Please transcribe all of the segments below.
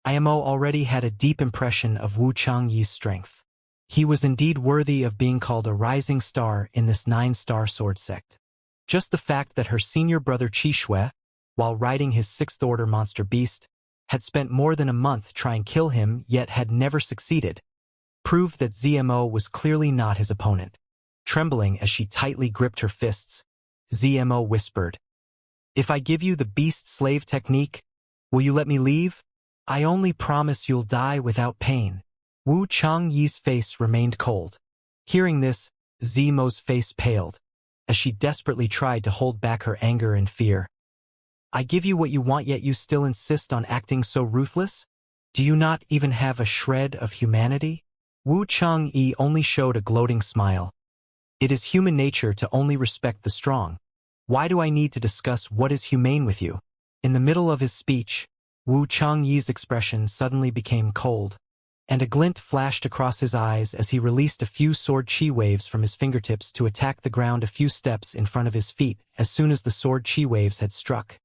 IMO already had a deep impression of Wu Changyi's strength. He was indeed worthy of being called a rising star in this 9-star sword sect. Just the fact that her senior brother Qixue, while riding his 6th-order monster beast, had spent more than a month trying to kill him yet had never succeeded, proved that ZMO was clearly not his opponent. Trembling as she tightly gripped her fists, ZMO whispered, "If I give you the beast slave technique, will you let me leave? I only promise you'll die without pain." Wu Changyi's face remained cold. Hearing this, ZMO's face paled, as she desperately tried to hold back her anger and fear. "I give you what you want, yet you still insist on acting so ruthless? Do you not even have a shred of humanity?" Wu Changyi only showed a gloating smile. "It is human nature to only respect the strong. Why do I need to discuss what is humane with you?" In the middle of his speech, Wu Changyi's expression suddenly became cold, and a glint flashed across his eyes as he released a few sword chi waves from his fingertips to attack the ground a few steps in front of his feet. As soon as the sword chi waves had struck,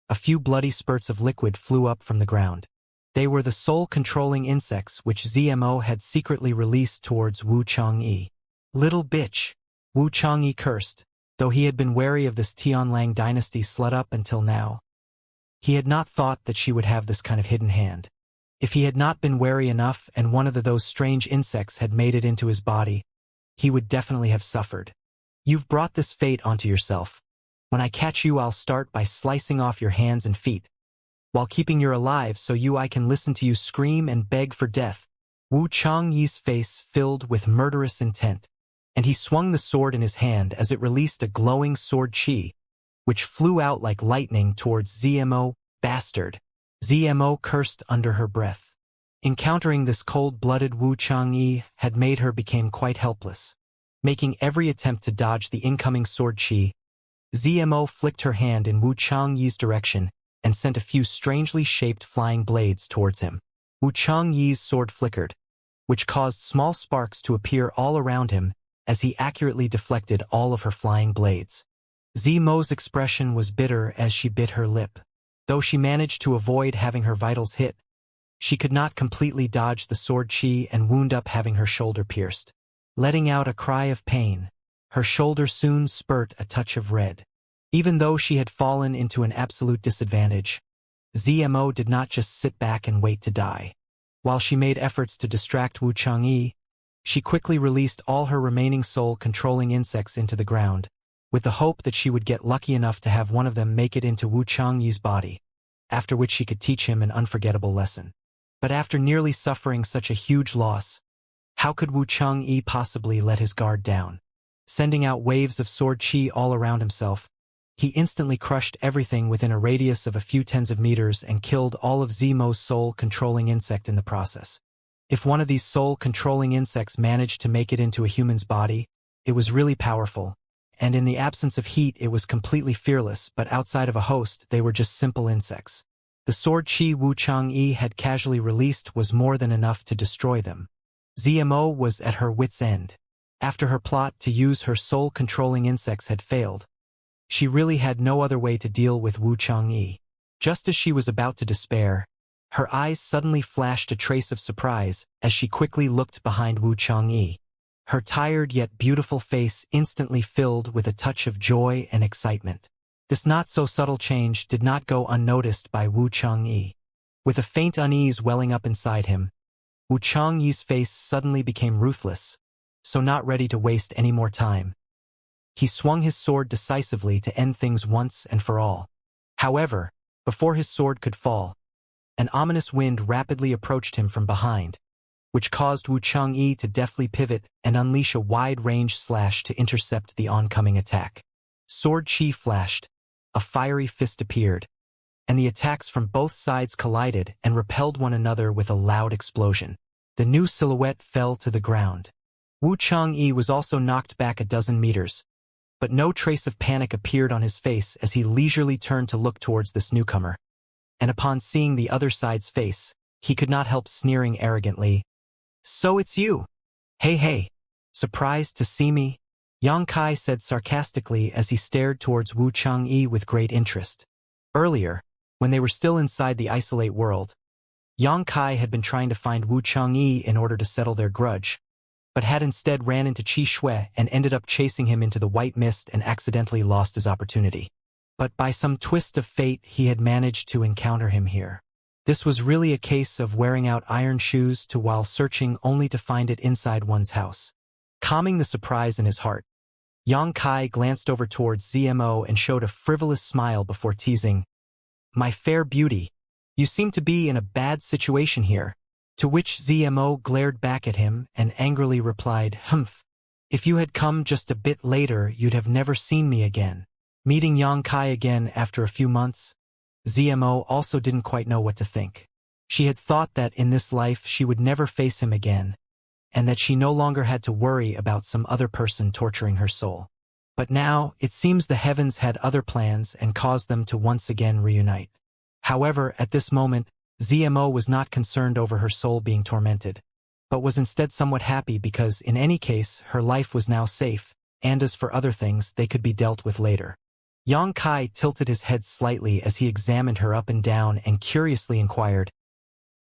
a few bloody spurts of liquid flew up from the ground. They were the soul-controlling insects which ZMO had secretly released towards Wu Changyi. "Little bitch," Wu Changyi cursed, though he had been wary of this Tianlang dynasty slut up until now. He had not thought that she would have this kind of hidden hand. If he had not been wary enough and one of those strange insects had made it into his body, he would definitely have suffered. "You've brought this fate onto yourself. When I catch you, I'll start by slicing off your hands and feet, while keeping you alive so I can listen to you scream and beg for death." Wu Changyi's face filled with murderous intent, and he swung the sword in his hand as it released a glowing sword chi, which flew out like lightning towards ZMO. "Bastard!" ZMO cursed under her breath. Encountering this cold-blooded Wu Changyi had made her become quite helpless. Making every attempt to dodge the incoming sword chi, ZMO flicked her hand in Wu Changyi's direction and sent a few strangely shaped flying blades towards him. Wu Changyi's sword flickered, which caused small sparks to appear all around him as he accurately deflected all of her flying blades. ZMO's expression was bitter as she bit her lip. Though she managed to avoid having her vitals hit, she could not completely dodge the sword chi and wound up having her shoulder pierced. Letting out a cry of pain, her shoulder soon spurt a touch of red. Even though she had fallen into an absolute disadvantage, ZMO did not just sit back and wait to die. While she made efforts to distract Wu Changyi, she quickly released all her remaining soul-controlling insects into the ground, with the hope that she would get lucky enough to have one of them make it into Wu Changyi's body, after which she could teach him an unforgettable lesson. But after nearly suffering such a huge loss, how could Wu Changyi possibly let his guard down? Sending out waves of sword chi all around himself, he instantly crushed everything within a radius of a few tens of meters and killed all of ZMO's soul-controlling insect in the process. If one of these soul-controlling insects managed to make it into a human's body, it was really powerful, and in the absence of heat it was completely fearless, but outside of a host they were just simple insects. The sword chi Wu Changyi had casually released was more than enough to destroy them. ZMO was at her wit's end. After her plot to use her soul-controlling insects had failed, she really had no other way to deal with Wu Changyi. Just as she was about to despair, her eyes suddenly flashed a trace of surprise as she quickly looked behind Wu Changyi. Her tired yet beautiful face instantly filled with a touch of joy and excitement. This not-so-subtle change did not go unnoticed by Wu Changyi. With a faint unease welling up inside him, Wu Changyi's face suddenly became ruthless, so not ready to waste any more time. He swung his sword decisively to end things once and for all. However, before his sword could fall, an ominous wind rapidly approached him from behind, which caused Wu Changyi to deftly pivot and unleash a wide-range slash to intercept the oncoming attack. Sword chi flashed, a fiery fist appeared, and the attacks from both sides collided and repelled one another with a loud explosion. The new silhouette fell to the ground. Wu Changyi was also knocked back a dozen meters, but no trace of panic appeared on his face as he leisurely turned to look towards this newcomer. And upon seeing the other side's face, he could not help sneering arrogantly. "So it's you? Hey, surprised to see me?" Xianxia said sarcastically as he stared towards Wu Changyi with great interest. Earlier, when they were still inside the isolate world, Yang Kai had been trying to find Wu Changyi in order to settle their grudge, but had instead ran into Qi Shui and ended up chasing him into the white mist and accidentally lost his opportunity. But by some twist of fate, he had managed to encounter him here. This was really a case of wearing out iron shoes to while searching only to find it inside one's house. Calming the surprise in his heart, Yang Kai glanced over towards ZMO and showed a frivolous smile before teasing, "My fair beauty, you seem to be in a bad situation here." To which ZMO glared back at him and angrily replied, "Humph. If you had come just a bit later, you'd have never seen me again." Meeting Yang Kai again after a few months, ZMO also didn't quite know what to think. She had thought that in this life she would never face him again, and that she no longer had to worry about some other person torturing her soul. But now, it seems the heavens had other plans and caused them to once again reunite. However, at this moment, ZMO was not concerned over her soul being tormented, but was instead somewhat happy because, in any case, her life was now safe, and as for other things, they could be dealt with later. Yang Kai tilted his head slightly as he examined her up and down and curiously inquired,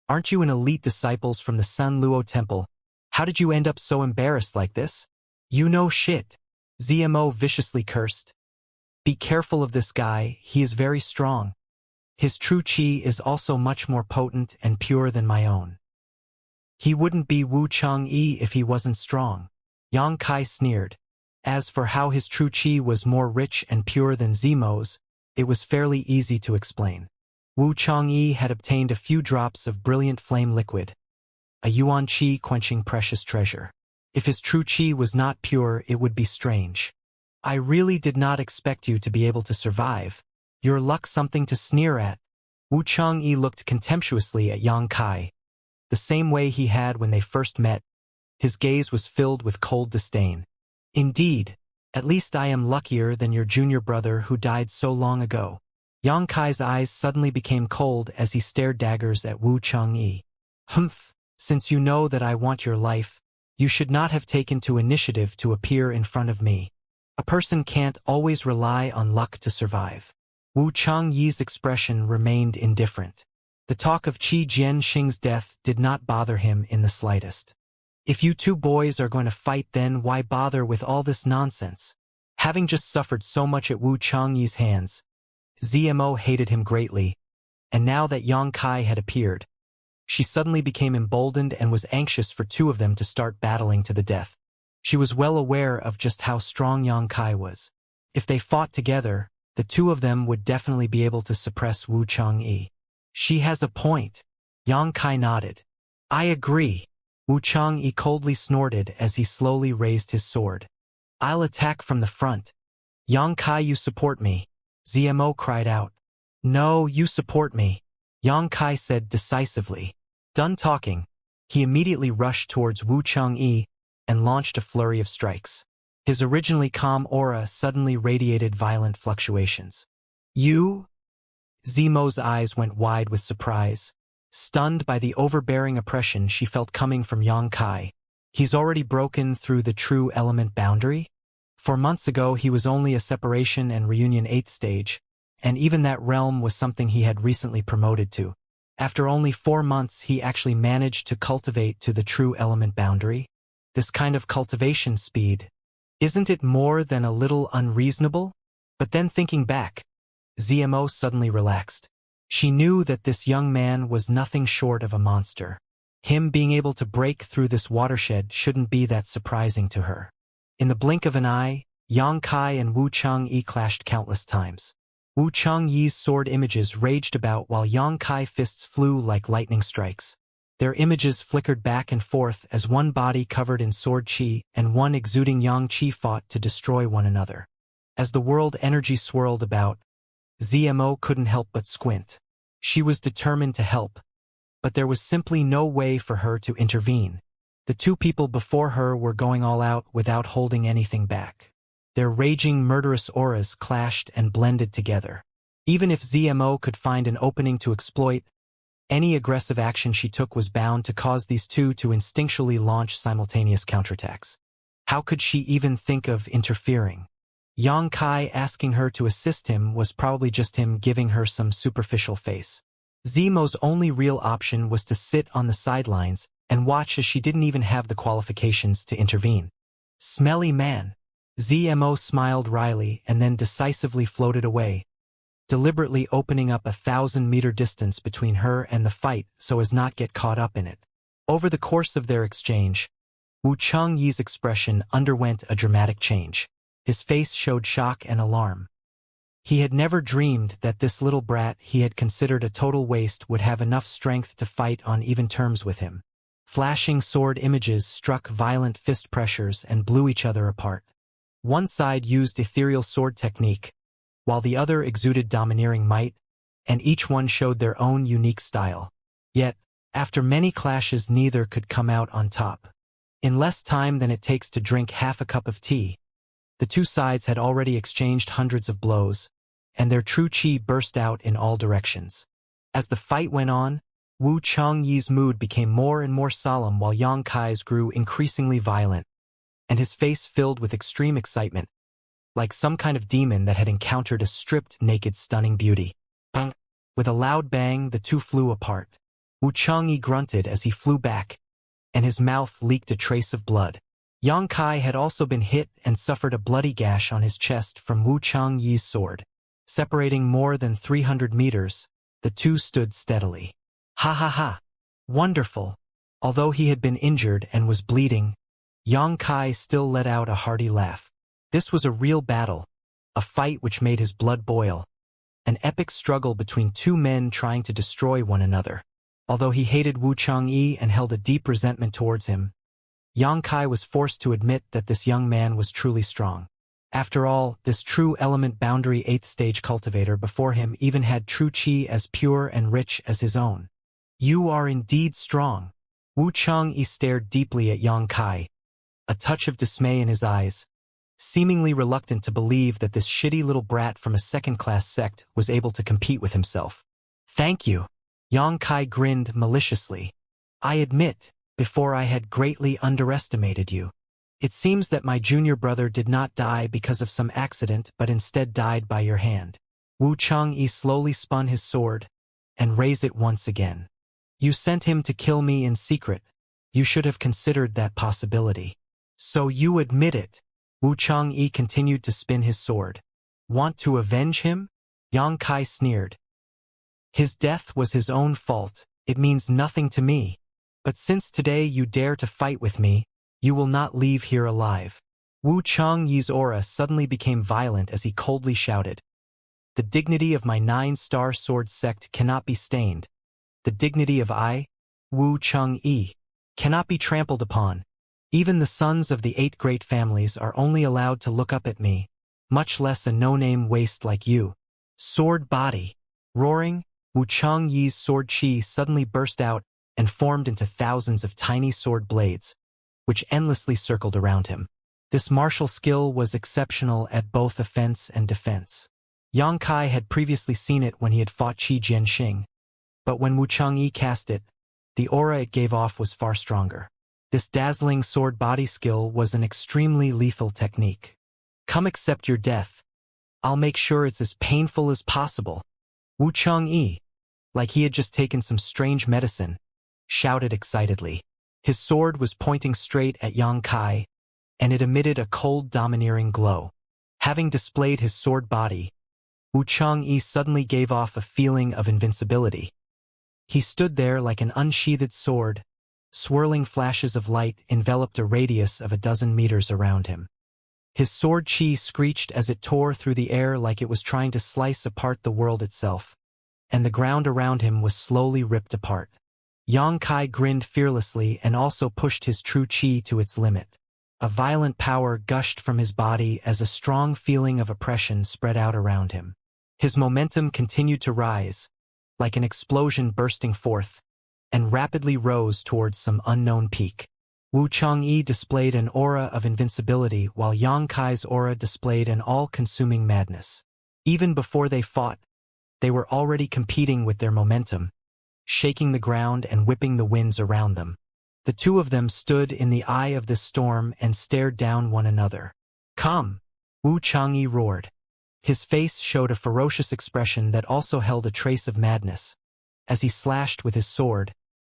"Aren't you an elite disciples from the Sun Luo Temple? How did you end up so embarrassed like this?" "You know shit," ZMO viciously cursed. "Be careful of this guy, he is very strong. His true qi is also much more potent and pure than my own. He wouldn't be Wu Changyi if he wasn't strong." Yang Kai sneered. As for how his true qi was more rich and pure than Zemo's, it was fairly easy to explain. Wu Changyi had obtained a few drops of brilliant flame liquid, a yuan qi quenching precious treasure. If his true qi was not pure, it would be strange. "I really did not expect you to be able to survive. Your luck something to sneer at." Wu Changyi looked contemptuously at Yang Kai, the same way he had when they first met. His gaze was filled with cold disdain. "Indeed, at least I am luckier than your junior brother who died so long ago." Yang Kai's eyes suddenly became cold as he stared daggers at Wu Changyi. "Humph, since you know that I want your life, you should not have taken to initiative to appear in front of me. A person can't always rely on luck to survive." Wu Changyi's expression remained indifferent. The talk of Qi Jianxing's death did not bother him in the slightest. "If you two boys are going to fight, then why bother with all this nonsense?" Having just suffered so much at Wu Changyi's hands, ZMO hated him greatly, and now that Yang Kai had appeared, she suddenly became emboldened and was anxious for two of them to start battling to the death. She was well aware of just how strong Yang Kai was. If they fought together, the two of them would definitely be able to suppress Wu Changyi. "She has a point." Yang Kai nodded. "I agree." Wu Changyi coldly snorted as he slowly raised his sword. "I'll attack from the front." "Yang Kai, you support me," ZMO cried out. "No, you support me," Yang Kai said decisively. Done talking, he immediately rushed towards Wu Changyi and launched a flurry of strikes. His originally calm aura suddenly radiated violent fluctuations. "You?" Zemo's eyes went wide with surprise, stunned by the overbearing oppression she felt coming from Yang Kai. He's already broken through the true element boundary? 4 months ago he was only a separation and reunion 8th stage, and even that realm was something he had recently promoted to. After only 4 months he actually managed to cultivate to the true element boundary? This kind of cultivation speed, isn't it more than a little unreasonable? But then thinking back, ZMO suddenly relaxed. She knew that this young man was nothing short of a monster. Him being able to break through this watershed shouldn't be that surprising to her. In the blink of an eye, Yang Kai and Wu Changyi clashed countless times. Wu Changyi's sword images raged about while Yang Kai fists flew like lightning strikes. Their images flickered back and forth as one body covered in sword qi and one exuding yang qi fought to destroy one another. As the world energy swirled about, ZMO couldn't help but squint. She was determined to help, but there was simply no way for her to intervene. The two people before her were going all out without holding anything back. Their raging, murderous auras clashed and blended together. Even if ZMO could find an opening to exploit, any aggressive action she took was bound to cause these two to instinctually launch simultaneous counterattacks. How could she even think of interfering? Yang Kai asking her to assist him was probably just him giving her some superficial face. Zemo's only real option was to sit on the sidelines and watch, as she didn't even have the qualifications to intervene. Smelly man. Zmo smiled wryly and then decisively floated away, deliberately opening up a 1,000-meter distance between her and the fight so as not get caught up in it. Over the course of their exchange, Wu Changyi's expression underwent a dramatic change. His face showed shock and alarm. He had never dreamed that this little brat he had considered a total waste would have enough strength to fight on even terms with him. Flashing sword images struck violent fist pressures and blew each other apart. One side used ethereal sword technique, while the other exuded domineering might, and each one showed their own unique style. Yet, after many clashes, neither could come out on top. In less time than it takes to drink half a cup of tea, the two sides had already exchanged hundreds of blows, and their true qi burst out in all directions. As the fight went on, Wu Changyi's mood became more and more solemn while Yang Kai's grew increasingly violent, and his face filled with extreme excitement, like some kind of demon that had encountered a stripped, naked, stunning beauty. Bang! With a loud bang, the two flew apart. Wu Changyi grunted as he flew back, and his mouth leaked a trace of blood. Yang Kai had also been hit and suffered a bloody gash on his chest from Wu Changyi's sword. Separating more than 300 meters, the two stood steadily. Ha ha ha! Wonderful! Although he had been injured and was bleeding, Yang Kai still let out a hearty laugh. This was a real battle, a fight which made his blood boil, an epic struggle between two men trying to destroy one another. Although he hated Wu Changyi and held a deep resentment towards him, Yang Kai was forced to admit that this young man was truly strong. After all, this true element boundary 8th stage cultivator before him even had true qi as pure and rich as his own. You are indeed strong. Wu Changyi stared deeply at Yang Kai, a touch of dismay in his eyes, seemingly reluctant to believe that this shitty little brat from a second-class sect was able to compete with himself. Thank you. Yang Kai grinned maliciously. I admit, before I had greatly underestimated you. It seems that my junior brother did not die because of some accident but instead died by your hand. Wu Changyi slowly spun his sword and raised it once again. You sent him to kill me in secret. You should have considered that possibility. So you admit it. Wu Changyi continued to spin his sword. Want to avenge him? Yang Kai sneered. His death was his own fault. It means nothing to me. But since today you dare to fight with me, you will not leave here alive. Wu Changyi's aura suddenly became violent as he coldly shouted. The dignity of my 9-star sword sect cannot be stained. The dignity of I, Wu Changyi, cannot be trampled upon. Even the sons of the 8 great families are only allowed to look up at me, much less a no-name waste like you. Sword body. Roaring, Wu Changyi's sword qi suddenly burst out and formed into thousands of tiny sword blades, which endlessly circled around him. This martial skill was exceptional at both offense and defense. Yang Kai had previously seen it when he had fought Qi Jianxing, but when Wu Changyi cast it, the aura it gave off was far stronger. This dazzling sword body skill was an extremely lethal technique. Come accept your death. I'll make sure it's as painful as possible. Wu Changyi, like he had just taken some strange medicine, shouted excitedly. His sword was pointing straight at Yang Kai, and it emitted a cold, domineering glow. Having displayed his sword body, Wu Changyi suddenly gave off a feeling of invincibility. He stood there like an unsheathed sword. Swirling flashes of light enveloped a radius of 12 meters around him. His sword qi screeched as it tore through the air like it was trying to slice apart the world itself, and the ground around him was slowly ripped apart. Yang Kai grinned fearlessly and also pushed his true qi to its limit. A violent power gushed from his body as a strong feeling of oppression spread out around him. His momentum continued to rise, like an explosion bursting forth, and rapidly rose towards some unknown peak. Wu Changyi displayed an aura of invincibility while Yang Kai's aura displayed an all-consuming madness. Even before they fought, they were already competing with their momentum, shaking the ground and whipping the winds around them. The two of them stood in the eye of this storm and stared down one another. Come! Wu Changyi roared. His face showed a ferocious expression that also held a trace of madness. as he slashed with his sword,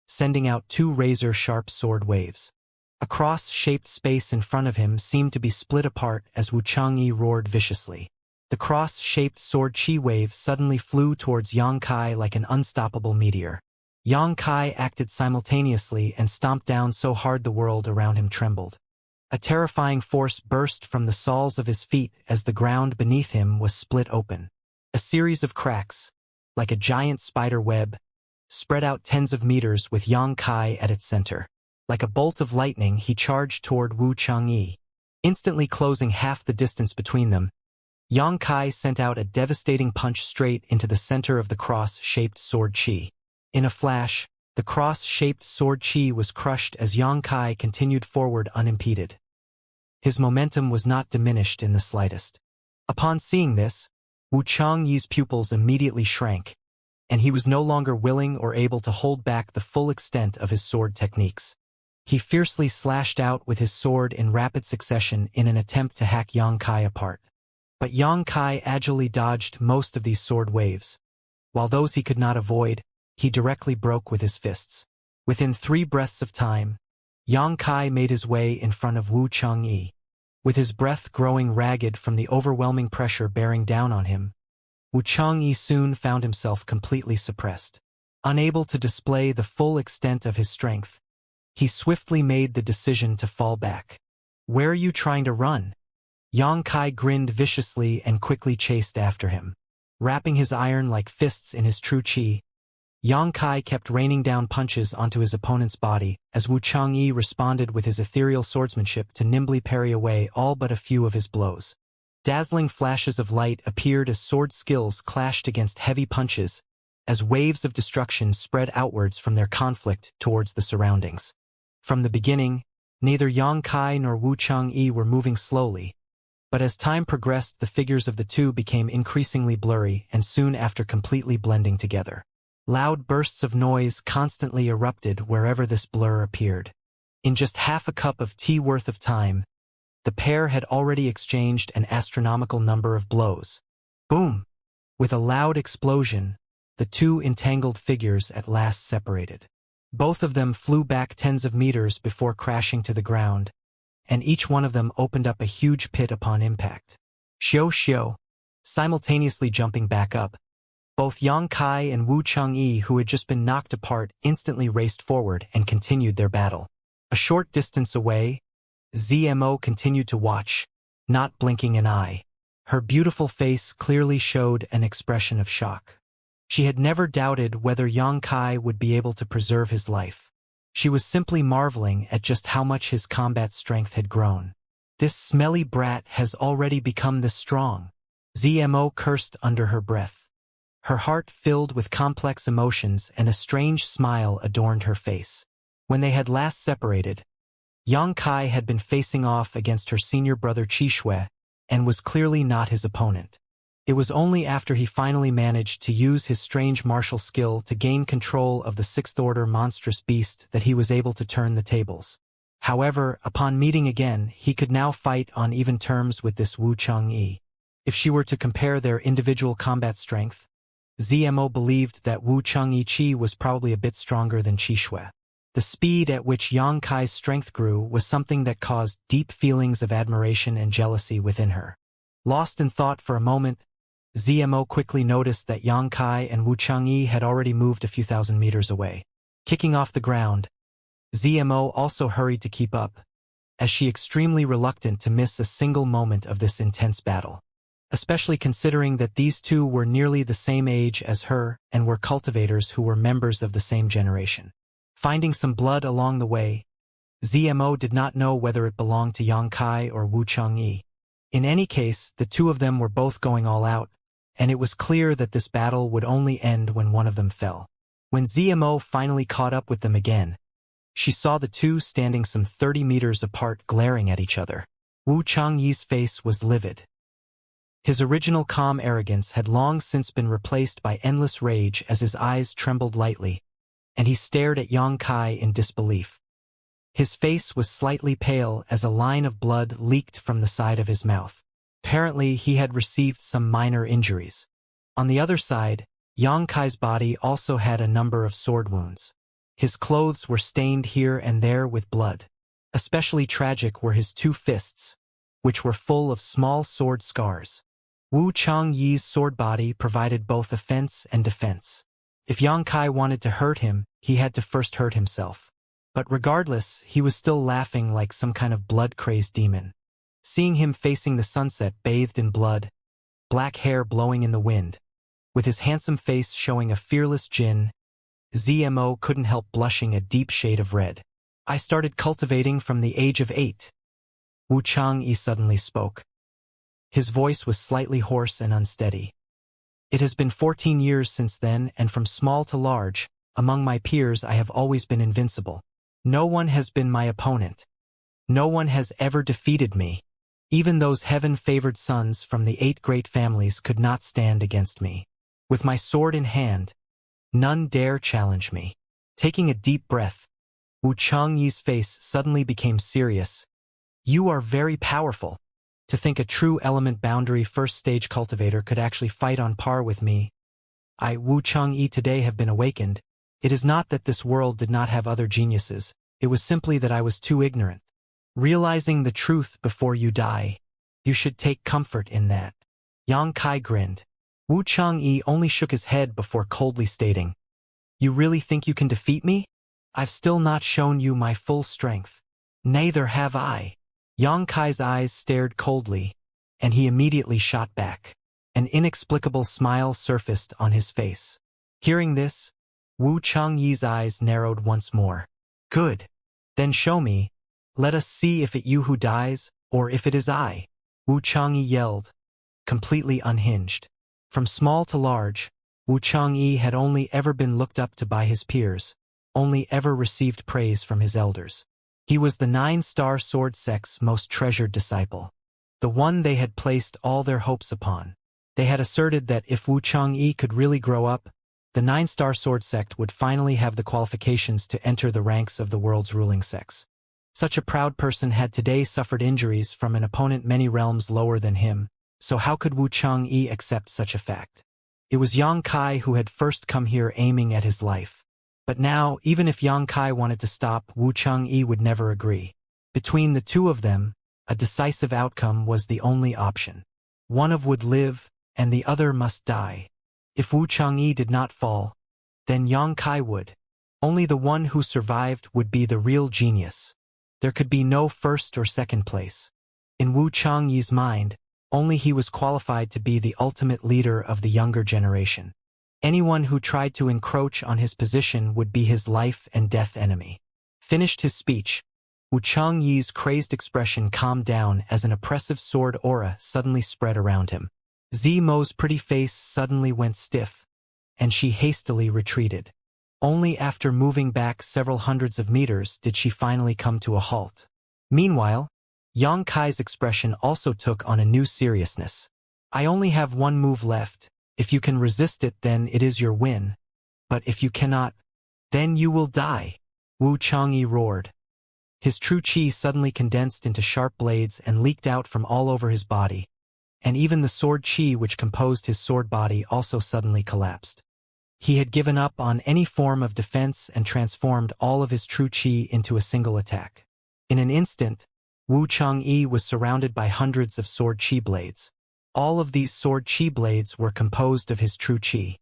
sending out two razor-sharp sword waves. A cross-shaped space in front of him seemed to be split apart as Wuchangyi roared viciously. The cross-shaped sword chi wave suddenly flew towards Yang Kai like an unstoppable meteor. Yang Kai acted simultaneously and stomped down so hard the world around him trembled. A terrifying force burst from the soles of his feet as the ground beneath him was split open. A series of cracks, like a giant spider web, spread out tens of meters with Yang Kai at its center. Like a bolt of lightning, he charged toward Wuchangyi. Instantly closing half the distance between them, Yang Kai sent out a devastating punch straight into the center of the cross-shaped sword chi. In a flash, the cross-shaped sword chi was crushed as Yang Kai continued forward unimpeded. His momentum was not diminished in the slightest. Upon seeing this, Wuchangyi's pupils immediately shrank, and he was no longer willing or able to hold back the full extent of his sword techniques. He fiercely slashed out with his sword in rapid succession in an attempt to hack Yang Kai apart. But Yang Kai agilely dodged most of these sword waves. While those he could not avoid, he directly broke with his fists. Within 3 breaths of time, Yang Kai made his way in front of Wuchangyi. With his breath growing ragged from the overwhelming pressure bearing down on him, Wuchangyi soon found himself completely suppressed. Unable to display the full extent of his strength, he swiftly made the decision to fall back. "Where are you trying to run?" Yang Kai grinned viciously and quickly chased after him. Wrapping his iron like fists in his true chi, Yang Kai kept raining down punches onto his opponent's body as Wuchangyi responded with his ethereal swordsmanship to nimbly parry away all but a few of his blows. Dazzling flashes of light appeared as sword skills clashed against heavy punches, as waves of destruction spread outwards from their conflict towards the surroundings. From the beginning, neither Yang Kai nor Wuchangyi were moving slowly, but as time progressed the figures of the two became increasingly blurry and soon after completely blending together. Loud bursts of noise constantly erupted wherever this blur appeared. In just half a cup of tea worth of time, the pair had already exchanged an astronomical number of blows. Boom! With a loud explosion, the two entangled figures at last separated. Both of them flew back tens of meters before crashing to the ground, and each one of them opened up a huge pit upon impact. Xiao, simultaneously jumping back up. Both Yang Kai and Wuchangyi, who had just been knocked apart, instantly raced forward and continued their battle. A short distance away, ZMO continued to watch, not blinking an eye. Her beautiful face clearly showed an expression of shock. She had never doubted whether Yang Kai would be able to preserve his life. She was simply marveling at just how much his combat strength had grown. "This smelly brat has already become this strong," ZMO cursed under her breath. Her heart filled with complex emotions and a strange smile adorned her face. When they had last separated, Yang Kai had been facing off against her senior brother Qishui and was clearly not his opponent. It was only after he finally managed to use his strange martial skill to gain control of the sixth-order monstrous beast that he was able to turn the tables. However, upon meeting again, he could now fight on even terms with this Wuchangyi. If she were to compare their individual combat strength, ZMO believed that Wuchangyi Qi was probably a bit stronger than Qishui. The speed at which Yang Kai's strength grew was something that caused deep feelings of admiration and jealousy within her. Lost in thought for a moment, ZMO quickly noticed that Yang Kai and Wuchangyi had already moved a few thousand meters away. Kicking off the ground, ZMO also hurried to keep up, as she extremely reluctant to miss a single moment of this intense battle, especially considering that these two were nearly the same age as her and were cultivators who were members of the same generation. Finding some blood along the way, ZMO did not know whether it belonged to Yang Kai or Wuchangyi. In any case, the two of them were both going all out, and it was clear that this battle would only end when one of them fell. When ZMO finally caught up with them again, she saw the two standing some 30 meters apart glaring at each other. Wuchangyi's face was livid. His original calm arrogance had long since been replaced by endless rage as his eyes trembled lightly, and he stared at Yang Kai in disbelief. His face was slightly pale as a line of blood leaked from the side of his mouth. Apparently, he had received some minor injuries. On the other side, Yang Kai's body also had a number of sword wounds. His clothes were stained here and there with blood. Especially tragic were his 2 fists, which were full of small sword scars. Wu Changyi's sword body provided both offense and defense. If Yang Kai wanted to hurt him, he had to first hurt himself. But regardless, he was still laughing like some kind of blood-crazed demon. Seeing him facing the sunset bathed in blood, black hair blowing in the wind, with his handsome face showing a fearless Jin, ZMO couldn't help blushing a deep shade of red. I started cultivating from the age of 8. Wu Changyi suddenly spoke. His voice was slightly hoarse and unsteady. It has been 14 years since then, and from small to large, among my peers I have always been invincible. No one has been my opponent. No one has ever defeated me. Even those heaven-favored sons from the 8 great families could not stand against me. With my sword in hand, none dare challenge me. Taking a deep breath, Wu Changyi's face suddenly became serious. You are very powerful. To think a true element boundary first stage cultivator could actually fight on par with me. I, Wu Changyi, today have been awakened. It is not that this world did not have other geniuses. It was simply that I was too ignorant. Realizing the truth before you die, you should take comfort in that. Yang Kai grinned. Wu Changyi only shook his head before coldly stating, You really think you can defeat me? I've still not shown you my full strength. Neither have I. Yang Kai's eyes stared coldly, and he immediately shot back. An inexplicable smile surfaced on his face. Hearing this, Wu Changyi's eyes narrowed once more. Good. Then show me. Let us see if it you who dies, or if it is I. Wu Changyi yelled, completely unhinged. From small to large, Wu Changyi had only ever been looked up to by his peers, only ever received praise from his elders. He was the 9-star sword sect's most treasured disciple, the one they had placed all their hopes upon. They had asserted that if Wu Changyi could really grow up, the 9-star sword sect would finally have the qualifications to enter the ranks of the world's ruling sects. Such a proud person had today suffered injuries from an opponent many realms lower than him, so how could Wu Changyi accept such a fact? It was Yang Kai who had first come here aiming at his life. But now, even if Yang Kai wanted to stop, Wu Changyi would never agree. Between the two of them, a decisive outcome was the only option. One of would live, and the other must die. If Wu Changyi did not fall, then Yang Kai would. Only the one who survived would be the real genius. There could be no first or second place. In Wu Changyi's mind, only he was qualified to be the ultimate leader of the younger generation. Anyone who tried to encroach on his position would be his life and death enemy. Finished his speech, Wu Changyi's crazed expression calmed down as an oppressive sword aura suddenly spread around him. Zmo's pretty face suddenly went stiff, and she hastily retreated. Only after moving back several hundreds of meters did she finally come to a halt. Meanwhile, Yang Kai's expression also took on a new seriousness. I only have one move left. If you can resist it, then it is your win. But if you cannot, then you will die. Wu Changyi roared. His true chi suddenly condensed into sharp blades and leaked out from all over his body. And even the sword chi which composed his sword body also suddenly collapsed. He had given up on any form of defense and transformed all of his true chi into a single attack. In an instant, Wu Changyi was surrounded by hundreds of sword chi blades. All of these sword chi blades were composed of his true chi.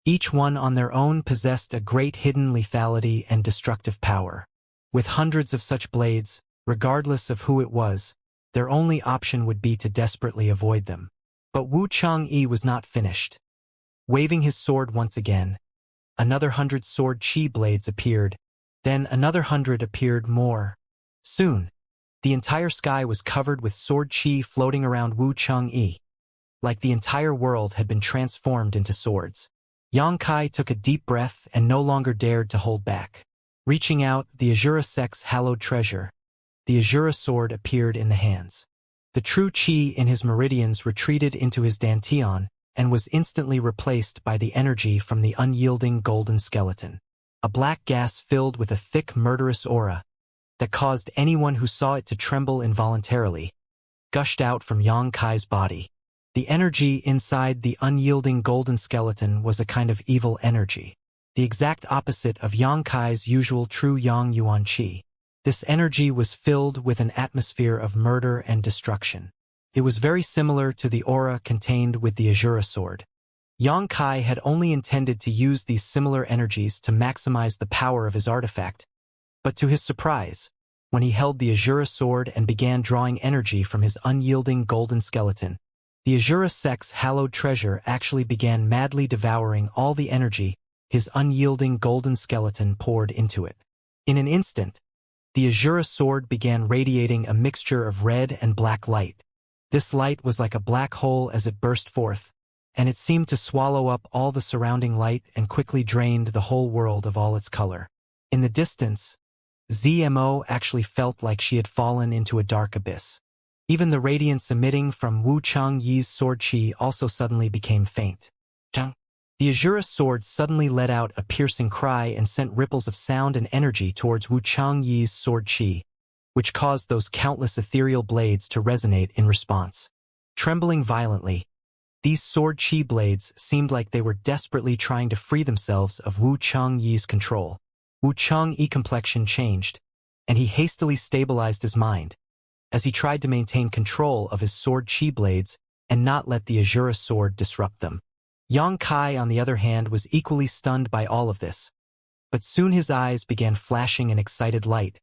Each one on their own possessed a great hidden lethality and destructive power. With hundreds of such blades, regardless of who it was, their only option would be to desperately avoid them. But Wu Changyi was not finished. Waving his sword once again, another 100 sword chi blades appeared, then another 100 appeared more. Soon, the entire sky was covered with sword chi floating around Wu Changyi. Like the entire world had been transformed into swords. Yang Kai took a deep breath and no longer dared to hold back. Reaching out, the Azura sect's hallowed treasure, the Azura sword appeared in the hands. The true chi in his meridians retreated into his dantian and was instantly replaced by the energy from the unyielding golden skeleton. A black gas filled with a thick murderous aura that caused anyone who saw it to tremble involuntarily, gushed out from Yang Kai's body. The energy inside the unyielding golden skeleton was a kind of evil energy, the exact opposite of Yang Kai's usual true Yang Yuan Qi. This energy was filled with an atmosphere of murder and destruction. It was very similar to the aura contained with the Azura sword. Yang Kai had only intended to use these similar energies to maximize the power of his artifact, but to his surprise, when he held the Azura sword and began drawing energy from his unyielding golden skeleton, the Azura sect's hallowed treasure actually began madly devouring all the energy his unyielding golden skeleton poured into it. In an instant, the Azura sword began radiating a mixture of red and black light. This light was like a black hole as it burst forth, and it seemed to swallow up all the surrounding light and quickly drained the whole world of all its color. In the distance, ZMO actually felt like she had fallen into a dark abyss. Even the radiance emitting from Wu Changyi's sword qi also suddenly became faint. The Azura sword suddenly let out a piercing cry and sent ripples of sound and energy towards Wu Changyi's sword qi, which caused those countless ethereal blades to resonate in response. Trembling violently, these sword qi blades seemed like they were desperately trying to free themselves of Wu Changyi's control. Wu Changyi complexion changed, and he hastily stabilized his mind, as he tried to maintain control of his sword qi blades and not let the Azura sword disrupt them. Yang Kai, on the other hand, was equally stunned by all of this, but soon his eyes began flashing an excited light,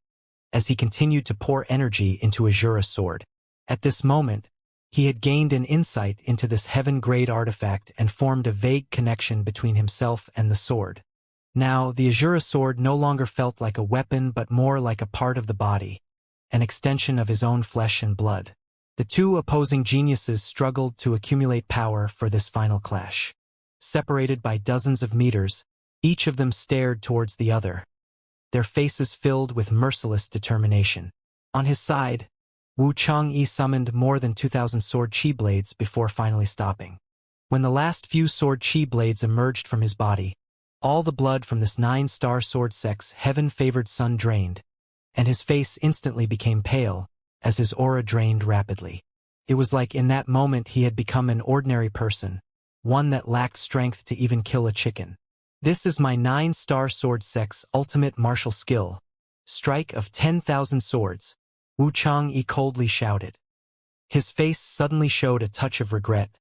as he continued to pour energy into Azura's sword. At this moment, he had gained an insight into this heaven-grade artifact and formed a vague connection between himself and the sword. Now, the Azura sword no longer felt like a weapon but more like a part of the body, an extension of his own flesh and blood. The two opposing geniuses struggled to accumulate power for this final clash. Separated by dozens of meters, each of them stared towards the other, their faces filled with merciless determination. On his side, Wu Changyi summoned more than 2,000 sword qi blades before finally stopping. When the last few sword qi blades emerged from his body, all the blood from this 9-star sword sect's heaven-favored son drained, and his face instantly became pale, as his aura drained rapidly. It was like in that moment he had become an ordinary person, one that lacked strength to even kill a chicken. This is my 9-star sword sect's ultimate martial skill, strike of 10,000 swords, Wu Changyi coldly shouted. His face suddenly showed a touch of regret.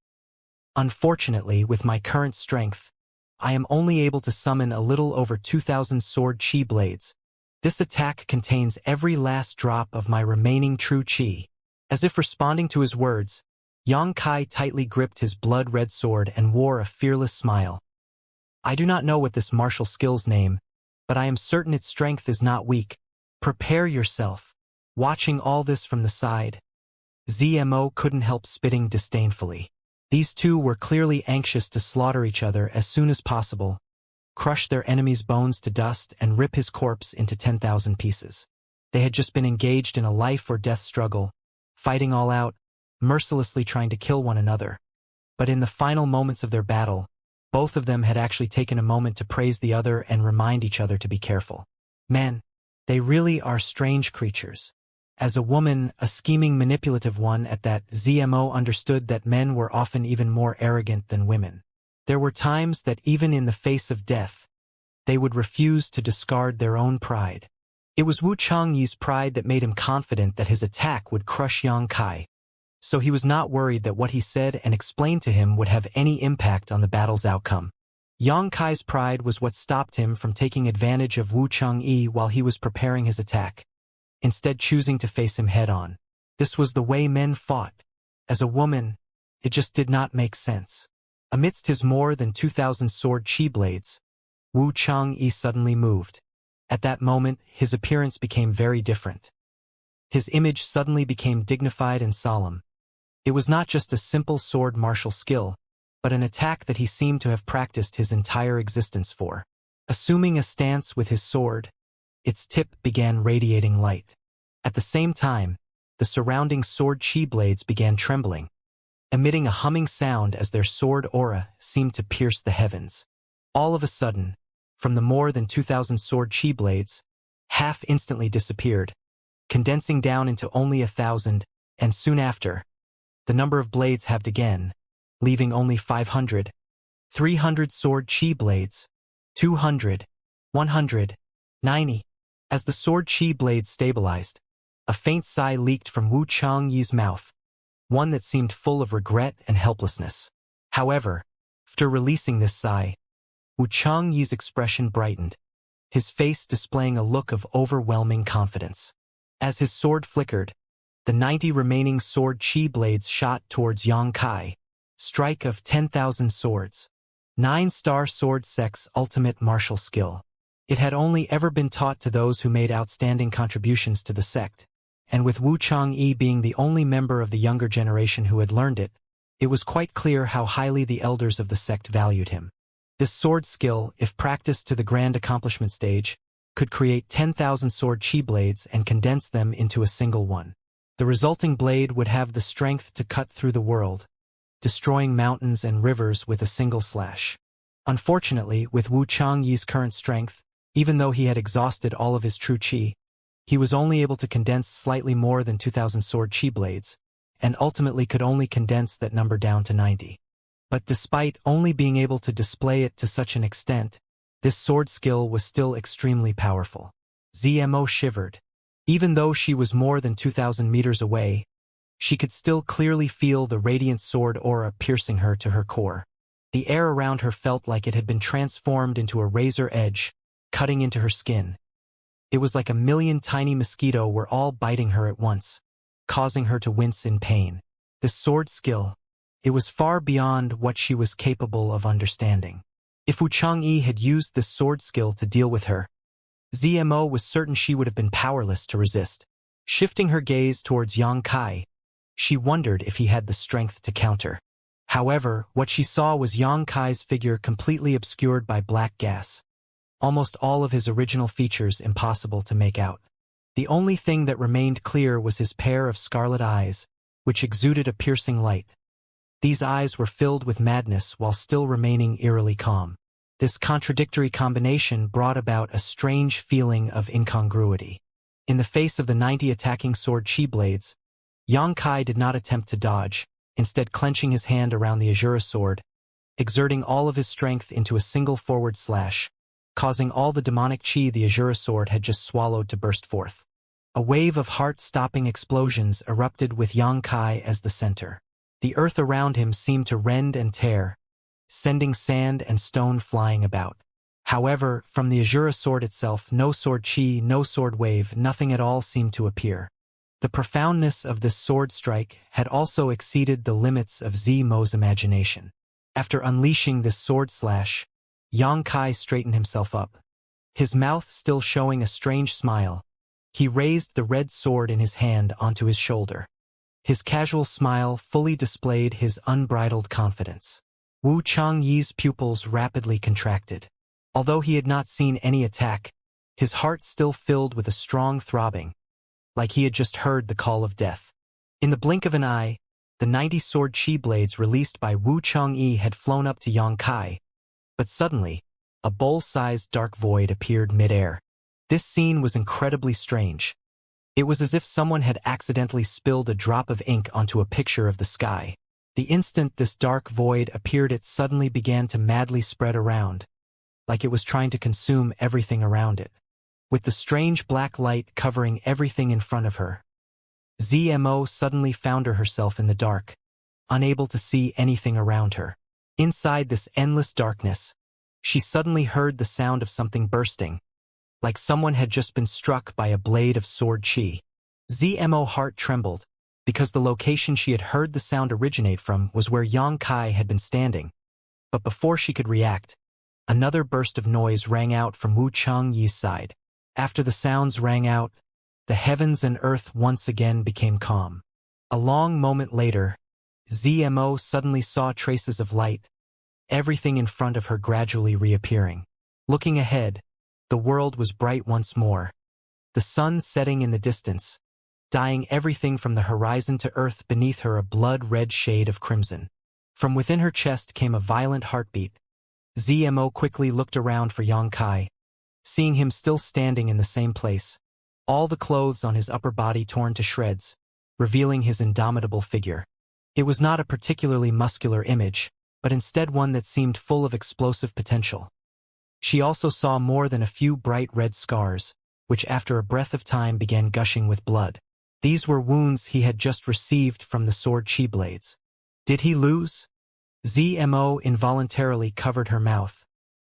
Unfortunately, with my current strength, I am only able to summon a little over 2,000 sword qi blades. This attack contains every last drop of my remaining true qi. As if responding to his words, Yang Kai tightly gripped his blood-red sword and wore a fearless smile. I do not know what this martial skill's name, but I am certain its strength is not weak. Prepare yourself. Watching all this from the side, ZMO couldn't help spitting disdainfully. These two were clearly anxious to slaughter each other as soon as possible, crush their enemy's bones to dust and rip his corpse into 10,000 pieces. They had just been engaged in a life-or-death struggle, fighting all out, mercilessly trying to kill one another. But in the final moments of their battle, both of them had actually taken a moment to praise the other and remind each other to be careful. Men, they really are strange creatures. As a woman, a scheming manipulative one at that, ZMO understood that men were often even more arrogant than women. There were times that even in the face of death, they would refuse to discard their own pride. It was Wu Changyi's pride that made him confident that his attack would crush Yang Kai, so he was not worried that what he said and explained to him would have any impact on the battle's outcome. Yang Kai's pride was what stopped him from taking advantage of Wu Changyi while he was preparing his attack, instead choosing to face him head-on. This was the way men fought. As a woman, it just did not make sense. Amidst his more than 2,000 sword qi blades, Wu Changyi suddenly moved. At that moment, his appearance became very different. His image suddenly became dignified and solemn. It was not just a simple sword martial skill, but an attack that he seemed to have practiced his entire existence for. Assuming a stance with his sword, its tip began radiating light. At the same time, the surrounding sword qi blades began trembling, emitting a humming sound as their sword aura seemed to pierce the heavens. All of a sudden, from the more than 2,000 sword qi blades, half instantly disappeared, condensing down into only 1,000, and soon after, the number of blades halved again, leaving only 500, 300 sword chi blades, 200, 100, 90. As the sword chi blades stabilized, a faint sigh leaked from Wu Changyi's mouth, one that seemed full of regret and helplessness. However, after releasing this sigh, Wu Changyi's expression brightened, his face displaying a look of overwhelming confidence. As his sword flickered, the 90 remaining sword chi blades shot towards Yang Kai, strike of 10,000 swords. 9-star sword sect's ultimate martial skill. It had only ever been taught to those who made outstanding contributions to the sect, and with Wu Changyi being the only member of the younger generation who had learned it, it was quite clear how highly the elders of the sect valued him. This sword skill, if practiced to the grand accomplishment stage, could create 10,000 sword chi blades and condense them into a single one. The resulting blade would have the strength to cut through the world, destroying mountains and rivers with a single slash. Unfortunately, with Wu Changyi's current strength, even though he had exhausted all of his true chi, he was only able to condense slightly more than 2,000 sword chi blades, and ultimately could only condense that number down to 90. But despite only being able to display it to such an extent, this sword skill was still extremely powerful. ZMO shivered. Even though she was more than 2,000 meters away, she could still clearly feel the radiant sword aura piercing her to her core. The air around her felt like it had been transformed into a razor edge, cutting into her skin. It was like a million tiny mosquitoes were all biting her at once, causing her to wince in pain. This sword skill, it was far beyond what she was capable of understanding. If Wu Changyi had used this sword skill to deal with her, ZMO was certain she would have been powerless to resist. Shifting her gaze towards Yang Kai, she wondered if he had the strength to counter. However, what she saw was Yang Kai's figure completely obscured by black gas, almost all of his original features impossible to make out. The only thing that remained clear was his pair of scarlet eyes, which exuded a piercing light. These eyes were filled with madness while still remaining eerily calm. This contradictory combination brought about a strange feeling of incongruity. In the face of the 90 attacking sword chi blades, Yang Kai did not attempt to dodge, instead clenching his hand around the Azura sword, exerting all of his strength into a single forward slash, causing all the demonic chi the Azura sword had just swallowed to burst forth. A wave of heart-stopping explosions erupted with Yang Kai as the center. The earth around him seemed to rend and tear, sending sand and stone flying about. However, from the Azura sword itself, no sword chi, no sword wave, nothing at all seemed to appear. The profoundness of this sword strike had also exceeded the limits of Zmo's imagination. After unleashing this sword slash, Yang Kai straightened himself up. His mouth still showing a strange smile, he raised the red sword in his hand onto his shoulder. His casual smile fully displayed his unbridled confidence. Wu Changyi's pupils rapidly contracted. Although he had not seen any attack, his heart still filled with a strong throbbing, like he had just heard the call of death. In the blink of an eye, the 90 sword chi blades released by Wu Changyi had flown up to Yang Kai, but suddenly, a bowl-sized dark void appeared mid-air. This scene was incredibly strange. It was as if someone had accidentally spilled a drop of ink onto a picture of the sky. The instant this dark void appeared, it suddenly began to madly spread around, like it was trying to consume everything around it. With the strange black light covering everything in front of her, ZMO suddenly found herself in the dark, unable to see anything around her. Inside this endless darkness, she suddenly heard the sound of something bursting, like someone had just been struck by a blade of sword chi. ZMO heart trembled, because the location she had heard the sound originate from was where Yang Kai had been standing. But before she could react, another burst of noise rang out from Wu Changyi's side. After the sounds rang out, the heavens and earth once again became calm. A long moment later, ZMO suddenly saw traces of light, everything in front of her gradually reappearing. Looking ahead, the world was bright once more. The sun setting in the distance, dyeing everything from the horizon to earth beneath her a blood-red shade of crimson. From within her chest came a violent heartbeat. ZMO quickly looked around for Yang Kai, seeing him still standing in the same place, all the clothes on his upper body torn to shreds, revealing his indomitable figure. It was not a particularly muscular image, but instead one that seemed full of explosive potential. She also saw more than a few bright red scars, which after a breath of time began gushing with blood. These were wounds he had just received from the sword chi blades. Did he lose? Zmo involuntarily covered her mouth,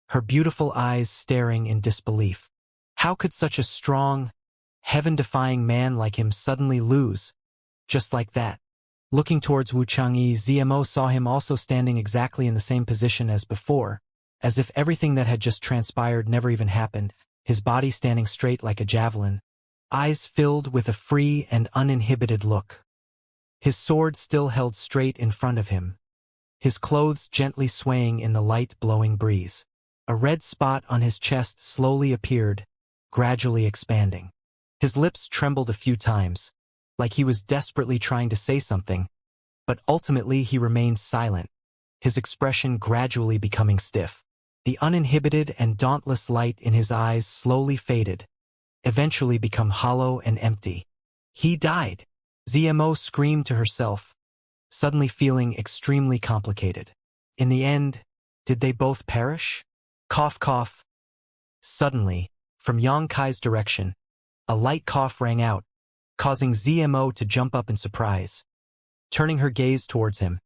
her beautiful eyes staring in disbelief. How could such a strong, heaven-defying man like him suddenly lose, just like that? Looking towards Wu Changyi, Zmo saw him also standing exactly in the same position as before, as if everything that had just transpired never even happened, his body standing straight like a javelin, eyes filled with a free and uninhibited look. His sword still held straight in front of him, his clothes gently swaying in the light blowing breeze. A red spot on his chest slowly appeared, gradually expanding. His lips trembled a few times, like he was desperately trying to say something, but ultimately he remained silent, his expression gradually becoming stiff. The uninhibited and dauntless light in his eyes slowly faded, eventually become hollow and empty. He died. Zmo screamed to herself, suddenly feeling extremely complicated. In the end, did they both perish? Cough, cough. Suddenly, from Yang Kai's direction, a light cough rang out, causing Zmo to jump up in surprise. Turning her gaze towards him,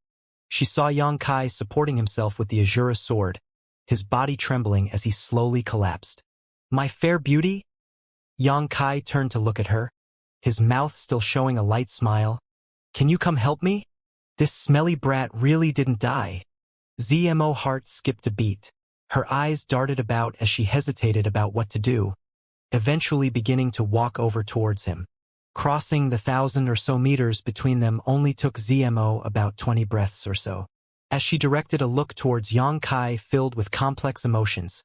she saw Yang Kai supporting himself with the Azura sword, his body trembling as he slowly collapsed. My fair beauty? Yang Kai turned to look at her, his mouth still showing a light smile. Can you come help me? This smelly brat really didn't die. Zmo heart skipped a beat. Her eyes darted about as she hesitated about what to do, eventually beginning to walk over towards him. Crossing the 1,000 or so meters between them only took Zmo about 20 breaths or so. As she directed a look towards Yang Kai filled with complex emotions,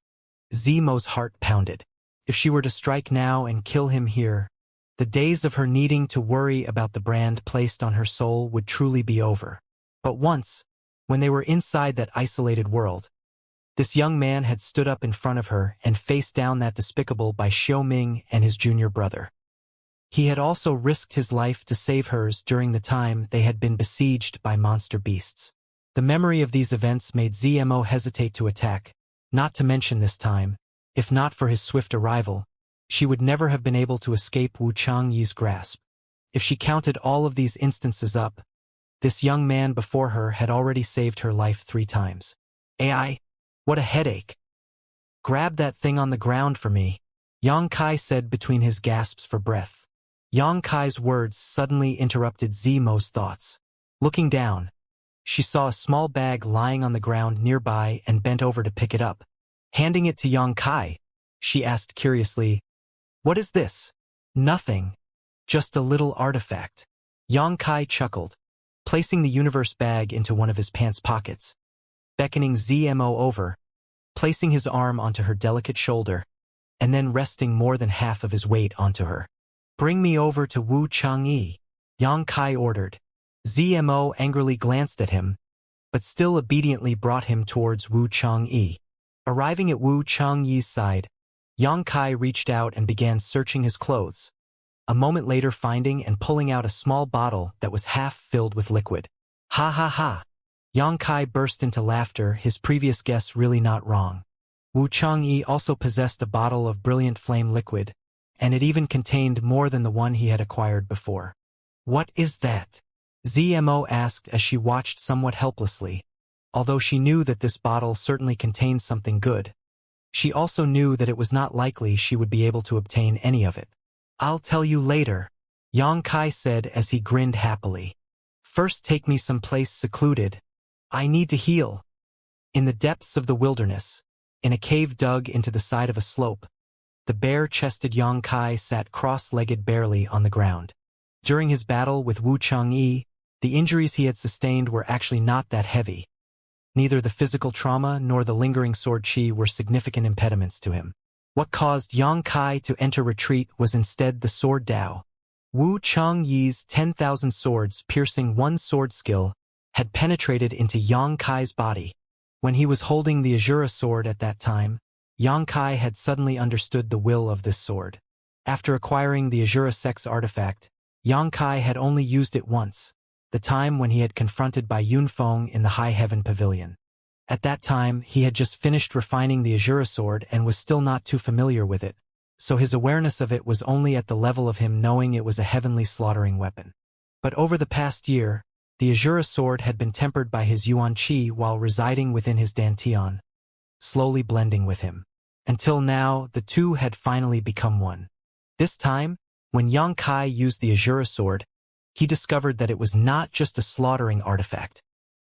Zmo's heart pounded. If she were to strike now and kill him here, the days of her needing to worry about the brand placed on her soul would truly be over. But once, when they were inside that isolated world, this young man had stood up in front of her and faced down that despicable by Xiaoming and his junior brother. He had also risked his life to save hers during the time they had been besieged by monster beasts. The memory of these events made Zmo hesitate to attack, not to mention this time, if not for his swift arrival, she would never have been able to escape Wu Changyi's grasp. If she counted all of these instances up, this young man before her had already saved her life 3 times. AI, what a headache. Grab that thing on the ground for me, Yang Kai said between his gasps for breath. Yang Kai's words suddenly interrupted Zmo's thoughts. Looking down, she saw a small bag lying on the ground nearby and bent over to pick it up. Handing it to Yang Kai, she asked curiously, "What is this?" "Nothing. Just a little artifact." Yang Kai chuckled, placing the universe bag into one of his pants pockets, beckoning Zmo over, placing his arm onto her delicate shoulder, and then resting more than half of his weight onto her. "Bring me over to Wu Changyi," Yang Kai ordered. Zmo angrily glanced at him, but still obediently brought him towards Wu Changyi. Arriving at Wu Changyi's side, Yang Kai reached out and began searching his clothes, a moment later finding and pulling out a small bottle that was half filled with liquid. Ha ha ha! Yang Kai burst into laughter, his previous guess really not wrong. Wu Changyi also possessed a bottle of brilliant flame liquid, and it even contained more than the one he had acquired before. What is that? Zmo asked as she watched somewhat helplessly. Although she knew that this bottle certainly contained something good, she also knew that it was not likely she would be able to obtain any of it. I'll tell you later, Yang Kai said as he grinned happily. First take me someplace secluded. I need to heal. In the depths of the wilderness, in a cave dug into the side of a slope, the bare-chested Yang Kai sat cross-legged barely on the ground. During his battle with Wu Changyi, the injuries he had sustained were actually not that heavy. Neither the physical trauma nor the lingering sword chi were significant impediments to him. What caused Yang Kai to enter retreat was instead the sword Dao. Wu Changyi's 10,000 swords piercing one sword skill had penetrated into Yang Kai's body. When he was holding the Azura sword at that time, Yang Kai had suddenly understood the will of this sword. After acquiring the Azura Sex artifact, Yang Kai had only used it once. the time when he had confronted Bai Yunfeng in the High Heaven Pavilion. At that time, he had just finished refining the Azura sword and was still not too familiar with it, so his awareness of it was only at the level of him knowing it was a heavenly slaughtering weapon. But over the past year, the Azura sword had been tempered by his Yuan Qi while residing within his Dantian, slowly blending with him. Until now, the two had finally become one. This time, when Yang Kai used the Azura sword, he discovered that it was not just a slaughtering artifact.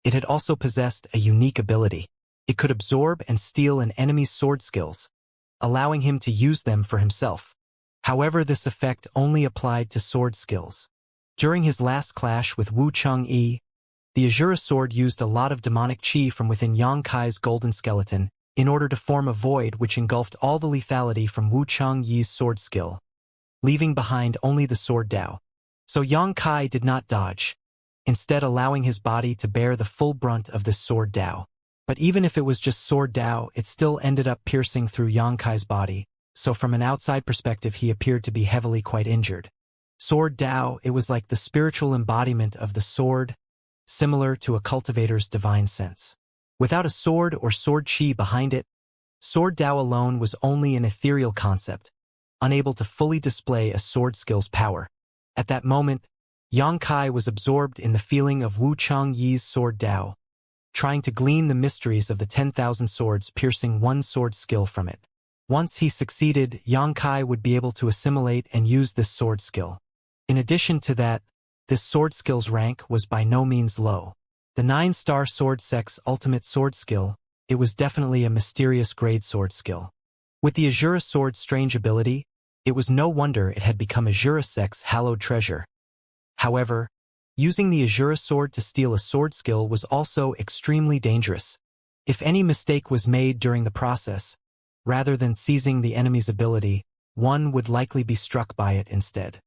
It had also possessed a unique ability. It could absorb and steal an enemy's sword skills, allowing him to use them for himself. However, this effect only applied to sword skills. During his last clash with Wu Changyi, the Azura sword used a lot of demonic qi from within Yang Kai's golden skeleton in order to form a void which engulfed all the lethality from Wu Changyi's sword skill, leaving behind only the sword Dao. So Yang Kai did not dodge, instead allowing his body to bear the full brunt of this sword Dao. But even if it was just sword Dao, it still ended up piercing through Yang Kai's body, so from an outside perspective he appeared to be heavily quite injured. Sword Dao, it was like the spiritual embodiment of the sword, similar to a cultivator's divine sense. Without a sword or sword chi behind it, sword Dao alone was only an ethereal concept, unable to fully display a sword skill's power. At that moment, Yang Kai was absorbed in the feeling of Wu Changyi's sword Dao, trying to glean the mysteries of the 10,000 swords piercing one sword skill from it. Once he succeeded, Yang Kai would be able to assimilate and use this sword skill. In addition to that, this sword skill's rank was by no means low. The 9-star sword sect's ultimate sword skill, it was definitely a mysterious grade sword skill. With the Azura sword's strange ability, it was no wonder it had become Azura sect's hallowed treasure. However, using the Azura sword to steal a sword skill was also extremely dangerous. If any mistake was made during the process, rather than seizing the enemy's ability, one would likely be struck by it instead.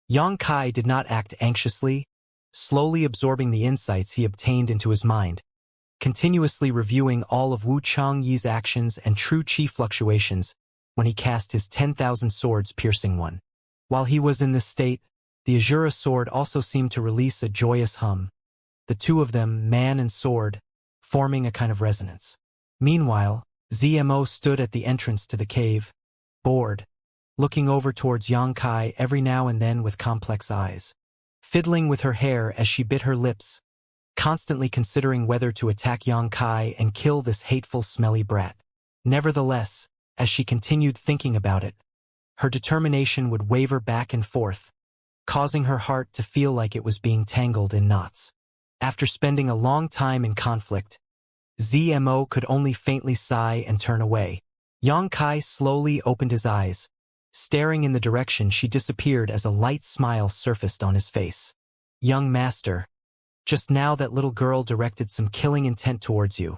Yang Kai did not act anxiously, slowly absorbing the insights he obtained into his mind, continuously reviewing all of Wu Changyi's actions and true chi fluctuations when he cast his 10,000 swords piercing one. While he was in this state, the Azura sword also seemed to release a joyous hum, the two of them, man and sword, forming a kind of resonance. Meanwhile, ZMO stood at the entrance to the cave, bored, looking over towards Yang Kai every now and then with complex eyes, fiddling with her hair as she bit her lips, constantly considering whether to attack Yang Kai and kill this hateful, smelly brat. Nevertheless, as she continued thinking about it, her determination would waver back and forth, causing her heart to feel like it was being tangled in knots. After spending a long time in conflict, ZMO could only faintly sigh and turn away. Yang Kai slowly opened his eyes, staring in the direction she disappeared as a light smile surfaced on his face. "Young master, just now that little girl directed some killing intent towards you.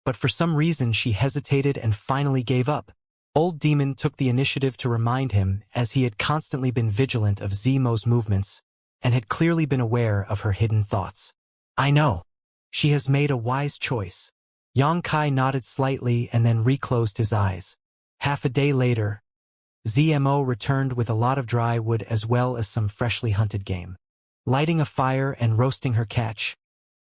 But for some reason she hesitated and finally gave up." Old Demon took the initiative to remind him, as he had constantly been vigilant of Zemo's movements and had clearly been aware of her hidden thoughts. "I know. She has made a wise choice." Yang Kai nodded slightly and then reclosed his eyes. Half a day later, ZMO returned with a lot of dry wood as well as some freshly hunted game. Lighting a fire and roasting her catch,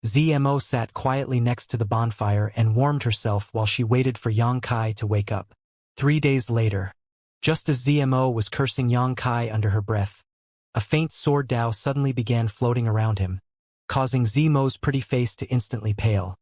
ZMO sat quietly next to the bonfire and warmed herself while she waited for Yang Kai to wake up. 3 days later, just as ZMO was cursing Yang Kai under her breath, a faint sword Dao suddenly began floating around him, causing ZMO's pretty face to instantly pale.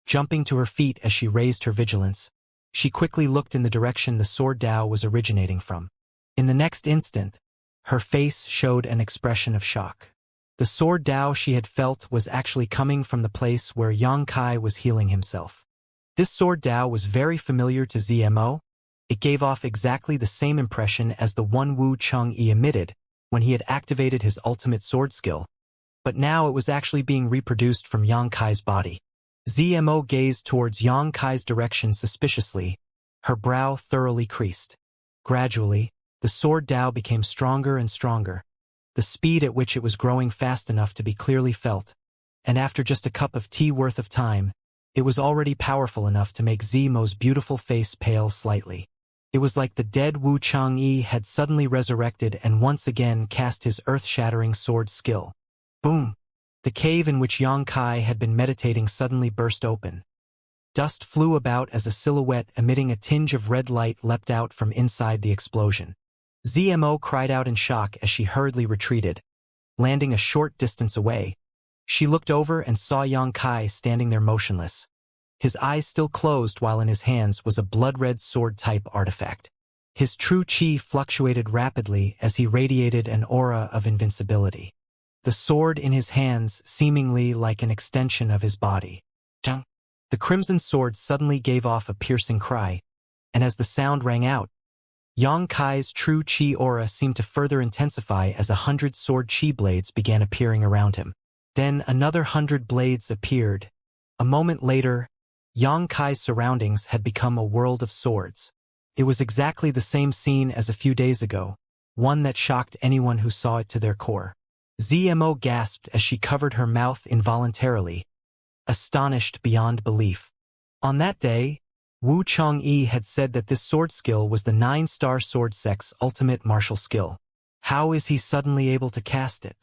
Jumping to her feet as she raised her vigilance, she quickly looked in the direction the sword Dao was originating from. In the next instant, her face showed an expression of shock. The sword Dao she had felt was actually coming from the place where Yang Kai was healing himself. This sword Dao was very familiar to ZMO. It gave off exactly the same impression as the one Wu Changyi emitted when he had activated his ultimate sword skill, but now it was actually being reproduced from Yang Kai's body. ZMO gazed towards Yang Kai's direction suspiciously, her brow thoroughly creased. Gradually, the sword Dao became stronger and stronger, the speed at which it was growing fast enough to be clearly felt, and after just a cup of tea worth of time, it was already powerful enough to make Zemo's beautiful face pale slightly. It was like the dead Wu Changyi had suddenly resurrected and once again cast his earth-shattering sword skill. Boom! The cave in which Yang Kai had been meditating suddenly burst open. Dust flew about as a silhouette emitting a tinge of red light leapt out from inside the explosion. ZMO cried out in shock as she hurriedly retreated, landing a short distance away. She looked over and saw Yang Kai standing there motionless, his eyes still closed while in his hands was a blood-red sword-type artifact. His true chi fluctuated rapidly as he radiated an aura of invincibility. The sword in his hands seemingly like an extension of his body. Chung! The crimson sword suddenly gave off a piercing cry, and as the sound rang out, Yang Kai's true chi aura seemed to further intensify as 100 sword chi blades began appearing around him. Then another 100 blades appeared. A moment later, Yang Kai's surroundings had become a world of swords. It was exactly the same scene as a few days ago, one that shocked anyone who saw it to their core. ZMO gasped as she covered her mouth involuntarily, astonished beyond belief. On that day, Wu Changyi had said that this sword skill was the 9-star sword sect's ultimate martial skill. How is he suddenly able to cast it?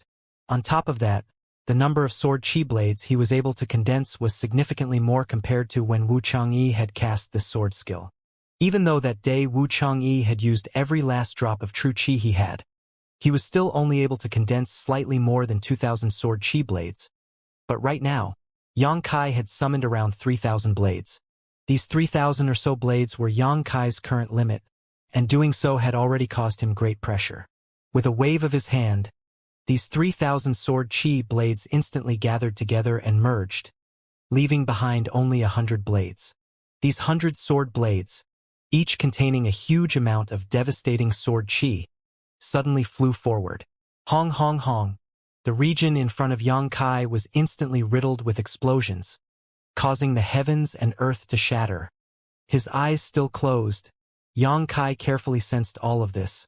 On top of that, the number of sword chi blades he was able to condense was significantly more compared to when Wu Changyi had cast this sword skill. Even though that day Wu Changyi had used every last drop of true chi he was still only able to condense slightly more than 2,000 sword chi blades. But right now, Yang Kai had summoned around 3,000 blades. These 3,000 or so blades were Yang Kai's current limit, and doing so had already caused him great pressure. With a wave of his hand, these 3,000 sword chi blades instantly gathered together and merged, leaving behind only 100 blades. These 100 sword blades, each containing a huge amount of devastating sword chi, suddenly flew forward. Hong hong hong. The region in front of Yang Kai was instantly riddled with explosions, causing the heavens and earth to shatter. His eyes still closed, Yang Kai carefully sensed all of this,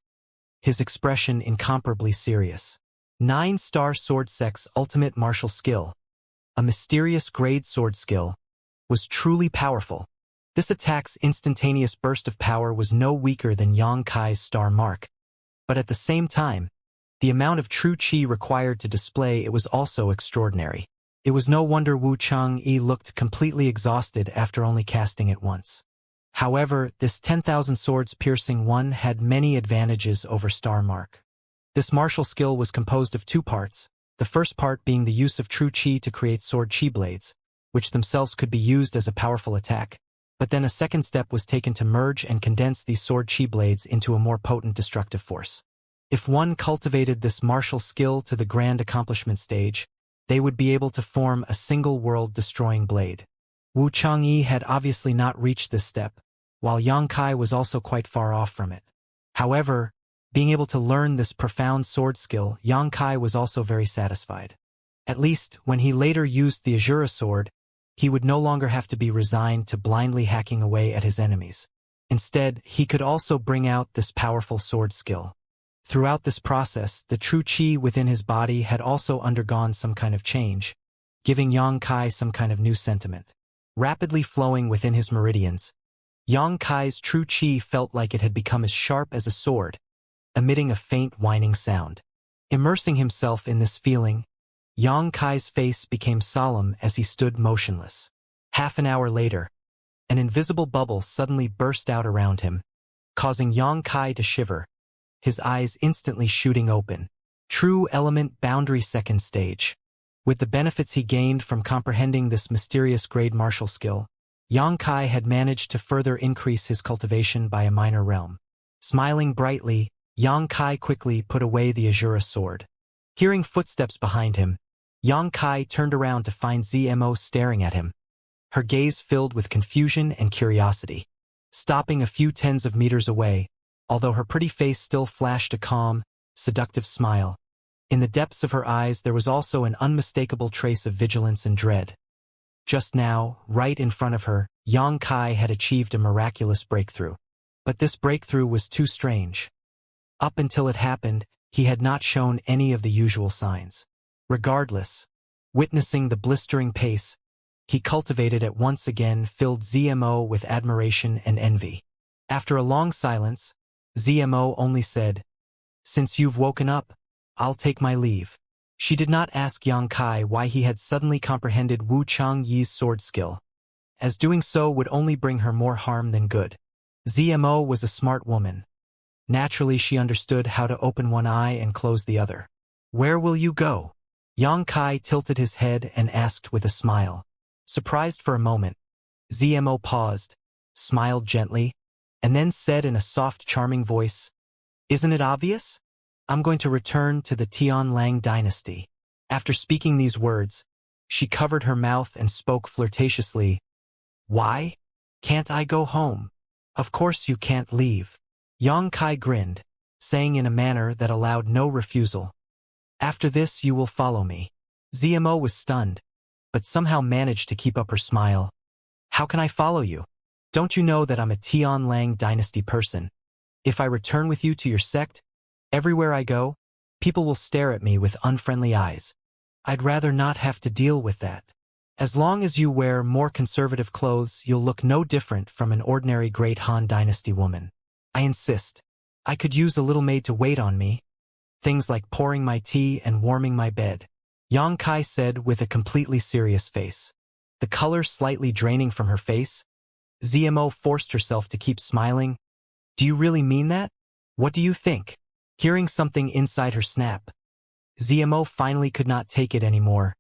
his expression incomparably serious. 9-star sword sect's ultimate martial skill, a mysterious grade sword skill, was truly powerful. This attack's instantaneous burst of power was no weaker than Yang Kai's star mark. But at the same time, the amount of true chi required to display it was also extraordinary. It was no wonder Wu Changyi looked completely exhausted after only casting it once. However, this 10,000 swords piercing one had many advantages over Star Mark. This martial skill was composed of 2 parts, the first part being the use of true chi to create sword chi blades, which themselves could be used as a powerful attack, but then a second step was taken to merge and condense these sword chi blades into a more potent destructive force. If one cultivated this martial skill to the grand accomplishment stage, they would be able to form a single world-destroying blade. Wu Changyi had obviously not reached this step, while Yang Kai was also quite far off from it. However, being able to learn this profound sword skill, Yang Kai was also very satisfied. At least, when he later used the Azura sword, he would no longer have to be resigned to blindly hacking away at his enemies. Instead, he could also bring out this powerful sword skill. Throughout this process, the true chi within his body had also undergone some kind of change, giving Yang Kai some kind of new sentiment. Rapidly flowing within his meridians, Yang Kai's true chi felt like it had become as sharp as a sword, emitting a faint whining sound. Immersing himself in this feeling, Yang Kai's face became solemn as he stood motionless. Half an hour later, an invisible bubble suddenly burst out around him, causing Yang Kai to shiver, his eyes instantly shooting open. True element boundary second stage. With the benefits he gained from comprehending this mysterious grade martial skill, Yang Kai had managed to further increase his cultivation by a minor realm. Smiling brightly, Yang Kai quickly put away the Azura sword. Hearing footsteps behind him, Yang Kai turned around to find ZMO staring at him, her gaze filled with confusion and curiosity. Stopping a few tens of meters away, although her pretty face still flashed a calm, seductive smile, in the depths of her eyes there was also an unmistakable trace of vigilance and dread. Just now, right in front of her, Yang Kai had achieved a miraculous breakthrough. But this breakthrough was too strange. Up until it happened, he had not shown any of the usual signs. Regardless, witnessing the blistering pace he cultivated at once again filled ZMO with admiration and envy. After a long silence, ZMO only said, "Since you've woken up, I'll take my leave." She did not ask Yang Kai why he had suddenly comprehended Wu Changyi's sword skill, as doing so would only bring her more harm than good. ZMO was a smart woman. Naturally, she understood how to open one eye and close the other. Where will you go? Yang Kai tilted his head and asked with a smile. Surprised for a moment, ZMO paused, smiled gently, and then said in a soft, charming voice, "Isn't it obvious? I'm going to return to the Tianlang dynasty." After speaking these words, she covered her mouth and spoke flirtatiously. Why? Can't I go home? Of course you can't leave. Yang Kai grinned, saying in a manner that allowed no refusal. After this you will follow me. ZMO was stunned, but somehow managed to keep up her smile. How can I follow you? Don't you know that I'm a Tianlang dynasty person? If I return with you to your sect, everywhere I go, people will stare at me with unfriendly eyes. I'd rather not have to deal with that. As long as you wear more conservative clothes, you'll look no different from an ordinary Great Han Dynasty woman. I insist. I could use a little maid to wait on me. Things like pouring my tea and warming my bed. Yang Kai said with a completely serious face. The color slightly draining from her face, ZMO forced herself to keep smiling. Do you really mean that? What do you think? Hearing something inside her snap, ZMO finally could not take it anymore.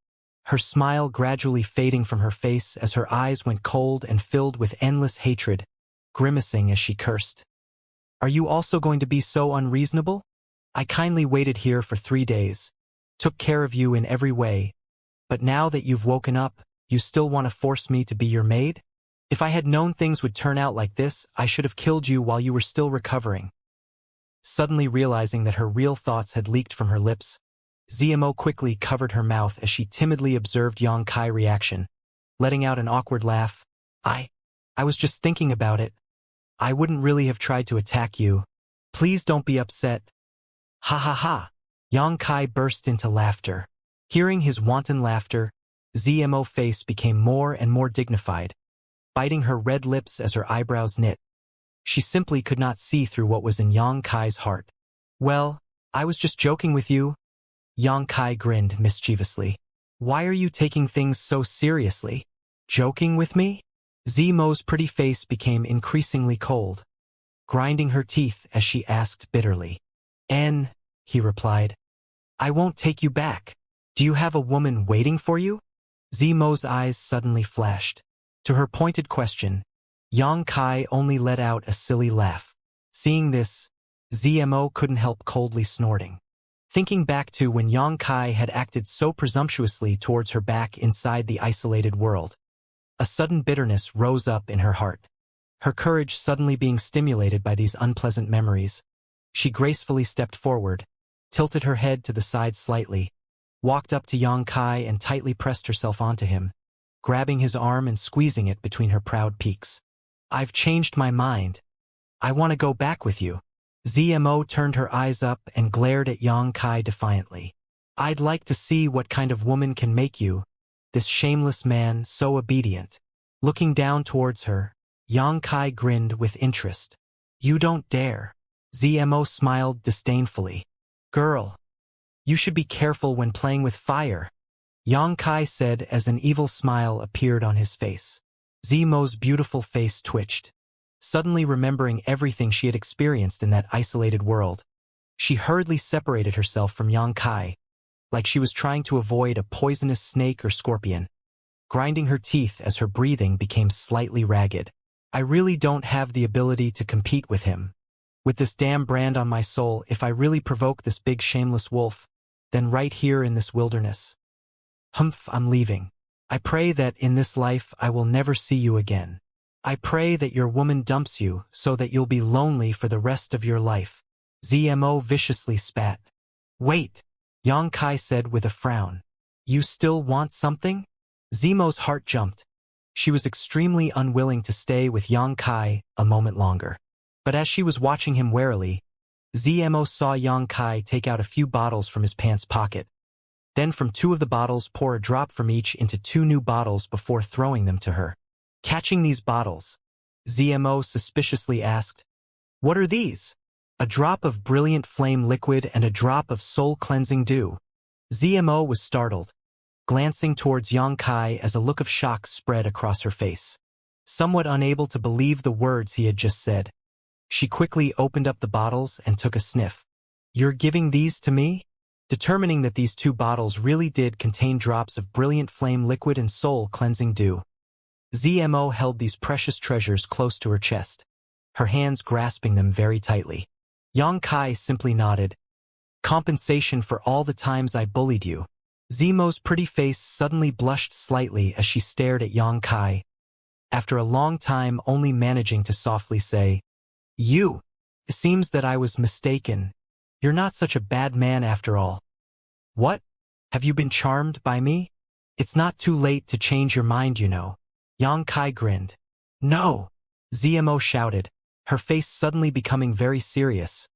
Her smile gradually fading from her face as her eyes went cold and filled with endless hatred, grimacing as she cursed. Are you also going to be so unreasonable? I kindly waited here for 3 days, took care of you in every way, but now that you've woken up, you still want to force me to be your maid? If I had known things would turn out like this, I should have killed you while you were still recovering. Suddenly realizing that her real thoughts had leaked from her lips, ZMO quickly covered her mouth as she timidly observed Yang Kai's reaction, letting out an awkward laugh. I was just thinking about it. I wouldn't really have tried to attack you. Please don't be upset. Ha ha ha. Yang Kai burst into laughter. Hearing his wanton laughter, ZMO's face became more and more dignified, biting her red lips as her eyebrows knit. She simply could not see through what was in Yang Kai's heart. Well, I was just joking with you. Yang Kai grinned mischievously. Why are you taking things so seriously? Joking with me? ZMO's pretty face became increasingly cold, grinding her teeth as she asked bitterly. He replied. I won't take you back. Do you have a woman waiting for you? ZMO's eyes suddenly flashed. To her pointed question, Yang Kai only let out a silly laugh. Seeing this, ZMO couldn't help coldly snorting. Thinking back to when Yang Kai had acted so presumptuously towards her back inside the isolated world, a sudden bitterness rose up in her heart. Her courage suddenly being stimulated by these unpleasant memories, she gracefully stepped forward, tilted her head to the side slightly, walked up to Yang Kai and tightly pressed herself onto him, grabbing his arm and squeezing it between her proud peaks. I've changed my mind. I want to go back with you. ZMO turned her eyes up and glared at Yang Kai defiantly. I'd like to see what kind of woman can make you, this shameless man so obedient. Looking down towards her, Yang Kai grinned with interest. You don't dare. ZMO smiled disdainfully. Girl, you should be careful when playing with fire, Yang Kai said as an evil smile appeared on his face. ZMO's beautiful face twitched. Suddenly remembering everything she had experienced in that isolated world, she hurriedly separated herself from Yang Kai, like she was trying to avoid a poisonous snake or scorpion, grinding her teeth as her breathing became slightly ragged. I really don't have the ability to compete with him. With this damn brand on my soul, if I really provoke this big shameless wolf, then right here in this wilderness. I'm leaving. I pray that in this life I will never see you again. I pray that your woman dumps you so that you'll be lonely for the rest of your life. ZMO viciously spat. Wait, Yang Kai said with a frown. You still want something? ZMO's heart jumped. She was extremely unwilling to stay with Yang Kai a moment longer. But as she was watching him warily, ZMO saw Yang Kai take out a few bottles from his pants pocket. Then from 2 of the bottles pour a drop from each into 2 new bottles before throwing them to her. Catching these bottles, ZMO suspiciously asked, What are these? A drop of brilliant flame liquid and a drop of soul-cleansing dew. ZMO was startled, glancing towards Yang Kai as a look of shock spread across her face. Somewhat unable to believe the words he had just said, she quickly opened up the bottles and took a sniff. "You're giving these to me?" Determining that these 2 bottles really did contain drops of brilliant flame liquid and soul-cleansing dew. ZMO held these precious treasures close to her chest, her hands grasping them very tightly. Yang Kai simply nodded. "Compensation for all the times I bullied you." ZMO's pretty face suddenly blushed slightly as she stared at Yang Kai, after a long time only managing to softly say, "You. It seems that I was mistaken. You're not such a bad man after all." "What? Have you been charmed by me? It's not too late to change your mind, you know." Yang Kai grinned. "No!" ZMO shouted, her face suddenly becoming very serious.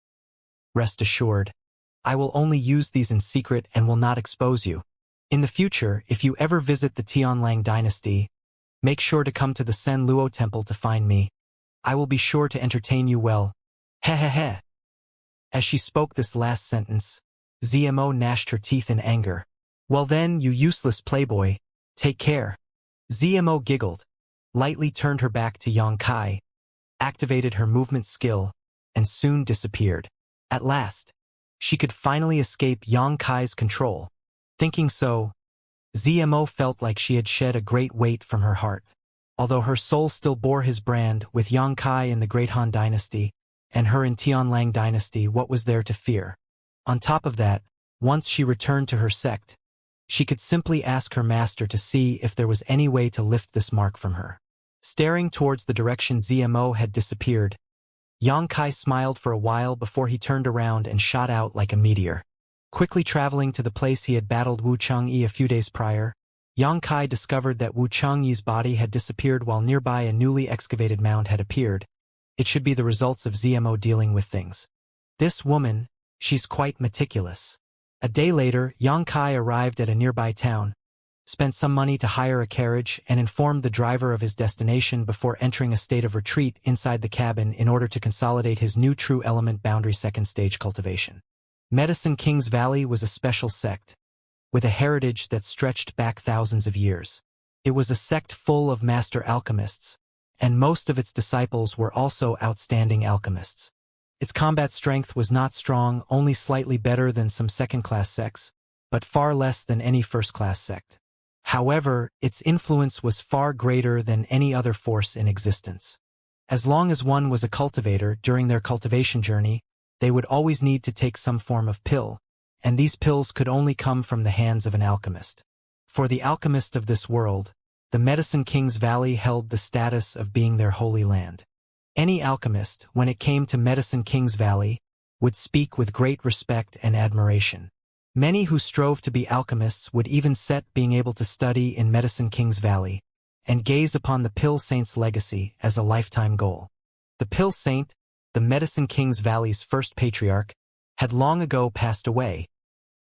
"Rest assured, I will only use these in secret and will not expose you. In the future, if you ever visit the Tianlang dynasty, make sure to come to the Sen Luo temple to find me. I will be sure to entertain you well. Heh. As she spoke this last sentence, ZMO gnashed her teeth in anger. "Well then, you useless playboy, take care." ZMO giggled, lightly turned her back to Yang Kai, activated her movement skill, and soon disappeared. At last, she could finally escape Yang Kai's control. Thinking so, ZMO felt like she had shed a great weight from her heart. Although her soul still bore his brand with Yang Kai in the Great Han Dynasty, and her in Tianlang Dynasty, what was there to fear? On top of that, once she returned to her sect, she could simply ask her master to see if there was any way to lift this mark from her. Staring towards the direction ZMO had disappeared, Yang Kai smiled for a while before he turned around and shot out like a meteor. Quickly traveling to the place he had battled Wu Changyi a few days prior, Yang Kai discovered that Wu Changyi's body had disappeared while nearby a newly excavated mound had appeared. It should be the results of ZMO dealing with things. This woman, she's quite meticulous. A day later, Yang Kai arrived at a nearby town, spent some money to hire a carriage, and informed the driver of his destination before entering a state of retreat inside the cabin in order to consolidate his new true element boundary second stage cultivation. Medicine King's Valley was a special sect, with a heritage that stretched back thousands of years. It was a sect full of master alchemists, and most of its disciples were also outstanding alchemists. Its combat strength was not strong, only slightly better than some second-class sects, but far less than any first-class sect. However, its influence was far greater than any other force in existence. As long as one was a cultivator during their cultivation journey, they would always need to take some form of pill, and these pills could only come from the hands of an alchemist. For the alchemist of this world, the Medicine King's Valley held the status of being their holy land. Any alchemist, when it came to Medicine King's Valley, would speak with great respect and admiration. Many who strove to be alchemists would even set being able to study in Medicine King's Valley, and gaze upon the Pill Saint's legacy as a lifetime goal. The Pill Saint, the Medicine King's Valley's first patriarch, had long ago passed away,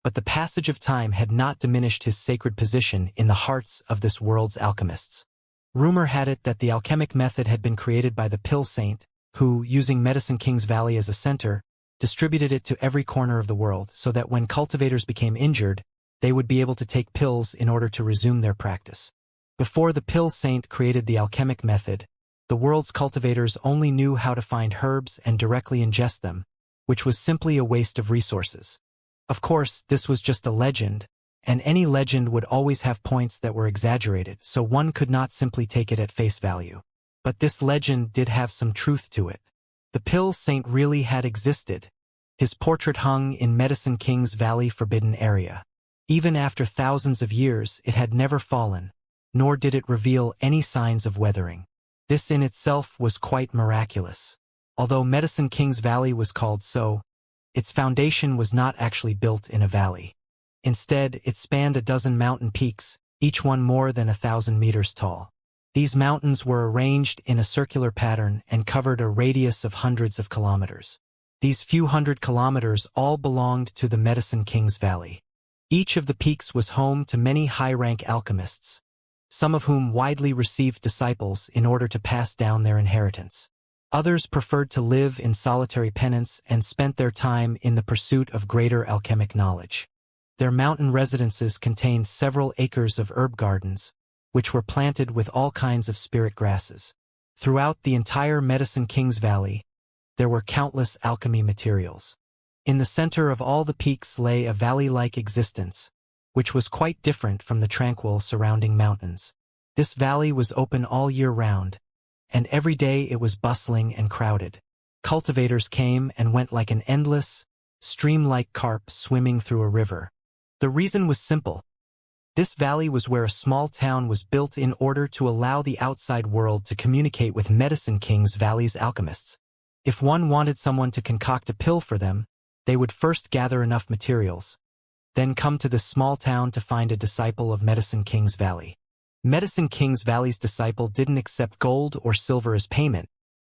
but the passage of time had not diminished his sacred position in the hearts of this world's alchemists. Rumor had it that the alchemic method had been created by the Pill Saint, who, using Medicine King's Valley as a center, distributed it to every corner of the world so that when cultivators became injured, they would be able to take pills in order to resume their practice. Before the Pill Saint created the alchemic method, the world's cultivators only knew how to find herbs and directly ingest them, which was simply a waste of resources. Of course, this was just a legend, and any legend would always have points that were exaggerated, so one could not simply take it at face value. But this legend did have some truth to it. The Pill Saint really had existed. His portrait hung in Medicine King's Valley Forbidden Area. Even after thousands of years, it had never fallen, nor did it reveal any signs of weathering. This in itself was quite miraculous. Although Medicine King's Valley was called so, its foundation was not actually built in a valley. Instead, it spanned a dozen mountain peaks, each one more than 1,000 meters tall. These mountains were arranged in a circular pattern and covered a radius of hundreds of kilometers. These few hundred kilometers all belonged to the Medicine King's Valley. Each of the peaks was home to many high-rank alchemists, some of whom widely received disciples in order to pass down their inheritance. Others preferred to live in solitary penance and spent their time in the pursuit of greater alchemic knowledge. Their mountain residences contained several acres of herb gardens, which were planted with all kinds of spirit grasses. Throughout the entire Medicine King's Valley, there were countless alchemy materials. In the center of all the peaks lay a valley-like existence, which was quite different from the tranquil surrounding mountains. This valley was open all year round, and every day it was bustling and crowded. Cultivators came and went like an endless, stream-like carp swimming through a river. The reason was simple. This valley was where a small town was built in order to allow the outside world to communicate with Medicine King's Valley's alchemists. If one wanted someone to concoct a pill for them, they would first gather enough materials, then come to this small town to find a disciple of Medicine King's Valley. Medicine King's Valley's disciple didn't accept gold or silver as payment.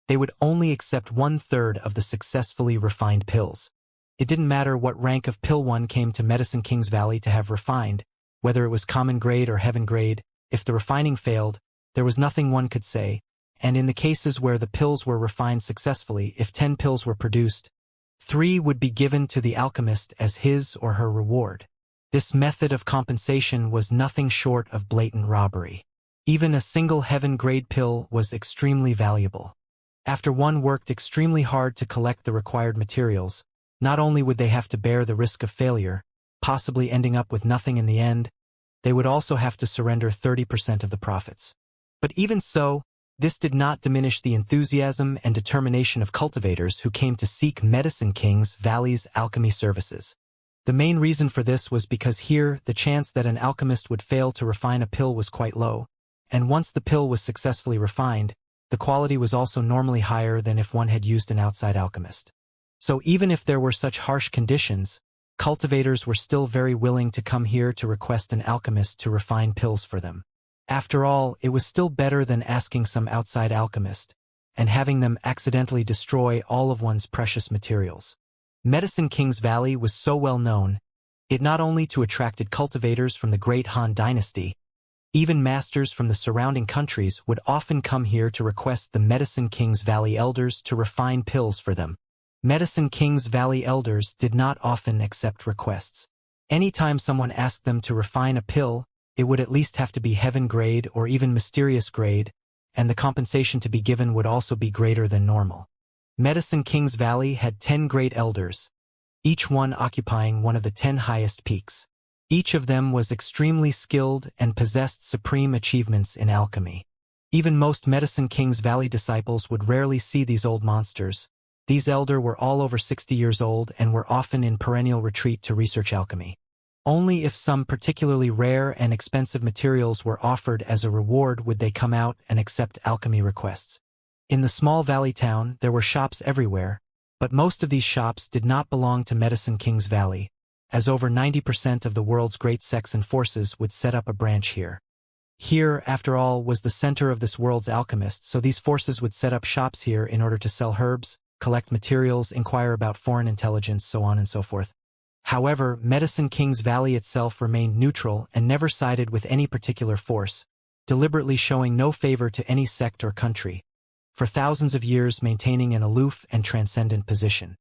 They would only accept 1/3 of the successfully refined pills. It didn't matter what rank of pill one came to Medicine King's Valley to have refined, whether it was common grade or heaven grade. If the refining failed, there was nothing one could say, and in the cases where the pills were refined successfully, if 10 pills were produced, 3 would be given to the alchemist as his or her reward. This method of compensation was nothing short of blatant robbery. Even a single heaven-grade pill was extremely valuable. After one worked extremely hard to collect the required materials, not only would they have to bear the risk of failure, possibly ending up with nothing in the end, they would also have to surrender 30% of the profits. But even so, this did not diminish the enthusiasm and determination of cultivators who came to seek Medicine King's Valley's alchemy services. The main reason for this was because here the chance that an alchemist would fail to refine a pill was quite low, and once the pill was successfully refined, the quality was also normally higher than if one had used an outside alchemist. So even if there were such harsh conditions, cultivators were still very willing to come here to request an alchemist to refine pills for them. After all, it was still better than asking some outside alchemist and having them accidentally destroy all of one's precious materials. Medicine King's Valley was so well known, it not only attracted cultivators from the Great Han Dynasty, even masters from the surrounding countries would often come here to request the Medicine King's Valley elders to refine pills for them. Medicine King's Valley elders did not often accept requests. Anytime someone asked them to refine a pill, it would at least have to be heaven grade or even mysterious grade, and the compensation to be given would also be greater than normal. Medicine King's Valley had 10 great elders, each one occupying one of the 10 highest peaks. Each of them was extremely skilled and possessed supreme achievements in alchemy. Even most Medicine King's Valley disciples would rarely see these old monsters. These elders were all over 60 years old and were often in perennial retreat to research alchemy. Only if some particularly rare and expensive materials were offered as a reward would they come out and accept alchemy requests. In the small valley town, there were shops everywhere, but most of these shops did not belong to Medicine King's Valley, as over 90% of the world's great sects and forces would set up a branch here. Here, after all, was the center of this world's alchemists, so these forces would set up shops here in order to sell herbs, collect materials, inquire about foreign intelligence, so on and so forth. However, Medicine King's Valley itself remained neutral and never sided with any particular force, deliberately showing no favor to any sect or country, for thousands of years maintaining an aloof and transcendent position.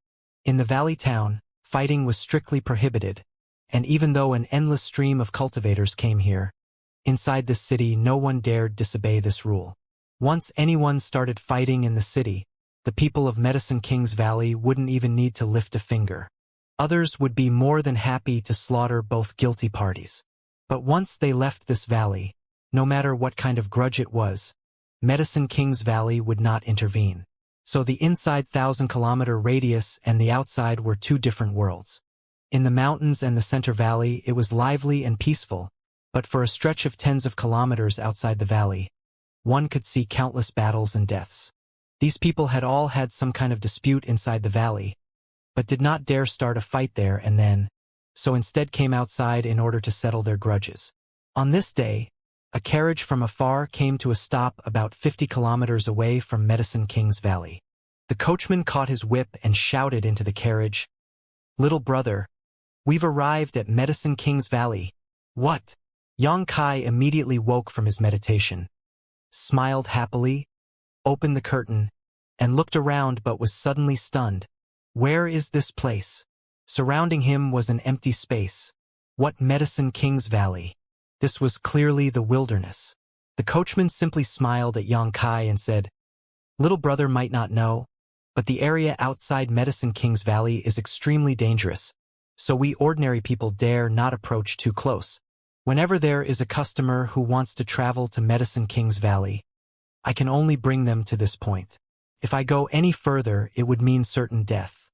In the valley town, fighting was strictly prohibited, and even though an endless stream of cultivators came here, inside this city no one dared disobey this rule. Once anyone started fighting in the city, the people of Medicine King's Valley wouldn't even need to lift a finger. Others would be more than happy to slaughter both guilty parties. But once they left this valley, no matter what kind of grudge it was, Medicine King's Valley would not intervene. So the inside 1,000-kilometer radius and the outside were two different worlds. In the mountains and the center valley it was lively and peaceful, but for a stretch of tens of kilometers outside the valley, one could see countless battles and deaths. These people had all had some kind of dispute inside the valley, but did not dare start a fight there and then, so instead came outside in order to settle their grudges. On this day, a carriage from afar came to a stop about 50 kilometers away from Medicine King's Valley. The coachman caught his whip and shouted into the carriage, "Little brother, we've arrived at Medicine King's Valley." "What?" Xianxia immediately woke from his meditation, smiled happily, opened the curtain, and looked around but was suddenly stunned. Where is this place? Surrounding him was an empty space. What Medicine King's Valley? This was clearly the wilderness. The coachman simply smiled at Xianxia and said, "Little brother might not know, but the area outside Medicine King's Valley is extremely dangerous, so we ordinary people dare not approach too close. Whenever there is a customer who wants to travel to Medicine King's Valley, I can only bring them to this point. If I go any further, it would mean certain death."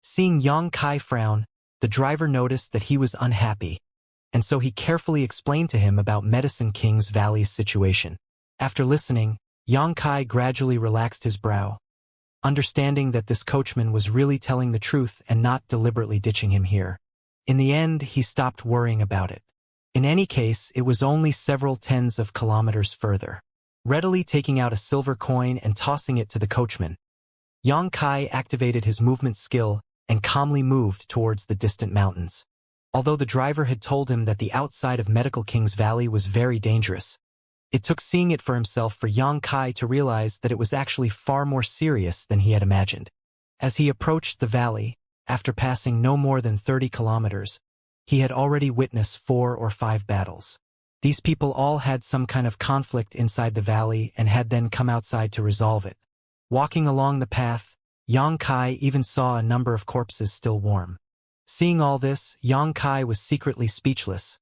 Seeing Xianxia frown, the driver noticed that he was unhappy, and so he carefully explained to him about Medicine King's Valley's situation. After listening, Xianxia gradually relaxed his brow, understanding that this coachman was really telling the truth and not deliberately ditching him here. In the end, he stopped worrying about it. In any case, it was only several tens of kilometers further. Readily taking out a silver coin and tossing it to the coachman, Xianxia activated his movement skill and calmly moved towards the distant mountains. Although the driver had told him that the outside of Medical King's Valley was very dangerous, it took seeing it for himself for Xianxia to realize that it was actually far more serious than he had imagined. As he approached the valley, after passing no more than 30 kilometers, he had already witnessed 4 or 5 battles. These people all had some kind of conflict inside the valley and had then come outside to resolve it. Walking along the path, Xianxia even saw a number of corpses still warm. Seeing all this, Xianxia was secretly speechless,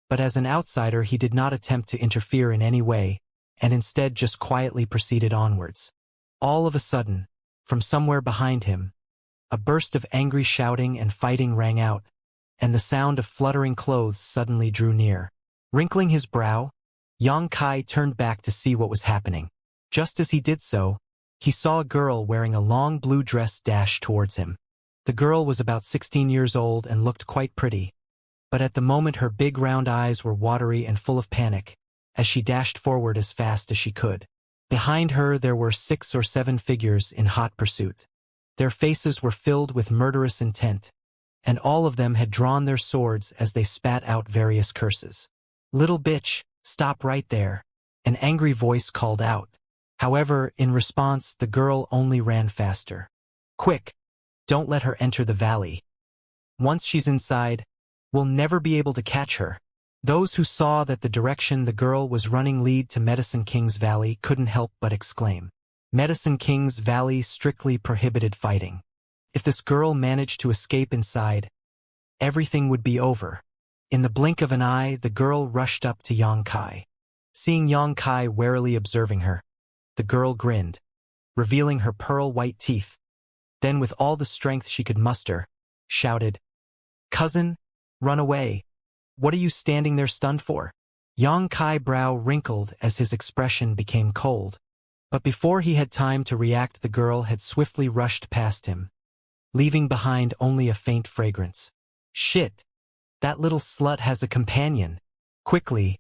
but as an outsider he did not attempt to interfere in any way, and instead just quietly proceeded onwards. All of a sudden, from somewhere behind him, a burst of angry shouting and fighting rang out, and the sound of fluttering clothes suddenly drew near. Wrinkling his brow, Xianxia turned back to see what was happening. Just as he did so, he saw a girl wearing a long blue dress dash towards him. The girl was about 16 years old and looked quite pretty, but at the moment her big round eyes were watery and full of panic, as she dashed forward as fast as she could. Behind her there were 6 or 7 figures in hot pursuit. Their faces were filled with murderous intent, and all of them had drawn their swords as they spat out various curses. "Little bitch, stop right there," an angry voice called out. However, in response, the girl only ran faster. "Quick! Don't let her enter the valley. Once she's inside, we'll never be able to catch her." Those who saw that the direction the girl was running lead to Medicine King's Valley couldn't help but exclaim. Medicine King's Valley strictly prohibited fighting. If this girl managed to escape inside, everything would be over. In the blink of an eye, the girl rushed up to Xianxia. Seeing Xianxia warily observing her, the girl grinned, revealing her pearl-white teeth. Then with all the strength she could muster, shouted, "Cousin, run away. What are you standing there stunned for?" Xianxia's brow wrinkled as his expression became cold. But before he had time to react, the girl had swiftly rushed past him, leaving behind only a faint fragrance. "Shit! That little slut has a companion. Quickly,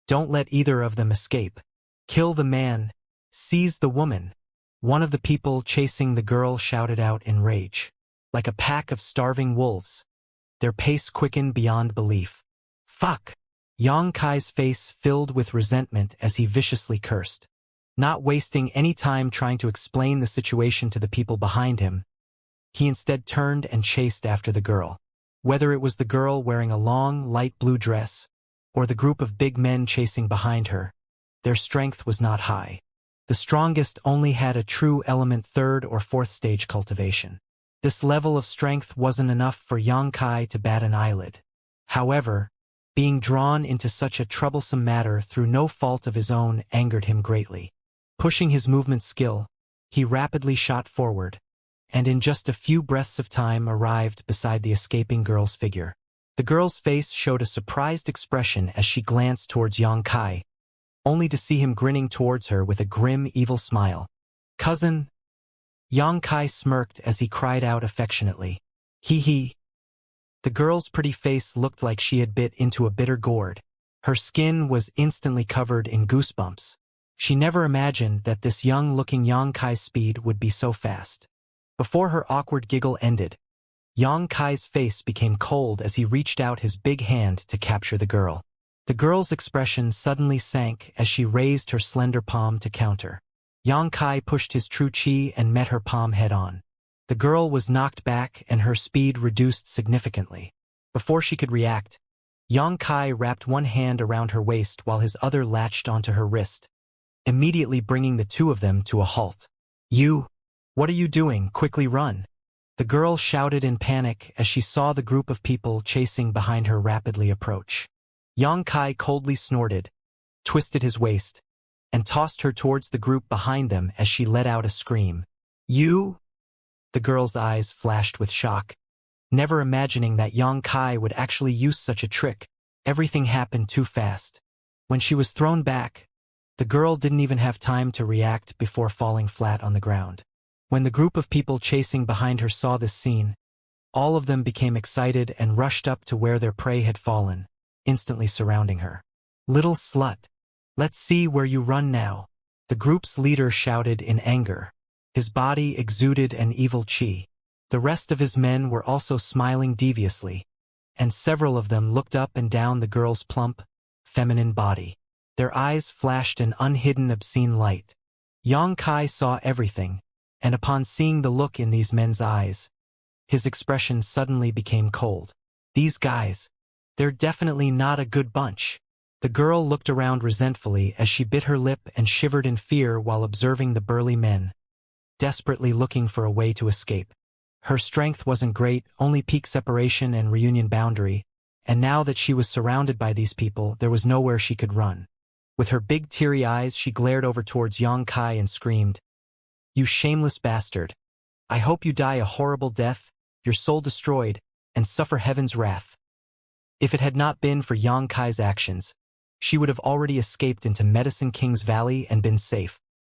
don't let either of them escape. Kill the man, seize the woman." One of the people chasing the girl shouted out in rage. Like a pack of starving wolves, their pace quickened beyond belief. "Fuck!" Xianxia's face filled with resentment as he viciously cursed. Not wasting any time trying to explain the situation to the people behind him, he instead turned and chased after the girl. Whether it was the girl wearing a long, light blue dress, or the group of big men chasing behind her, their strength was not high. The strongest only had a true element 3rd or 4th stage cultivation. This level of strength wasn't enough for Xianxia to bat an eyelid. However, being drawn into such a troublesome matter through no fault of his own angered him greatly. Pushing his movement skill, he rapidly shot forward, and in just a few breaths of time arrived beside the escaping girl's figure. The girl's face showed a surprised expression as she glanced towards Xianxia, only to see him grinning towards her with a grim, evil smile. "Cousin?" Xianxia smirked as he cried out affectionately, "Hee hee." The girl's pretty face looked like she had bit into a bitter gourd. Her skin was instantly covered in goosebumps. She never imagined that this young-looking Xianxia's speed would be so fast. Before her awkward giggle ended, Xianxia's face became cold as he reached out his big hand to capture the girl. The girl's expression suddenly sank as she raised her slender palm to counter. Xianxia pushed his true chi and met her palm head-on. The girl was knocked back and her speed reduced significantly. Before she could react, Yang Kai wrapped one hand around her waist while his other latched onto her wrist, immediately bringing the two of them to a halt. "You! What are you doing? Quickly run!" The girl shouted in panic as she saw the group of people chasing behind her rapidly approach. Yang Kai coldly snorted, twisted his waist, and tossed her towards the group behind them as she let out a scream. "You?" The girl's eyes flashed with shock, never imagining that Yang Kai would actually use such a trick. Everything happened too fast. When she was thrown back, the girl didn't even have time to react before falling flat on the ground. When the group of people chasing behind her saw this scene, all of them became excited and rushed up to where their prey had fallen, instantly surrounding her. "Little slut! Let's see where you run now," the group's leader shouted in anger. His body exuded an evil chi. The rest of his men were also smiling deviously, and several of them looked up and down the girl's plump, feminine body. Their eyes flashed an unhidden obscene light. Yang Kai saw everything, and upon seeing the look in these men's eyes, his expression suddenly became cold. "These guys, they're definitely not a good bunch." The girl looked around resentfully as she bit her lip and shivered in fear while observing the burly men, desperately looking for a way to escape. Her strength wasn't great, only peak separation and reunion boundary, and now that she was surrounded by these people, there was nowhere she could run. With her big teary eyes, she glared over towards Yang Kai and screamed, "You shameless bastard! I hope you die a horrible death, your soul destroyed, and suffer heaven's wrath." If it had not been for Yang Kai's actions, she would have already escaped into Medicine King's Valley and been safe.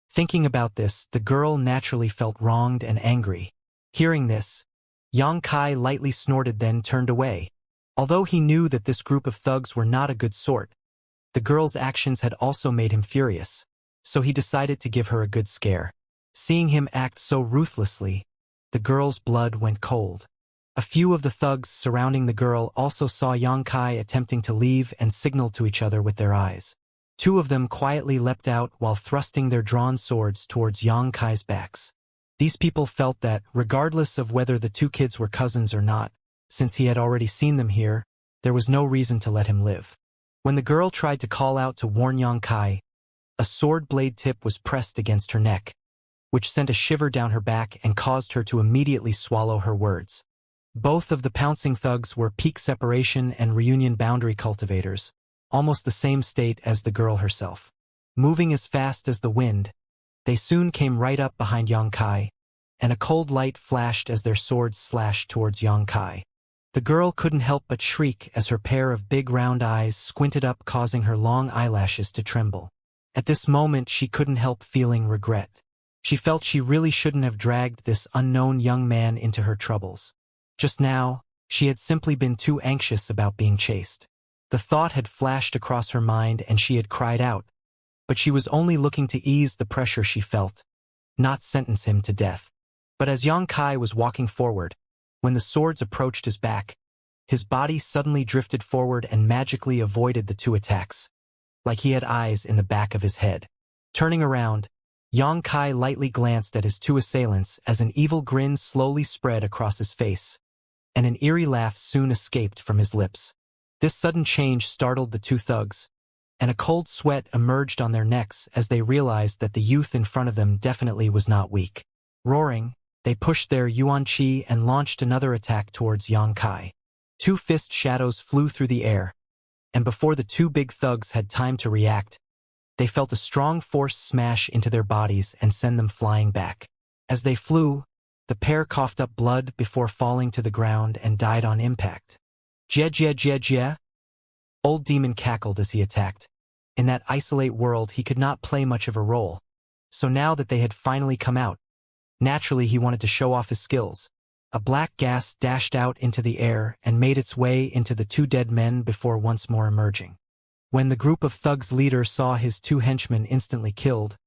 Thinking about this, the girl naturally felt wronged and angry. Hearing this, Yang Kai lightly snorted, then turned away. Although he knew that this group of thugs were not a good sort, the girl's actions had also made him furious, so he decided to give her a good scare. Seeing him act so ruthlessly, the girl's blood went cold. A few of the thugs surrounding the girl also saw Yang Kai attempting to leave and signaled to each other with their eyes. Two of them quietly leapt out while thrusting their drawn swords towards Yang Kai's backs. These people felt that, regardless of whether the two kids were cousins or not, since he had already seen them here, there was no reason to let him live. When the girl tried to call out to warn Yang Kai, a sword blade tip was pressed against her neck, which sent a shiver down her back and caused her to immediately swallow her words. Both of the pouncing thugs were peak separation and reunion boundary cultivators, almost the same state as the girl herself. Moving as fast as the wind, they soon came right up behind Yang Kai, and a cold light flashed as their swords slashed towards Yang Kai. The girl couldn't help but shriek as her pair of big round eyes squinted up, causing her long eyelashes to tremble. At this moment, she couldn't help feeling regret. She felt she really shouldn't have dragged this unknown young man into her troubles. Just now, she had simply been too anxious about being chased. The thought had flashed across her mind and she had cried out, but she was only looking to ease the pressure she felt, not sentence him to death. But as Yang Kai was walking forward, when the swords approached his back, his body suddenly drifted forward and magically avoided the two attacks, like he had eyes in the back of his head. Turning around, Yang Kai lightly glanced at his two assailants as an evil grin slowly spread across his face, and an eerie laugh soon escaped from his lips. This sudden change startled the two thugs, and a cold sweat emerged on their necks as they realized that the youth in front of them definitely was not weak. Roaring, they pushed their Yuan Qi and launched another attack towards Yang Kai. Two fist shadows flew through the air, and before the two big thugs had time to react, they felt a strong force smash into their bodies and send them flying back. As they flew, the pair coughed up blood before falling to the ground and died on impact. "Jie jie jie jie?" Old Demon cackled as he attacked. In that isolate world, he could not play much of a role, so now that they had finally come out, naturally he wanted to show off his skills. A black gas dashed out into the air and made its way into the two dead men before once more emerging. When the group of thugs' leader saw his two henchmen instantly killed,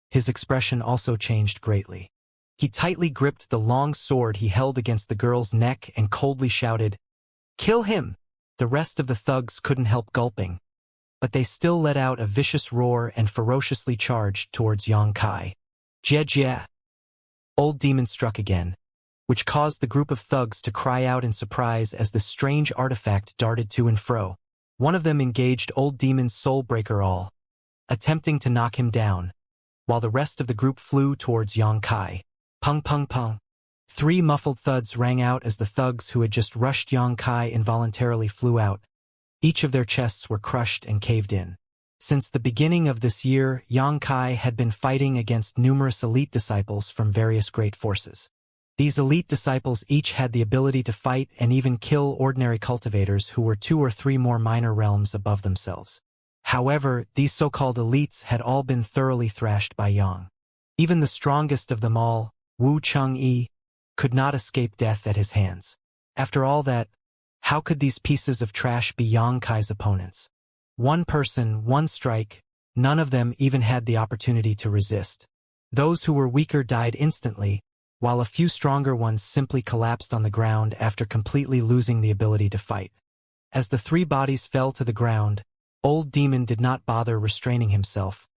his expression also changed greatly. He tightly gripped the long sword he held against the girl's neck and coldly shouted, "Kill him!" The rest of the thugs couldn't help gulping, but they still let out a vicious roar and ferociously charged towards Yang Kai. "Jie jie!" Old Demon struck again, which caused the group of thugs to cry out in surprise as the strange artifact darted to and fro. One of them engaged Old Demon's Soulbreaker All, attempting to knock him down, while the rest of the group flew towards Yang Kai. Pung pung pung. 3 muffled thuds rang out as the thugs who had just rushed Yang Kai involuntarily flew out. Each of their chests were crushed and caved in. Since the beginning of this year, Yang Kai had been fighting against numerous elite disciples from various great forces. These elite disciples each had the ability to fight and even kill ordinary cultivators who were 2 or 3 more minor realms above themselves. However, these so-called elites had all been thoroughly thrashed by Yang. Even the strongest of them all, Wu Changyi, could not escape death at his hands. After all that, how could these pieces of trash be Yang Kai's opponents? 1 person, 1 strike, none of them even had the opportunity to resist. Those who were weaker died instantly, while a few stronger ones simply collapsed on the ground after completely losing the ability to fight. As the 3 bodies fell to the ground, Old Demon did not bother restraining himself,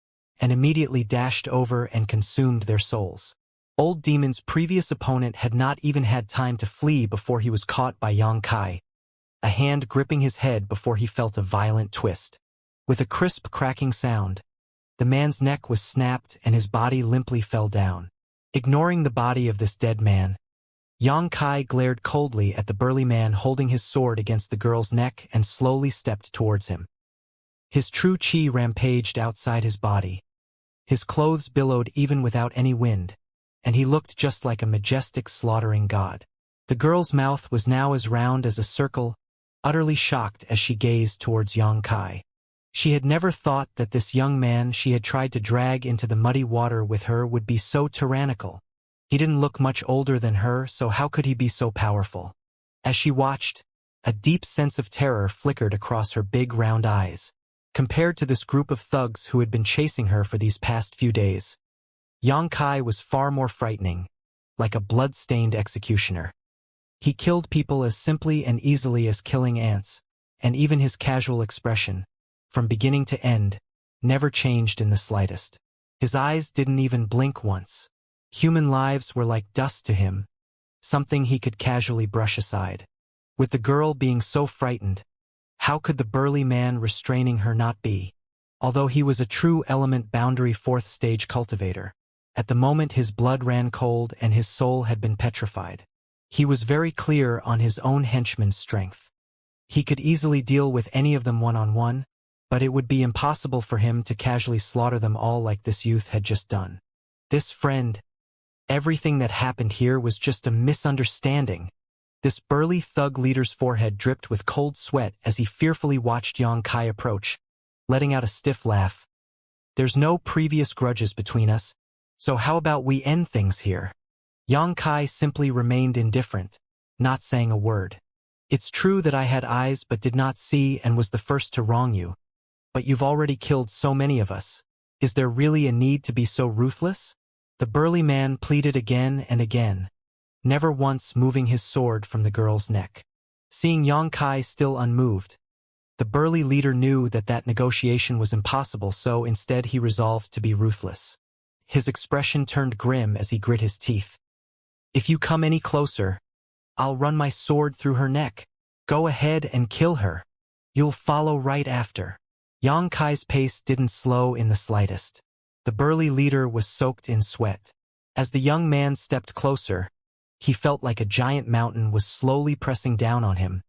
and immediately dashed over and consumed their souls. Old Demon's previous opponent had not even had time to flee before he was caught by Yang Kai, a hand gripping his head before he felt a violent twist. With a crisp cracking sound, the man's neck was snapped and his body limply fell down. Ignoring the body of this dead man, Yang Kai glared coldly at the burly man holding his sword against the girl's neck and slowly stepped towards him. His true qi rampaged outside his body. His clothes billowed even without any wind, and he looked just like a majestic slaughtering god. The girl's mouth was now as round as a circle, utterly shocked as she gazed towards Yang Kai. She had never thought that this young man she had tried to drag into the muddy water with her would be so tyrannical. He didn't look much older than her, so how could he be so powerful? As she watched, a deep sense of terror flickered across her big round eyes. Compared to this group of thugs who had been chasing her for these past few days, Yang Kai was far more frightening, like a blood-stained executioner. He killed people as simply and easily as killing ants, and even his casual expression, from beginning to end, never changed in the slightest. His eyes didn't even blink once. Human lives were like dust to him, something he could casually brush aside. With the girl being so frightened, how could the burly man restraining her not be? Although he was a true element boundary 4th stage cultivator, at the moment his blood ran cold and his soul had been petrified. He was very clear on his own henchman's strength. He could easily deal with any of them one-on-one, but it would be impossible for him to casually slaughter them all like this youth had just done. This friend, everything that happened here was just a misunderstanding. This burly thug leader's forehead dripped with cold sweat as he fearfully watched Yang Kai approach, letting out a stiff laugh. There's no previous grudges between us, so how about we end things here? Yang Kai simply remained indifferent, not saying a word. It's true that I had eyes but did not see and was the first to wrong you, but you've already killed so many of us. Is there really a need to be so ruthless? The burly man pleaded again and again, never once moving his sword from the girl's neck. Seeing Yang Kai still unmoved, the burly leader knew that that negotiation was impossible, so instead he resolved to be ruthless. His expression turned grim as he grit his teeth. If you come any closer, I'll run my sword through her neck. Go ahead and kill her. You'll follow right after. Yang Kai's pace didn't slow in the slightest. The burly leader was soaked in sweat. As the young man stepped closer, he felt like a giant mountain was slowly pressing down on him,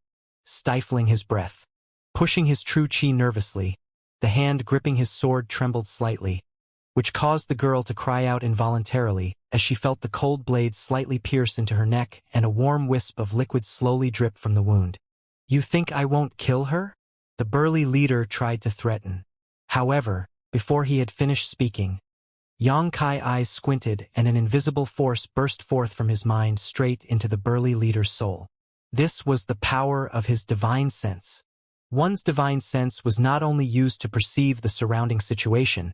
stifling his breath. Pushing his true qi nervously, the hand gripping his sword trembled slightly, which caused the girl to cry out involuntarily as she felt the cold blade slightly pierce into her neck and a warm wisp of liquid slowly drip from the wound. You think I won't kill her? The burly leader tried to threaten. However, before he had finished speaking, Yang Kai eyes squinted and an invisible force burst forth from his mind straight into the burly leader's soul. This was the power of his divine sense. One's divine sense was not only used to perceive the surrounding situation,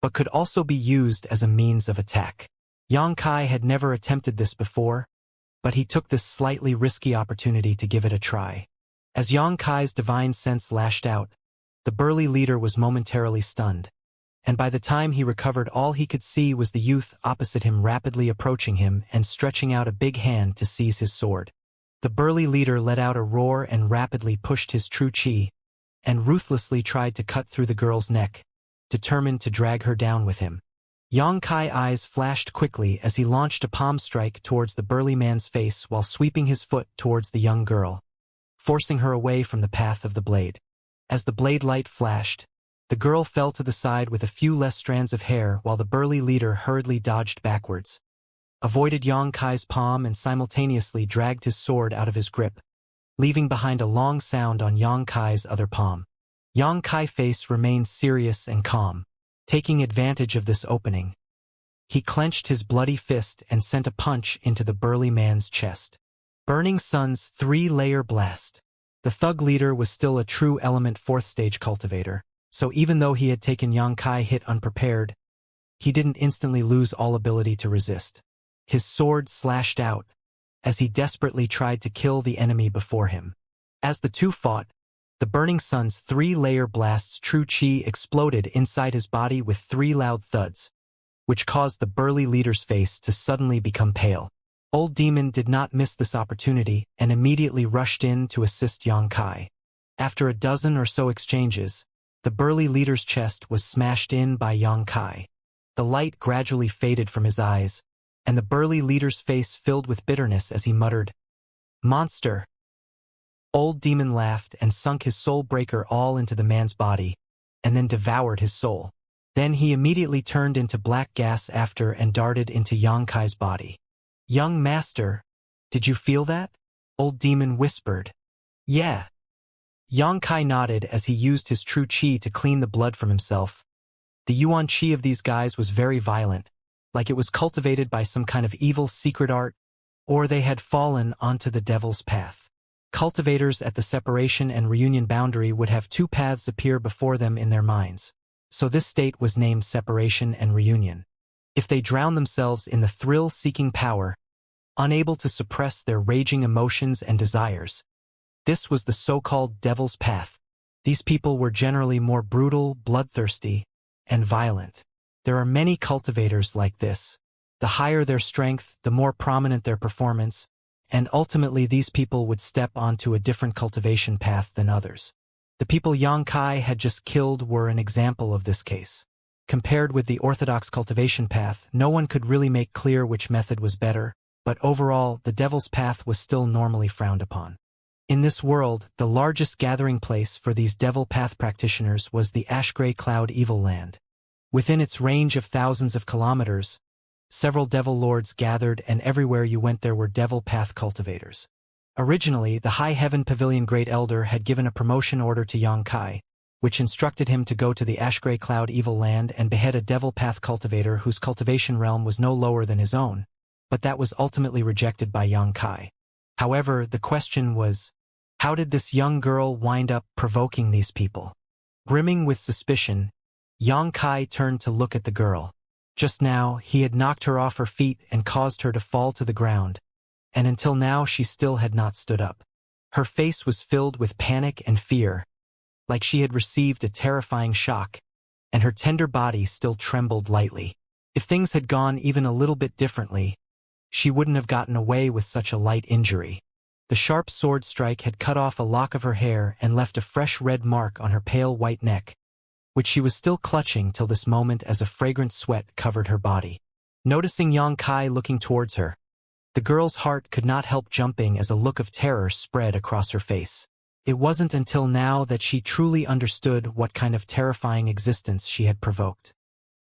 but could also be used as a means of attack. Yang Kai had never attempted this before, but he took this slightly risky opportunity to give it a try. As Yang Kai's divine sense lashed out, the burly leader was momentarily stunned, and by the time he recovered, all he could see was the youth opposite him rapidly approaching him and stretching out a big hand to seize his sword. The burly leader let out a roar and rapidly pushed his true qi, and ruthlessly tried to cut through the girl's neck, determined to drag her down with him. Yang Kai eyes flashed quickly as he launched a palm strike towards the burly man's face while sweeping his foot towards the young girl, forcing her away from the path of the blade. As the blade light flashed, the girl fell to the side with a few less strands of hair while the burly leader hurriedly dodged backwards, avoided Yang Kai's palm and simultaneously dragged his sword out of his grip, leaving behind a long sound on Yang Kai's other palm. Yang Kai's face remained serious and calm. Taking advantage of this opening, he clenched his bloody fist and sent a punch into the burly man's chest. Burning Sun's 3-layer blast. The thug leader was still a true element 4th stage cultivator, so even though he had taken Yang Kai hit unprepared, he didn't instantly lose all ability to resist. His sword slashed out as he desperately tried to kill the enemy before him. As the two fought, the Burning Sun's 3-layer blast's true chi exploded inside his body with 3 loud thuds, which caused the burly leader's face to suddenly become pale. Old Demon did not miss this opportunity and immediately rushed in to assist Yang Kai. After a dozen or so exchanges, the burly leader's chest was smashed in by Yang Kai. The light gradually faded from his eyes, and the burly leader's face filled with bitterness as he muttered, "Monster!" Old Demon laughed and sunk his soul breaker all into the man's body, and then devoured his soul. Then he immediately turned into black gas after and darted into Yang Kai's body. "Young master, did you feel that?" Old Demon whispered. "Yeah." Yang Kai nodded as he used his true chi to clean the blood from himself. The yuan chi of these guys was very violent, like it was cultivated by some kind of evil secret art, or they had fallen onto the devil's path. Cultivators at the separation and reunion boundary would have 2 paths appear before them in their minds, so this state was named separation and reunion. If they drowned themselves in the thrill-seeking power, unable to suppress their raging emotions and desires, this was the so-called devil's path. These people were generally more brutal, bloodthirsty, and violent. There are many cultivators like this. The higher their strength, the more prominent their performance, and ultimately these people would step onto a different cultivation path than others. The people Yang Kai had just killed were an example of this case. Compared with the orthodox cultivation path, no one could really make clear which method was better, but overall, the devil's path was still normally frowned upon. In this world, the largest gathering place for these devil path practitioners was the Ashgrey Cloud Evil Land. Within its range of thousands of kilometers, several devil lords gathered, and everywhere you went there were devil path cultivators. Originally, the High Heaven Pavilion Great Elder had given a promotion order to Yang Kai, which instructed him to go to the Ashgrey Cloud Evil Land and behead a devil path cultivator whose cultivation realm was no lower than his own, but that was ultimately rejected by Yang Kai. However, the question was, how did this young girl wind up provoking these people? Brimming with suspicion, Yang Kai turned to look at the girl. Just now, he had knocked her off her feet and caused her to fall to the ground, and until now she still had not stood up. Her face was filled with panic and fear, like she had received a terrifying shock, and her tender body still trembled lightly. If things had gone even a little bit differently, she wouldn't have gotten away with such a light injury. The sharp sword strike had cut off a lock of her hair and left a fresh red mark on her pale white neck, which she was still clutching till this moment as a fragrant sweat covered her body. Noticing Yang Kai looking towards her, the girl's heart could not help jumping as a look of terror spread across her face. It wasn't until now that she truly understood what kind of terrifying existence she had provoked.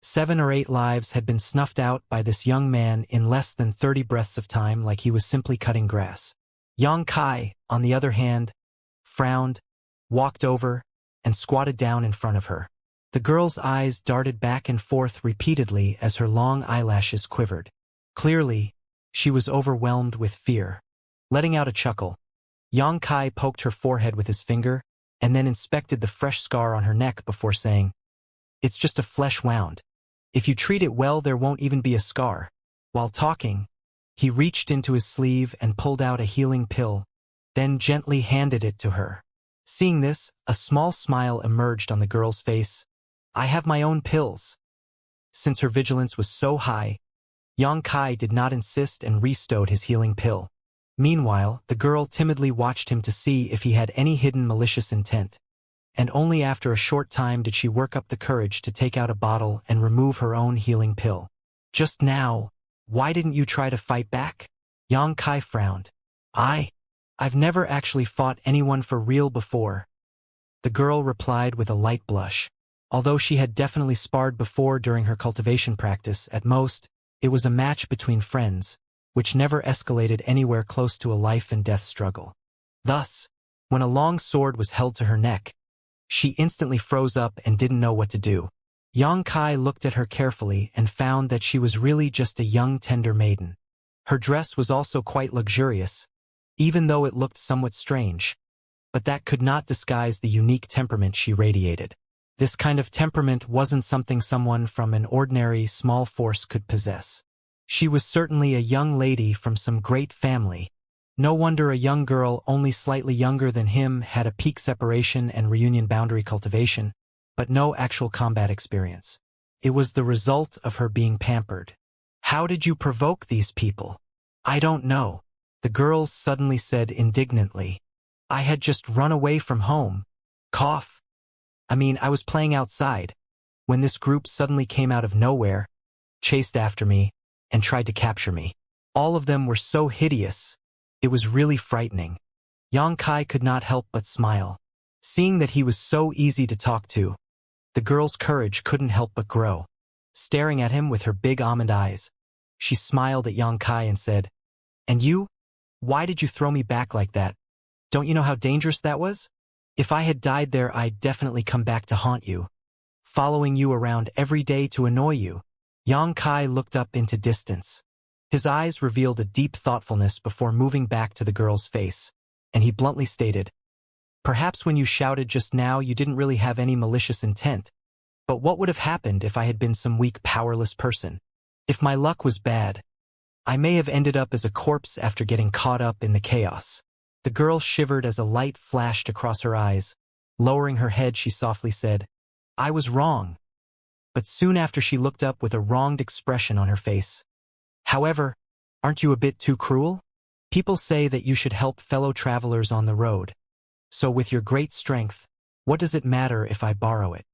7 or 8 lives had been snuffed out by this young man in less than 30 breaths of time, like he was simply cutting grass. Yang Kai, on the other hand, frowned, walked over, and squatted down in front of her. The girl's eyes darted back and forth repeatedly as her long eyelashes quivered. Clearly, she was overwhelmed with fear. Letting out a chuckle, Yang Kai poked her forehead with his finger and then inspected the fresh scar on her neck before saying, "It's just a flesh wound. If you treat it well, there won't even be a scar." While talking, he reached into his sleeve and pulled out a healing pill, then gently handed it to her. Seeing this, a small smile emerged on the girl's face. "I have my own pills." Since her vigilance was so high, Yang Kai did not insist and restowed his healing pill. Meanwhile, the girl timidly watched him to see if he had any hidden malicious intent, and only after a short time did she work up the courage to take out a bottle and remove her own healing pill. Just now, why didn't you try to fight back? Yang Kai frowned. I've never actually fought anyone for real before. The girl replied with a light blush. Although she had definitely sparred before during her cultivation practice, at most, it was a match between friends, which never escalated anywhere close to a life-and-death struggle. Thus, when a long sword was held to her neck, she instantly froze up and didn't know what to do. Yang Kai looked at her carefully and found that she was really just a young tender maiden. Her dress was also quite luxurious, even though it looked somewhat strange, but that could not disguise the unique temperament she radiated. This kind of temperament wasn't something someone from an ordinary small force could possess. She was certainly a young lady from some great family. No wonder a young girl only slightly younger than him had a peak separation and reunion boundary cultivation, but no actual combat experience. It was the result of her being pampered. How did you provoke these people? I don't know, the girl suddenly said indignantly. I had just run away from home. Cough. I was playing outside, when this group suddenly came out of nowhere, chased after me, and tried to capture me. All of them were so hideous. It was really frightening. Yang Kai could not help but smile. Seeing that he was so easy to talk to, the girl's courage couldn't help but grow. Staring at him with her big almond eyes, she smiled at Yang Kai and said, "And you? Why did you throw me back like that? Don't you know how dangerous that was? If I had died there, I'd definitely come back to haunt you, following you around every day to annoy you." Yang Kai looked up into distance. His eyes revealed a deep thoughtfulness before moving back to the girl's face, and he bluntly stated, "Perhaps when you shouted just now you didn't really have any malicious intent, but what would have happened if I had been some weak, powerless person? If my luck was bad, I may have ended up as a corpse after getting caught up in the chaos." The girl shivered as a light flashed across her eyes. Lowering her head, she softly said, "I was wrong." But soon after she looked up with a wronged expression on her face. "However, aren't you a bit too cruel? People say that you should help fellow travelers on the road. So with your great strength, what does it matter if I borrow it?"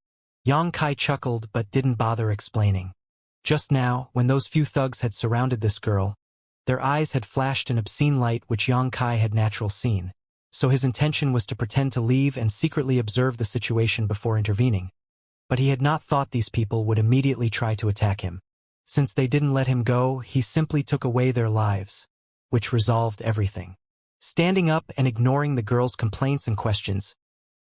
Yang Kai chuckled but didn't bother explaining. Just now, when those few thugs had surrounded this girl, their eyes had flashed an obscene light which Yang Kai had naturally seen, so his intention was to pretend to leave and secretly observe the situation before intervening. But he had not thought these people would immediately try to attack him. Since they didn't let him go, he simply took away their lives, which resolved everything. Standing up and ignoring the girl's complaints and questions,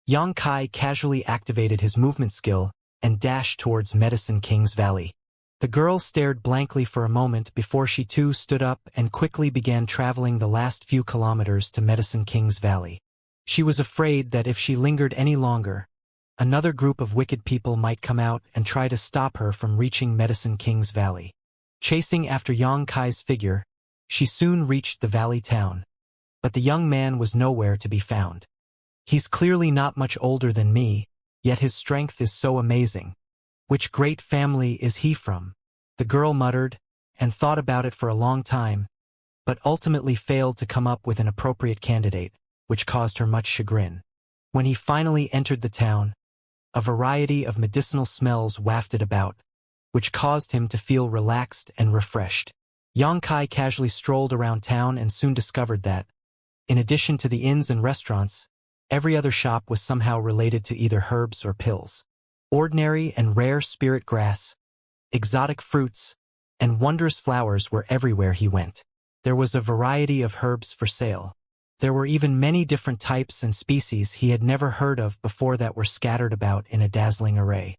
Yang Kai casually activated his movement skill and dashed towards Medicine King's Valley. The girl stared blankly for a moment before she too stood up and quickly began traveling the last few kilometers to Medicine King's Valley. She was afraid that if she lingered any longer, another group of wicked people might come out and try to stop her from reaching Medicine King's Valley. Chasing after Yang Kai's figure, she soon reached the valley town. But the young man was nowhere to be found. "He's clearly not much older than me, yet his strength is so amazing. Which great family is he from?" The girl muttered, and thought about it for a long time, but ultimately failed to come up with an appropriate candidate, which caused her much chagrin. When he finally entered the town, a variety of medicinal smells wafted about, which caused him to feel relaxed and refreshed. Yang Kai casually strolled around town and soon discovered that, in addition to the inns and restaurants, every other shop was somehow related to either herbs or pills. Ordinary and rare spirit grass, exotic fruits, and wondrous flowers were everywhere he went. There was a variety of herbs for sale. There were even many different types and species he had never heard of before that were scattered about in a dazzling array.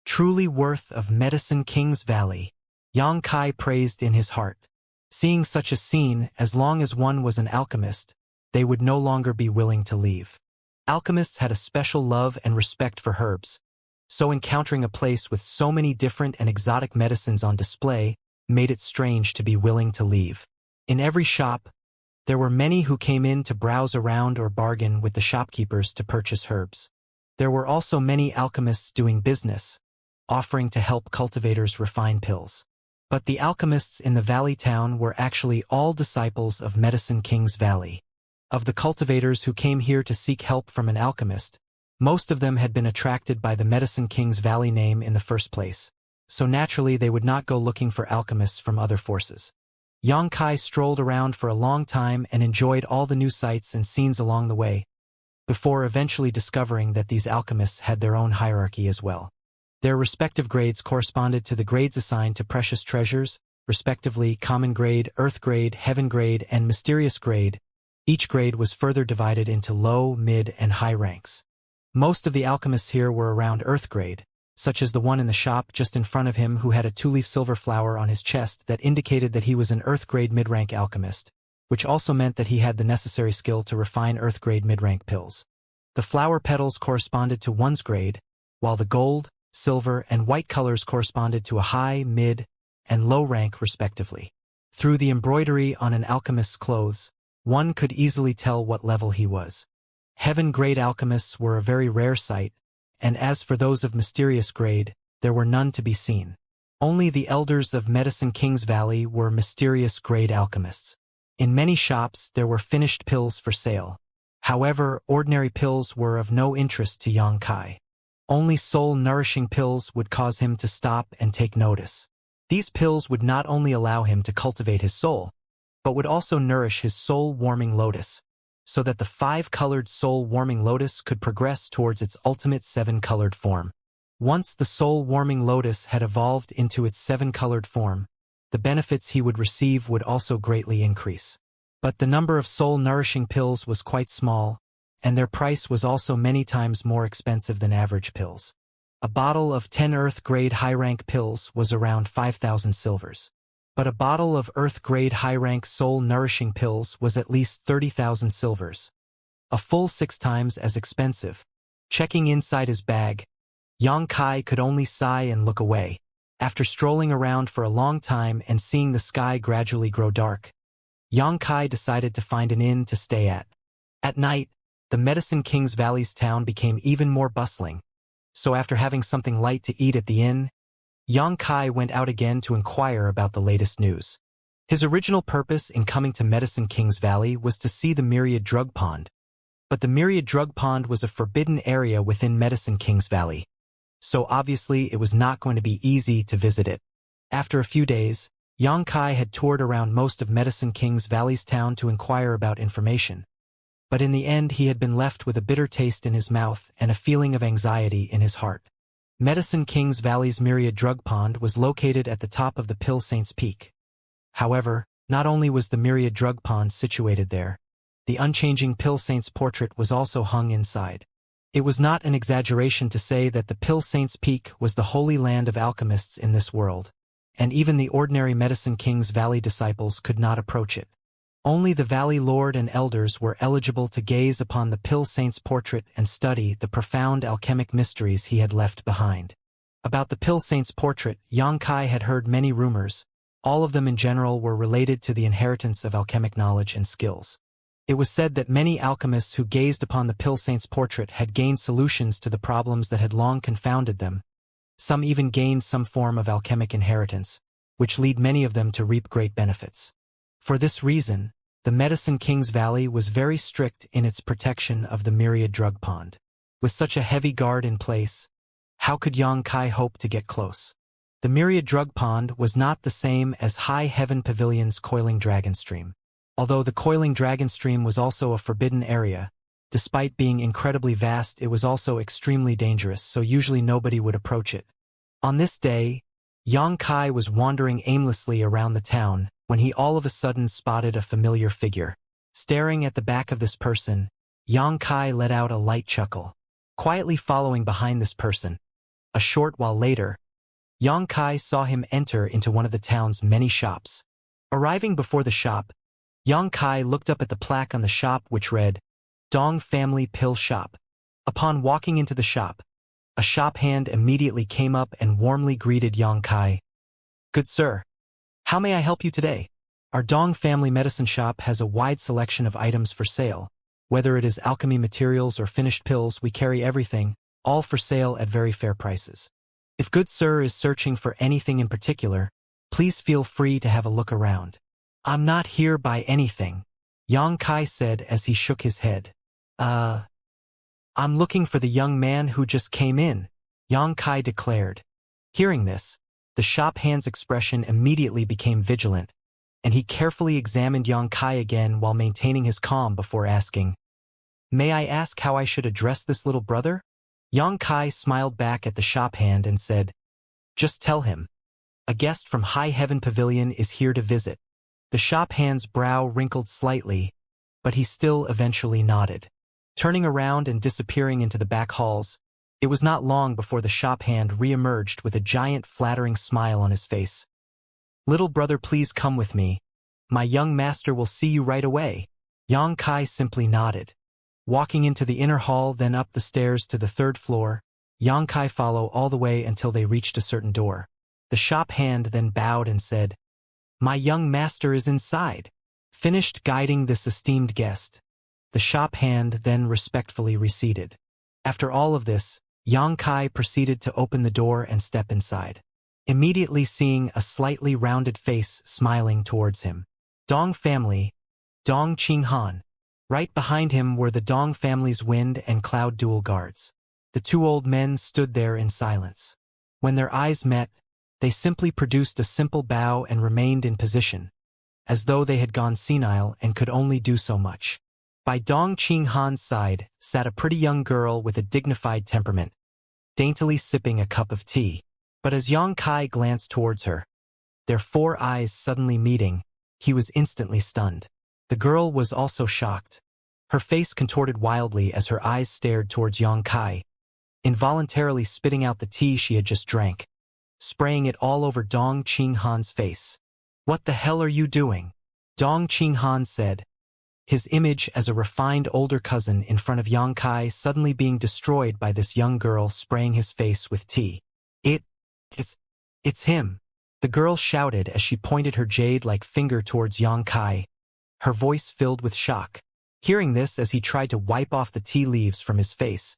Truly worth of Medicine King's Valley, Yang Kai praised in his heart. Seeing such a scene, as long as one was an alchemist, they would no longer be willing to leave. Alchemists had a special love and respect for herbs, so encountering a place with so many different and exotic medicines on display made it strange to be willing to leave. In every shop, there were many who came in to browse around or bargain with the shopkeepers to purchase herbs. There were also many alchemists doing business, offering to help cultivators refine pills. But the alchemists in the valley town were actually all disciples of Medicine King's Valley. Of the cultivators who came here to seek help from an alchemist, Most of them had been attracted by the Medicine King's Valley name in the first place, so naturally they would not go looking for alchemists from other forces. Xianxia strolled around for a long time and enjoyed all the new sights and scenes along the way, before eventually discovering that these alchemists had their own hierarchy as well. Their respective grades corresponded to the grades assigned to precious treasures, respectively common grade, earth grade, heaven grade, and mysterious grade. Each grade was further divided into low, mid, and high ranks. Most of the alchemists here were around earth grade, such as the one in the shop just in front of him who had a two-leaf silver flower on his chest that indicated that he was an earth grade mid-rank alchemist, which also meant that he had the necessary skill to refine earth grade mid-rank pills. The flower petals corresponded to one's grade, while the gold, silver, and white colors corresponded to a high, mid, and low rank respectively. Through the embroidery on an alchemist's clothes, one could easily tell what level he was. Heaven-grade alchemists were a very rare sight, and as for those of mysterious grade, there were none to be seen. Only the elders of Medicine King's Valley were mysterious grade alchemists. In many shops there were finished pills for sale. However, ordinary pills were of no interest to Xianxia. Only soul-nourishing pills would cause him to stop and take notice. These pills would not only allow him to cultivate his soul, but would also nourish his soul-warming lotus, so that the 5-colored soul-warming lotus could progress towards its ultimate 7-colored form. Once the soul-warming lotus had evolved into its 7-colored form, the benefits he would receive would also greatly increase. But the number of soul-nourishing pills was quite small, and their price was also many times more expensive than average pills. A bottle of 10 Earth-grade high-rank pills was around 5,000 silvers. But a bottle of Earth-grade high-rank soul-nourishing pills was at least 30,000 silvers. A full 6 times as expensive. Checking inside his bag, Xianxia could only sigh and look away. After strolling around for a long time and seeing the sky gradually grow dark, Xianxia decided to find an inn to stay at. At night, the Medicine King's Valley's town became even more bustling, so after having something light to eat at the inn, Xianxia went out again to inquire about the latest news. His original purpose in coming to Medicine King's Valley was to see the Myriad Drug Pond, but the Myriad Drug Pond was a forbidden area within Medicine King's Valley, so obviously it was not going to be easy to visit it. After a few days, Xianxia had toured around most of Medicine King's Valley's town to inquire about information, but in the end he had been left with a bitter taste in his mouth and a feeling of anxiety in his heart. Medicine King's Valley's Myriad Drug Pond was located at the top of the Pill Saints Peak. However, not only was the Myriad Drug Pond situated there, the unchanging Pill Saint's portrait was also hung inside. It was not an exaggeration to say that the Pill Saint's Peak was the holy land of alchemists in this world, and even the ordinary Medicine King's Valley disciples could not approach it. Only the Valley Lord and elders were eligible to gaze upon the Pill Saint's portrait and study the profound alchemic mysteries he had left behind. About the Pill Saint's portrait, Xianxia had heard many rumors. All of them in general were related to the inheritance of alchemic knowledge and skills. It was said that many alchemists who gazed upon the Pill Saint's portrait had gained solutions to the problems that had long confounded them. Some even gained some form of alchemic inheritance, which lead many of them to reap great benefits. For this reason, the Medicine King's Valley was very strict in its protection of the Myriad Drug Pond. With such a heavy guard in place, how could Xianxia hope to get close? The Myriad Drug Pond was not the same as High Heaven Pavilion's Coiling Dragon Stream. Although the Coiling Dragon Stream was also a forbidden area, despite being incredibly vast it was also extremely dangerous, so usually nobody would approach it. On this day, Xianxia was wandering aimlessly around the town when he all of a sudden spotted a familiar figure. Staring at the back of this person, Xianxia let out a light chuckle, quietly following behind this person. A short while later, Xianxia saw him enter into one of the town's many shops. Arriving before the shop, Xianxia looked up at the plaque on the shop which read, Dong Family Pill Shop. Upon walking into the shop, a shop hand immediately came up and warmly greeted Xianxia. Good sir, how may I help you today? Our Dong Family Medicine Shop has a wide selection of items for sale. Whether it is alchemy materials or finished pills, we carry everything, all for sale at very fair prices. If good sir is searching for anything in particular, please feel free to have a look around. I'm not here by anything, Xianxia said as he shook his head. I'm looking for the young man who just came in, Xianxia declared. Hearing this, the shop hand's expression immediately became vigilant, and he carefully examined Xianxia again while maintaining his calm before asking, "May I ask how I should address this little brother?" Xianxia smiled back at the shop hand and said, "Just tell him. A guest from High Heaven Pavilion is here to visit." The shop hand's brow wrinkled slightly, but he still eventually nodded. Turning around and disappearing into the back halls, it was not long before the shop hand re-emerged with a giant flattering smile on his face. "Little brother, please come with me. My young master will see you right away." Xianxia simply nodded. Walking into the inner hall, then up the stairs to the third floor, Xianxia followed all the way until they reached a certain door. The shop hand then bowed and said, "My young master is inside." Finished guiding this esteemed guest, the shop hand then respectfully receded. After all of this, Xianxia proceeded to open the door and step inside, immediately seeing a slightly rounded face smiling towards him. Dong family, Dong Qinghan. Right behind him were the Dong family's Wind and Cloud dual guards. The two old men stood there in silence. When their eyes met, they simply produced a simple bow and remained in position, as though they had gone senile and could only do so much. By Dong Qinghan's side sat a pretty young girl with a dignified temperament, daintily sipping a cup of tea. But as Xianxia glanced towards her, their four eyes suddenly meeting, he was instantly stunned. The girl was also shocked. Her face contorted wildly as her eyes stared towards Xianxia, involuntarily spitting out the tea she had just drank, spraying it all over Dong Qinghan's face. "What the hell are you doing?" Dong Qinghan said, his image as a refined older cousin in front of Xianxia suddenly being destroyed by this young girl spraying his face with tea. It's him," the girl shouted as she pointed her jade-like finger towards Xianxia, her voice filled with shock. Hearing this as he tried to wipe off the tea leaves from his face,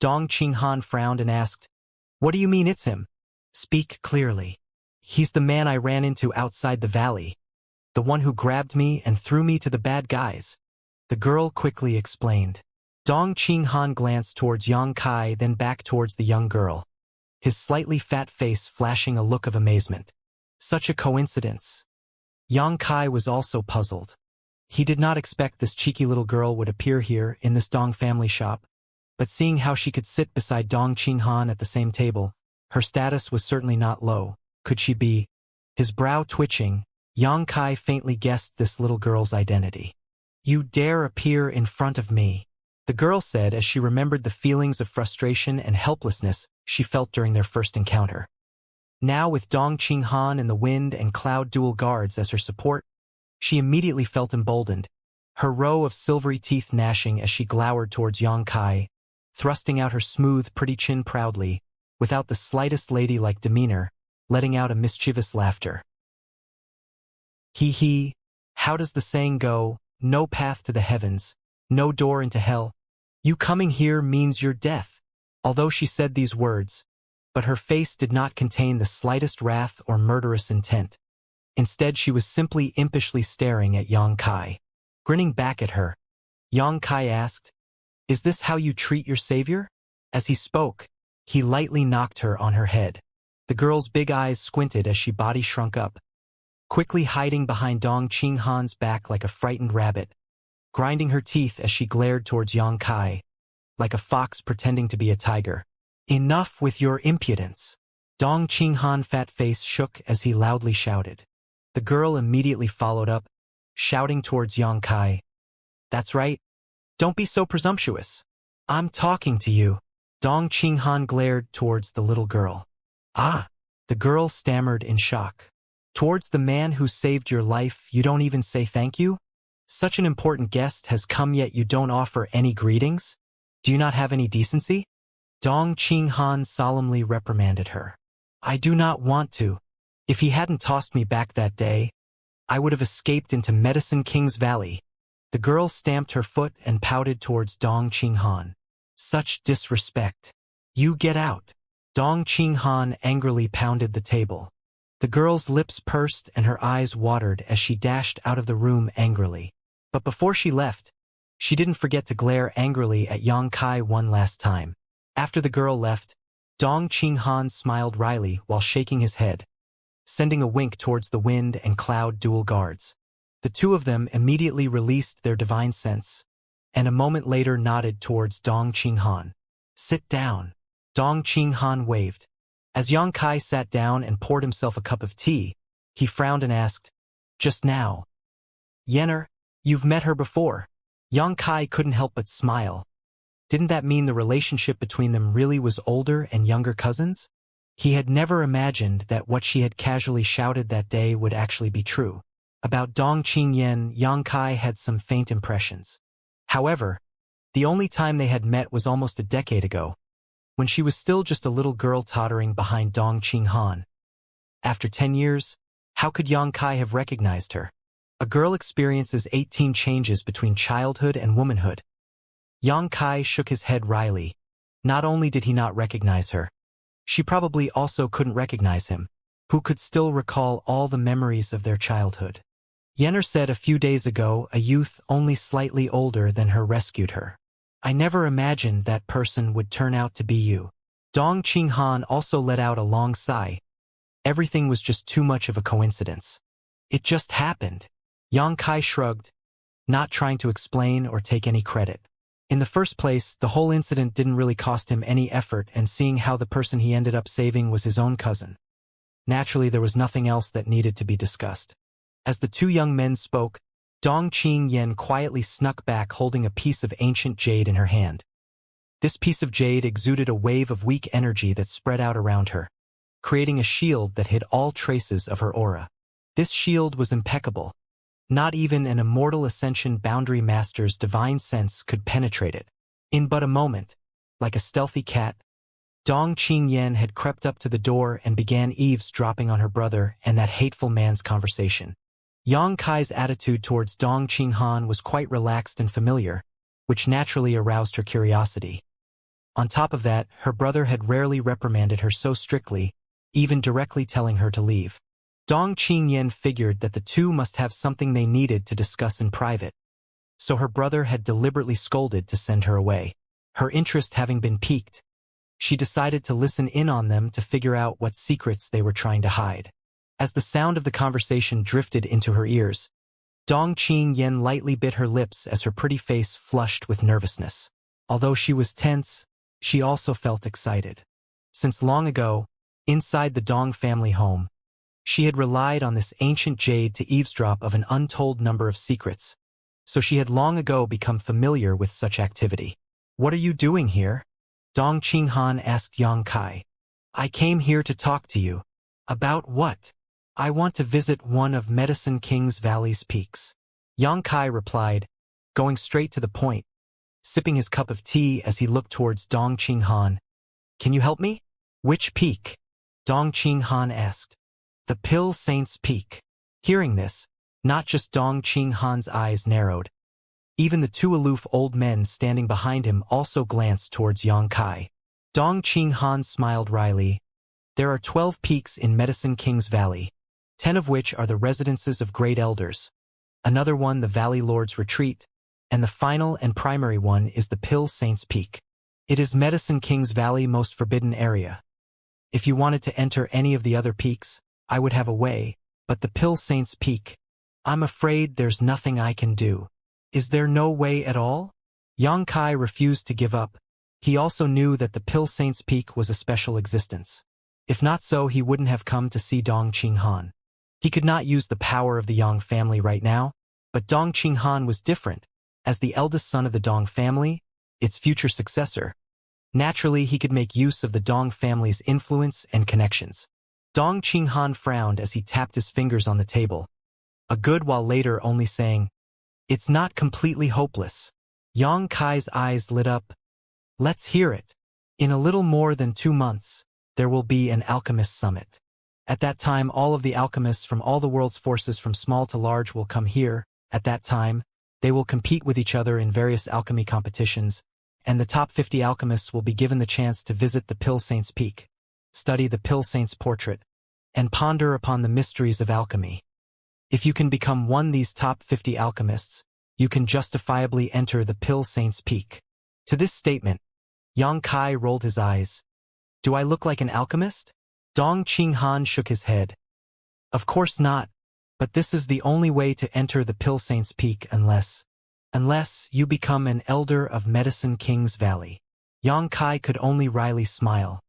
Dong Qinghan frowned and asked, "What do you mean it's him? Speak clearly." "He's the man I ran into outside the valley. The one who grabbed me and threw me to the bad guys," the girl quickly explained. Dong Qinghan glanced towards Xianxia, then back towards the young girl, his slightly fat face flashing a look of amazement. Such a coincidence. Xianxia was also puzzled. He did not expect this cheeky little girl would appear here in this Dong family shop, but seeing how she could sit beside Dong Qinghan at the same table, her status was certainly not low. Could she be? His brow twitching, Xianxia faintly guessed this little girl's identity. "You dare appear in front of me," the girl said as she remembered the feelings of frustration and helplessness she felt during their first encounter. Now with Dong Qinghan and the Wind and Cloud dual guards as her support, she immediately felt emboldened, her row of silvery teeth gnashing as she glowered towards Xianxia, thrusting out her smooth, pretty chin proudly, without the slightest ladylike demeanor, letting out a mischievous laughter. "Hee, how does the saying go? No path to the heavens, no door into hell. You coming here means your death." Although she said these words, but her face did not contain the slightest wrath or murderous intent. Instead, she was simply impishly staring at Xianxia. Grinning back at her, Xianxia asked, "Is this how you treat your savior?" As he spoke, he lightly knocked her on her head. The girl's big eyes squinted as she body shrunk up, quickly hiding behind Dong Qinghan's back like a frightened rabbit, grinding her teeth as she glared towards Xianxia, like a fox pretending to be a tiger. "Enough with your impudence." Dong Qinghan's fat face shook as he loudly shouted. The girl immediately followed up, shouting towards Xianxia, "That's right. Don't be so presumptuous. I'm talking to you." Dong Qinghan glared towards the little girl. "Ah," the girl stammered in shock. "Towards the man who saved your life, you don't even say thank you? Such an important guest has come yet you don't offer any greetings? Do you not have any decency?" Dong Qinghan solemnly reprimanded her. "I do not want to. If he hadn't tossed me back that day, I would have escaped into Medicine King's Valley." The girl stamped her foot and pouted towards Dong Qinghan. "Such disrespect. You get out." Dong Qinghan angrily pounded the table. The girl's lips pursed and her eyes watered as she dashed out of the room angrily. But before she left, She didn't forget to glare angrily at Yang Kai one last time. After the girl left, Dong Qinghan smiled wryly while shaking his head, sending a wink towards the wind and cloud dual guards. The two of them immediately released their divine sense, and a moment later nodded towards Dong Qinghan. Sit down. Dong Qinghan waved. As Yang Kai sat down and poured himself a cup of tea, he frowned and asked, "Just now. Yenner, you've met her before." Yang Kai couldn't help but smile. Didn't that mean the relationship between them really was older and younger cousins? He had never imagined that what she had casually shouted that day would actually be true. About Dong Qingyan, Yang Kai had some faint impressions. However, the only time they had met was almost a decade ago, when she was still just a little girl tottering behind Dong Qinghan. After 10 years, how could Yang Kai have recognized her? A girl experiences 18 changes between childhood and womanhood. Yang Kai shook his head wryly. Not only did he not recognize her, she probably also couldn't recognize him, who could still recall all the memories of their childhood. Yenner said a few days ago a youth only slightly older than her rescued her. I never imagined that person would turn out to be you. Dong Qinghan also let out a long sigh. Everything was just too much of a coincidence. It just happened. Yang Kai shrugged, not trying to explain or take any credit. In the first place, the whole incident didn't really cost him any effort, and seeing how the person he ended up saving was his own cousin. Naturally, there was nothing else that needed to be discussed. As the two young men spoke, Dong Qingyan quietly snuck back holding a piece of ancient jade in her hand. This piece of jade exuded a wave of weak energy that spread out around her, creating a shield that hid all traces of her aura. This shield was impeccable. Not even an immortal Ascension boundary master's divine sense could penetrate it. In but a moment, like a stealthy cat, Dong Qingyan had crept up to the door and began eavesdropping on her brother and that hateful man's conversation. Yang Kai's attitude towards Dong Qinghan was quite relaxed and familiar, which naturally aroused her curiosity. On top of that, her brother had rarely reprimanded her so strictly, even directly telling her to leave. Dong Qingyan figured that the two must have something they needed to discuss in private, so her brother had deliberately scolded to send her away. Her interest having been piqued, she decided to listen in on them to figure out what secrets they were trying to hide. As the sound of the conversation drifted into her ears, Dong Qingyan lightly bit her lips as her pretty face flushed with nervousness. Although she was tense, she also felt excited. Since long ago, inside the Dong family home, she had relied on this ancient jade to eavesdrop of an untold number of secrets, so she had long ago become familiar with such activity. "What are you doing here?" Dong Qinghan asked Yang Kai. "I came here to talk to you." "About what?" "I want to visit one of Medicine King's Valley's peaks." Yang Kai replied, going straight to the point, sipping his cup of tea as he looked towards Dong Qinghan. "Can you help me?" "Which peak?" Dong Qinghan asked. "The Pill Saint's Peak." Hearing this, not just Dong Qinghan's eyes narrowed. Even the two aloof old men standing behind him also glanced towards Yang Kai. Dong Qinghan smiled wryly. "There are 12 peaks in Medicine King's Valley, 10 of which are the residences of great elders. Another one the Valley Lord's Retreat, and the final and primary one is the Pill Saint's Peak. It is Medicine King's Valley most forbidden area. If you wanted to enter any of the other peaks, I would have a way, but the Pill Saint's Peak, I'm afraid there's nothing I can do." "Is there no way at all?" Yang Kai refused to give up. He also knew that the Pill Saint's Peak was a special existence. If not so, he wouldn't have come to see Dong Qinghan. He could not use the power of the Yang family right now, but Dong Qinghan was different. As the eldest son of the Dong family, its future successor, naturally he could make use of the Dong family's influence and connections. Dong Qinghan frowned as he tapped his fingers on the table, a good while later only saying, "It's not completely hopeless." Yang Kai's eyes lit up. "Let's hear it. In a little more than 2 months, there will be an alchemist summit. At that time, all of the alchemists from all the world's forces from small to large will come here. At that time, they will compete with each other in various alchemy competitions, and the top 50 alchemists will be given the chance to visit the Pill Saint's Peak, study the Pill Saint's portrait, and ponder upon the mysteries of alchemy. If you can become one of these top 50 alchemists, you can justifiably enter the Pill Saint's Peak. To this statement, Yang Kai rolled his eyes. Do I look like an alchemist? Dong Qinghan shook his head. Of course not, but this is the only way to enter the Pill Saint's Peak unless you become an elder of Medicine King's Valley. Yang Kai could only wryly smile.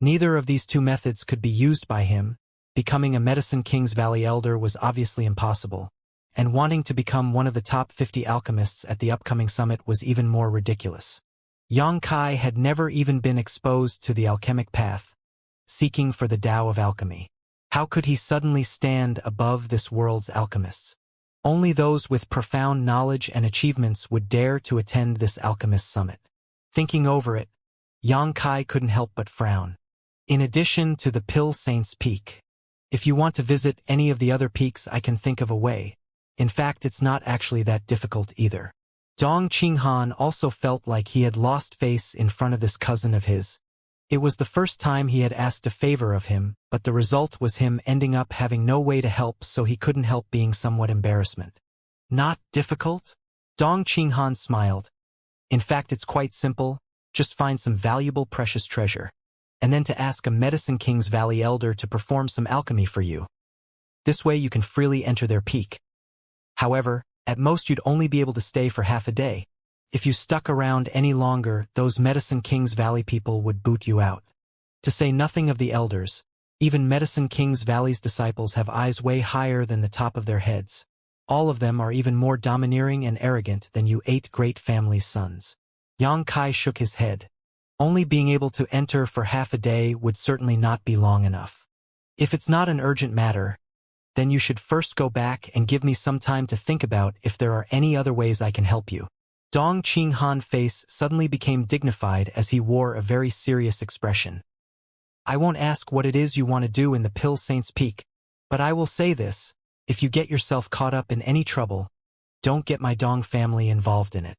Neither of these two methods could be used by him. Becoming a Medicine King's Valley elder was obviously impossible, and wanting to become one of the top 50 alchemists at the upcoming summit was even more ridiculous. Yang Kai had never even been exposed to the alchemic path, seeking for the Tao of alchemy. How could he suddenly stand above this world's alchemists? Only those with profound knowledge and achievements would dare to attend this alchemist summit. Thinking over it, Yang Kai couldn't help but frown. In addition to the Pill Saint's Peak, if you want to visit any of the other peaks, I can think of a way. In fact, it's not actually that difficult either. Dong Qinghan also felt like he had lost face in front of this cousin of his. It was the first time he had asked a favor of him, but the result was him ending up having no way to help, so he couldn't help being somewhat embarrassment. Not difficult? Dong Qinghan smiled. In fact, it's quite simple. Just find some valuable precious treasure, and then to ask a Medicine King's Valley elder to perform some alchemy for you. This way you can freely enter their peak. However, at most you'd only be able to stay for half a day. If you stuck around any longer, those Medicine King's Valley people would boot you out. To say nothing of the elders, even Medicine King's Valley's disciples have eyes way higher than the top of their heads. All of them are even more domineering and arrogant than you 8 great families' sons. Yang Kai shook his head. Only being able to enter for half a day would certainly not be long enough. If it's not an urgent matter, then you should first go back and give me some time to think about if there are any other ways I can help you. Dong Qinghan's face suddenly became dignified as he wore a very serious expression. I won't ask what it is you want to do in the Pill Saint's Peak, but I will say this, if you get yourself caught up in any trouble, don't get my Dong family involved in it.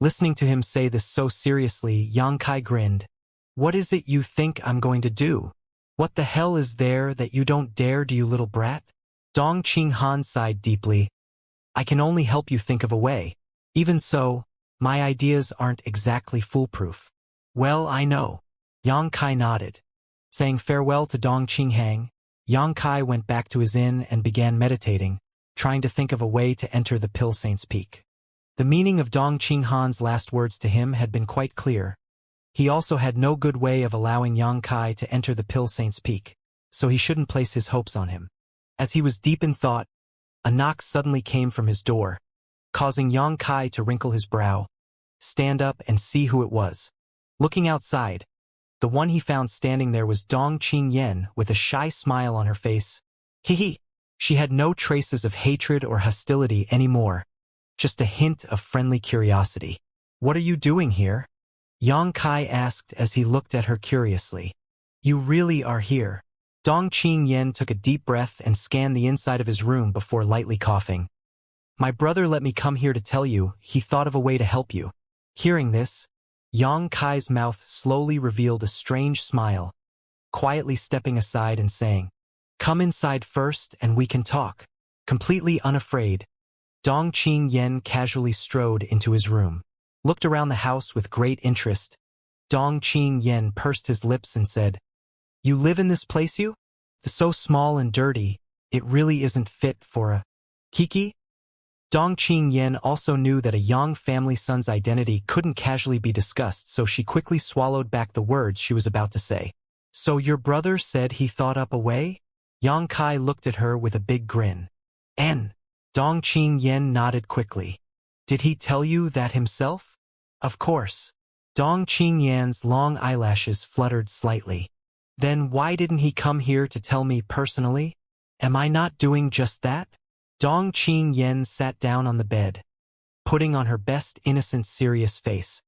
Listening to him say this so seriously, Yang Kai grinned. What is it you think I'm going to do? What the hell is there that you don't dare, do you little brat? Dong Qinghan sighed deeply. I can only help you think of a way. Even so, my ideas aren't exactly foolproof. Well, I know. Yang Kai nodded. Saying farewell to Dong Qinghang, Yang Kai went back to his inn and began meditating, trying to think of a way to enter the Pill Saint's Peak. The meaning of Dong Qinghan's last words to him had been quite clear. He also had no good way of allowing Yang Kai to enter the Pill Saint's Peak, so he shouldn't place his hopes on him. As he was deep in thought, a knock suddenly came from his door, causing Yang Kai to wrinkle his brow, stand up and see who it was. Looking outside, the one he found standing there was Dong Qingyan with a shy smile on her face. Hee. She had no traces of hatred or hostility anymore, just a hint of friendly curiosity. What are you doing here? Yang Kai asked as he looked at her curiously. You really are here? Dong Qingyan took a deep breath and scanned the inside of his room before lightly coughing. My brother let me come here to tell you he thought of a way to help you. Hearing this, Yang Kai's mouth slowly revealed a strange smile, quietly stepping aside and saying, Come inside first and we can talk. Completely unafraid, Dong Qingyan casually strode into his room, looked around the house with great interest. Dong Qingyan pursed his lips and said, You live in this place, you? It's so small and dirty, it really isn't fit for a Kiki? Dong Qingyan also knew that a Yang family son's identity couldn't casually be discussed, so she quickly swallowed back the words she was about to say. So your brother said he thought up a way? Yang Kai looked at her with a big grin. Dong Qingyan nodded quickly. Did he tell you that himself? Of course. Dong Qingyan's long eyelashes fluttered slightly. Then why didn't he come here to tell me personally? Am I not doing just that? Dong Qingyan sat down on the bed, putting on her best innocent serious face.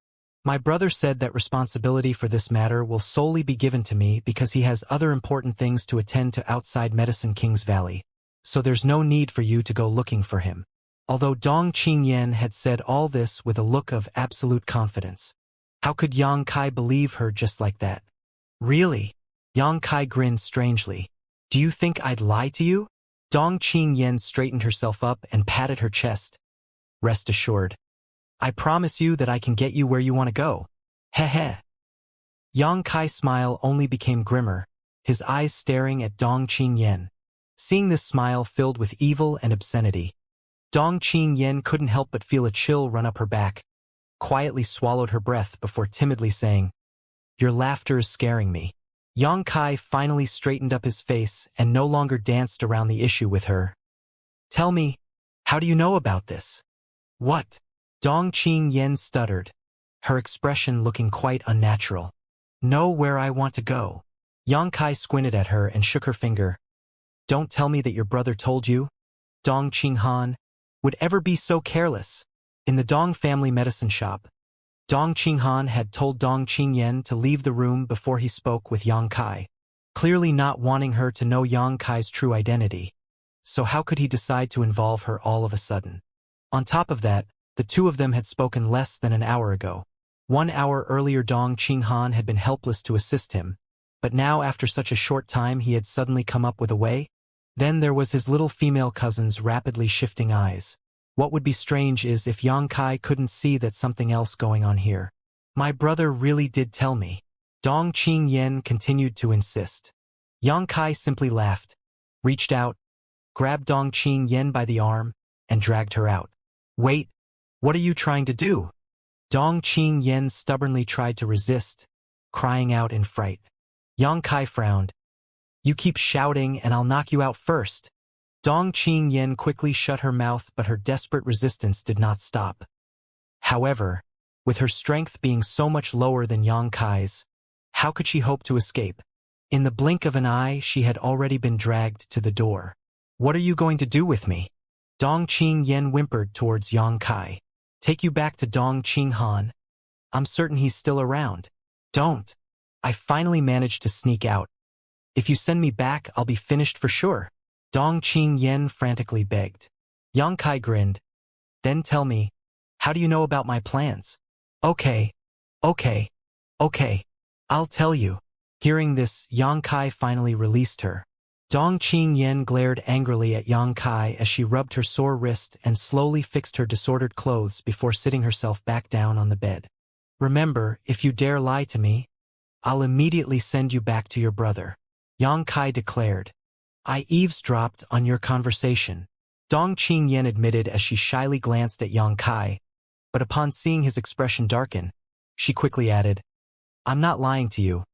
My brother said that responsibility for this matter will solely be given to me because he has other important things to attend to outside Medicine King's Valley, so there's no need for you to go looking for him. Although Dong Qingyan had said all this with a look of absolute confidence, how could Yang Kai believe her just like that? Really? Yang Kai grinned strangely. Do you think I'd lie to you? Dong Qingyan straightened herself up and patted her chest. rest assured. I promise you that I can get you where you want to go. Heh. Yang Kai's smile only became grimmer, his eyes staring at Dong Qingyan. Seeing this smile filled with evil and obscenity, Dong Qingyan couldn't help but feel a chill run up her back, quietly swallowed her breath before timidly saying, "Your laughter is scaring me." Yang Kai finally straightened up his face and no longer danced around the issue with her. "Tell me, how do you know about this?" "What?" Dong Qingyan stuttered, her expression looking quite unnatural. "Know where I want to go." Yang Kai squinted at her and shook her finger. "Don't tell me that your brother told you? Dong Qinghan would ever be so careless." In the Dong family medicine shop, Dong Qinghan had told Dong Qingyan to leave the room before he spoke with Yang Kai, clearly not wanting her to know Yang Kai's true identity. So how could he decide to involve her all of a sudden? On top of that, the two of them had spoken less than an hour ago. 1 hour earlier Dong Qinghan had been helpless to assist him, but now after such a short time he had suddenly come up with a way? Then there was his little female cousin's rapidly shifting eyes. What would be strange is if Yang Kai couldn't see that something else going on here. "My brother really did tell me." Dong Qingyan continued to insist. Yang Kai simply laughed, reached out, grabbed Dong Qingyan by the arm, and dragged her out. "Wait, what are you trying to do?" Dong Qingyan stubbornly tried to resist, crying out in fright. Yang Kai frowned. "You keep shouting and I'll knock you out first." Dong Qingyan quickly shut her mouth, but her desperate resistance did not stop. However, with her strength being so much lower than Yang Kai's, how could she hope to escape? In the blink of an eye, she had already been dragged to the door. "What are you going to do with me?" Dong Qingyan whimpered towards Yang Kai. "Take you back to Dong Qinghan? I'm certain he's still around." "Don't. I finally managed to sneak out. If you send me back, I'll be finished for sure," Dong Qingyan frantically begged. Yang Kai grinned. "Then tell me, how do you know about my plans?" Okay, I'll tell you." Hearing this, Yang Kai finally released her. Dong Qingyan glared angrily at Yang Kai as she rubbed her sore wrist and slowly fixed her disordered clothes before sitting herself back down on the bed. "Remember, if you dare lie to me, I'll immediately send you back to your brother," Yang Kai declared. "I eavesdropped on your conversation," Dong Qingyan admitted as she shyly glanced at Yang Kai, but upon seeing his expression darken, she quickly added, "I'm not lying to you.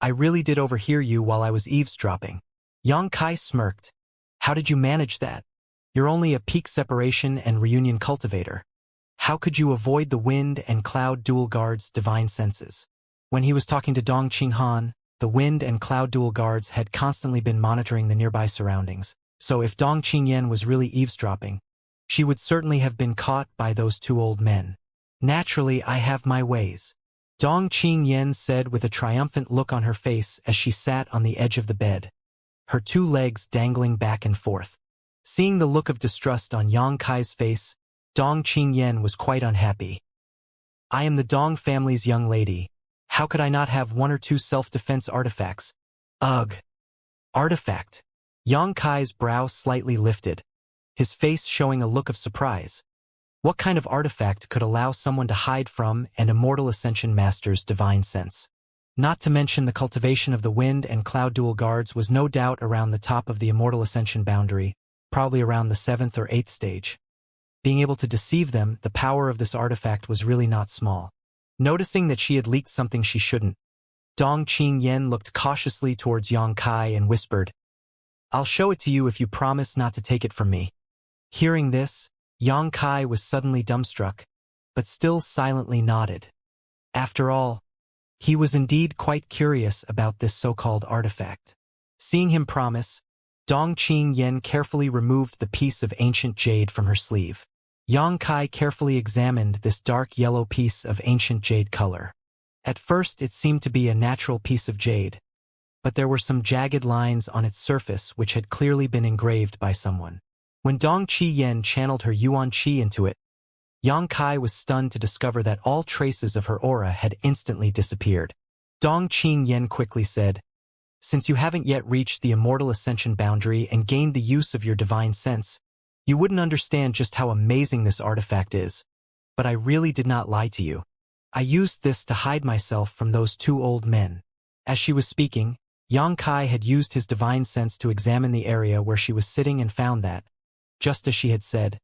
I really did overhear you while I was eavesdropping." Yang Kai smirked. "How did you manage that? You're only a peak separation and reunion cultivator. How could you avoid the wind and cloud dual guards' divine senses?" When he was talking to Dong Qinghan, the wind and cloud dual guards had constantly been monitoring the nearby surroundings, so if Dong Qingyan was really eavesdropping, she would certainly have been caught by those two old men. "Naturally, I have my ways," Dong Qingyan said with a triumphant look on her face as she sat on the edge of the bed, her two legs dangling back and forth. Seeing the look of distrust on Yang Kai's face, Dong Qingyan was quite unhappy. "I am the Dong family's young lady. How could I not have one or two self-defense artifacts?" "Ugh. Artifact?" Yang Kai's brow slightly lifted, his face showing a look of surprise. What kind of artifact could allow someone to hide from an Immortal Ascension Master's divine sense? Not to mention the cultivation of the wind and cloud dual guards was no doubt around the top of the Immortal Ascension boundary, probably around the 7th or 8th stage. Being able to deceive them, the power of this artifact was really not small. Noticing that she had leaked something she shouldn't, Dong Qingyan looked cautiously towards Yang Kai and whispered, "I'll show it to you if you promise not to take it from me." Hearing this, Yang Kai was suddenly dumbstruck, but still silently nodded. After all, he was indeed quite curious about this so-called artifact. Seeing him promise, Dong Qingyan carefully removed the piece of ancient jade from her sleeve. Yang Kai carefully examined this dark yellow piece of ancient jade color. At first it seemed to be a natural piece of jade, but there were some jagged lines on its surface which had clearly been engraved by someone. When Dong Qingyan channeled her Yuan Qi into it, Yang Kai was stunned to discover that all traces of her aura had instantly disappeared. Dong Qingyan quickly said, "Since you haven't yet reached the Immortal Ascension boundary and gained the use of your divine sense, You wouldn't understand just how amazing this artifact is, but I really did not lie to you. I used this to hide myself from those two old men." As she was speaking, Yang Kai had used his divine sense to examine the area where she was sitting and found that, just as she had said,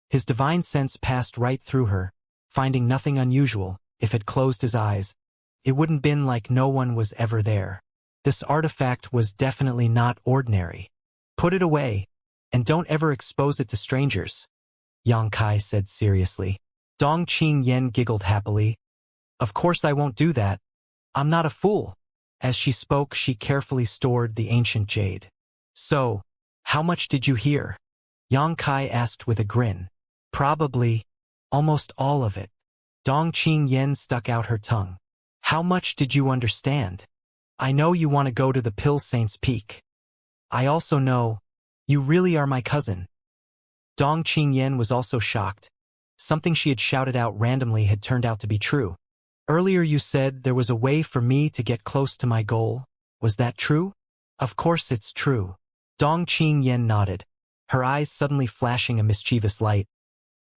his divine sense passed right through her, finding nothing unusual. If it closed his eyes, it wouldn't been like no one was ever there. This artifact was definitely not ordinary. "Put it away, and don't ever expose it to strangers," Yang Kai said seriously. Dong Qingyan giggled happily. "Of course I won't do that. I'm not a fool." As she spoke, she carefully stored the ancient jade. "So, how much did you hear?" Yang Kai asked with a grin. "Probably almost all of it." Dong Qingyan stuck out her tongue. "How much did you understand? I know you want to go to the Pill Saint's Peak. I also know you really are my cousin." Dong Qingyan was also shocked. Something she had shouted out randomly had turned out to be true. "Earlier you said there was a way for me to get close to my goal. Was that true?" "Of course it's true." Dong Qingyan nodded, her eyes suddenly flashing a mischievous light.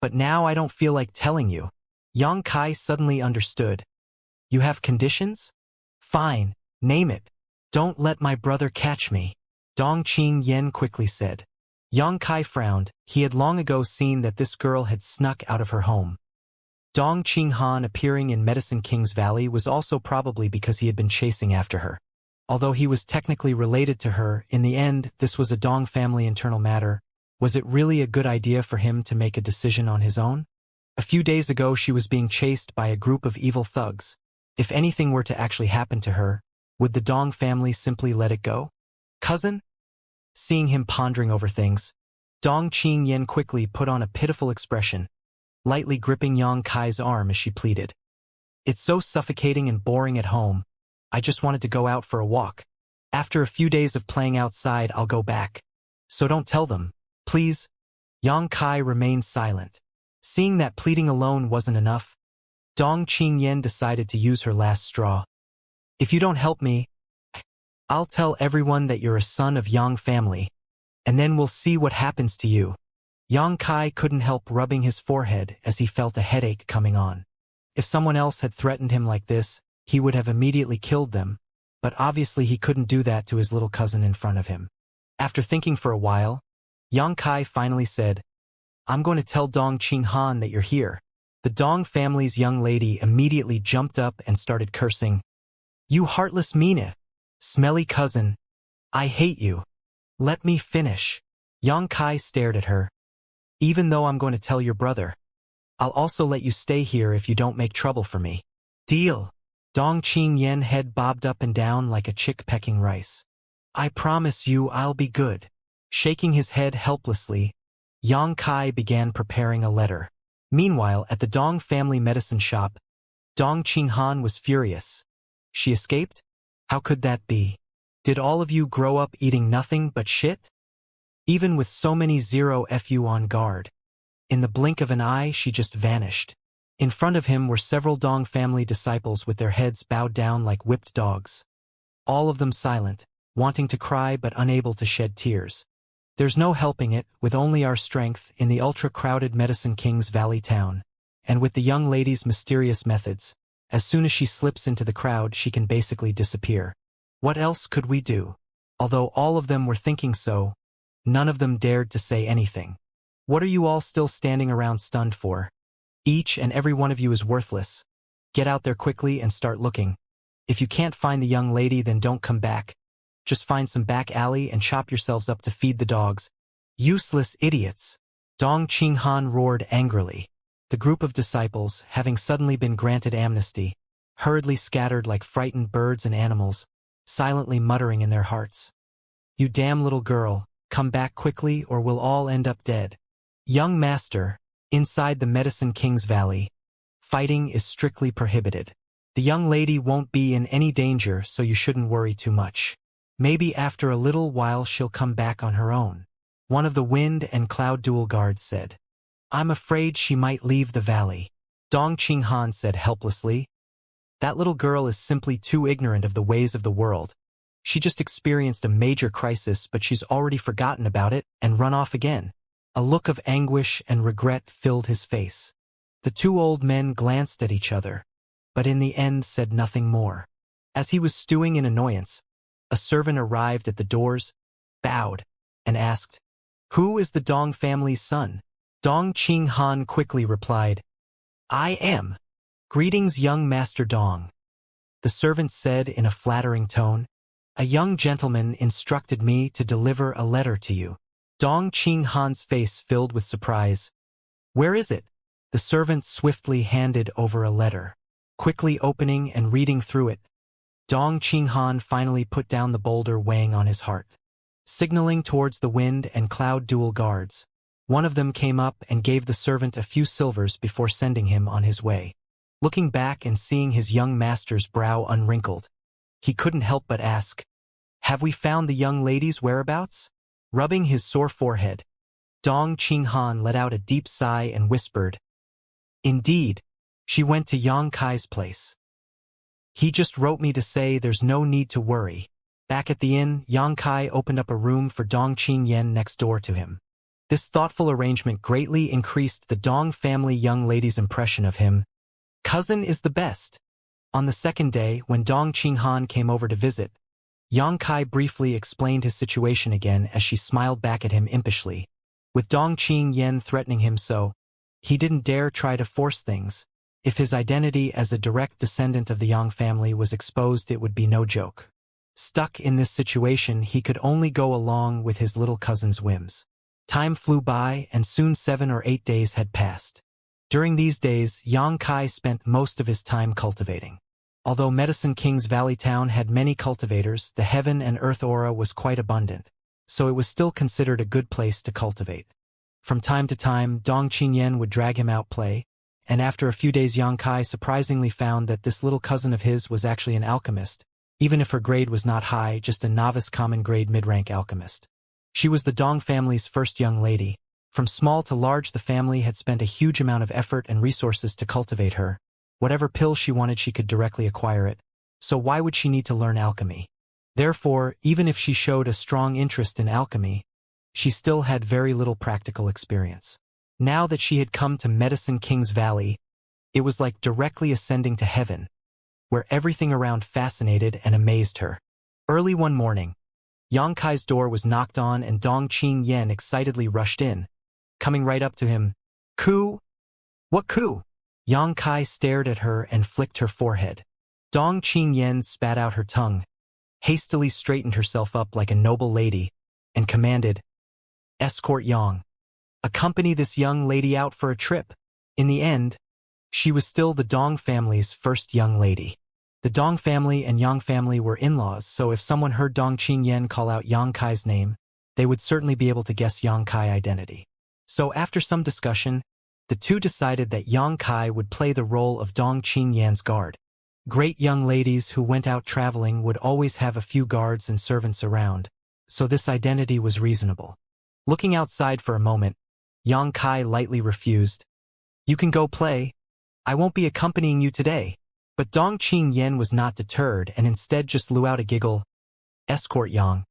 "But now I don't feel like telling you." Yang Kai suddenly understood. "You have conditions? Fine, name it. Don't let my brother catch me," Dong Qingyan quickly said. Yang Kai frowned. He had long ago seen that this girl had snuck out of her home. Dong Qinghan appearing in Medicine King's Valley was also probably because he had been chasing after her. Although he was technically related to her, in the end, this was a Dong family internal matter. Was it really a good idea for him to make a decision on his own? A few days ago she was being chased by a group of evil thugs. If anything were to actually happen to her, would the Dong family simply let it go? "Cousin?" Seeing him pondering over things, Dong Qingyan quickly put on a pitiful expression, lightly gripping Yang Kai's arm as she pleaded. "It's so suffocating and boring at home. I just wanted to go out for a walk. After a few days of playing outside, I'll go back. So don't tell them, please." Yang Kai remained silent. Seeing that pleading alone wasn't enough, Dong Qingyan decided to use her last straw. "If you don't help me, I'll tell everyone that you're a son of Yang family, and then we'll see what happens to you." Yang Kai couldn't help rubbing his forehead as he felt a headache coming on. If someone else had threatened him like this, he would have immediately killed them, but obviously he couldn't do that to his little cousin in front of him. After thinking for a while, Yang Kai finally said, "I'm going to tell Dong Qinghan that you're here." The Dong family's young lady immediately jumped up and started cursing. "You heartless mean smelly cousin. I hate you. Let me finish." Yang Kai stared at her. "Even though I'm going to tell your brother, I'll also let you stay here if you don't make trouble for me. Deal?" Dong Qingyan head bobbed up and down like a chick pecking rice. "I promise you I'll be good." Shaking his head helplessly, Yang Kai began preparing a letter. Meanwhile, at the Dong family medicine shop, Dong Qinghan was furious. She escaped? How could that be? Did all of you grow up eating nothing but shit? Even with so many zero FU on guard. In the blink of an eye, she just vanished. In front of him were several Dong family disciples with their heads bowed down like whipped dogs. All of them silent, wanting to cry but unable to shed tears. There's no helping it, with only our strength in the ultra-crowded Medicine King's Valley town. And with the young lady's mysterious methods, as soon as she slips into the crowd, she can basically disappear. What else could we do? Although all of them were thinking so, none of them dared to say anything. What are you all still standing around stunned for? Each and every one of you is worthless. Get out there quickly and start looking. If you can't find the young lady, then don't come back. Just find some back alley and chop yourselves up to feed the dogs. Useless idiots. Dong Qinghan roared angrily. The group of disciples, having suddenly been granted amnesty, hurriedly scattered like frightened birds and animals, silently muttering in their hearts. "You damn little girl, come back quickly or we'll all end up dead." "Young master, inside the Medicine King's Valley, fighting is strictly prohibited. The young lady won't be in any danger, so you shouldn't worry too much. Maybe after a little while she'll come back on her own," one of the Wind and Cloud dual guards said. "I'm afraid she might leave the valley," Dong Qinghan said helplessly. "That little girl is simply too ignorant of the ways of the world. She just experienced a major crisis, but she's already forgotten about it and run off again. A look of anguish and regret filled his face. The two old men glanced at each other, but in the end said nothing more. As he was stewing in annoyance, a servant arrived at the doors, bowed, and asked, "Who is the Dong family's son?" Dong Qing Han quickly replied, "I am. Greetings, young Master Dong." The servant said in a flattering tone, "A young gentleman instructed me to deliver a letter to you." Dong Qing Han's face filled with surprise. "Where is it?" The servant swiftly handed over a letter. Quickly opening and reading through it, Dong Qing Han finally put down the boulder weighing on his heart. Signaling towards the wind and cloud dual guards, one of them came up and gave the servant a few silvers before sending him on his way. Looking back and seeing his young master's brow unwrinkled, he couldn't help but ask, "Have we found the young lady's whereabouts?" Rubbing his sore forehead, Dong Qing Han let out a deep sigh and whispered, "Indeed, she went to Yang Kai's place. He just wrote me to say there's no need to worry." Back at the inn, Yang Kai opened up a room for Dong Qing Yen next door to him. This thoughtful arrangement greatly increased the Dong family young lady's impression of him. Cousin is the best. On the second day, when Dong Qing Han came over to visit, Yang Kai briefly explained his situation again as she smiled back at him impishly. With Dong Qing Yen threatening him so, he didn't dare try to force things. If his identity as a direct descendant of the Yang family was exposed, it would be no joke. Stuck in this situation, he could only go along with his little cousin's whims. Time flew by, and soon 7 or 8 days had passed. During these days, Yang Kai spent most of his time cultivating. Although Medicine King's Valley Town had many cultivators, the heaven and earth aura was quite abundant, so it was still considered a good place to cultivate. From time to time, Dong Qingyan would drag him out play, and after a few days Yang Kai surprisingly found that this little cousin of his was actually an alchemist, even if her grade was not high, just a novice common grade mid-rank alchemist. She was the Dong family's first young lady. From small to large, the family had spent a huge amount of effort and resources to cultivate her. Whatever pill she wanted, she could directly acquire it, so why would she need to learn alchemy? Therefore, even if she showed a strong interest in alchemy, she still had very little practical experience. Now that she had come to Medicine King's Valley, it was like directly ascending to heaven, where everything around fascinated and amazed her. Early one morning, Yang Kai's door was knocked on and Dong Qing Yen excitedly rushed in, coming right up to him. "Coup? What coup?" Yang Kai stared at her and flicked her forehead. Dong Qing Yen spat out her tongue, hastily straightened herself up like a noble lady, and commanded, "Escort Yang. Accompany this young lady out for a trip." In the end, she was still the Dong family's first young lady. The Dong family and Yang family were in-laws, so if someone heard Dong Qing Yen call out Yang Kai's name, they would certainly be able to guess Yang Kai identity. So after some discussion, the two decided that Yang Kai would play the role of Dong Qing Yan's guard. Great young ladies who went out traveling would always have a few guards and servants around, so this identity was reasonable. Looking outside for a moment, Yang Kai lightly refused. "You can go play. I won't be accompanying you today." But Dong Qing Yen was not deterred and instead just blew out a giggle. "Escort Yang.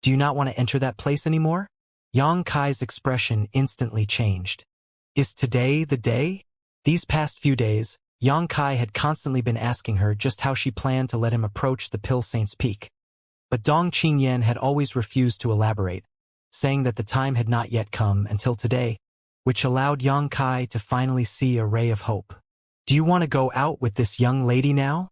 Do you not want to enter that place anymore?" Yang Kai's expression instantly changed. Is today the day? These past few days, Yang Kai had constantly been asking her just how she planned to let him approach the Pill Saint's Peak. But Dong Qing Yen had always refused to elaborate, saying that the time had not yet come until today, which allowed Yang Kai to finally see a ray of hope. "Do you want to go out with this young lady now?"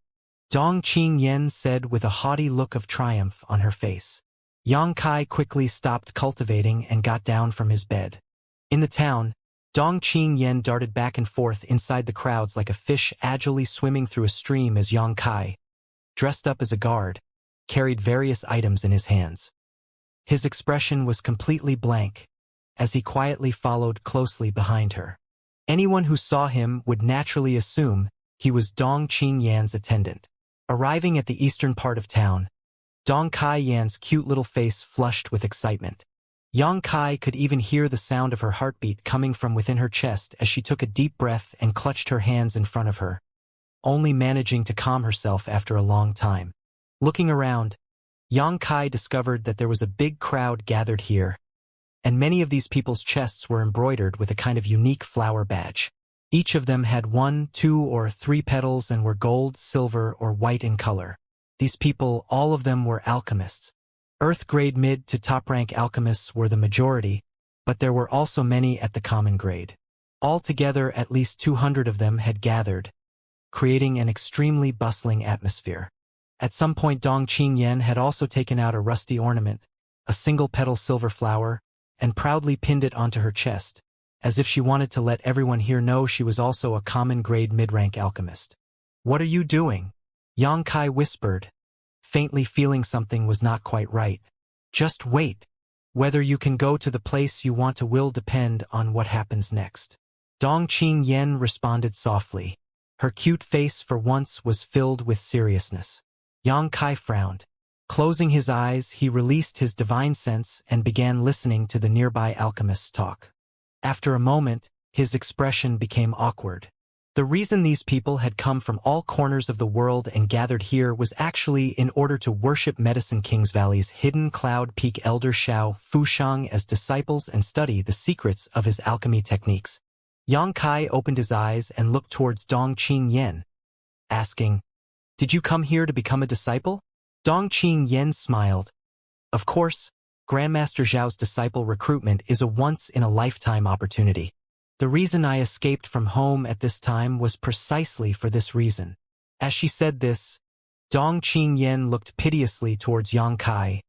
Dong Qing Yen said with a haughty look of triumph on her face. Yang Kai quickly stopped cultivating and got down from his bed. In the town, Dong Qing Yen darted back and forth inside the crowds like a fish agilely swimming through a stream as Yang Kai, dressed up as a guard, carried various items in his hands. His expression was completely blank, as he quietly followed closely behind her. Anyone who saw him would naturally assume he was Dong Qing Yan's attendant. Arriving at the eastern part of town, Dong Kai Yan's cute little face flushed with excitement. Yang Kai could even hear the sound of her heartbeat coming from within her chest as she took a deep breath and clutched her hands in front of her, only managing to calm herself after a long time. Looking around, Yang Kai discovered that there was a big crowd gathered here, and many of these people's chests were embroidered with a kind of unique flower badge. Each of them had 1, 2, or 3 petals and were gold, silver, or white in color. These people, all of them were alchemists. Earth-grade mid to top-rank alchemists were the majority, but there were also many at the common grade. Altogether, at least 200 of them had gathered, creating an extremely bustling atmosphere. At some point, Dong Qingyan had also taken out a rusty ornament, a single-petal silver flower, and proudly pinned it onto her chest, as if she wanted to let everyone here know she was also a common-grade mid-rank alchemist. "What are you doing?" Yang Kai whispered, faintly feeling something was not quite right. "Just wait. Whether you can go to the place you want to will depend on what happens next." Dong Qingyan responded softly. Her cute face for once was filled with seriousness. Yang Kai frowned. Closing his eyes, he released his divine sense and began listening to the nearby alchemists talk. After a moment, his expression became awkward. The reason these people had come from all corners of the world and gathered here was actually in order to worship Medicine King's Valley's hidden Cloud Peak elder Xiao Fushang as disciples and study the secrets of his alchemy techniques. Yang Kai opened his eyes and looked towards Dong Qingyan, asking, "Did you come here to become a disciple?" Dong Qingyan smiled. "Of course, Grandmaster Zhao's disciple recruitment is a once-in-a-lifetime opportunity. The reason I escaped from home at this time was precisely for this reason." As she said this, Dong Qingyan looked piteously towards Yang Kai.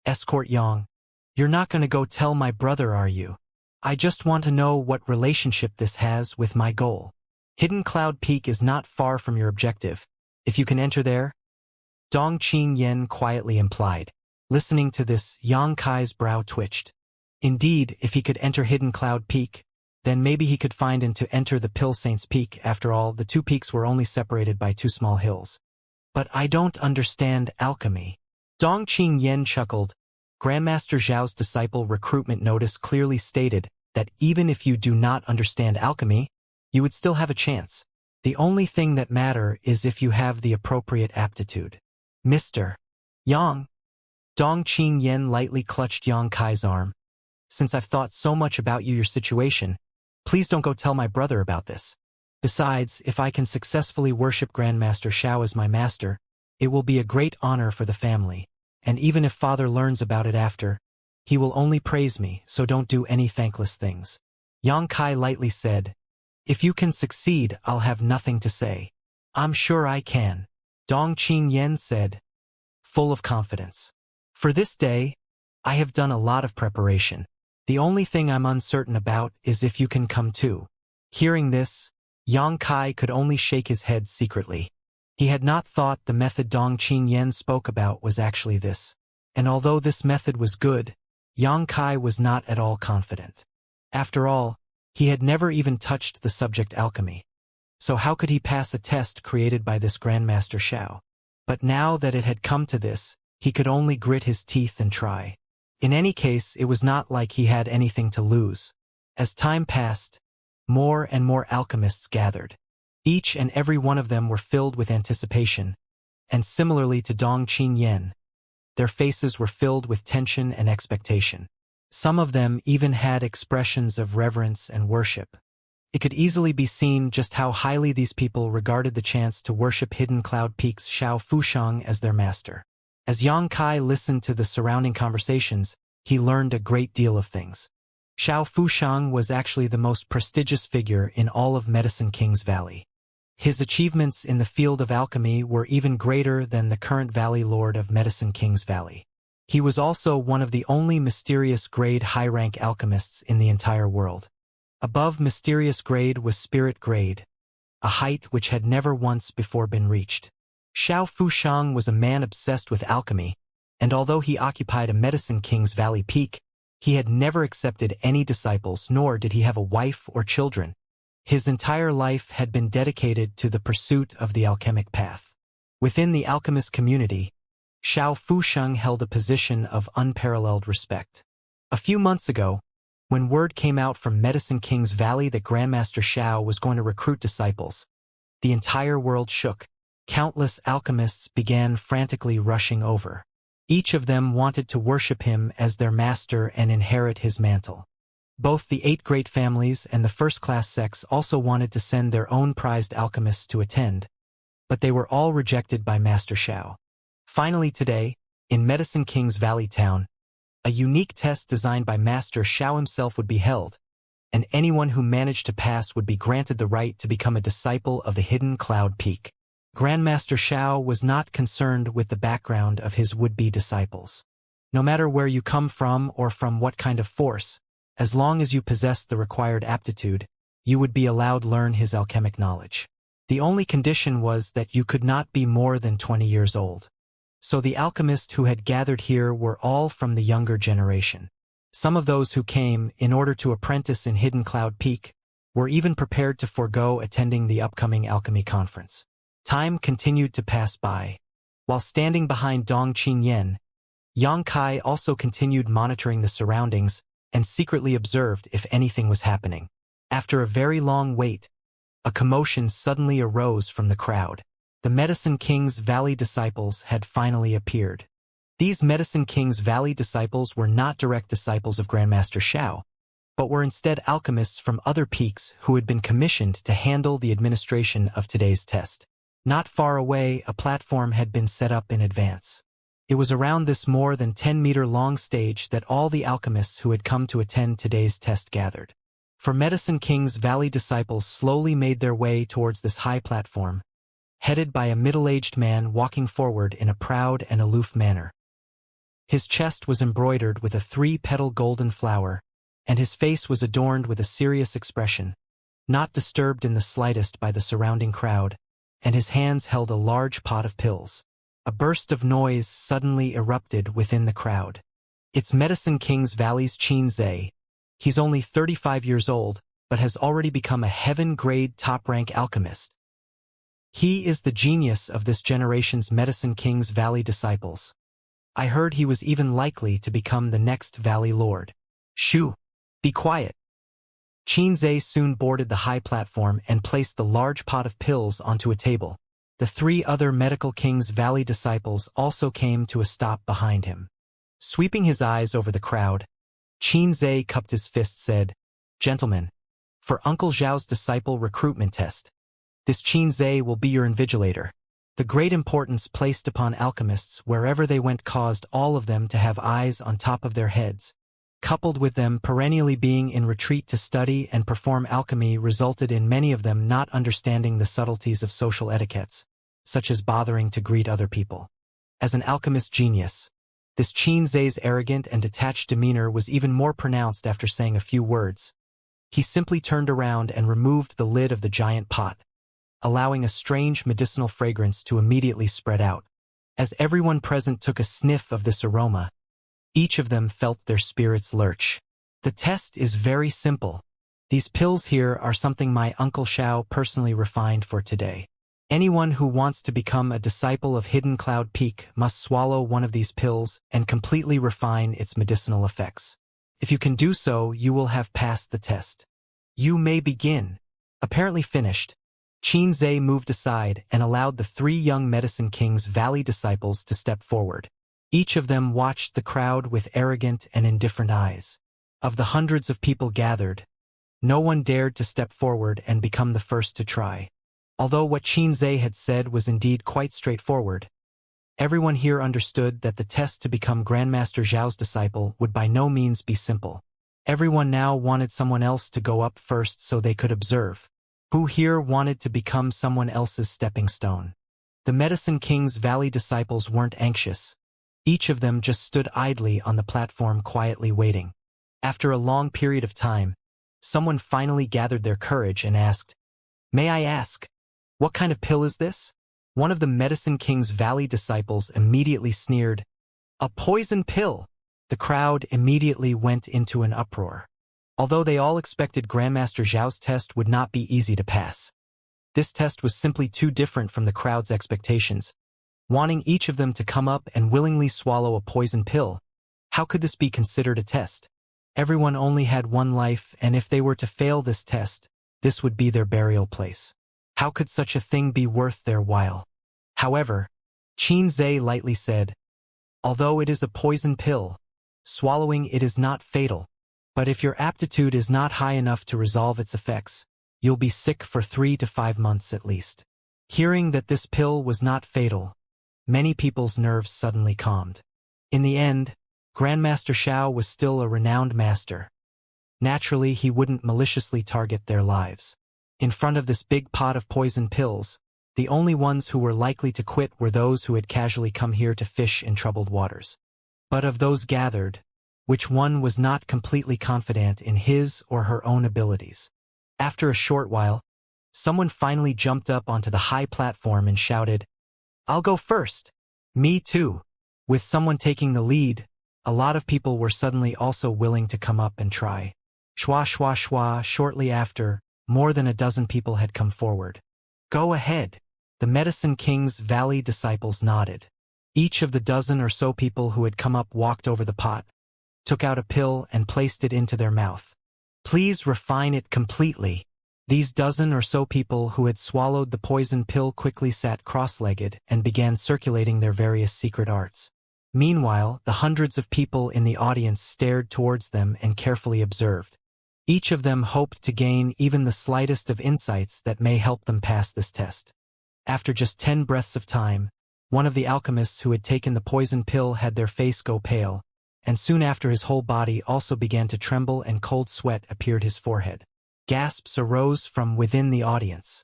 "Escort Yang, you're not going to go tell my brother, are you? I just want to know what relationship this has with my goal. Hidden Cloud Peak is not far from your objective. If you can enter there," Dong Qingyan quietly implied. Listening to this, Yang Kai's brow twitched. Indeed, if he could enter Hidden Cloud Peak, then maybe he could find and to enter the Pill Saints Peak. After all, the two peaks were only separated by 2 small hills. "But I don't understand alchemy." Dong Qingyan chuckled. Grandmaster Zhao's disciple recruitment notice clearly stated that even if you do not understand alchemy, you would still have a chance. The only thing that matters is if you have the appropriate aptitude. "Mr. Yang." Dong Qingyan lightly clutched Yang Kai's arm. "Since I've thought so much about your situation, please don't go tell my brother about this. Besides, if I can successfully worship Grandmaster Xiao as my master, it will be a great honor for the family. And even if father learns about it after, he will only praise me, so don't do any thankless things." Yang Kai lightly said, "If you can succeed, I'll have nothing to say." "I'm sure I can," Dong Qingyan said, full of confidence. "For this day, I have done a lot of preparation. The only thing I'm uncertain about is if you can come too." Hearing this, Yang Kai could only shake his head secretly. He had not thought the method Dong Qingyan spoke about was actually this. And although this method was good, Yang Kai was not at all confident. After all, he had never even touched the subject alchemy. So how could he pass a test created by this Grandmaster Xiao? But now that it had come to this, he could only grit his teeth and try. In any case, it was not like he had anything to lose. As time passed, more and more alchemists gathered. Each and every one of them were filled with anticipation, and similarly to Dong Qingyan, their faces were filled with tension and expectation. Some of them even had expressions of reverence and worship. It could easily be seen just how highly these people regarded the chance to worship Hidden Cloud Peak's Xiao Fushang as their master. As Yang Kai listened to the surrounding conversations, he learned a great deal of things. Xiao Fushang was actually the most prestigious figure in all of Medicine King's Valley. His achievements in the field of alchemy were even greater than the current Valley Lord of Medicine King's Valley. He was also one of the only mysterious grade high-rank alchemists in the entire world. Above mysterious grade was spirit grade, a height which had never once before been reached. Xiao Fushang was a man obsessed with alchemy, and although he occupied a Medicine King's Valley peak, he had never accepted any disciples, nor did he have a wife or children. His entire life had been dedicated to the pursuit of the alchemic path. Within the alchemist community, Xiao Fushang held a position of unparalleled respect. A few months ago, when word came out from Medicine King's Valley that Grandmaster Xiao was going to recruit disciples, the entire world shook. Countless alchemists began frantically rushing over. Each of them wanted to worship him as their master and inherit his mantle. Both the 8 great families and the first-class sects also wanted to send their own prized alchemists to attend, but they were all rejected by Master Xiao. Finally today, in Medicine King's Valley Town, a unique test designed by Master Xiao himself would be held, and anyone who managed to pass would be granted the right to become a disciple of the Hidden Cloud Peak. Grandmaster Xiao was not concerned with the background of his would-be disciples. No matter where you come from or from what kind of force, as long as you possessed the required aptitude, you would be allowed learn his alchemic knowledge. The only condition was that you could not be more than 20 years old. So the alchemists who had gathered here were all from the younger generation. Some of those who came, in order to apprentice in Hidden Cloud Peak, were even prepared to forego attending the upcoming alchemy conference. Time continued to pass by. While standing behind Dong Qinyan, Yang Kai also continued monitoring the surroundings and secretly observed if anything was happening. After a very long wait, a commotion suddenly arose from the crowd. The Medicine King's Valley disciples had finally appeared. These Medicine King's Valley disciples were not direct disciples of Grandmaster Xiao, but were instead alchemists from other peaks who had been commissioned to handle the administration of today's test. Not far away, a platform had been set up in advance. It was around this more than 10-meter-long stage that all the alchemists who had come to attend today's test gathered. For Medicine King's Valley disciples slowly made their way towards this high platform, headed by a middle-aged man walking forward in a proud and aloof manner. His chest was embroidered with a 3-petal golden flower, and his face was adorned with a serious expression, not disturbed in the slightest by the surrounding crowd, and his hands held a large pot of pills. A burst of noise suddenly erupted within the crowd. It's Medicine King's Valley's Qin Zhe. He's only 35 years old, but has already become a heaven-grade top-rank alchemist. He is the genius of this generation's Medicine King's Valley disciples. I heard he was even likely to become the next Valley Lord. Shoo! Be quiet! Qin Zhe soon boarded the high platform and placed the large pot of pills onto a table. The 3 other Medical King's Valley disciples also came to a stop behind him. Sweeping his eyes over the crowd, Qin Zhe cupped his fist said, "Gentlemen, for Uncle Zhao's disciple recruitment test, this Qin Zhe will be your invigilator." The great importance placed upon alchemists wherever they went caused all of them to have eyes on top of their heads. Coupled with them perennially being in retreat to study and perform alchemy resulted in many of them not understanding the subtleties of social etiquettes, such as bothering to greet other people. As an alchemist genius, this Qin Zhe's arrogant and detached demeanor was even more pronounced after saying a few words. He simply turned around and removed the lid of the giant pot, allowing a strange medicinal fragrance to immediately spread out. As everyone present took a sniff of this aroma, each of them felt their spirits lurch. The test is very simple. These pills here are something my Uncle Xiao personally refined for today. Anyone who wants to become a disciple of Hidden Cloud Peak must swallow one of these pills and completely refine its medicinal effects. If you can do so, you will have passed the test. You may begin. Apparently finished, Qin Zhe moved aside and allowed the 3 young Medicine King's Valley disciples to step forward. Each of them watched the crowd with arrogant and indifferent eyes. Of the hundreds of people gathered, no one dared to step forward and become the first to try. Although what Qin Zhe had said was indeed quite straightforward, everyone here understood that the test to become Grandmaster Zhao's disciple would by no means be simple. Everyone now wanted someone else to go up first so they could observe. Who here wanted to become someone else's stepping stone? The Medicine King's Valley disciples weren't anxious. Each of them just stood idly on the platform quietly waiting. After a long period of time, someone finally gathered their courage and asked, "May I ask, what kind of pill is this?" One of the Medicine King's Valley disciples immediately sneered, "A poison pill!" The crowd immediately went into an uproar. Although they all expected Grandmaster Zhao's test would not be easy to pass, this test was simply too different from the crowd's expectations. Wanting each of them to come up and willingly swallow a poison pill, how could this be considered a test? Everyone only had one life, and if they were to fail this test, this would be their burial place. How could such a thing be worth their while? However, Qin Zhe lightly said, Although it is a poison pill, swallowing it is not fatal. But if your aptitude is not high enough to resolve its effects, you'll be sick for 3 to 5 months at least. Hearing that this pill was not fatal, many people's nerves suddenly calmed. In the end, Grandmaster Xiao was still a renowned master. Naturally, he wouldn't maliciously target their lives. In front of this big pot of poison pills, the only ones who were likely to quit were those who had casually come here to fish in troubled waters. But of those gathered, which one was not completely confident in his or her own abilities? After a short while, someone finally jumped up onto the high platform and shouted, "I'll go first." "Me too." With someone taking the lead, a lot of people were suddenly also willing to come up and try. Shwa shwa shwa. Shortly after, more than a dozen people had come forward. "Go ahead." The Medicine King's Valley disciples nodded. Each of the dozen or so people who had come up walked over the pot, took out a pill and placed it into their mouth. "Please refine it completely." These dozen or so people who had swallowed the poison pill quickly sat cross-legged and began circulating their various secret arts. Meanwhile, the hundreds of people in the audience stared towards them and carefully observed. Each of them hoped to gain even the slightest of insights that may help them pass this test. After just 10 breaths of time, one of the alchemists who had taken the poison pill had their face go pale, and soon after his whole body also began to tremble and cold sweat appeared his forehead. Gasps arose from within the audience.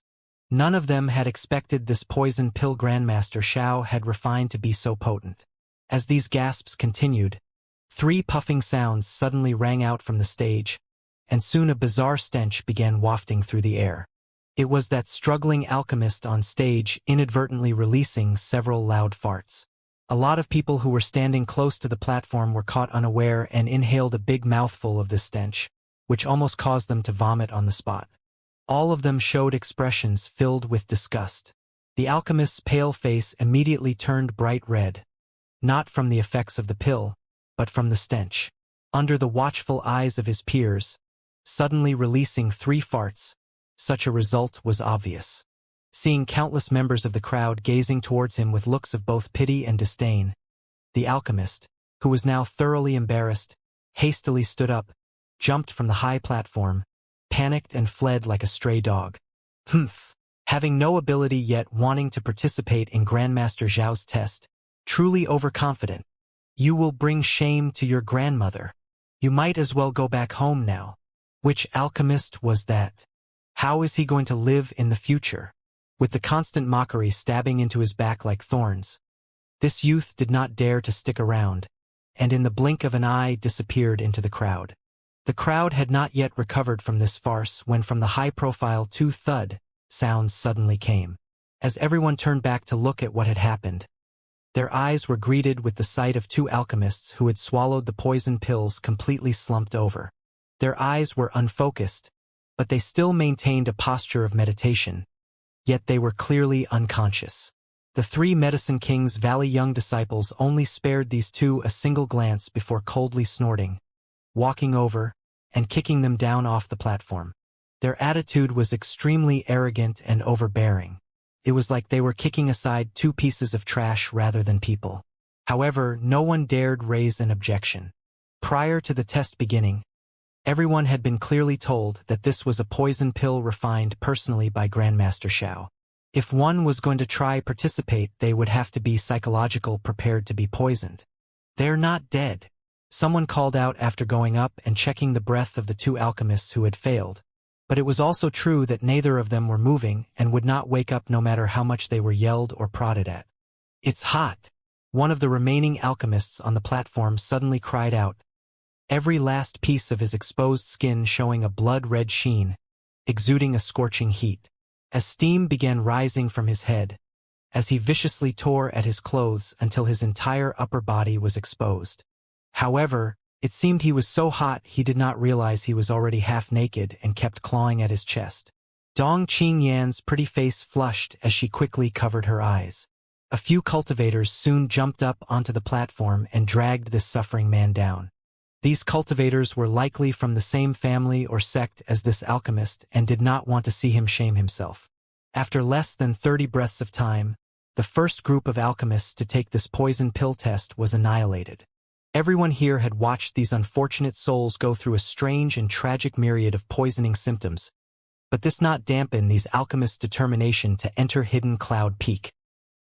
None of them had expected this poison pill Grandmaster Xiao had refined to be so potent. As these gasps continued, 3 puffing sounds suddenly rang out from the stage, and soon a bizarre stench began wafting through the air. It was that struggling alchemist on stage inadvertently releasing several loud farts. A lot of people who were standing close to the platform were caught unaware and inhaled a big mouthful of this stench, which almost caused them to vomit on the spot. All of them showed expressions filled with disgust. The alchemist's pale face immediately turned bright red, not from the effects of the pill, but from the stench. Under the watchful eyes of his peers, suddenly releasing 3 farts, such a result was obvious. Seeing countless members of the crowd gazing towards him with looks of both pity and disdain, the alchemist, who was now thoroughly embarrassed, hastily stood up, jumped from the high platform, panicked and fled like a stray dog. Humph! Having no ability yet wanting to participate in Grandmaster Zhao's test, truly overconfident. You will bring shame to your grandmother. You might as well go back home now. Which alchemist was that? How is he going to live in the future? With the constant mockery stabbing into his back like thorns, this youth did not dare to stick around, and in the blink of an eye disappeared into the crowd. The crowd had not yet recovered from this farce when from the high-profile 2 thud sounds suddenly came. As everyone turned back to look at what had happened, their eyes were greeted with the sight of 2 alchemists who had swallowed the poison pills completely slumped over. Their eyes were unfocused, but they still maintained a posture of meditation, yet they were clearly unconscious. The 3 Medicine King's Valley young disciples only spared these 2 a single glance before coldly snorting, walking over, and kicking them down off the platform. Their attitude was extremely arrogant and overbearing. It was like they were kicking aside 2 pieces of trash rather than people. However, no one dared raise an objection. Prior to the test beginning, everyone had been clearly told that this was a poison pill refined personally by Grandmaster Xiao. If one was going to try participate, they would have to be psychological prepared to be poisoned. "They're not dead," someone called out after going up and checking the breath of the 2 alchemists who had failed. But it was also true that neither of them were moving and would not wake up no matter how much they were yelled or prodded at. "It's hot," one of the remaining alchemists on the platform suddenly cried out, every last piece of his exposed skin showing a blood-red sheen, exuding a scorching heat. As steam began rising from his head, as he viciously tore at his clothes until his entire upper body was exposed. However, it seemed he was so hot he did not realize he was already half naked and kept clawing at his chest. Dong Qingyan's pretty face flushed as she quickly covered her eyes. A few cultivators soon jumped up onto the platform and dragged this suffering man down. These cultivators were likely from the same family or sect as this alchemist and did not want to see him shame himself. After less than 30 breaths of time, the first group of alchemists to take this poison pill test was annihilated. Everyone here had watched these unfortunate souls go through a strange and tragic myriad of poisoning symptoms, but this not dampen these alchemists' determination to enter Hidden Cloud Peak.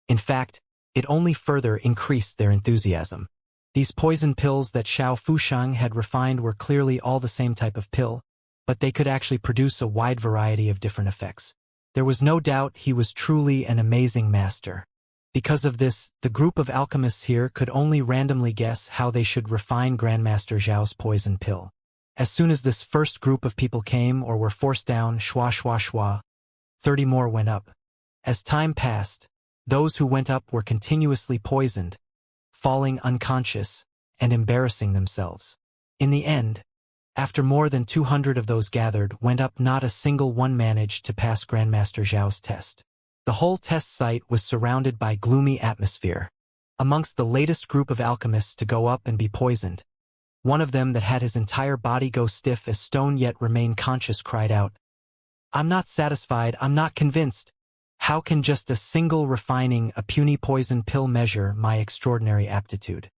In fact, it only further increased their enthusiasm. These poison pills that Xiao Fushang had refined were clearly all the same type of pill, but they could actually produce a wide variety of different effects. There was no doubt he was truly an amazing master. Because of this, the group of alchemists here could only randomly guess how they should refine Grandmaster Zhao's poison pill. As soon as this first group of people came or were forced down, shwa shwa shwa, 30 more went up. As time passed, those who went up were continuously poisoned, falling unconscious, and embarrassing themselves. In the end, after more than 200 of those gathered went up, not a single one managed to pass Grandmaster Zhao's test. The whole test site was surrounded by gloomy atmosphere. Amongst the latest group of alchemists to go up and be poisoned, one of them that had his entire body go stiff as stone yet remain conscious cried out, "I'm not satisfied, I'm not convinced. How can just a single refining a puny poison pill measure my extraordinary aptitude?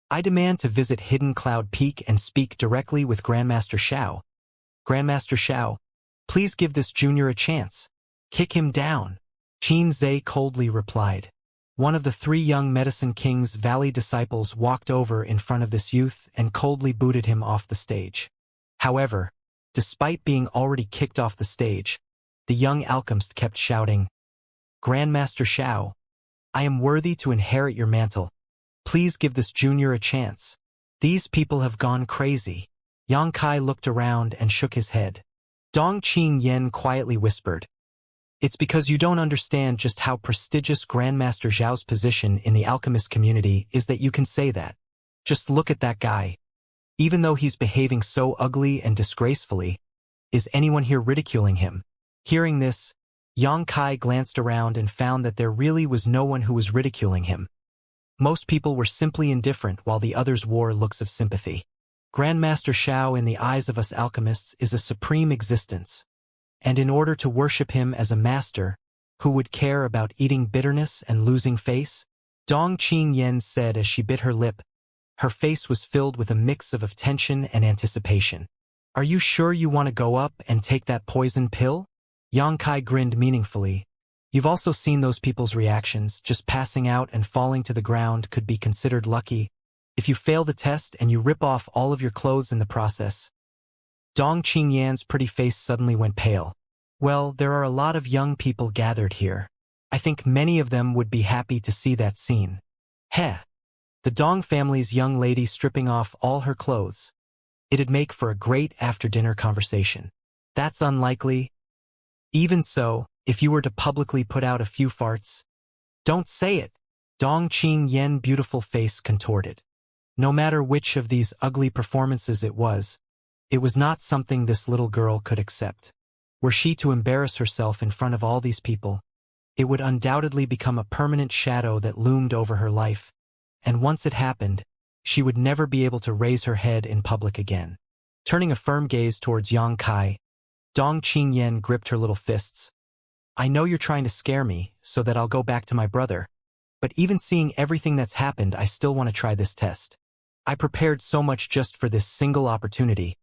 I demand to visit Hidden Cloud Peak and speak directly with Grandmaster Xiao. Grandmaster Xiao, please give this junior a chance. Kick him down." Qin Zhe coldly replied. One of the 3 young Medicine King's Valley disciples walked over in front of this youth and coldly booted him off the stage. However, despite being already kicked off the stage, the young alchemist kept shouting, "Grandmaster Xiao, I am worthy to inherit your mantle. Please give this junior a chance. These people have gone crazy." Yang Kai looked around and shook his head. Dong Qing Yen quietly whispered, "It's because you don't understand just how prestigious Grandmaster Zhao's position in the alchemist community is that you can say that. Just look at that guy. Even though he's behaving so ugly and disgracefully, is anyone here ridiculing him?" Hearing this, Yang Kai glanced around and found that there really was no one who was ridiculing him. Most people were simply indifferent while the others wore looks of sympathy. Grandmaster Xiao in the eyes of us alchemists is a supreme existence. And in order to worship him as a master, who would care about eating bitterness and losing face? Dong Qing Yen said as she bit her lip. Her face was filled with a mix of tension and anticipation. "Are you sure you want to go up and take that poison pill?" Yang Kai grinned meaningfully. "You've also seen those people's reactions. Just passing out and falling to the ground could be considered lucky. If you fail the test and you rip off all of your clothes in the process." Dong Qing Yan's pretty face suddenly went pale. "Well, there are a lot of young people gathered here. I think many of them would be happy to see that scene." Heh! The Dong family's young lady stripping off all her clothes. It'd make for a great after-dinner conversation. That's unlikely. Even so, if you were to publicly put out a few farts. Don't say it! Dong Qing Yen's beautiful face contorted. No matter which of these ugly performances it was not something this little girl could accept. Were she to embarrass herself in front of all these people, it would undoubtedly become a permanent shadow that loomed over her life, and once it happened, she would never be able to raise her head in public again. Turning a firm gaze towards Yang Kai, Dong Qing Yen gripped her little fists. "I know you're trying to scare me so that I'll go back to my brother, but even seeing everything that's happened, I still want to try this test. I prepared so much just for this single opportunity,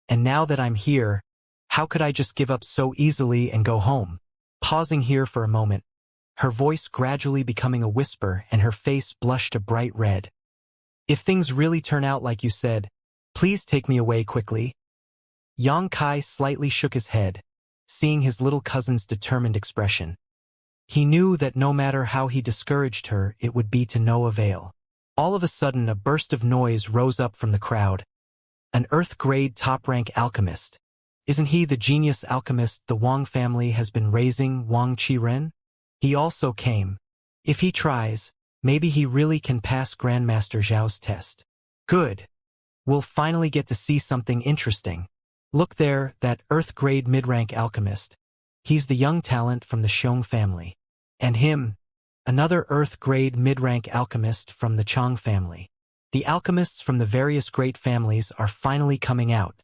and now that I'm here, how could I just give up so easily and go home?" Pausing here for a moment, her voice gradually becoming a whisper and her face blushed a bright red. "If things really turn out like you said, please take me away quickly." Yang Kai slightly shook his head, seeing his little cousin's determined expression. He knew that no matter how he discouraged her, it would be to no avail. All of a sudden, a burst of noise rose up from the crowd. An Earth-grade top-rank alchemist. Isn't he the genius alchemist the Wang family has been raising, Wang Qiren? He also came. If he tries, maybe he really can pass Grandmaster Zhao's test. Good. We'll finally get to see something interesting. Look there, that Earth-grade mid-rank alchemist. He's the young talent from the Xiong family. And him, another Earth-grade mid-rank alchemist from the Chang family. The alchemists from the various great families are finally coming out.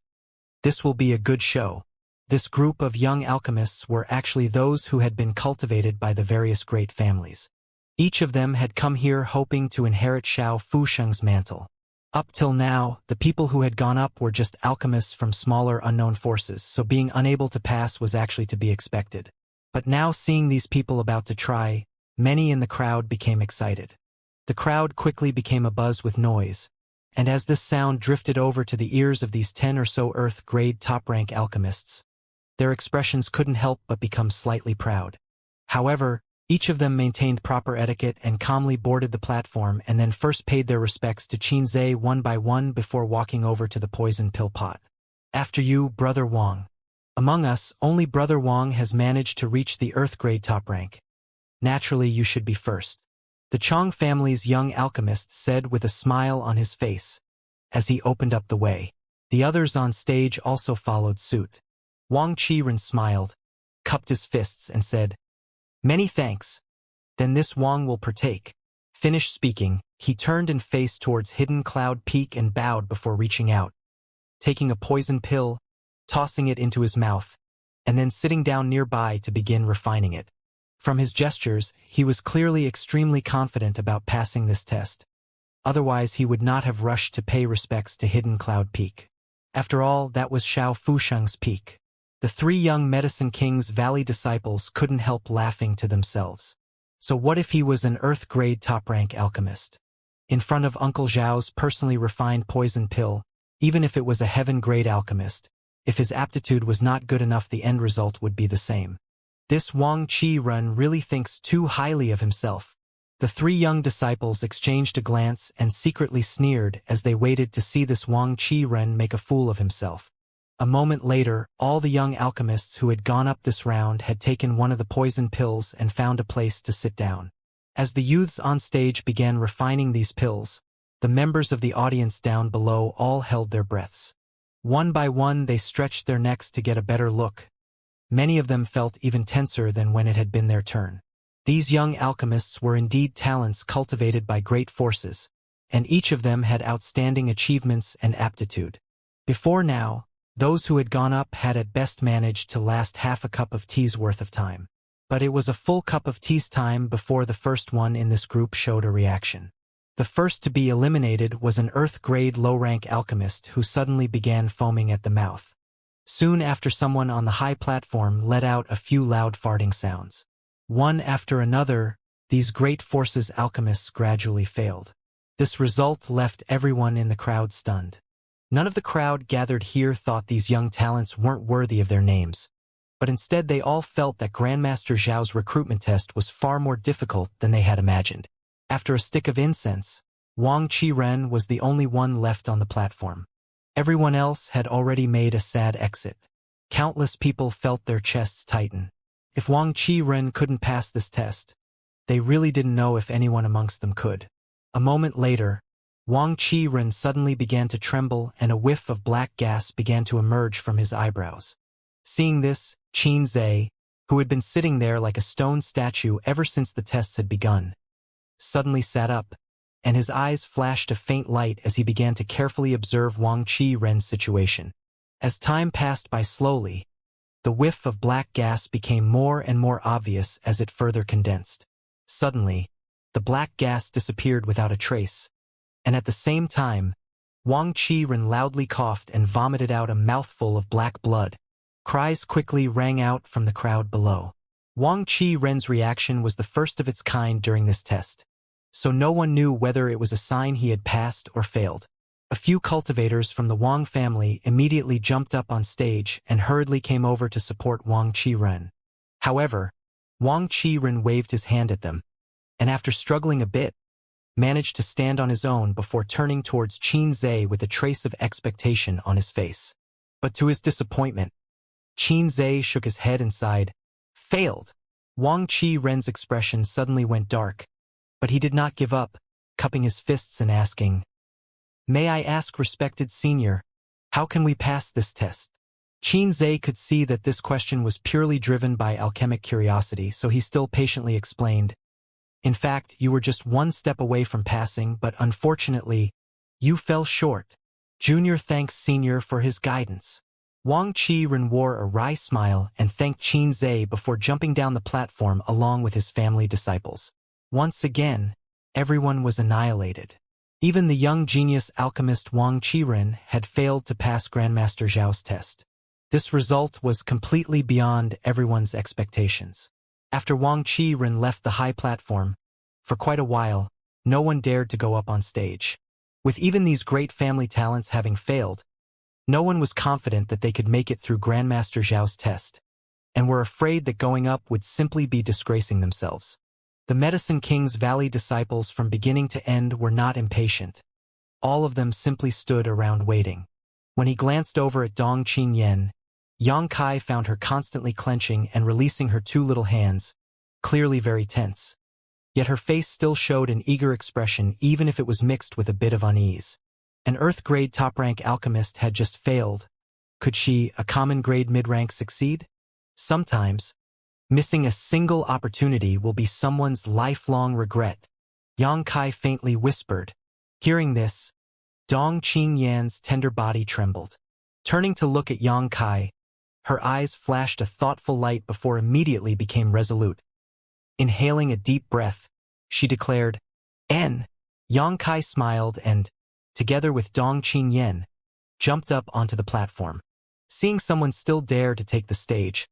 This will be a good show. This group of young alchemists were actually those who had been cultivated by the various great families. Each of them had come here hoping to inherit Xiao Fusheng's mantle. Up till now, the people who had gone up were just alchemists from smaller unknown forces, so being unable to pass was actually to be expected. But now seeing these people about to try, many in the crowd became excited. The crowd quickly became abuzz with noise, and as this sound drifted over to the ears of these 10 or so Earth-grade top-rank alchemists, their expressions couldn't help but become slightly proud. However, each of them maintained proper etiquette and calmly boarded the platform and then first paid their respects to Xianxia one by one before walking over to the poison pill pot. After you, Brother Wang. Among us, only Brother Wang has managed to reach the Earth-grade top rank. Naturally, you should be first. The Chong family's young alchemist said with a smile on his face as he opened up the way. The others on stage also followed suit. Wang Qiren smiled, cupped his fists, and said, "Many thanks. Then this Wang will partake." Finished speaking, he turned and faced towards Hidden Cloud Peak and bowed before reaching out, taking a poison pill, tossing it into his mouth, and then sitting down nearby to begin refining it. From his gestures, he was clearly extremely confident about passing this test. Otherwise, he would not have rushed to pay respects to Hidden Cloud Peak. After all, that was Xiao Fusheng's peak. The 3 young Medicine King's Valley disciples couldn't help laughing to themselves. So what if he was an Earth-grade top-rank alchemist? In front of Uncle Zhao's personally refined poison pill, even if it was a heaven-grade alchemist, if his aptitude was not good enough, the end result would be the same. This Wang Qiren really thinks too highly of himself. The 3 young disciples exchanged a glance and secretly sneered as they waited to see this Wang Qiren make a fool of himself. A moment later, all the young alchemists who had gone up this round had taken one of the poison pills and found a place to sit down. As the youths on stage began refining these pills, the members of the audience down below all held their breaths. One by one they stretched their necks to get a better look. Many of them felt even tenser than when it had been their turn. These young alchemists were indeed talents cultivated by great forces, and each of them had outstanding achievements and aptitude. Before now, those who had gone up had at best managed to last half a cup of tea's worth of time. But it was a full cup of tea's time before the first one in this group showed a reaction. The first to be eliminated was an Earth-grade low-rank alchemist who suddenly began foaming at the mouth. Soon after, someone on the high platform let out a few loud farting sounds. One after another, these great forces alchemists gradually failed. This result left everyone in the crowd stunned. None of the crowd gathered here thought these young talents weren't worthy of their names, but instead they all felt that Grandmaster Zhao's recruitment test was far more difficult than they had imagined. After a stick of incense, Wang Qiren was the only one left on the platform. Everyone else had already made a sad exit. Countless people felt their chests tighten. If Wang Qiren couldn't pass this test, they really didn't know if anyone amongst them could. A moment later, Wang Qiren suddenly began to tremble and a whiff of black gas began to emerge from his eyebrows. Seeing this, Xianxia, who had been sitting there like a stone statue ever since the tests had begun, suddenly sat up, and his eyes flashed a faint light as he began to carefully observe Wang Qiren's situation. As time passed by slowly, the whiff of black gas became more and more obvious as it further condensed. Suddenly, the black gas disappeared without a trace, and at the same time, Wang Qiren loudly coughed and vomited out a mouthful of black blood. Cries quickly rang out from the crowd below. Wang Qiren's reaction was the first of its kind during this test, so no one knew whether it was a sign he had passed or failed. A few cultivators from the Wang family immediately jumped up on stage and hurriedly came over to support Wang Qiren. However, Wang Qiren waved his hand at them, and after struggling a bit, managed to stand on his own before turning towards Xianxia with a trace of expectation on his face. But to his disappointment, Xianxia shook his head and sighed. Failed! Wang Qiren's expression suddenly went dark, but he did not give up, cupping his fists and asking, "May I ask, respected senior, how can we pass this test?" Xianxia could see that this question was purely driven by alchemic curiosity, so he still patiently explained, "In fact, you were just one step away from passing, but unfortunately, you fell short. Junior thanks senior for his guidance." Wang Qiren wore a wry smile and thanked Xianxia before jumping down the platform along with his family disciples. Once again, everyone was annihilated. Even the young genius alchemist Wang Qiren had failed to pass Grandmaster Zhao's test. This result was completely beyond everyone's expectations. After Wang Qiren left the high platform, for quite a while, no one dared to go up on stage. With even these great family talents having failed, no one was confident that they could make it through Grandmaster Zhao's test, and were afraid that going up would simply be disgracing themselves. The Medicine King's Valley disciples from beginning to end were not impatient. All of them simply stood around waiting. When he glanced over at Dong Qingyan, Yang Kai found her constantly clenching and releasing her two little hands, clearly very tense. Yet her face still showed an eager expression even if it was mixed with a bit of unease. An Earth-grade top-rank alchemist had just failed. Could she, a common-grade mid-rank, succeed? Sometimes, missing a single opportunity will be someone's lifelong regret, Yang Kai faintly whispered. Hearing this, Dong Qingyan's tender body trembled. Turning to look at Yang Kai, her eyes flashed a thoughtful light before immediately became resolute. Inhaling a deep breath, she declared, "N." Yang Kai smiled and, together with Dong Qingyan, jumped up onto the platform. Seeing someone still dare to take the stage,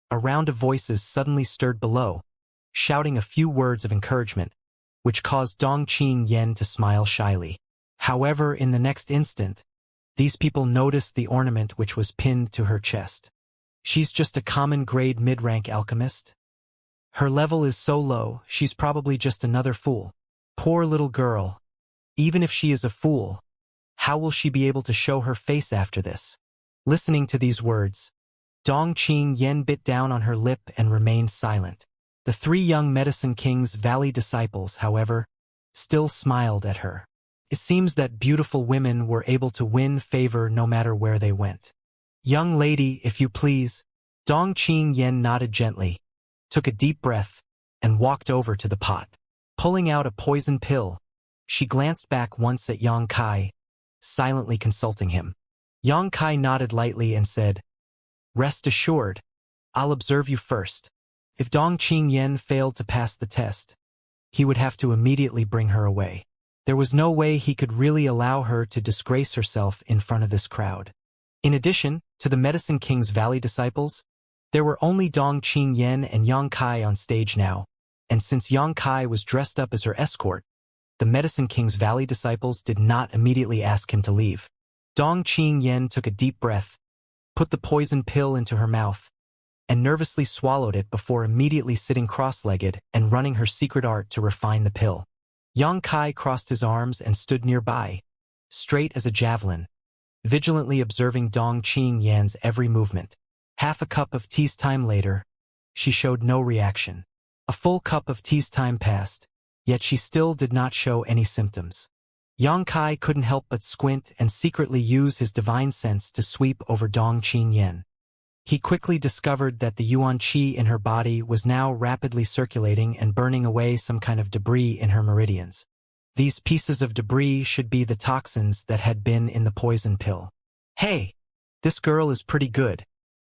a round of voices suddenly stirred below, shouting a few words of encouragement, which caused Dong Qingyan to smile shyly. However, in the next instant, these people noticed the ornament which was pinned to her chest. She's just a common-grade mid-rank alchemist? Her level is so low, she's probably just another fool. Poor little girl. Even if she is a fool, how will she be able to show her face after this? Listening to these words, Dong Qingyan bit down on her lip and remained silent. The three young Medicine King's Valley disciples, however, still smiled at her. It seems that beautiful women were able to win favor no matter where they went. "Young lady, if you please." Dong Qingyan nodded gently, took a deep breath, and walked over to the pot. Pulling out a poison pill, she glanced back once at Yang Kai, silently consulting him. Yang Kai nodded lightly and said, "Rest assured, I'll observe you first." If Dong Qingyan failed to pass the test, he would have to immediately bring her away. There was no way he could really allow her to disgrace herself in front of this crowd. In addition to the Medicine King's Valley disciples, there were only Dong Qingyan and Yang Kai on stage now, and since Yang Kai was dressed up as her escort, the Medicine King's Valley disciples did not immediately ask him to leave. Dong Qingyan took a deep breath, put the poison pill into her mouth, and nervously swallowed it before immediately sitting cross-legged and running her secret art to refine the pill. Yang Kai crossed his arms and stood nearby, straight as a javelin, vigilantly observing Dong Qingyan's every movement. Half a cup of tea's time later, she showed no reaction. A full cup of tea's time passed, yet she still did not show any symptoms. Yang Kai couldn't help but squint and secretly use his divine sense to sweep over Dong Qingyan. He quickly discovered that the yuan qi in her body was now rapidly circulating and burning away some kind of debris in her meridians. These pieces of debris should be the toxins that had been in the poison pill. "Hey, this girl is pretty good.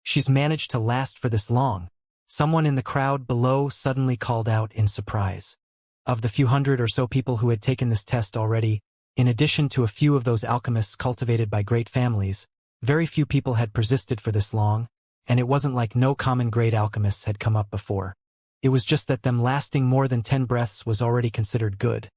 She's managed to last for this long," someone in the crowd below suddenly called out in surprise. Of the few hundred or so people who had taken this test already, in addition to a few of those alchemists cultivated by great families, very few people had persisted for this long, and it wasn't like no common-grade alchemists had come up before. It was just that them lasting more than 10 breaths was already considered good.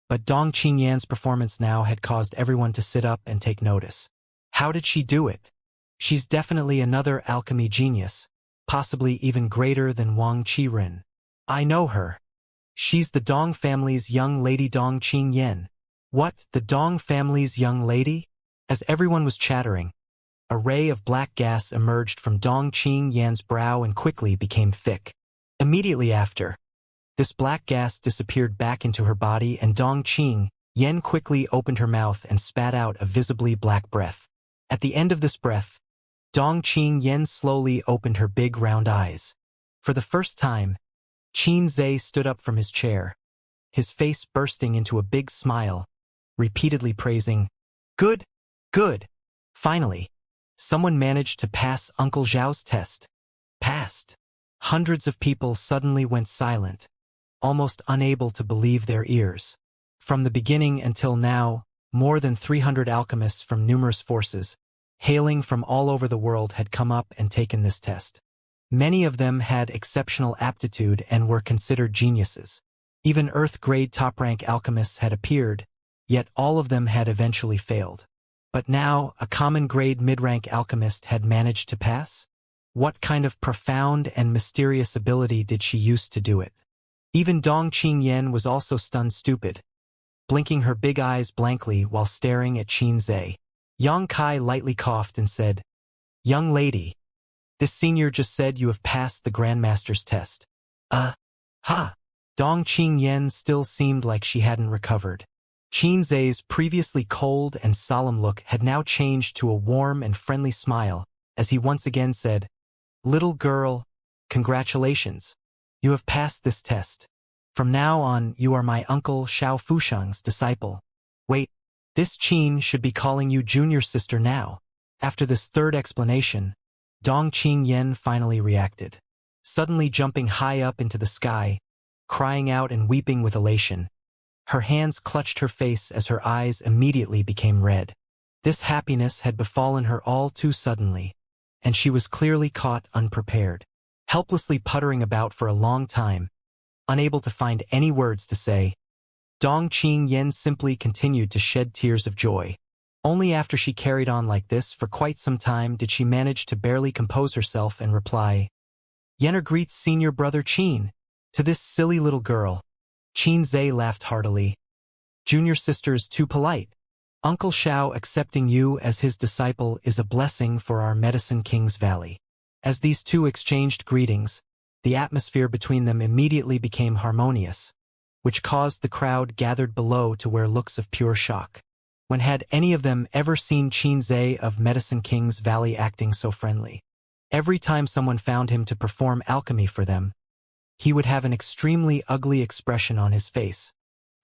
But Dong Qingyan's performance now had caused everyone to sit up and take notice. How did she do it? She's definitely another alchemy genius, possibly even greater than Wang Qiren. I know her. She's the Dong family's young lady Dong Qingyan. What, the Dong family's young lady? As everyone was chattering, a ray of black gas emerged from Dong Qingyan's brow and quickly became thick. Immediately after, this black gas disappeared back into her body and Dong Qingyan quickly opened her mouth and spat out a visibly black breath. At the end of this breath, Dong Qingyan slowly opened her big round eyes. For the first time, Qin Zhe stood up from his chair, his face bursting into a big smile, repeatedly praising, "Good, good. Finally, someone managed to pass Uncle Zhao's test." Passed. Hundreds of people suddenly went silent. almost unable to believe their ears. From the beginning until now, more than 300 alchemists from numerous forces, hailing from all over the world, had come up and taken this test. Many of them had exceptional aptitude and were considered geniuses. Even Earth-grade top-rank alchemists had appeared, yet all of them had eventually failed. But now, a common-grade mid-rank alchemist had managed to pass? What kind of profound and mysterious ability did she use to do it? Even Dong Qingyan was also stunned stupid, blinking her big eyes blankly while staring at Xianxia. Yang Kai lightly coughed and said, "Young lady, this senior just said you have passed the Grandmaster's test." Ha! Dong Qingyan still seemed like she hadn't recovered. Xianxia's previously cold and solemn look had now changed to a warm and friendly smile as he once again said, "Little girl, congratulations. You have passed this test. From now on, you are my uncle Xiao Fushang's disciple. Wait, this Qin should be calling you junior sister now." After this third explanation, Dong Qingyan finally reacted. Suddenly jumping high up into the sky, crying out and weeping with elation. Her hands clutched her face as her eyes immediately became red. This happiness had befallen her all too suddenly, and she was clearly caught unprepared. Helplessly puttering about for a long time, unable to find any words to say, Dong Qingyan simply continued to shed tears of joy. Only after she carried on like this for quite some time did she manage to barely compose herself and reply, "Yener greets senior brother Qin." To this silly little girl, Xianxia laughed heartily. "Junior sister is too polite. Uncle Xiao accepting you as his disciple is a blessing for our Medicine King's Valley." As these two exchanged greetings, the atmosphere between them immediately became harmonious, which caused the crowd gathered below to wear looks of pure shock. When had any of them ever seen Xianxia of Medicine King's Valley acting so friendly? Every time someone found him to perform alchemy for them, he would have an extremely ugly expression on his face,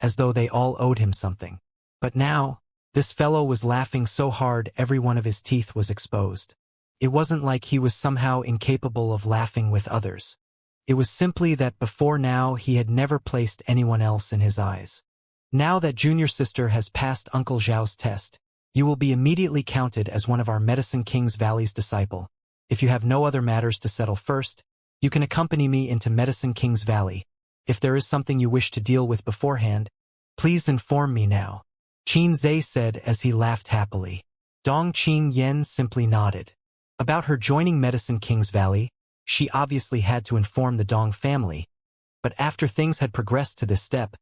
as though they all owed him something. But now, this fellow was laughing so hard every one of his teeth was exposed. It wasn't like he was somehow incapable of laughing with others. It was simply that before now he had never placed anyone else in his eyes. Now that junior sister has passed Uncle Zhao's test, you will be immediately counted as one of our Medicine King's Valley's disciple. If you have no other matters to settle first, you can accompany me into Medicine King's Valley. If there is something you wish to deal with beforehand, please inform me now," Xianxia said as he laughed happily. Dong Qingyan simply nodded. About her joining Medicine King's Valley, she obviously had to inform the Dong family, but after things had progressed to this step,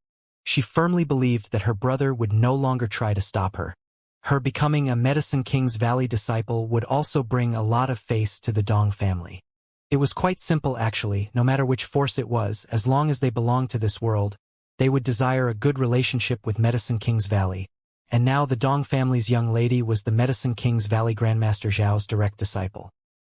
she firmly believed that her brother would no longer try to stop her. Her becoming a Medicine King's Valley disciple would also bring a lot of face to the Dong family. It was quite simple actually, no matter which force it was, as long as they belonged to this world, they would desire a good relationship with Medicine King's Valley. And now the Dong family's young lady was the Medicine King's Valley Grandmaster Zhao's direct disciple.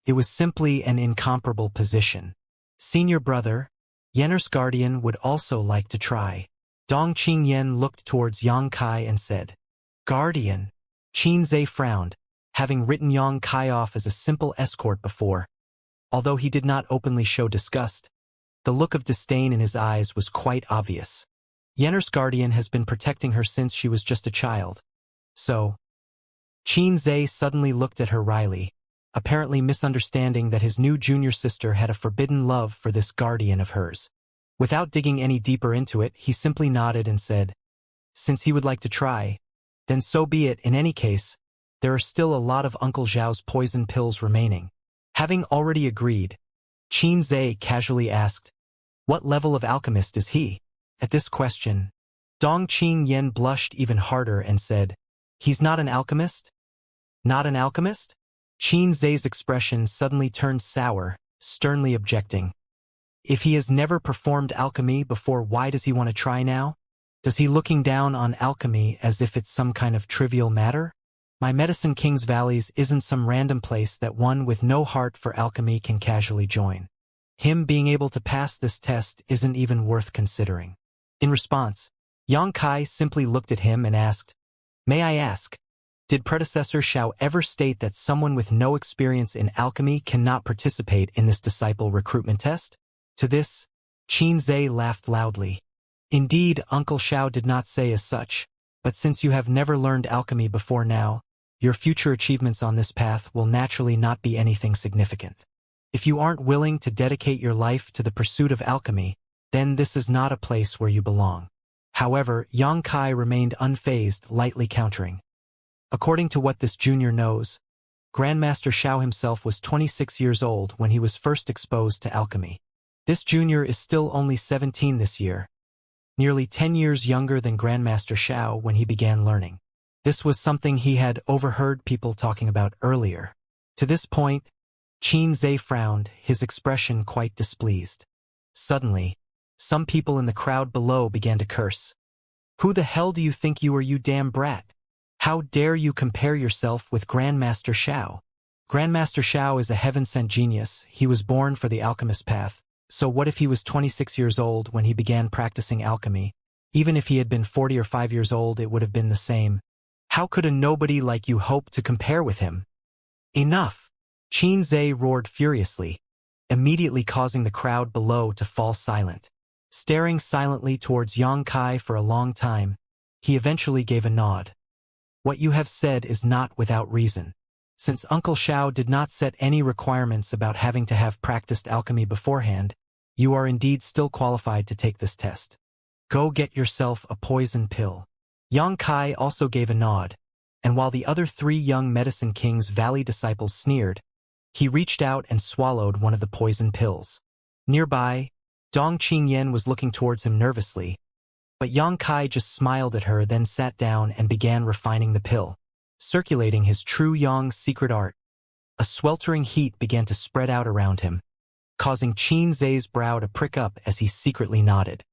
It was simply an incomparable position. Senior brother, Yener's guardian would also like to try. Dong Qingyan looked towards Yang Kai and said, "Guardian." Xianxia frowned, having written Yang Kai off as a simple escort before. Although he did not openly show disgust, the look of disdain in his eyes was quite obvious. Yener's guardian has been protecting her since she was just a child. So, Xianxia suddenly looked at her wryly, apparently misunderstanding that his new junior sister had a forbidden love for this guardian of hers. Without digging any deeper into it, he simply nodded and said, "Since he would like to try, then so be it. In any case, there are still a lot of Uncle Zhao's poison pills remaining." Having already agreed, Xianxia casually asked, "What level of alchemist is he?" At this question, Dong Qingyan blushed even harder and said, "He's not an alchemist?" "Not an alchemist?" Xianxia's expression suddenly turned sour, sternly objecting. "If he has never performed alchemy before, why does he want to try now? Does he looking down on alchemy as if it's some kind of trivial matter? My Medicine King's Valleys isn't some random place that one with no heart for alchemy can casually join. Him being able to pass this test isn't even worth considering." In response, Yang Kai simply looked at him and asked, "May I ask, did predecessor Xiao ever state that someone with no experience in alchemy cannot participate in this disciple recruitment test?" To this, Xianxia laughed loudly. Indeed, Uncle Xiao did not say as such, but since you have never learned alchemy before now, your future achievements on this path will naturally not be anything significant. If you aren't willing to dedicate your life to the pursuit of alchemy, then this is not a place where you belong. However, Yang Kai remained unfazed, lightly countering. According to what this junior knows, Grandmaster Xiao himself was 26 years old when he was first exposed to alchemy. This junior is still only 17 this year, nearly 10 years younger than Grandmaster Xiao when he began learning. This was something he had overheard people talking about earlier. To this point, Xianxia frowned, his expression quite displeased. Suddenly, some people in the crowd below began to curse. "Who the hell do you think you are, you damn brat? How dare you compare yourself with Grandmaster Xiao?" Grandmaster Xiao is a heaven-sent genius. He was born for the alchemist path. So what if he was 26 years old when he began practicing alchemy? Even if he had been 40 or 5 years old, it would have been the same. How could a nobody like you hope to compare with him? Enough! Xianxia roared furiously, immediately causing the crowd below to fall silent. Staring silently towards Yang Kai for a long time, he eventually gave a nod. "What you have said is not without reason. Since Uncle Xiao did not set any requirements about having to have practiced alchemy beforehand, you are indeed still qualified to take this test. Go get yourself a poison pill." Yang Kai also gave a nod, and while the other 3 young Medicine King's Valley disciples sneered, he reached out and swallowed one of the poison pills. Nearby, Dong Qingyan was looking towards him nervously, but Yang Kai just smiled at her, then sat down and began refining the pill, circulating his true Yang's secret art. A sweltering heat began to spread out around him, causing Xianxia's brow to prick up as he secretly nodded.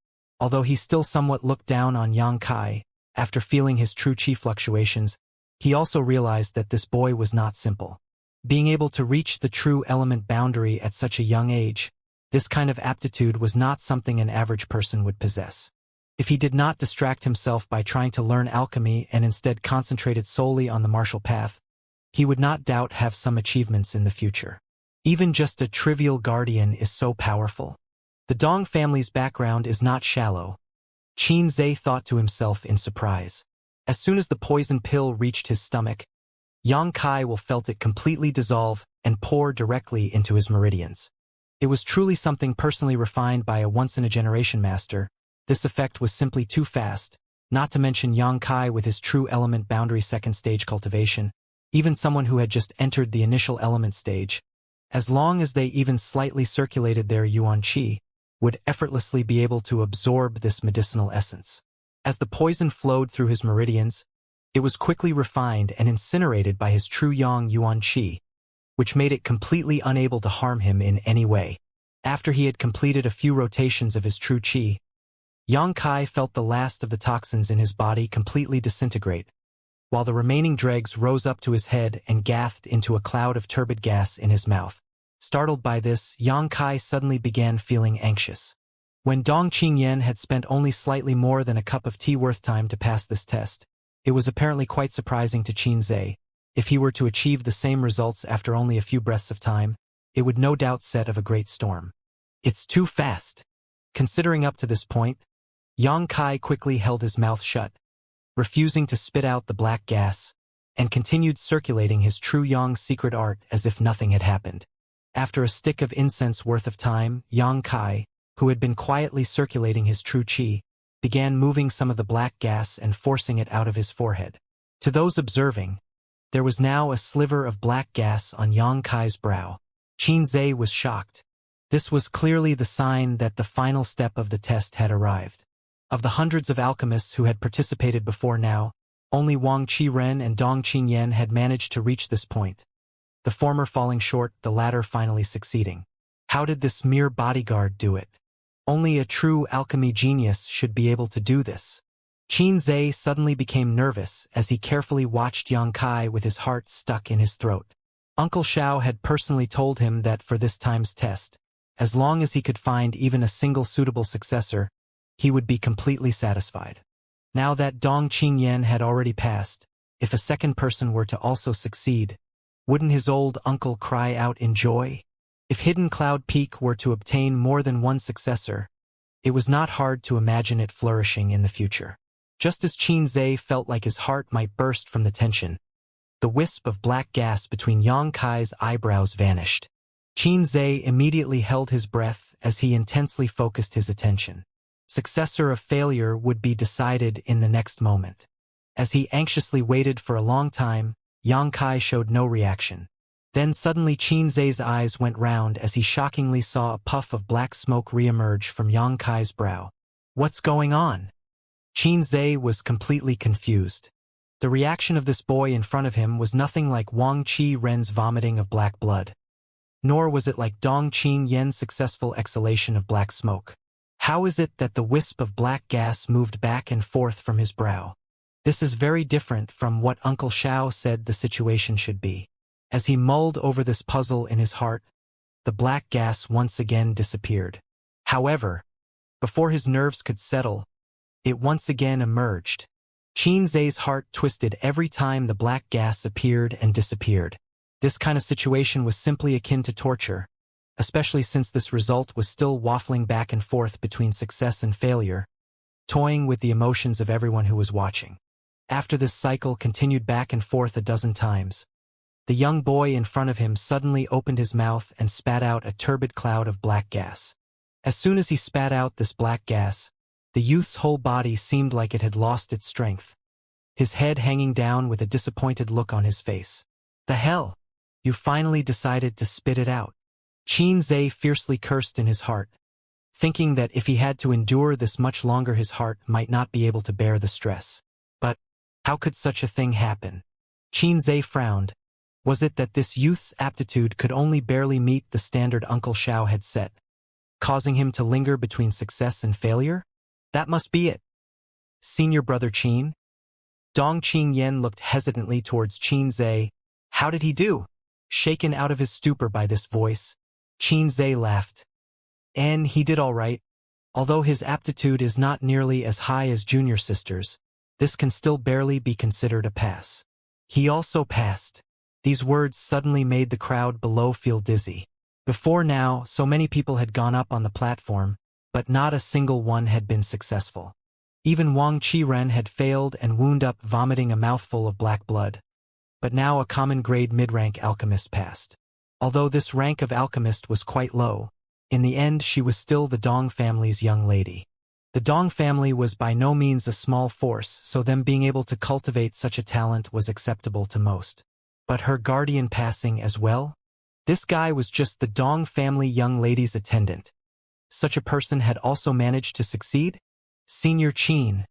Although he still somewhat looked down on Yang Kai, after feeling his true chi fluctuations, he also realized that this boy was not simple. Being able to reach the true element boundary at such a young age, this kind of aptitude was not something an average person would possess. If he did not distract himself by trying to learn alchemy and instead concentrated solely on the martial path, he would not doubt have some achievements in the future. Even just a trivial guardian is so powerful. The Dong family's background is not shallow, Xianxia thought to himself in surprise. As soon as the poison pill reached his stomach, Yang Kai will felt it completely dissolve and pour directly into his meridians. It was truly something personally refined by a once-in-a-generation master. This effect was simply too fast, not to mention Yang Kai with his true element boundary second stage cultivation, even someone who had just entered the initial element stage, as long as they even slightly circulated their yuan qi, would effortlessly be able to absorb this medicinal essence. As the poison flowed through his meridians, it was quickly refined and incinerated by his true yang yuan qi, which made it completely unable to harm him in any way. After he had completed a few rotations of his true qi, Yang Kai felt the last of the toxins in his body completely disintegrate, while the remaining dregs rose up to his head and gasped into a cloud of turbid gas in his mouth. Startled by this, Yang Kai suddenly began feeling anxious. When Dong Qingyan had spent only slightly more than a cup of tea worth time to pass this test, it was apparently quite surprising to Xianxia. If he were to achieve the same results after only a few breaths of time, it would no doubt set of a great storm. It's too fast. Considering up to this point, Yang Kai quickly held his mouth shut, refusing to spit out the black gas, and continued circulating his true Yang's secret art as if nothing had happened. After a stick of incense worth of time, Yang Kai, who had been quietly circulating his true qi, began moving some of the black gas and forcing it out of his forehead. To those observing, there was now a sliver of black gas on Yang Kai's brow. Xianxia was shocked. This was clearly the sign that the final step of the test had arrived. Of the hundreds of alchemists who had participated before now, only Wang Qiren and Dong Qingyan had managed to reach this point, the former falling short, the latter finally succeeding. How did this mere bodyguard do it? Only a true alchemy genius should be able to do this. Xianxia suddenly became nervous as he carefully watched Yang Kai with his heart stuck in his throat. Uncle Xiao had personally told him that for this time's test, as long as he could find even a single suitable successor, he would be completely satisfied. Now that Dong Qingyan had already passed, if a second person were to also succeed, wouldn't his old uncle cry out in joy? If Hidden Cloud Peak were to obtain more than one successor, It was not hard to imagine it flourishing in the future. Just as Qin Zhe felt like his heart might burst from the tension, the wisp of black gas between Yang Kai's eyebrows vanished. Qin Zhe immediately held his breath as he intensely focused his attention. Successor of failure would be decided in the next moment. As he anxiously waited for a long time, Yang Kai showed no reaction. Then suddenly Qin Zhe's eyes went round as he shockingly saw a puff of black smoke re-emerge from Yang Kai's brow. What's going on? Qin Zhe was completely confused. The reaction of this boy in front of him was nothing like Wang Qi-ren's vomiting of black blood. Nor was it like Dong Qing-yen's successful exhalation of black smoke. How is it that the wisp of black gas moved back and forth from his brow? This is very different from what Uncle Xiao said the situation should be. As he mulled over this puzzle in his heart, the black gas once again disappeared. However, before his nerves could settle, it once again emerged. Qin Zhe's heart twisted every time the black gas appeared and disappeared. This kind of situation was simply akin to torture, especially since this result was still waffling back and forth between success and failure, toying with the emotions of everyone who was watching. After this cycle continued back and forth a dozen times, the young boy in front of him suddenly opened his mouth and spat out a turbid cloud of black gas. As soon as he spat out this black gas, the youth's whole body seemed like it had lost its strength, his head hanging down with a disappointed look on his face. The hell? You finally decided to spit it out. Qin Zhe fiercely cursed in his heart, thinking that if he had to endure this much longer his heart might not be able to bear the stress. But how could such a thing happen? Qin Zhe frowned. Was it that this youth's aptitude could only barely meet the standard Uncle Xiao had set, causing him to linger between success and failure? That must be it. Senior brother Qin? Dong Qingyan looked hesitantly towards Qin Zhe. How did he do? Shaken out of his stupor by this voice, Qin Zhe laughed. And he did all right. Although his aptitude is not nearly as high as junior sister's, this can still barely be considered a pass. He also passed. These words suddenly made the crowd below feel dizzy. Before now, so many people had gone up on the platform, but not a single one had been successful. Even Wang Qiren had failed and wound up vomiting a mouthful of black blood. But now a common grade mid-rank alchemist passed. Although this rank of alchemist was quite low, in the end she was still the Dong family's young lady. The Dong family was by no means a small force, so them being able to cultivate such a talent was acceptable to most. But her guardian passing as well? This guy was just the Dong family young lady's attendant. Such a person had also managed to succeed? Senior Qin.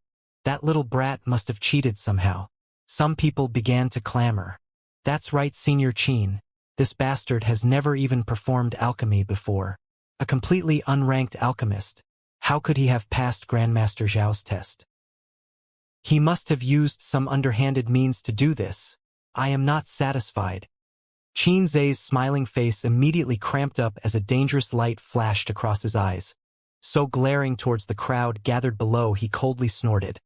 That little brat must have cheated somehow. Some people began to clamor. That's right, Senior Qin. This bastard has never even performed alchemy before. A completely unranked alchemist. How could he have passed Grandmaster Zhao's test? He must have used some underhanded means to do this. I am not satisfied. Qin Zhe's smiling face immediately cramped up as a dangerous light flashed across his eyes. So glaring towards the crowd gathered below, he coldly snorted.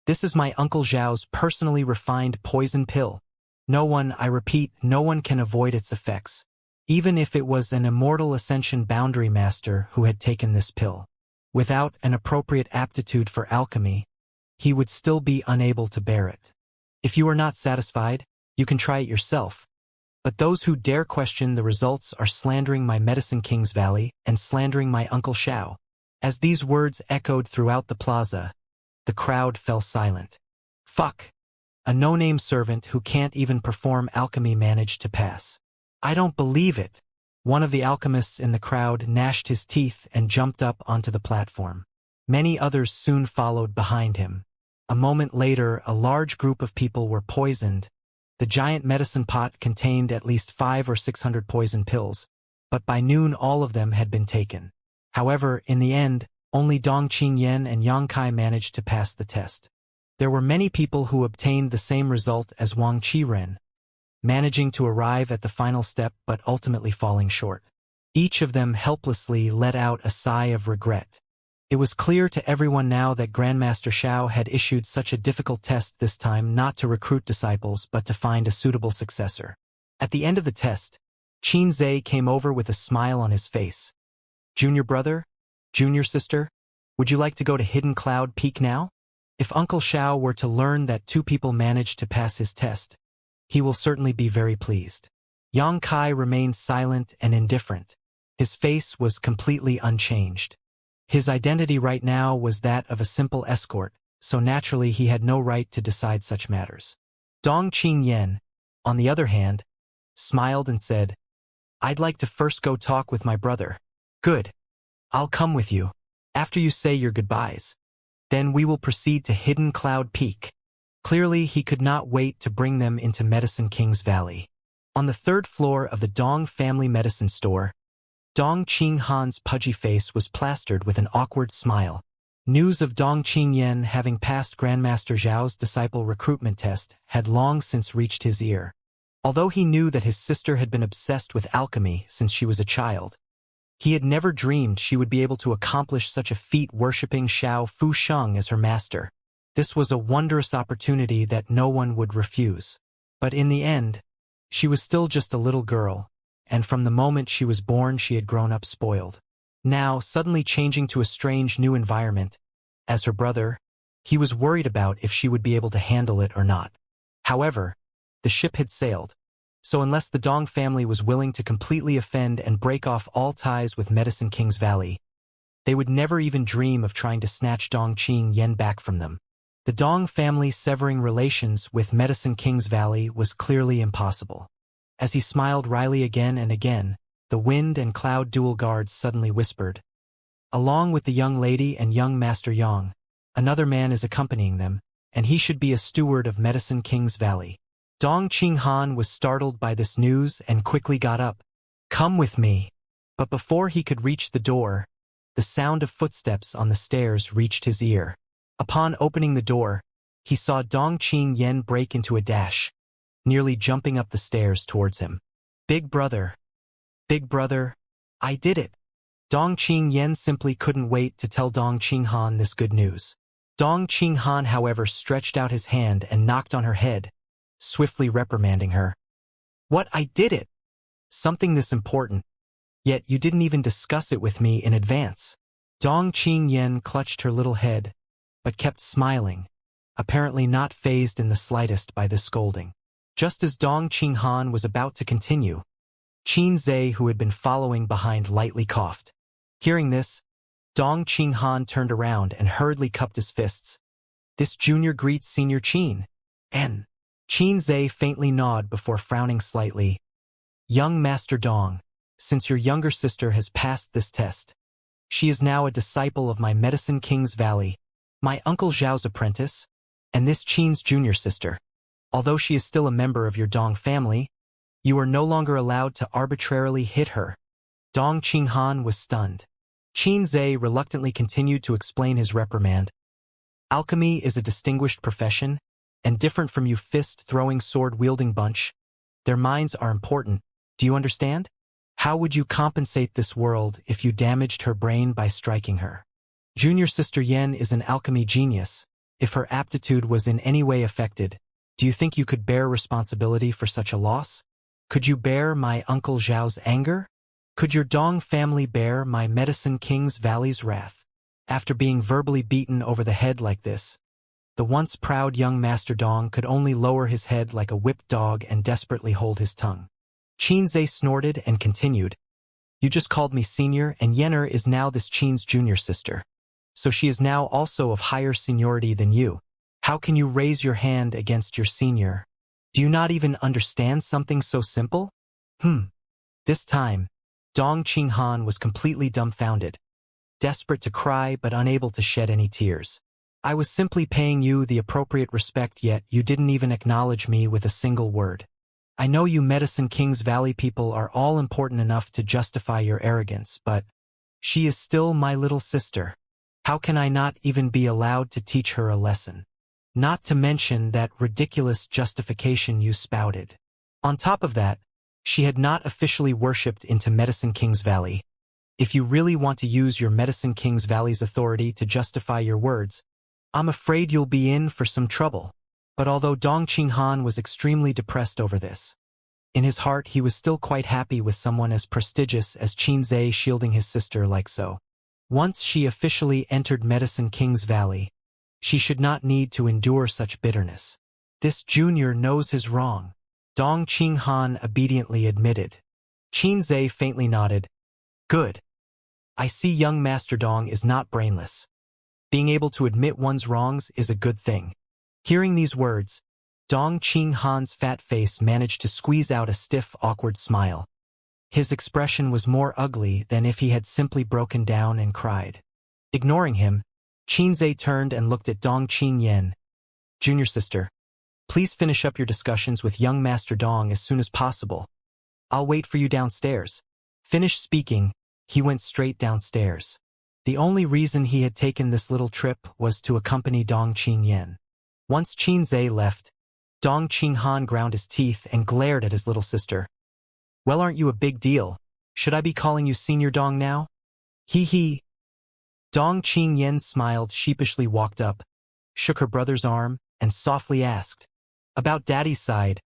This is my Uncle Zhao's personally refined poison pill. No one, I repeat, no one can avoid its effects. Even if it was an immortal Ascension boundary master who had taken this pill. Without an appropriate aptitude for alchemy, he would still be unable to bear it. If you are not satisfied, you can try it yourself. But those who dare question the results are slandering my Medicine King's Valley and slandering my Uncle Xiao. As these words echoed throughout the plaza, the crowd fell silent. Fuck. A no-name servant who can't even perform alchemy managed to pass. I don't believe it. One of the alchemists in the crowd gnashed his teeth and jumped up onto the platform. Many others soon followed behind him. A moment later, a large group of people were poisoned. The giant medicine pot contained at least 500 or 600 poison pills, but by noon all of them had been taken. However, in the end, only Dong Qingyan and Yang Kai managed to pass the test. There were many people who obtained the same result as Wang Qiren, managing to arrive at the final step but ultimately falling short. Each of them helplessly let out a sigh of regret. It was clear to everyone now that Grandmaster Xiao had issued such a difficult test this time not to recruit disciples but to find a suitable successor. At the end of the test, Qin Zhe came over with a smile on his face. Junior brother? Junior sister? Would you like to go to Hidden Cloud Peak now? If Uncle Xiao were to learn that 2 people managed to pass his test, he will certainly be very pleased. Yang Kai remained silent and indifferent. His face was completely unchanged. His identity right now was that of a simple escort, so naturally he had no right to decide such matters. Dong Qingyan, on the other hand, smiled and said, I'd like to first go talk with my brother. Good. I'll come with you. After you say your goodbyes. Then we will proceed to Hidden Cloud Peak. Clearly, he could not wait to bring them into Medicine King's Valley. On the 3rd floor of the Dong family medicine store, Dong Qinghan's pudgy face was plastered with an awkward smile. News of Dong Qingyan having passed Grandmaster Zhao's disciple recruitment test had long since reached his ear. Although he knew that his sister had been obsessed with alchemy since she was a child, he had never dreamed she would be able to accomplish such a feat worshipping Xiao Fusheng as her master. This was a wondrous opportunity that no one would refuse. But in the end, she was still just a little girl, and from the moment she was born she had grown up spoiled. Now, suddenly changing to a strange new environment, as her brother, he was worried about if she would be able to handle it or not. However, the ship had sailed, so unless the Dong family was willing to completely offend and break off all ties with Medicine King's Valley, they would never even dream of trying to snatch Dong Qingyan back from them. The Dong family severing relations with Medicine King's Valley was clearly impossible. As he smiled wryly again and again, the wind and cloud dual guards suddenly whispered, along with the young lady and young Master Yang, another man is accompanying them, and he should be a steward of Medicine King's Valley. Dong Qinghan was startled by this news and quickly got up. Come with me. But before he could reach the door, the sound of footsteps on the stairs reached his ear. Upon opening the door, he saw Dong Qingyan break into a dash, nearly jumping up the stairs towards him. Big brother, I did it. Dong Qingyan simply couldn't wait to tell Dong Qinghan this good news. Dong Qinghan, however, stretched out his hand and knocked on her head, swiftly reprimanding her. What, I did it? Something this important. Yet you didn't even discuss it with me in advance. Dong Qingyan clutched her little head, but kept smiling, apparently not fazed in the slightest by this scolding. Just as Dong Qinghan was about to continue, Qin Zhe, who had been following behind, lightly coughed. Hearing this, Dong Qinghan turned around and hurriedly cupped his fists. This junior greets senior Qin. N. Qin Zhe faintly nodded before frowning slightly. Young Master Dong, since your younger sister has passed this test, she is now a disciple of my Medicine King's Valley, my Uncle Zhao's apprentice, and this Qin's junior sister. Although she is still a member of your Dong family, you are no longer allowed to arbitrarily hit her. Dong Qinghan was stunned. Qin Zhe reluctantly continued to explain his reprimand. Alchemy is a distinguished profession, and different from you fist-throwing, sword-wielding bunch. Their minds are important, do you understand? How would you compensate this world if you damaged her brain by striking her? Junior Sister Yen is an alchemy genius. If her aptitude was in any way affected, do you think you could bear responsibility for such a loss? Could you bear my Uncle Zhao's anger? Could your Dong family bear my Medicine King's Valley's wrath? After being verbally beaten over the head like this, the once proud young Master Dong could only lower his head like a whipped dog and desperately hold his tongue. Qin Zhe snorted and continued, You just called me senior, and Yenner is now this Qin's junior sister. So she is now also of higher seniority than you. How can you raise your hand against your senior? Do you not even understand something so simple? This time, Dong Qinghan was completely dumbfounded, desperate to cry but unable to shed any tears. I was simply paying you the appropriate respect, yet you didn't even acknowledge me with a single word. I know you Medicine King's Valley people are all important enough to justify your arrogance, but she is still my little sister. How can I not even be allowed to teach her a lesson? Not to mention that ridiculous justification you spouted. On top of that, she had not officially worshipped into Medicine King's Valley. If you really want to use your Medicine King's Valley's authority to justify your words, I'm afraid you'll be in for some trouble. But although Dong Qinghan was extremely depressed over this, in his heart he was still quite happy with someone as prestigious as Qin Zhe shielding his sister like so. Once she officially entered Medicine King's Valley, she should not need to endure such bitterness. This junior knows his wrong, Dong Qinghan obediently admitted. Qin Zhe faintly nodded. Good. I see young Master Dong is not brainless. Being able to admit one's wrongs is a good thing. Hearing these words, Dong Qinghan's fat face managed to squeeze out a stiff, awkward smile. His expression was more ugly than if he had simply broken down and cried. Ignoring him, Qin Zhe turned and looked at Dong Qingyan. Junior sister, please finish up your discussions with young Master Dong as soon as possible. I'll wait for you downstairs. Finished speaking, he went straight downstairs. The only reason he had taken this little trip was to accompany Dong Qingyan. Once Qin Zhe left, Dong Qinghan ground his teeth and glared at his little sister. Well, aren't you a big deal? Should I be calling you Senior Dong now? Hee hee. Dong Qingyan smiled, sheepishly walked up, shook her brother's arm, and softly asked, About Daddy's side?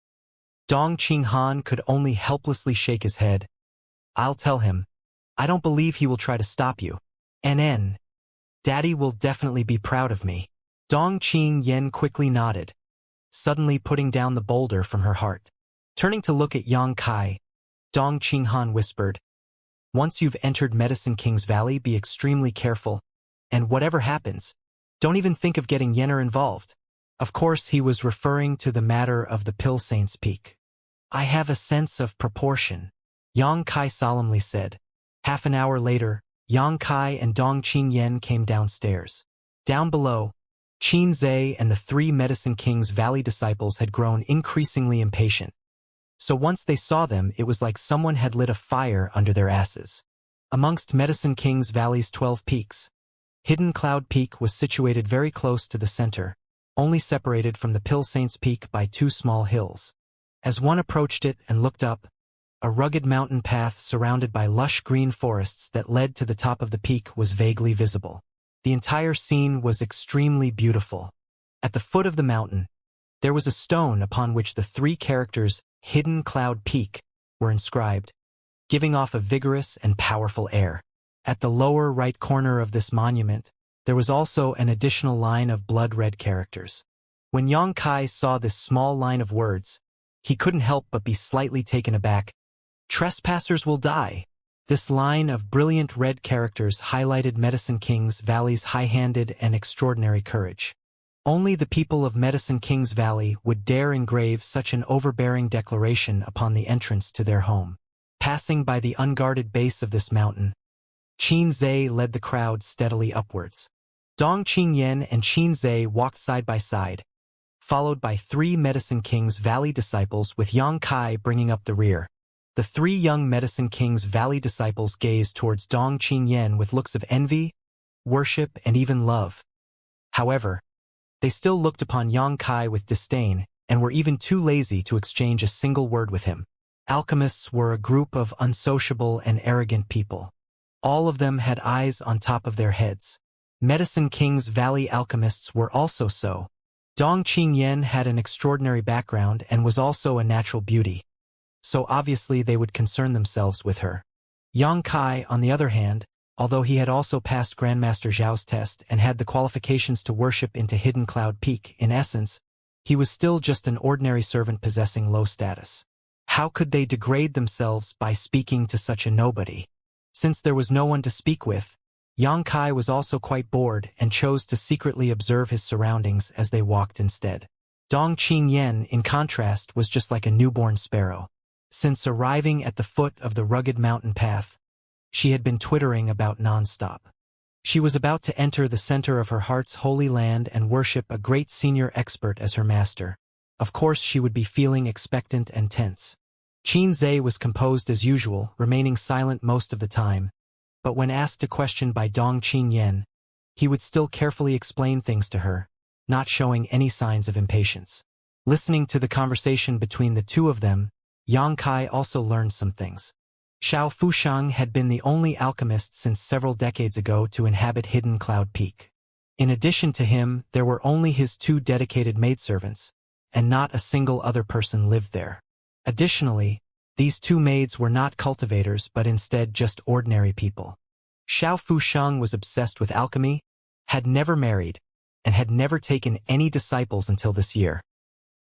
Dong Qinghan could only helplessly shake his head. I'll tell him. I don't believe he will try to stop you. NN. Daddy will definitely be proud of me. Dong Qingyan quickly nodded, suddenly putting down the boulder from her heart. Turning to look at Yang Kai, Dong Qinghan whispered, Once you've entered Medicine King's Valley, be extremely careful, and whatever happens, don't even think of getting Yenner involved. Of course, he was referring to the matter of the Pill Saint's Peak. I have a sense of proportion, Yang Kai solemnly said. Half an hour later, Yang Kai and Dong Qingyan came downstairs. Down below, Qin Zhe and the 3 Medicine King's Valley disciples had grown increasingly impatient. So once they saw them, it was like someone had lit a fire under their asses. Amongst Medicine King's Valley's 12 peaks, Hidden Cloud Peak was situated very close to the center, only separated from the Pill Saint's Peak by 2 small hills. As one approached it and looked up, a rugged mountain path surrounded by lush green forests that led to the top of the peak was vaguely visible. The entire scene was extremely beautiful. At the foot of the mountain, there was a stone upon which the 3 characters Hidden Cloud Peak were inscribed, giving off a vigorous and powerful air. At the lower right corner of this monument, there was also an additional line of blood-red characters. When Yang Kai saw this small line of words, he couldn't help but be slightly taken aback. Trespassers will die. This line of brilliant red characters highlighted Medicine King's Valley's high-handed and extraordinary courage. Only the people of Medicine King's Valley would dare engrave such an overbearing declaration upon the entrance to their home. Passing by the unguarded base of this mountain, Qin Zhe led the crowd steadily upwards. Dong Qingyan and Qin Zhe walked side by side, followed by 3 Medicine King's Valley disciples with Yang Kai bringing up the rear. The 3 young Medicine King's Valley disciples gazed towards Dong Qingyan with looks of envy, worship, and even love. However, they still looked upon Yang Kai with disdain and were even too lazy to exchange a single word with him. Alchemists were a group of unsociable and arrogant people. All of them had eyes on top of their heads. Medicine King's Valley alchemists were also so. Dong Qingyan had an extraordinary background and was also a natural beauty, so obviously they would concern themselves with her. Yang Kai, on the other hand, although he had also passed Grandmaster Zhao's test and had the qualifications to worship into Hidden Cloud Peak, in essence, he was still just an ordinary servant possessing low status. How could they degrade themselves by speaking to such a nobody? Since there was no one to speak with, Yang Kai was also quite bored and chose to secretly observe his surroundings as they walked instead. Dong Qingyan, in contrast, was just like a newborn sparrow. Since arriving at the foot of the rugged mountain path, she had been twittering about non-stop. She was about to enter the center of her heart's holy land and worship a great senior expert as her master. Of course, she would be feeling expectant and tense. Qin Zhe was composed as usual, remaining silent most of the time, but when asked a question by Dong Qingyan, he would still carefully explain things to her, not showing any signs of impatience. Listening to the conversation between the two of them, Yang Kai also learned some things. Xiao Fushang had been the only alchemist since several decades ago to inhabit Hidden Cloud Peak. In addition to him, there were only his 2 dedicated maidservants, and not a single other person lived there. Additionally, these 2 maids were not cultivators but instead just ordinary people. Xiao Fusheng was obsessed with alchemy, had never married, and had never taken any disciples until this year,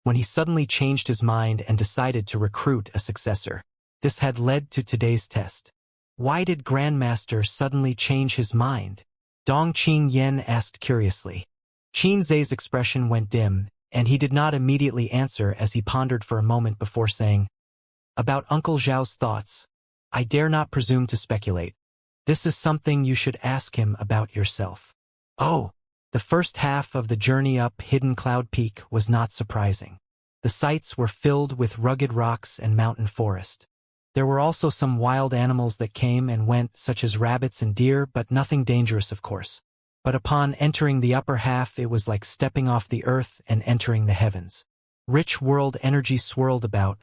when he suddenly changed his mind and decided to recruit a successor. This had led to today's test. Why did Grandmaster suddenly change his mind? Dong Qingyan asked curiously. Qin Zhe's expression went dim, and he did not immediately answer as he pondered for a moment before saying, "About Uncle Zhao's thoughts, I dare not presume to speculate. This is something you should ask him about yourself." Oh! The first half of the journey up Hidden Cloud Peak was not surprising. The sights were filled with rugged rocks and mountain forest. There were also some wild animals that came and went, such as rabbits and deer, but nothing dangerous, of course. But upon entering the upper half, it was like stepping off the earth and entering the heavens. Rich world energy swirled about,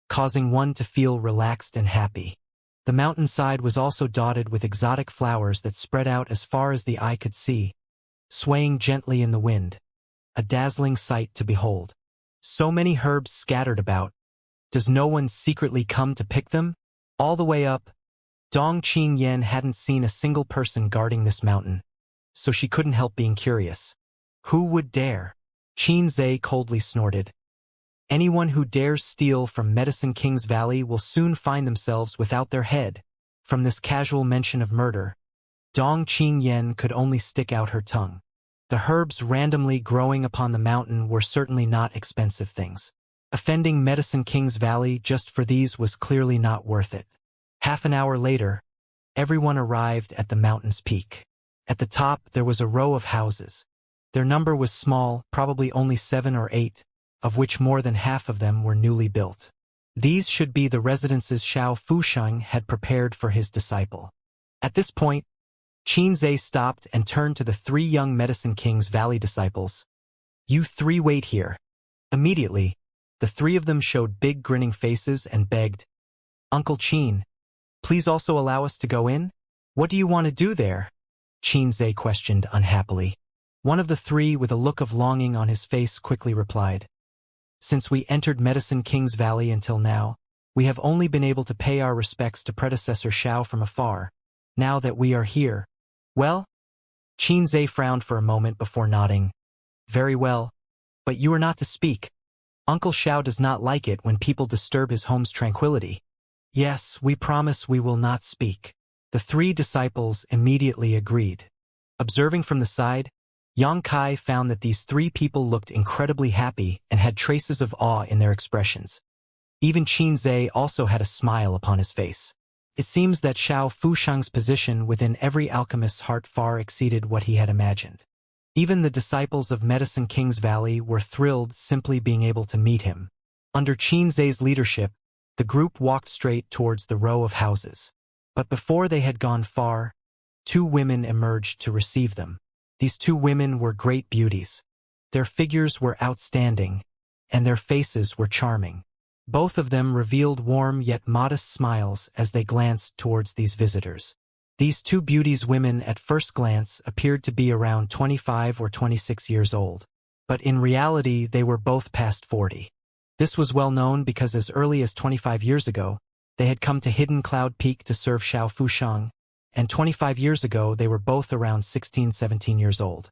causing one to feel relaxed and happy. The mountainside was also dotted with exotic flowers that spread out as far as the eye could see, swaying gently in the wind, a dazzling sight to behold. So many herbs scattered about. Does no one secretly come to pick them? All the way up, Dong Qingyan hadn't seen a single person guarding this mountain, so she couldn't help being curious. Who would dare? Qin Zhe coldly snorted. Anyone who dares steal from Medicine King's Valley will soon find themselves without their head. From this casual mention of murder, Dong Qingyan could only stick out her tongue. The herbs randomly growing upon the mountain were certainly not expensive things. Offending Medicine King's Valley just for these was clearly not worth it. Half an hour later, everyone arrived at the mountain's peak. At the top, there was a row of houses. Their number was small, probably only 7 or 8, of which more than half of them were newly built. These should be the residences Xiao Fusheng had prepared for his disciple. At this point, Qin Zhe stopped and turned to the 3 young Medicine King's Valley disciples. "You 3 wait here." Immediately, the 3 of them showed big grinning faces and begged, "Uncle Qin, please also allow us to go in?" "What do you want to do there?" Qin Zhe questioned unhappily. One of the 3, with a look of longing on his face, quickly replied, "Since we entered Medicine King's Valley until now, we have only been able to pay our respects to predecessor Xiao from afar. Now that we are here, well?" Qin Zhe frowned for a moment before nodding. "Very well, but you are not to speak. Uncle Xiao does not like it when people disturb his home's tranquility." "Yes, we promise we will not speak." The 3 disciples immediately agreed. Observing from the side, Yang Kai found that these 3 people looked incredibly happy and had traces of awe in their expressions. Even Qin Zhe also had a smile upon his face. It seems that Xiao Fusheng's position within every alchemist's heart far exceeded what he had imagined. Even the disciples of Medicine King's Valley were thrilled simply being able to meet him. Under Qin Zhe's leadership, the group walked straight towards the row of houses. But before they had gone far, 2 women emerged to receive them. These 2 women were great beauties. Their figures were outstanding, and their faces were charming. Both of them revealed warm yet modest smiles as they glanced towards these visitors. These 2 beauties women at first glance appeared to be around 25 or 26 years old, but in reality they were both past 40. This was well known because as early as 25 years ago, they had come to Hidden Cloud Peak to serve Xiao Fusheng, and 25 years ago they were both around 16-17 years old.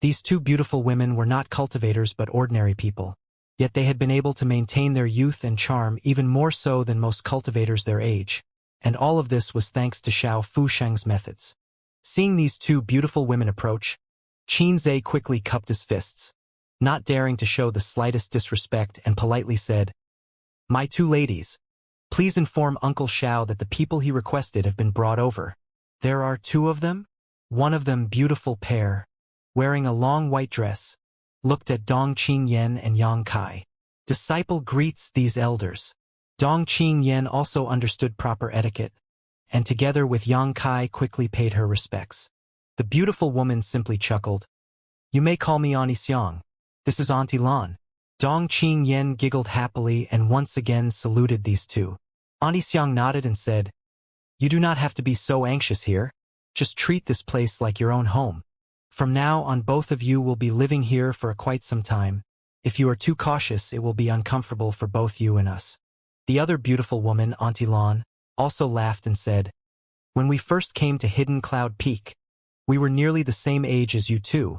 These 2 beautiful women were not cultivators but ordinary people, yet they had been able to maintain their youth and charm even more so than most cultivators their age. And all of this was thanks to Xiao Fusheng's methods. Seeing these 2 beautiful women approach, Qin Zhe quickly cupped his fists, not daring to show the slightest disrespect, and politely said, "My 2 ladies, please inform Uncle Xiao that the people he requested have been brought over." "There are 2 of them?" One of them, beautiful pair, wearing a long white dress, looked at Dong Qingyan and Yang Kai. "Disciple greets these elders." Dong Qingyan also understood proper etiquette, and together with Yang Kai quickly paid her respects. The beautiful woman simply chuckled. "You may call me Auntie Xiang. This is Auntie Lan." Dong Qingyan giggled happily and once again saluted these 2. Auntie Xiang nodded and said, "You do not have to be so anxious here. Just treat this place like your own home. From now on both of you will be living here for quite some time. If you are too cautious, it will be uncomfortable for both you and us." The other beautiful woman, Auntie Lan, also laughed and said, When we first came to Hidden Cloud Peak, we were nearly the same age as you two,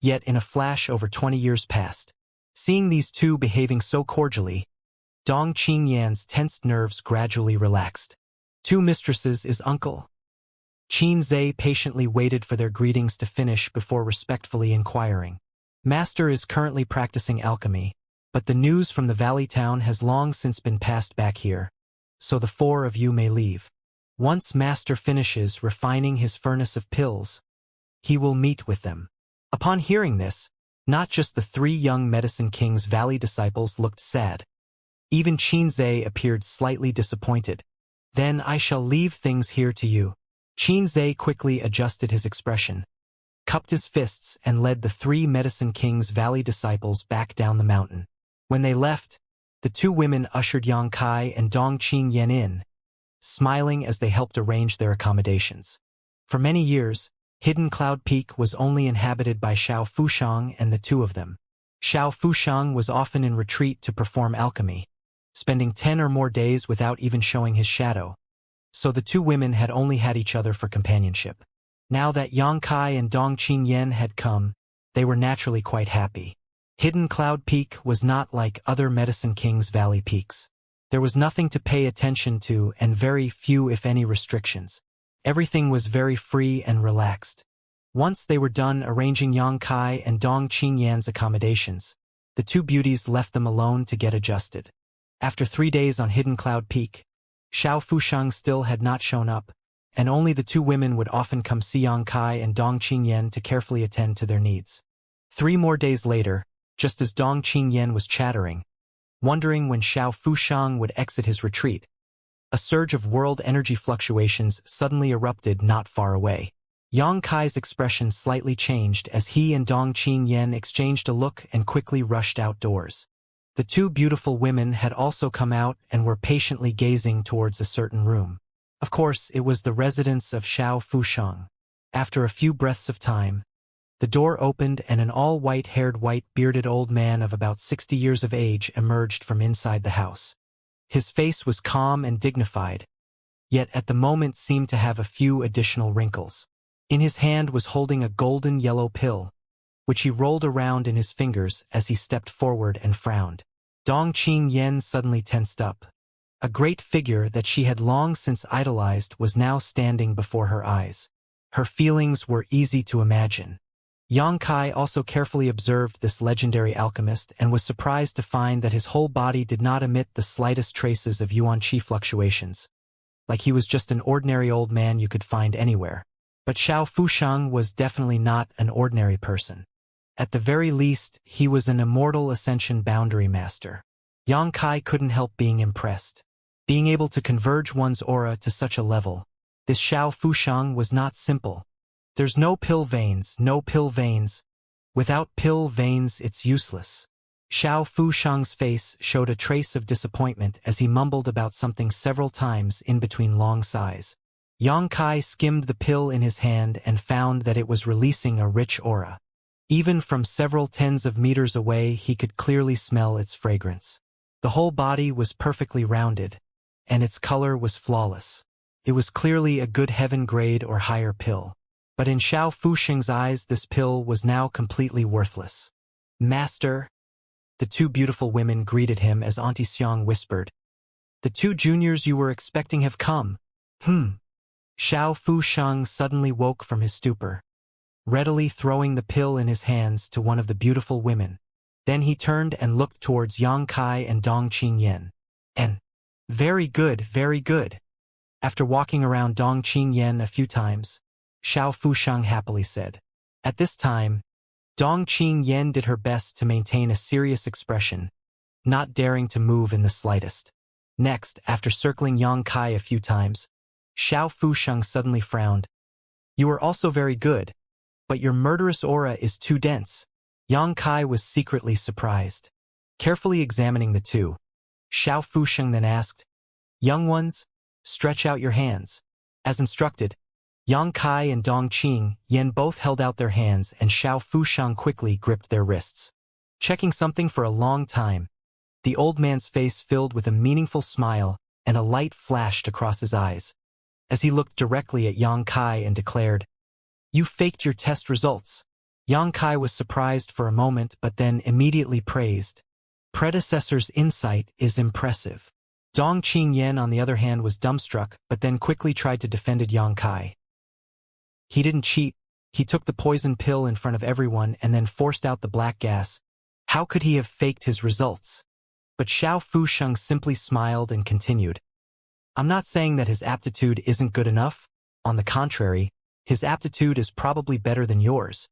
yet in a flash over 20 years passed. Seeing these two behaving so cordially, Dong Qingyan's tensed nerves gradually relaxed. Two mistresses is uncle. Qin Zhe patiently waited for their greetings to finish before respectfully inquiring. Master is currently practicing alchemy, but the news from the valley town has long since been passed back here, so the four of you may leave. Once Master finishes refining his furnace of pills, he will meet with them. Upon hearing this, not just the three young Medicine King's valley disciples looked sad. Even Qin Zhe appeared slightly disappointed. Then I shall leave things here to you. Qin Zhe quickly adjusted his expression, cupped his fists and led the three Medicine King's valley disciples back down the mountain. When they left, the two women ushered Yang Kai and Dong Qingyan in, smiling as they helped arrange their accommodations. For many years, Hidden Cloud Peak was only inhabited by Xiao Fushang and the two of them. Xiao Fushang was often in retreat to perform alchemy, spending 10 or more days without even showing his shadow, so the two women had only had each other for companionship. Now that Yang Kai and Dong Qingyan had come, they were naturally quite happy. Hidden Cloud Peak was not like other Medicine King's valley peaks. There was nothing to pay attention to and very few if any restrictions. Everything was very free and relaxed. Once they were done arranging Yang Kai and Dong Qingyan's accommodations, the two beauties left them alone to get adjusted. After 3 days on Hidden Cloud Peak, Xiao Fushang still had not shown up, and only the two women would often come see Yang Kai and Dong Qingyan to carefully attend to their needs. 3 more days later, just as Dong Qingyan was chattering, wondering when Xiao Fushang would exit his retreat, a surge of world energy fluctuations suddenly erupted not far away. Yang Kai's expression slightly changed as he and Dong Qingyan exchanged a look and quickly rushed outdoors. The two beautiful women had also come out and were patiently gazing towards a certain room. Of course, it was the residence of Xiao Fushang. After a few breaths of time, the door opened and an all-white-haired, white-bearded old man of about 60 years of age emerged from inside the house. His face was calm and dignified, yet at the moment seemed to have a few additional wrinkles. In his hand was holding a golden yellow pill, which he rolled around in his fingers as he stepped forward and frowned. Dong Qingyan suddenly tensed up. A great figure that she had long since idolized was now standing before her eyes. Her feelings were easy to imagine. Yang Kai also carefully observed this legendary alchemist and was surprised to find that his whole body did not emit the slightest traces of yuan qi fluctuations, like he was just an ordinary old man you could find anywhere. But Xiao Fushang was definitely not an ordinary person. At the very least, he was an immortal Ascension boundary master. Yang Kai couldn't help being impressed. Being able to converge one's aura to such a level, this Xiao Fushang was not simple. There's no pill veins, no pill veins. Without pill veins, it's useless. Xiao Fushang's face showed a trace of disappointment as he mumbled about something several times in between long sighs. Yang Kai skimmed the pill in his hand and found that it was releasing a rich aura. Even from several tens of meters away, he could clearly smell its fragrance. The whole body was perfectly rounded, and its color was flawless. It was clearly a good heaven grade or higher pill. But in Xiao Fushang's eyes, this pill was now completely worthless. Master, the two beautiful women greeted him as Auntie Xiang whispered, "The 2 juniors you were expecting have come." Xiao Fushang suddenly woke from his stupor, readily throwing the pill in his hands to one of the beautiful women. Then he turned and looked towards Yang Kai and Dong Qingyan. And, very good, very good. After walking around Dong Qingyan a few times, Xiao Fushang happily said. At this time, Dong Qingyan did her best to maintain a serious expression, not daring to move in the slightest. Next, after circling Yang Kai a few times, Xiao Fushang suddenly frowned. You are also very good, but your murderous aura is too dense. Yang Kai was secretly surprised. Carefully examining the two, Xiao Fushang then asked, Young ones, stretch out your hands. As instructed, Yang Kai and Dong Qingyan both held out their hands and Xiao Fushang quickly gripped their wrists. Checking something for a long time, the old man's face filled with a meaningful smile and a light flashed across his eyes. as he looked directly at Yang Kai and declared, "You faked your test results." Yang Kai was surprised for a moment but then immediately praised. "Predecessor's insight is impressive." Dong Qingyan, on the other hand, was dumbstruck but then quickly tried to defend Yang Kai. "He didn't cheat. He took the poison pill in front of everyone and then forced out the black gas. How could he have faked his results?" But Xiao Fusheng simply smiled and continued, "I'm not saying that his aptitude isn't good enough. On the contrary, his aptitude is probably better than yours.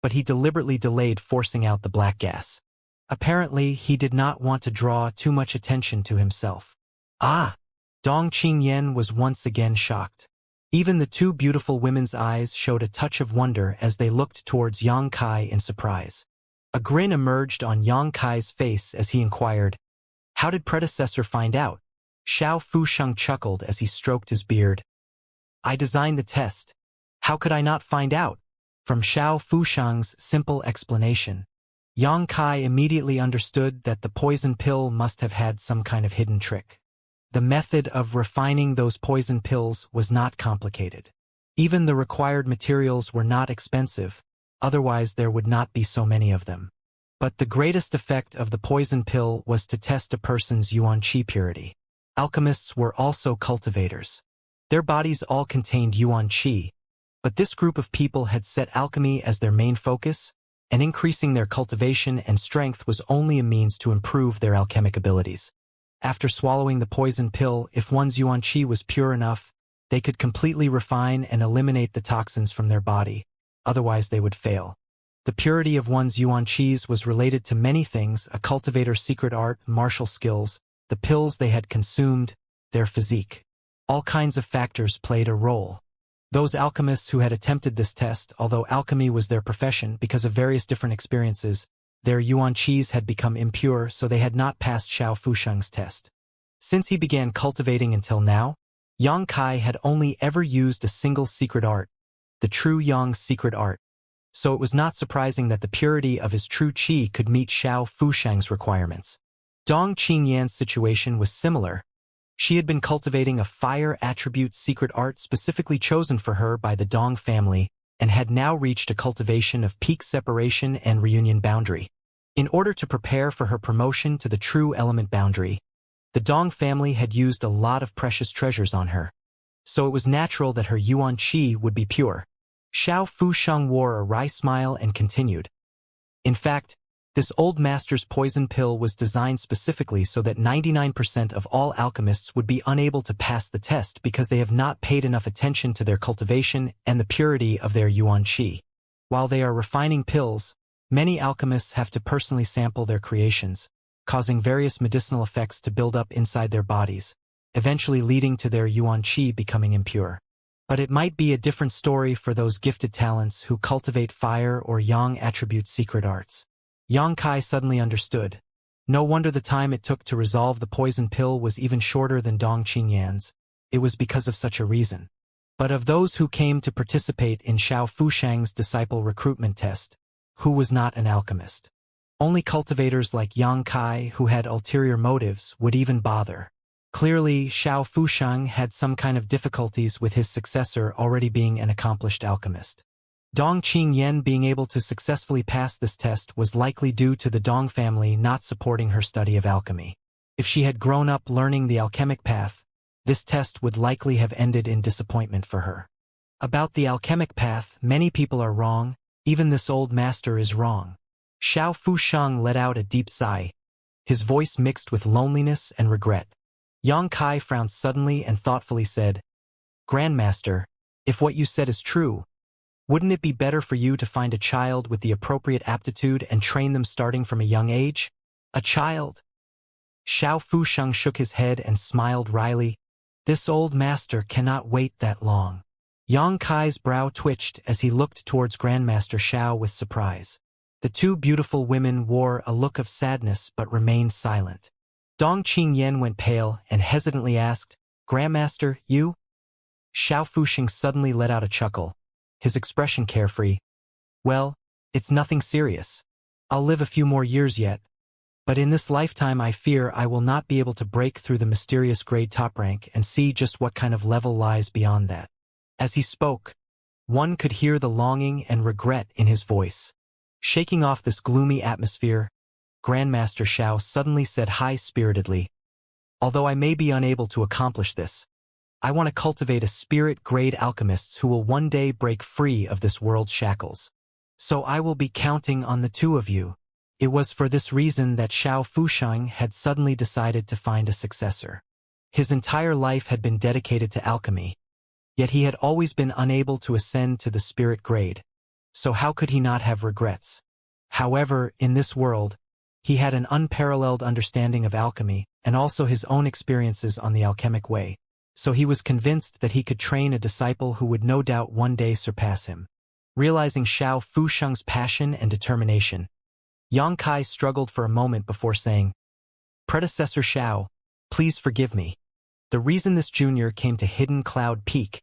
But he deliberately delayed forcing out the black gas. Apparently, he did not want to draw too much attention to himself." "Ah!" Dong Qingyan was once again shocked. Even the two beautiful women's eyes showed a touch of wonder as they looked towards Yang Kai in surprise. A grin emerged on Yang Kai's face as he inquired, "How did predecessor find out?" Xiao Fusheng chuckled as he stroked his beard. "I designed the test. How could I not find out?" From Xiao Fusheng's simple explanation, Yang Kai immediately understood that the poison pill must have had some kind of hidden trick. The method of refining those poison pills was not complicated. Even the required materials were not expensive, otherwise there would not be so many of them. But the greatest effect of the poison pill was to test a person's yuan qi purity. Alchemists were also cultivators. Their bodies all contained yuan qi, but this group of people had set alchemy as their main focus, and increasing their cultivation and strength was only a means to improve their alchemic abilities. After swallowing the poison pill, if one's yuan qi was pure enough, they could completely refine and eliminate the toxins from their body, otherwise they would fail. The purity of one's yuan qis was related to many things: a cultivator's secret art, martial skills, the pills they had consumed, their physique. All kinds of factors played a role. Those alchemists who had attempted this test, although alchemy was their profession, because of various different experiences, their yuan qis had become impure, so they had not passed Xiao Fusheng's test. Since he began cultivating until now, Yang Kai had only ever used a single secret art, the true Yang secret art. So it was not surprising that the purity of his true qi could meet Xiao Fusheng's requirements. Dong Qingyan's situation was similar. She had been cultivating a fire attribute secret art specifically chosen for her by the Dong family, and had now reached a cultivation of peak separation and reunion boundary. In order to prepare for her promotion to the true element boundary, the Dong family had used a lot of precious treasures on her. So it was natural that her yuan qi would be pure. Xiao Fusheng wore a wry smile and continued, "In fact, this old master's poison pill was designed specifically so that 99% of all alchemists would be unable to pass the test because they have not paid enough attention to their cultivation and the purity of their yuan qi. While they are refining pills, many alchemists have to personally sample their creations, causing various medicinal effects to build up inside their bodies, eventually leading to their yuan qi becoming impure. But it might be a different story for those gifted talents who cultivate fire or yang attribute secret arts." Yang Kai suddenly understood. No wonder the time it took to resolve the poison pill was even shorter than Dong Qingyan's. It was because of such a reason. But of those who came to participate in Xiao Fusheng's disciple recruitment test, who was not an alchemist? Only cultivators like Yang Kai, who had ulterior motives, would even bother. Clearly, Xiao Fusheng had some kind of difficulties with his successor already being an accomplished alchemist. Dong Qingyan being able to successfully pass this test was likely due to the Dong family not supporting her study of alchemy. If she had grown up learning the alchemic path, this test would likely have ended in disappointment for her. About the alchemic path, many people are wrong, even this old master is wrong. Xiao Fusheng let out a deep sigh, his voice mixed with loneliness and regret. Yang Kai frowned suddenly and thoughtfully said, "Grandmaster, if what you said is true, wouldn't it be better for you to find a child with the appropriate aptitude and train them starting from a young age?" "A child?" Xiao Fusheng shook his head and smiled wryly. "This old master cannot wait that long." Yang Kai's brow twitched as he looked towards Grandmaster Xiao with surprise. The two beautiful women wore a look of sadness but remained silent. Dong Qingyan went pale and hesitantly asked, "Grandmaster, you?" Xiao Fusheng suddenly let out a chuckle, his expression carefree. "Well, it's nothing serious. I'll live a few more years yet. But in this lifetime I fear I will not be able to break through the mysterious grade top rank and see just what kind of level lies beyond that. As he spoke, one could hear the longing and regret in his voice. Shaking off this gloomy atmosphere, Grandmaster Xiao suddenly said high-spiritedly, "Although I may be unable to accomplish this, I want to cultivate a spirit-grade alchemists who will one day break free of this world's shackles. So I will be counting on the two of you." It was for this reason that Xiao Fusheng had suddenly decided to find a successor. His entire life had been dedicated to alchemy, yet he had always been unable to ascend to the spirit grade. So how could he not have regrets? However, in this world, he had an unparalleled understanding of alchemy and also his own experiences on the alchemic way. So he was convinced that he could train a disciple who would no doubt one day surpass him. Realizing Xiao Fusheng's passion and determination, Yang Kai struggled for a moment before saying, "Predecessor Xiao, please forgive me. The reason this junior came to Hidden Cloud Peak,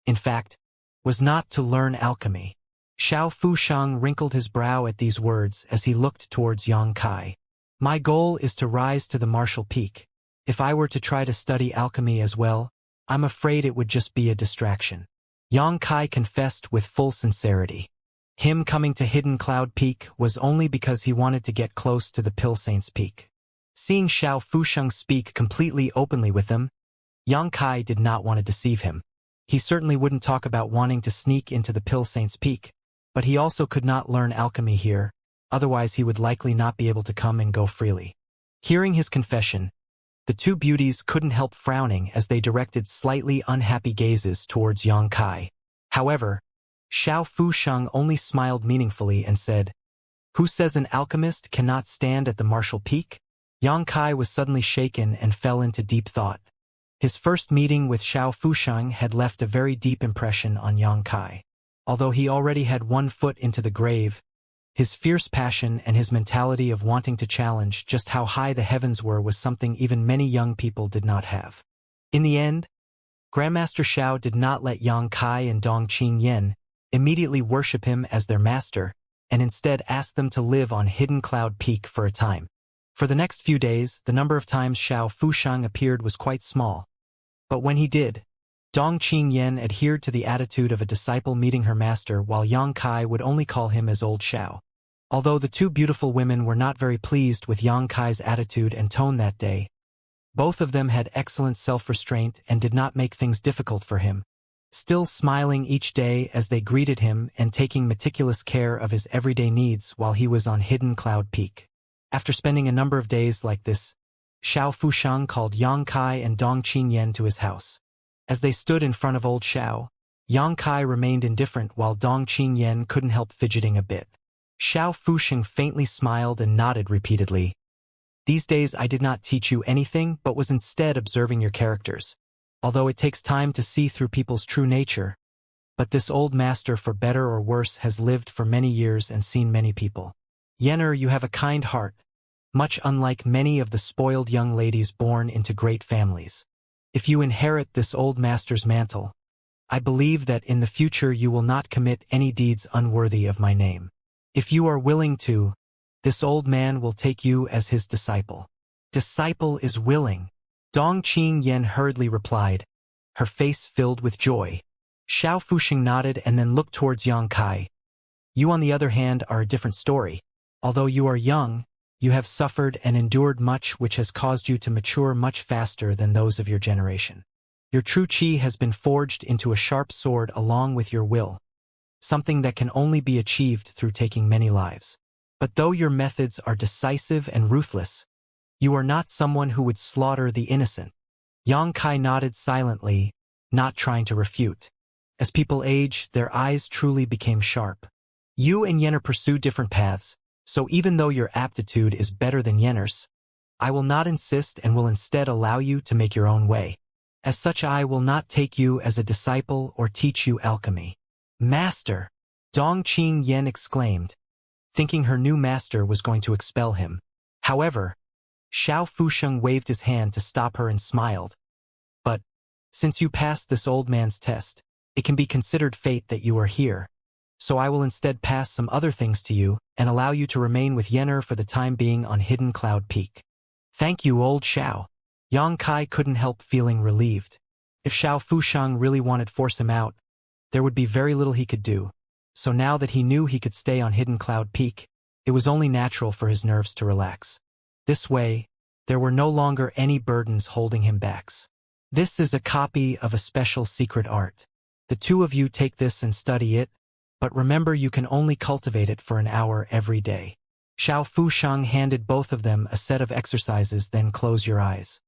in fact, was not to learn alchemy." Xiao Fusheng wrinkled his brow at these words as he looked towards Yang Kai. "My goal is to rise to the martial peak. If I were to try to study alchemy as well, I'm afraid it would just be a distraction." Yang Kai confessed with full sincerity. Him coming to Hidden Cloud Peak was only because he wanted to get close to the Pill Saints Peak. Seeing Xiao Fusheng speak completely openly with him, Yang Kai did not want to deceive him. He certainly wouldn't talk about wanting to sneak into the Pill Saints Peak, but he also could not learn alchemy here, otherwise he would likely not be able to come and go freely. Hearing his confession, the two beauties couldn't help frowning as they directed slightly unhappy gazes towards Yang Kai. However, Xiao Fusheng only smiled meaningfully and said, "Who says an alchemist cannot stand at the martial peak?" Yang Kai was suddenly shaken and fell into deep thought. His first meeting with Xiao Fusheng had left a very deep impression on Yang Kai. Although he already had one foot into the grave, his fierce passion and his mentality of wanting to challenge just how high the heavens were was something even many young people did not have. In the end, Grandmaster Xiao did not let Yang Kai and Dongqing Yen immediately worship him as their master, and instead asked them to live on Hidden Cloud Peak for a time. For the next few days, the number of times Xiao Fusheng appeared was quite small. But when he did, Dongqing Yen adhered to the attitude of a disciple meeting her master, while Yang Kai would only call him as Old Xiao. Although the two beautiful women were not very pleased with Yang Kai's attitude and tone that day, both of them had excellent self-restraint and did not make things difficult for him, still smiling each day as they greeted him and taking meticulous care of his everyday needs while he was on Hidden Cloud Peak. After spending a number of days like this, Xiao Fusheng called Yang Kai and Dongqing Yen to his house. As they stood in front of Old Xiao, Yang Kai remained indifferent while Dongqing Yen couldn't help fidgeting a bit. Xiao Fusheng faintly smiled and nodded repeatedly. "These days I did not teach you anything but was instead observing your characters. Although it takes time to see through people's true nature, but this old master, for better or worse, has lived for many years and seen many people. Yenner, you have a kind heart, much unlike many of the spoiled young ladies born into great families. If you inherit this old master's mantle, I believe that in the future you will not commit any deeds unworthy of my name. If you are willing to, this old man will take you as his disciple." "Disciple is willing," Dongqing Yen hurriedly replied, her face filled with joy. Xiao Fusheng nodded and then looked towards Yang Kai. "You, on the other hand, are a different story. Although you are young, you have suffered and endured much, which has caused you to mature much faster than those of your generation. Your true chi has been forged into a sharp sword along with your will, something that can only be achieved through taking many lives. But though your methods are decisive and ruthless, you are not someone who would slaughter the innocent." Yang Kai nodded silently, not trying to refute. As people age, their eyes truly became sharp. You and Yenner pursue different paths, so even though your aptitude is better than Yenner's, I will not insist and will instead allow you to make your own way. As such, I will not take you as a disciple or teach you alchemy. "Master!" Dongqing Yen exclaimed, thinking her new master was going to expel him. However, Xiao Fusheng waved his hand to stop her and smiled. "But, since you passed this old man's test, it can be considered fate that you are here. so I will instead pass some other things to you and allow you to remain with Yenner for the time being on Hidden Cloud Peak. Thank you, old Xiao. Yang Kai couldn't help feeling relieved. If Xiao Fushang really wanted to force him out, there would be very little he could do. So now that he knew he could stay on Hidden Cloud Peak, it was only natural for his nerves to relax. This way, there were no longer any burdens holding him back. This is a copy of a special secret art. The two of you take this and study it, but remember you can only cultivate it for an hour every day. Xiao Fushang handed both of them a set of exercises, then close your eyes.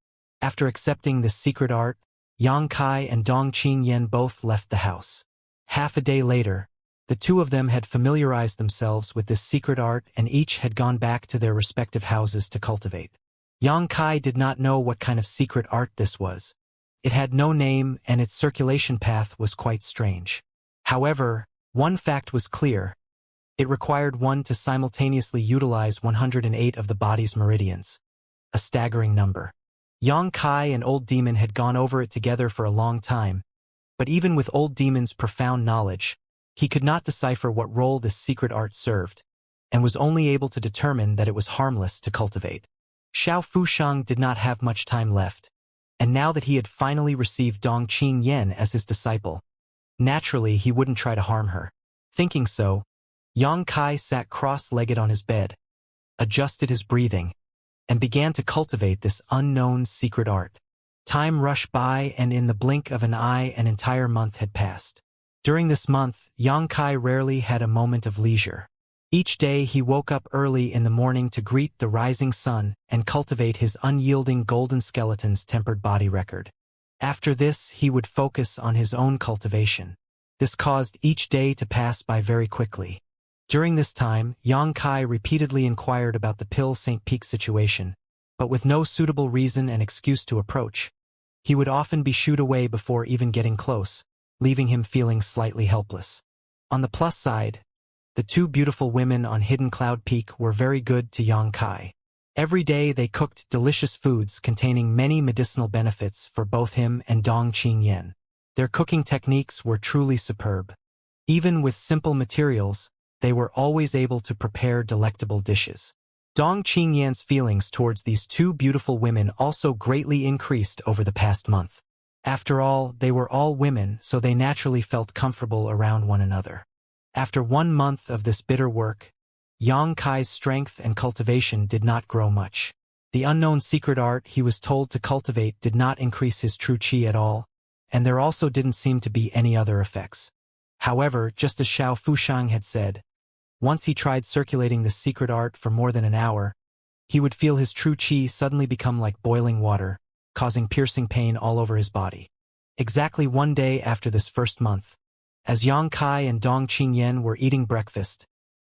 After accepting this secret art, Yang Kai and Dong Qingyan both left the house. Half a day later, the two of them had familiarized themselves with this secret art and each had gone back to their respective houses to cultivate. Yang Kai did not know what kind of secret art this was. It had no name and its circulation path was quite strange. However, one fact was clear. It required one to simultaneously utilize 108 of the body's meridians. A staggering number. Yang Kai and Old Demon had gone over it together for a long time, but even with Old Demon's profound knowledge, he could not decipher what role this secret art served, and was only able to determine that it was harmless to cultivate. Xiao Fushang did not have much time left, and now that he had finally received Dong Qingyan as his disciple, naturally he wouldn't try to harm her. Thinking so, Yang Kai sat cross-legged on his bed, adjusted his breathing, and began to cultivate this unknown secret art. Time rushed by and in the blink of an eye an entire month had passed. During this month, Yang Kai rarely had a moment of leisure. Each day he woke up early in the morning to greet the rising sun and cultivate his unyielding golden skeleton's tempered body record. After this, he would focus on his own cultivation. This caused each day to pass by very quickly. During this time, Yang Kai repeatedly inquired about the Pill St. Peak situation, but with no suitable reason and excuse to approach. He would often be shooed away before even getting close, leaving him feeling slightly helpless. On the plus side, the two beautiful women on Hidden Cloud Peak were very good to Yang Kai. Every day they cooked delicious foods containing many medicinal benefits for both him and Dong Qingyan. Their cooking techniques were truly superb. Even with simple materials, they were always able to prepare delectable dishes. Dong Qingyan's feelings towards these two beautiful women also greatly increased over the past month. After all, they were all women, so they naturally felt comfortable around one another. After 1 month of this bitter work, Yang Kai's strength and cultivation did not grow much. The unknown secret art he was told to cultivate did not increase his true qi at all, and there also didn't seem to be any other effects. However, just as Xiao Fushang had said, once he tried circulating the secret art for more than an hour, he would feel his true qi suddenly become like boiling water, causing piercing pain all over his body. Exactly 1 day after this first month, as Yang Kai and Dong Qingyan were eating breakfast,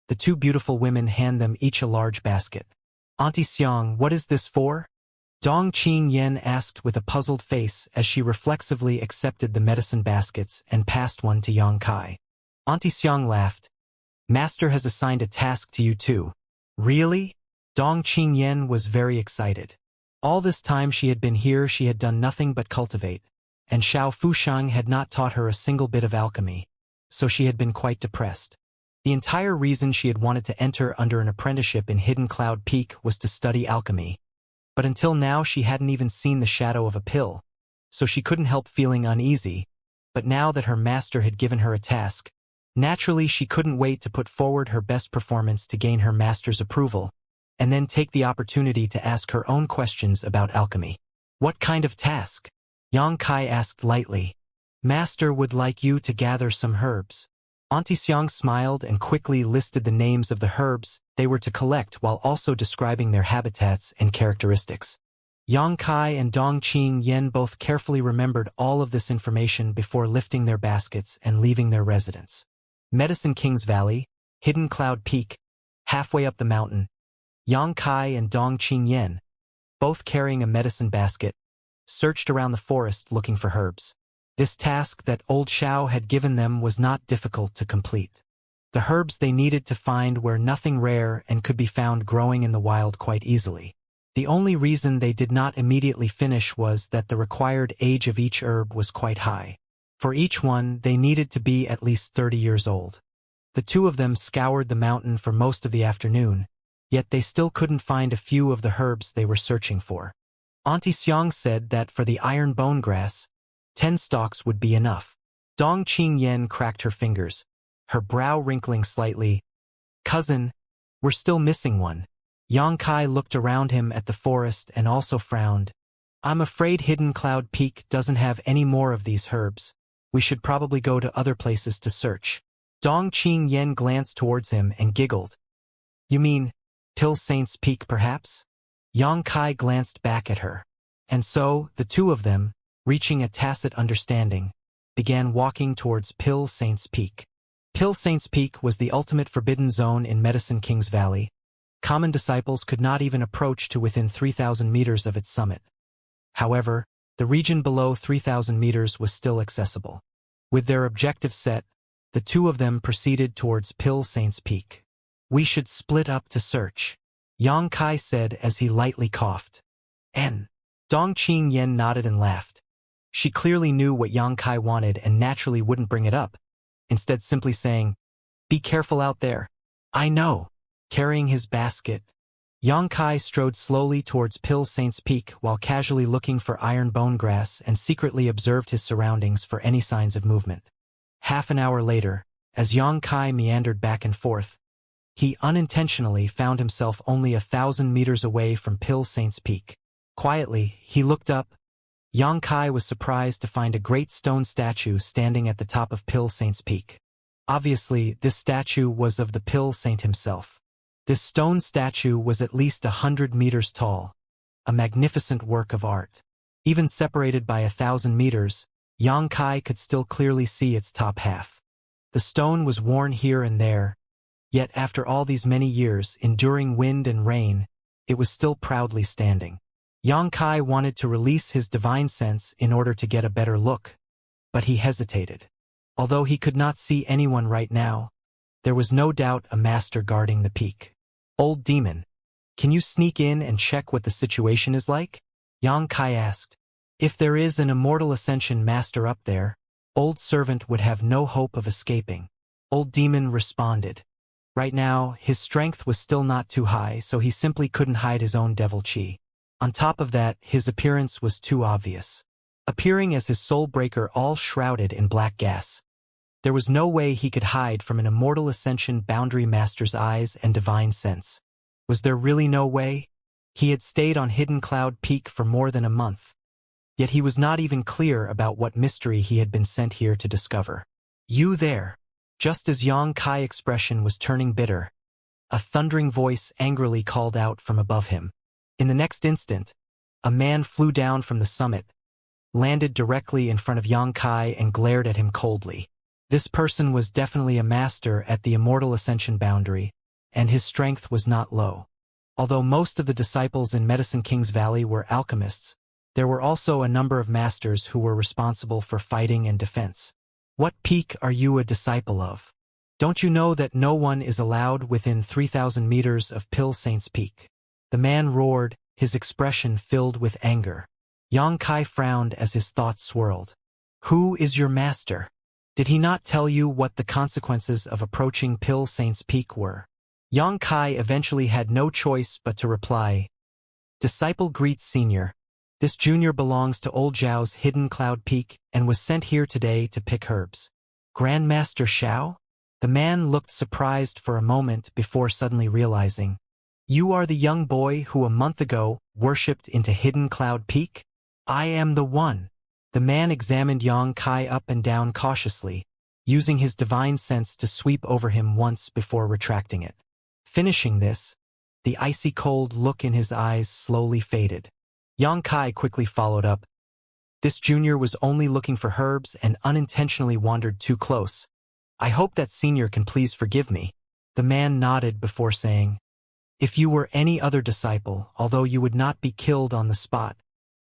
the two beautiful women hand them each a large basket. "Auntie Xiang, what is this for?" Dong Qingyan asked with a puzzled face as she reflexively accepted the medicine baskets and passed one to Yang Kai. Auntie Xiang laughed. "Master has assigned a task to you too." "Really?" Dong Qingyan was very excited. All this time she had been here she had done nothing but cultivate, and Xiao Fushang had not taught her a single bit of alchemy, so she had been quite depressed. The entire reason she had wanted to enter under an apprenticeship in Hidden Cloud Peak was to study alchemy. But until now she hadn't even seen the shadow of a pill, so she couldn't help feeling uneasy. But now that her master had given her a task, naturally she couldn't wait to put forward her best performance to gain her master's approval, and then take the opportunity to ask her own questions about alchemy. "What kind of task?" Yang Kai asked lightly. "Master would like you to gather some herbs." Auntie Xiang smiled and quickly listed the names of the herbs they were to collect while also describing their habitats and characteristics. Yang Kai and Dong Qingyan both carefully remembered all of this information before lifting their baskets and leaving their residence. Medicine King's Valley, Hidden Cloud Peak, halfway up the mountain, Yang Kai and Dong Qingyan, both carrying a medicine basket, searched around the forest looking for herbs. This task that old Xiao had given them was not difficult to complete. The herbs they needed to find were nothing rare and could be found growing in the wild quite easily. The only reason they did not immediately finish was that the required age of each herb was quite high. For each one, they needed to be at least 30 years old. The two of them scoured the mountain for most of the afternoon, yet they still couldn't find a few of the herbs they were searching for. Auntie Xiang said that for the iron bone grass, 10 stalks would be enough. Dong Qingyan cracked her fingers, her brow wrinkling slightly. Cousin, we're still missing one. Yang Kai looked around him at the forest and also frowned. I'm afraid Hidden Cloud Peak doesn't have any more of these herbs. We should probably go to other places to search. Dong Qingyan glanced towards him and giggled. You mean, Pill Saint's Peak perhaps? Yang Kai glanced back at her. And so, the two of them, reaching a tacit understanding, began walking towards Pill Saint's Peak. Pill Saint's Peak was the ultimate forbidden zone in Medicine King's Valley. Common disciples could not even approach to within 3,000 meters of its summit. However, the region below 3,000 meters was still accessible. With their objective set, the two of them proceeded towards Pill Saint's Peak. We should split up to search, Yang Kai said as he lightly coughed. N. Dong Qingyan nodded and laughed. She clearly knew what Yang Kai wanted and naturally wouldn't bring it up, instead simply saying, Be careful out there. I know. Carrying his basket, Yang Kai strode slowly towards Pill Saint's Peak while casually looking for iron bone grass and secretly observed his surroundings for any signs of movement. Half an hour later, as Yang Kai meandered back and forth, he unintentionally found himself only 1,000 meters away from Pill Saint's Peak. Quietly, he looked up. Yang Kai was surprised to find a great stone statue standing at the top of Pill Saint's Peak. Obviously, this statue was of the Pill Saint himself. This stone statue was at least 100 meters tall, a magnificent work of art. Even separated by 1,000 meters, Yang Kai could still clearly see its top half. The stone was worn here and there, yet after all these many years, enduring wind and rain, it was still proudly standing. Yang Kai wanted to release his divine sense in order to get a better look, but he hesitated. Although he could not see anyone right now, there was no doubt a master guarding the peak. Old demon, can you sneak in and check what the situation is like? Yang Kai asked. If there is an immortal Ascension master up there, old servant would have no hope of escaping. Old demon responded. Right now, his strength was still not too high, so he simply couldn't hide his own devil chi. On top of that, his appearance was too obvious. Appearing as his soul breaker all shrouded in black gas. There was no way he could hide from an immortal Ascension boundary master's eyes and divine sense. Was there really no way? He had stayed on Hidden Cloud Peak for more than a month. Yet he was not even clear about what mystery he had been sent here to discover. You there? Just as Yang Kai's expression was turning bitter, a thundering voice angrily called out from above him. In the next instant, a man flew down from the summit, landed directly in front of Yang Kai and glared at him coldly. This person was definitely a master at the Immortal Ascension boundary, and his strength was not low. Although most of the disciples in Medicine King's Valley were alchemists, there were also a number of masters who were responsible for fighting and defense. What peak are you a disciple of? Don't you know that no one is allowed within 3,000 meters of Pill Saint's Peak? The man roared, his expression filled with anger. Yang Kai frowned as his thoughts swirled. Who is your master? Did he not tell you what the consequences of approaching Pill Saint's Peak were? Yang Kai eventually had no choice but to reply. Disciple greets Senior. This junior belongs to Old Zhao's Hidden Cloud Peak and was sent here today to pick herbs. Grandmaster Xiao? The man looked surprised for a moment before suddenly realizing. You are the young boy who a month ago worshipped into Hidden Cloud Peak? I am the one. The man examined Yang Kai up and down cautiously, using his divine sense to sweep over him once before retracting it. Finishing this, the icy cold look in his eyes slowly faded. Yang Kai quickly followed up. This junior was only looking for herbs and unintentionally wandered too close. I hope that Senior can please forgive me. The man nodded before saying, If you were any other disciple, although you would not be killed on the spot,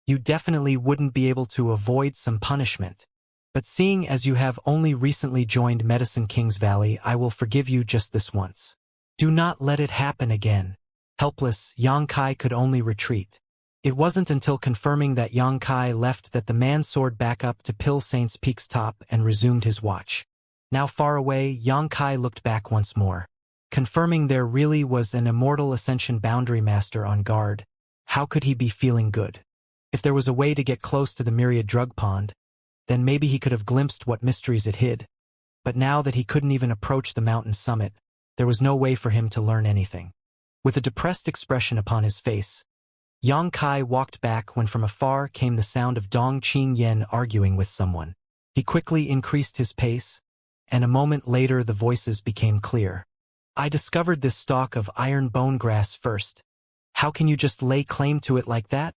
you definitely wouldn't be able to avoid some punishment. But seeing as you have only recently joined Medicine King's Valley, I will forgive you just this once. Do not let it happen again. Helpless, Yang Kai could only retreat. It wasn't until confirming that Yang Kai left that the man soared back up to Pill Saint's Peak's top and resumed his watch. Now far away, Yang Kai looked back once more, confirming there really was an immortal Ascension boundary master on guard. How could he be feeling good? If there was a way to get close to the myriad drug pond, then maybe he could have glimpsed what mysteries it hid. But now that he couldn't even approach the mountain summit, there was no way for him to learn anything. With a depressed expression upon his face, Yang Kai walked back when from afar came the sound of Dong Qingyan arguing with someone. He quickly increased his pace, and a moment later the voices became clear. I discovered this stalk of iron bone grass first. How can you just lay claim to it like that?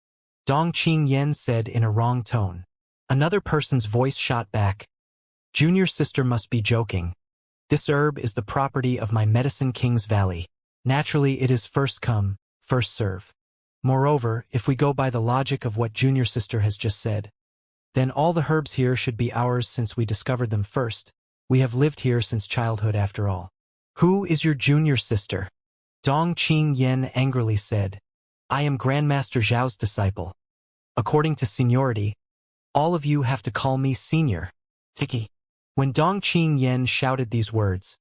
Dong Qingyan said in a wrong tone. Another person's voice shot back. Junior sister must be joking. This herb is the property of my Medicine King's Valley. Naturally, it is first come, first serve. Moreover, if we go by the logic of what junior sister has just said, then all the herbs here should be ours since we discovered them first. We have lived here since childhood after all. Who is your junior sister? Dong Qingyan angrily said. I am Grandmaster Zhao's disciple. According to seniority, all of you have to call me senior. Tiki. When Dong Qingyan shouted these words,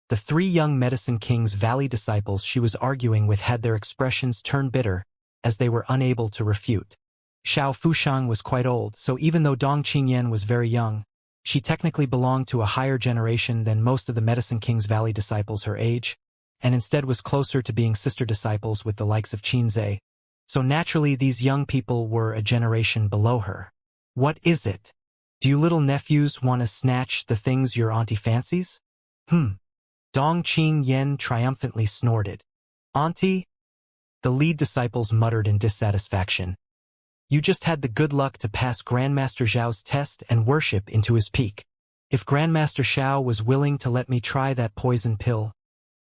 the three young Medicine King's Valley disciples she was arguing with had their expressions turn bitter, as they were unable to refute. Xiao Fushang was quite old, so even though Dong Qingyan was very young, she technically belonged to a higher generation than most of the Medicine King's Valley disciples her age, and instead was closer to being sister disciples with the likes of Qinzhe. So naturally these young people were a generation below her. What is it? Do you little nephews want to snatch the things your auntie fancies? Dong Qingyan triumphantly snorted. Auntie? The lead disciples muttered in dissatisfaction. You just had the good luck to pass Grandmaster Zhao's test and worship into his peak. If Grandmaster Zhao was willing to let me try that poison pill,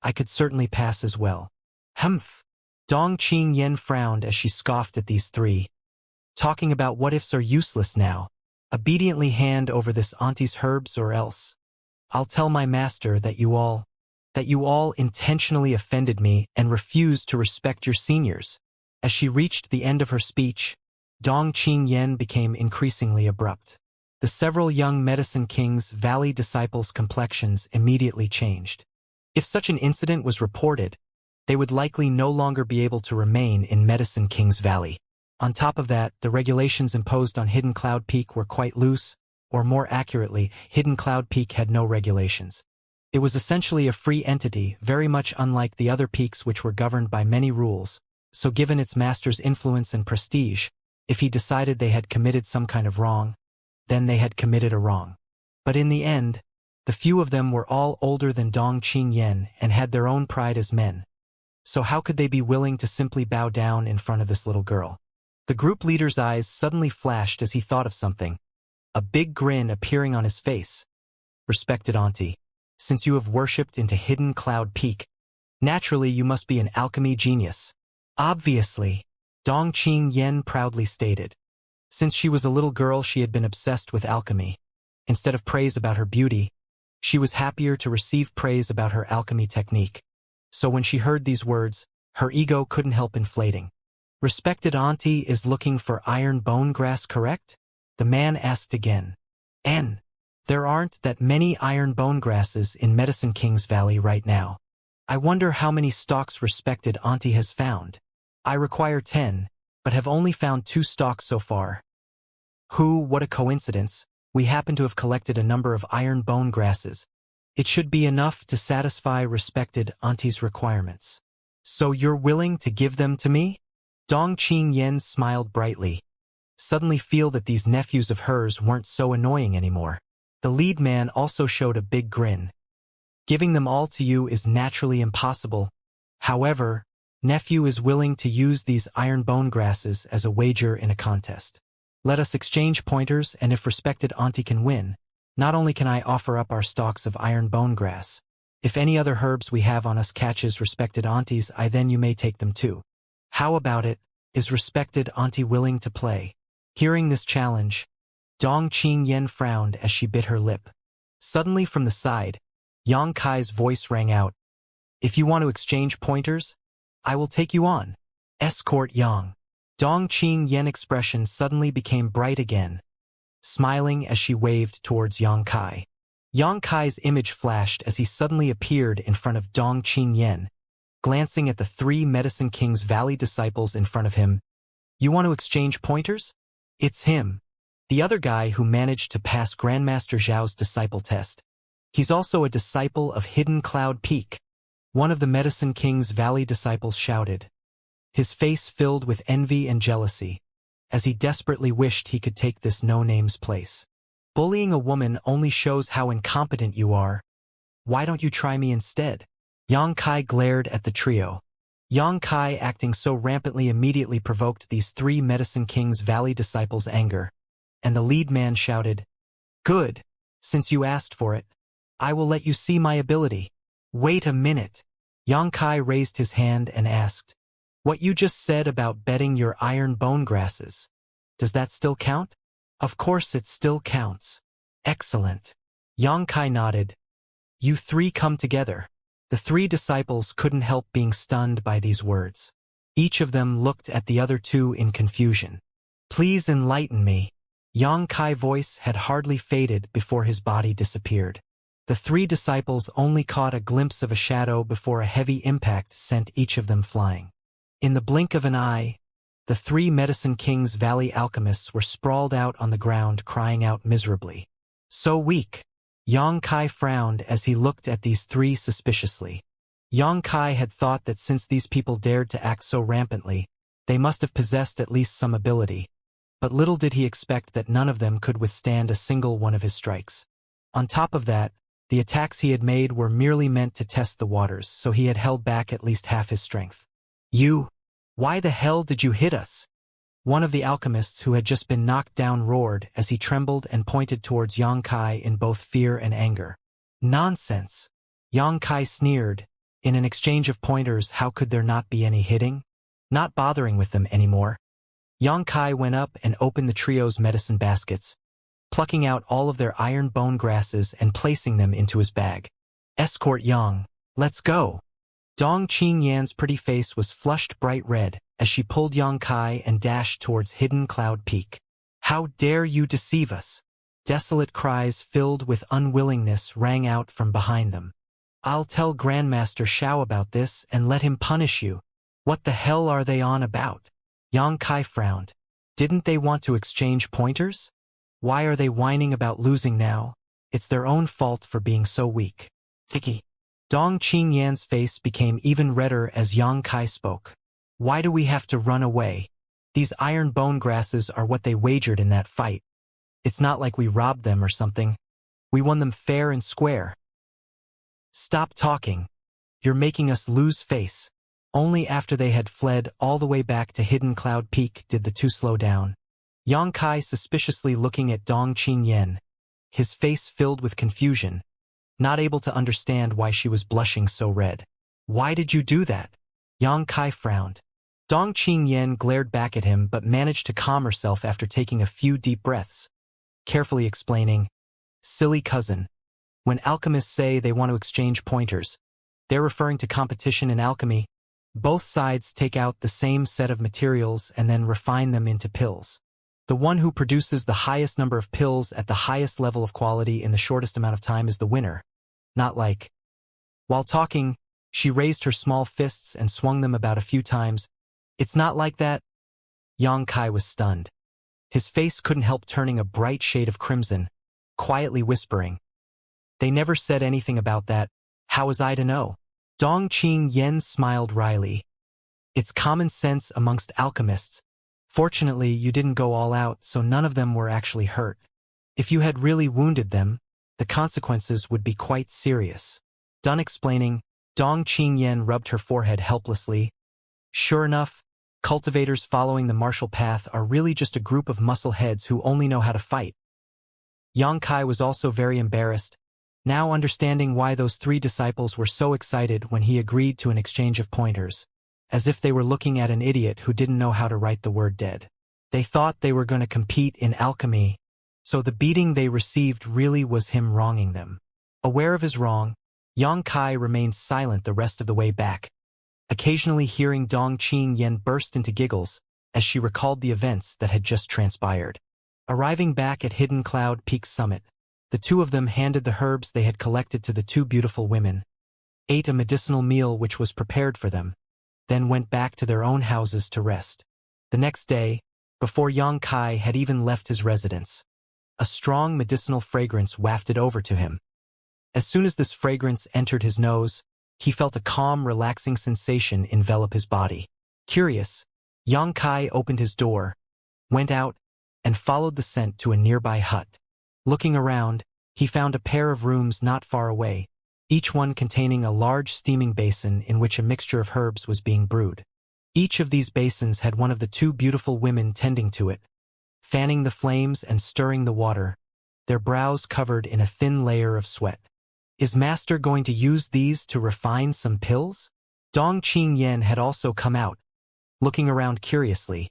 I could certainly pass as well. Humph! Dong Qingyan frowned as she scoffed at these three. Talking about what-ifs are useless now. Obediently hand over this auntie's herbs or else. I'll tell my master that you all intentionally offended me and refused to respect your seniors. As she reached the end of her speech, Dong Qingyan became increasingly abrupt. The several young Medicine King's Valley disciples' complexions immediately changed. If such an incident was reported, they would likely no longer be able to remain in Medicine King's Valley. On top of that, the regulations imposed on Hidden Cloud Peak were quite loose, or more accurately, Hidden Cloud Peak had no regulations. It was essentially a free entity, very much unlike the other peaks which were governed by many rules, so given its master's influence and prestige, if he decided they had committed some kind of wrong, then they had committed a wrong. But in the end, the few of them were all older than Dong Qingyan and had their own pride as men. So how could they be willing to simply bow down in front of this little girl? The group leader's eyes suddenly flashed as he thought of something, a big grin appearing on his face. Respected auntie, since you have worshipped into Hidden Cloud Peak, naturally you must be an alchemy genius. Obviously, Dong Qingyan proudly stated. Since she was a little girl she had been obsessed with alchemy. Instead of praise about her beauty, she was happier to receive praise about her alchemy technique. So when she heard these words, her ego couldn't help inflating. Respected auntie is looking for iron bone grass, correct? The man asked again. There aren't that many iron bone grasses in Medicine King's Valley right now. I wonder how many stalks respected auntie has found. I require 10, but have only found 2 stalks so far. What a coincidence. We happen to have collected a number of iron bone grasses. It should be enough to satisfy respected auntie's requirements. So you're willing to give them to me? Dong Qingyan smiled brightly. Suddenly feel that these nephews of hers weren't so annoying anymore. The lead man also showed a big grin. Giving them all to you is naturally impossible. However, nephew is willing to use these iron bone grasses as a wager in a contest. Let us exchange pointers, and if respected auntie can win, not only can I offer up our stalks of iron bone grass, if any other herbs we have on us catches respected aunties, then you may take them too. How about it? Is respected auntie willing to play? Hearing this challenge, Dong Qingyan frowned as she bit her lip. Suddenly from the side, Yang Kai's voice rang out. If you want to exchange pointers, I will take you on. Escort Yang. Dong Qingyan's expression suddenly became bright again, smiling as she waved towards Yang Kai. Yang Kai's image flashed as he suddenly appeared in front of Dong Qingyan, glancing at the 3 Medicine King's Valley disciples in front of him. You want to exchange pointers? It's him. The other guy who managed to pass Grandmaster Zhao's disciple test. He's also a disciple of Hidden Cloud Peak. One of the Medicine King's Valley disciples shouted, his face filled with envy and jealousy, as he desperately wished he could take this no-name's place. Bullying a woman only shows how incompetent you are. Why don't you try me instead? Yang Kai glared at the trio. Yang Kai acting so rampantly immediately provoked these 3 Medicine King's Valley disciples' anger, and the lead man shouted, good, since you asked for it, I will let you see my ability. Wait a minute. Yang Kai raised his hand and asked, what you just said about betting your iron bone grasses, does that still count? Of course it still counts. Excellent. Yang Kai nodded. You 3 come together. The 3 disciples couldn't help being stunned by these words. Each of them looked at the other 2 in confusion. Please enlighten me. Yang Kai's voice had hardly faded before his body disappeared. The 3 disciples only caught a glimpse of a shadow before a heavy impact sent each of them flying. In the blink of an eye, the 3 Medicine King's Valley alchemists were sprawled out on the ground crying out miserably. So weak. Yang Kai frowned as he looked at these 3 suspiciously. Yang Kai had thought that since these people dared to act so rampantly, they must have possessed at least some ability. But little did he expect that none of them could withstand a single one of his strikes. On top of that, the attacks he had made were merely meant to test the waters, so he had held back at least half his strength. Why the hell did you hit us? One of the alchemists who had just been knocked down roared as he trembled and pointed towards Yang Kai in both fear and anger. Nonsense. Yang Kai sneered. In an exchange of pointers, how could there not be any hitting? Not bothering with them anymore. Yang Kai went up and opened the trio's medicine baskets, plucking out all of their iron bone grasses and placing them into his bag. Escort Yang. Let's go. Dong Qingyan's pretty face was flushed bright red as she pulled Yang Kai and dashed towards Hidden Cloud Peak. How dare you deceive us? Desolate cries filled with unwillingness rang out from behind them. I'll tell Grandmaster Xiao about this and let him punish you. What the hell are they on about? Yang Kai frowned. Didn't they want to exchange pointers? Why are they whining about losing now? It's their own fault for being so weak. Vicky. Dong Qingyan's face became even redder as Yang Kai spoke. Why do we have to run away? These iron bone grasses are what they wagered in that fight. It's not like we robbed them or something. We won them fair and square. Stop talking. You're making us lose face. Only after they had fled all the way back to Hidden Cloud Peak did the 2 slow down. Yang Kai suspiciously looking at Dong Qingyan, his face filled with confusion, not able to understand why she was blushing so red. Why did you do that? Yang Kai frowned. Dong Qingyan glared back at him but managed to calm herself after taking a few deep breaths, carefully explaining, silly cousin. When alchemists say they want to exchange pointers, they're referring to competition in alchemy. Both sides take out the same set of materials and then refine them into pills. The one who produces the highest number of pills at the highest level of quality in the shortest amount of time is the winner. Not like. While talking, she raised her small fists and swung them about a few times. It's not like that. Yang Kai was stunned. His face couldn't help turning a bright shade of crimson, quietly whispering. They never said anything about that. How was I to know? Dong Qingyan smiled wryly. It's common sense amongst alchemists. Fortunately, you didn't go all out, so none of them were actually hurt. If you had really wounded them, the consequences would be quite serious. Done explaining, Dong Qingyan rubbed her forehead helplessly. Sure enough, cultivators following the martial path are really just a group of muscle heads who only know how to fight. Yang Kai was also very embarrassed, now understanding why those 3 disciples were so excited when he agreed to an exchange of pointers, as if they were looking at an idiot who didn't know how to write the word dead. They thought they were going to compete in alchemy, so the beating they received really was him wronging them. Aware of his wrong, Yang Kai remained silent the rest of the way back, occasionally hearing Dong Qingyan burst into giggles as she recalled the events that had just transpired. Arriving back at Hidden Cloud Peak summit, The two of them handed the herbs they had collected to the two beautiful women, ate a medicinal meal which was prepared for them, then went back to their own houses to rest. The next day, before Yang Kai had even left his residence, a strong medicinal fragrance wafted over to him. As soon as this fragrance entered his nose, he felt a calm, relaxing sensation envelop his body. Curious, Yang Kai opened his door, went out, and followed the scent to a nearby hut. Looking around, he found a pair of rooms not far away, each one containing a large steaming basin in which a mixture of herbs was being brewed. Each of these basins had one of the two beautiful women tending to it, fanning the flames and stirring the water, their brows covered in a thin layer of sweat. Is master going to use these to refine some pills? Dong Qingyan had also come out, looking around curiously,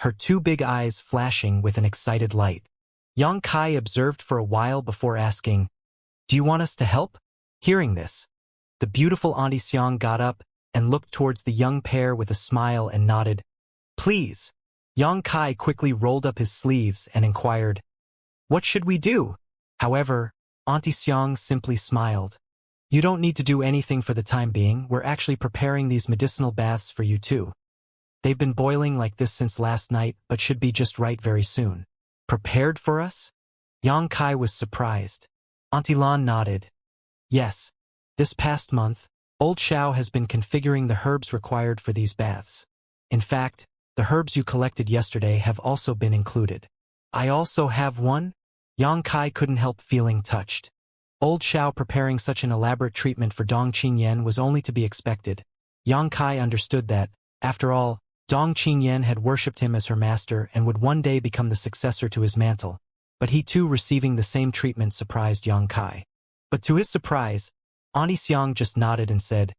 her two big eyes flashing with an excited light. Yang Kai observed for a while before asking, "Do you want us to help?" Hearing this, the beautiful Auntie Xiang got up and looked towards the young pair with a smile and nodded, "Please." Yang Kai quickly rolled up his sleeves and inquired, "What should we do?" However, Auntie Xiang simply smiled. "You don't need to do anything for the time being. We're actually preparing these medicinal baths for you too. They've been boiling like this since last night, but should be just right very soon." "Prepared for us?" Yang Kai was surprised. Auntie Lan nodded. "Yes. This past month, Old Xiao has been configuring the herbs required for these baths. In fact, the herbs you collected yesterday have also been included." "I also have one?" Yang Kai couldn't help feeling touched. Old Xiao preparing such an elaborate treatment for Dong Qingyan was only to be expected. Yang Kai understood that, after all, Dong Qingyan had worshipped him as her master and would one day become the successor to his mantle, but he too receiving the same treatment surprised Yang Kai. But to his surprise, Auntie Xiang just nodded and said,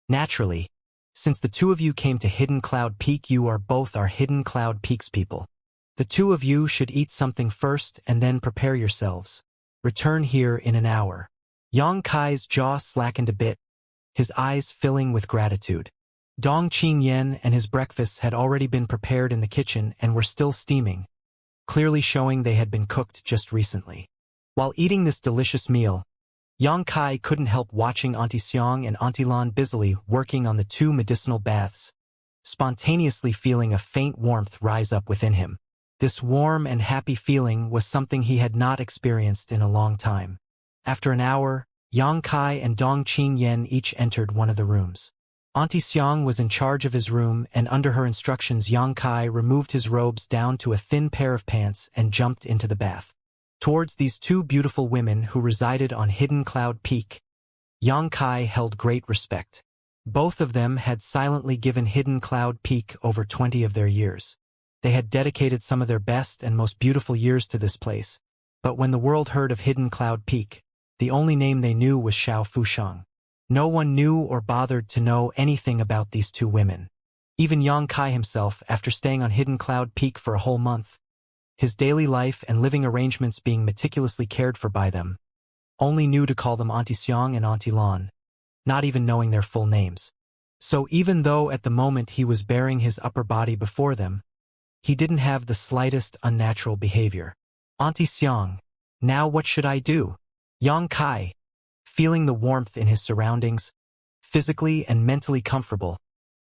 "Naturally, since the two of you came to Hidden Cloud Peak, you are both our Hidden Cloud Peaks people. The two of you should eat something first and then prepare yourselves. Return here in an hour." Yang Kai's jaw slackened a bit, his eyes filling with gratitude. Dong Qingyan and his breakfasts had already been prepared in the kitchen and were still steaming, clearly showing they had been cooked just recently. While eating this delicious meal, Yang Kai couldn't help watching Auntie Xiang and Auntie Lan busily working on the two medicinal baths, spontaneously feeling a faint warmth rise up within him. This warm and happy feeling was something he had not experienced in a long time. After an hour, Yang Kai and Dong Qingyan each entered one of the rooms. Auntie Xiang was in charge of his room, and under her instructions Yang Kai removed his robes down to a thin pair of pants and jumped into the bath. Towards these two beautiful women who resided on Hidden Cloud Peak, Yang Kai held great respect. Both of them had silently given Hidden Cloud Peak over 20 of their years. They had dedicated some of their best and most beautiful years to this place, but when the world heard of Hidden Cloud Peak, the only name they knew was Xiao Fushang. No one knew or bothered to know anything about these two women. Even Yang Kai himself, after staying on Hidden Cloud Peak for a whole month, his daily life and living arrangements being meticulously cared for by them, only knew to call them Auntie Xiang and Auntie Lan, not even knowing their full names. So even though at the moment he was baring his upper body before them, he didn't have the slightest unnatural behavior. "Auntie Xiang, now what should I do?" Yang Kai, feeling the warmth in his surroundings, physically and mentally comfortable,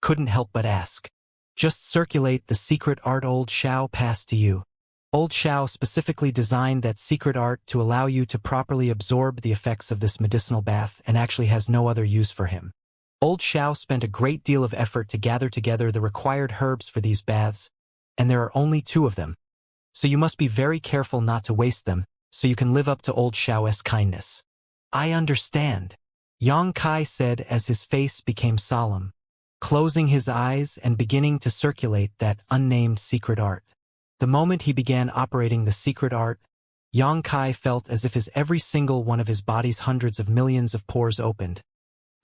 couldn't help but ask. "Just circulate the secret art Old Xiao passed to you." Old Xiao specifically designed that secret art to allow you to properly absorb the effects of this medicinal bath and actually has no other use for him. Old Xiao spent a great deal of effort to gather together the required herbs for these baths, and there are only 2 of them. So you must be very careful not to waste them, so you can live up to Old Xiao's kindness. "I understand," Yang Kai said as his face became solemn, closing his eyes and beginning to circulate that unnamed secret art. The moment he began operating the secret art, Yang Kai felt as if his every single one of his body's hundreds of millions of pores opened,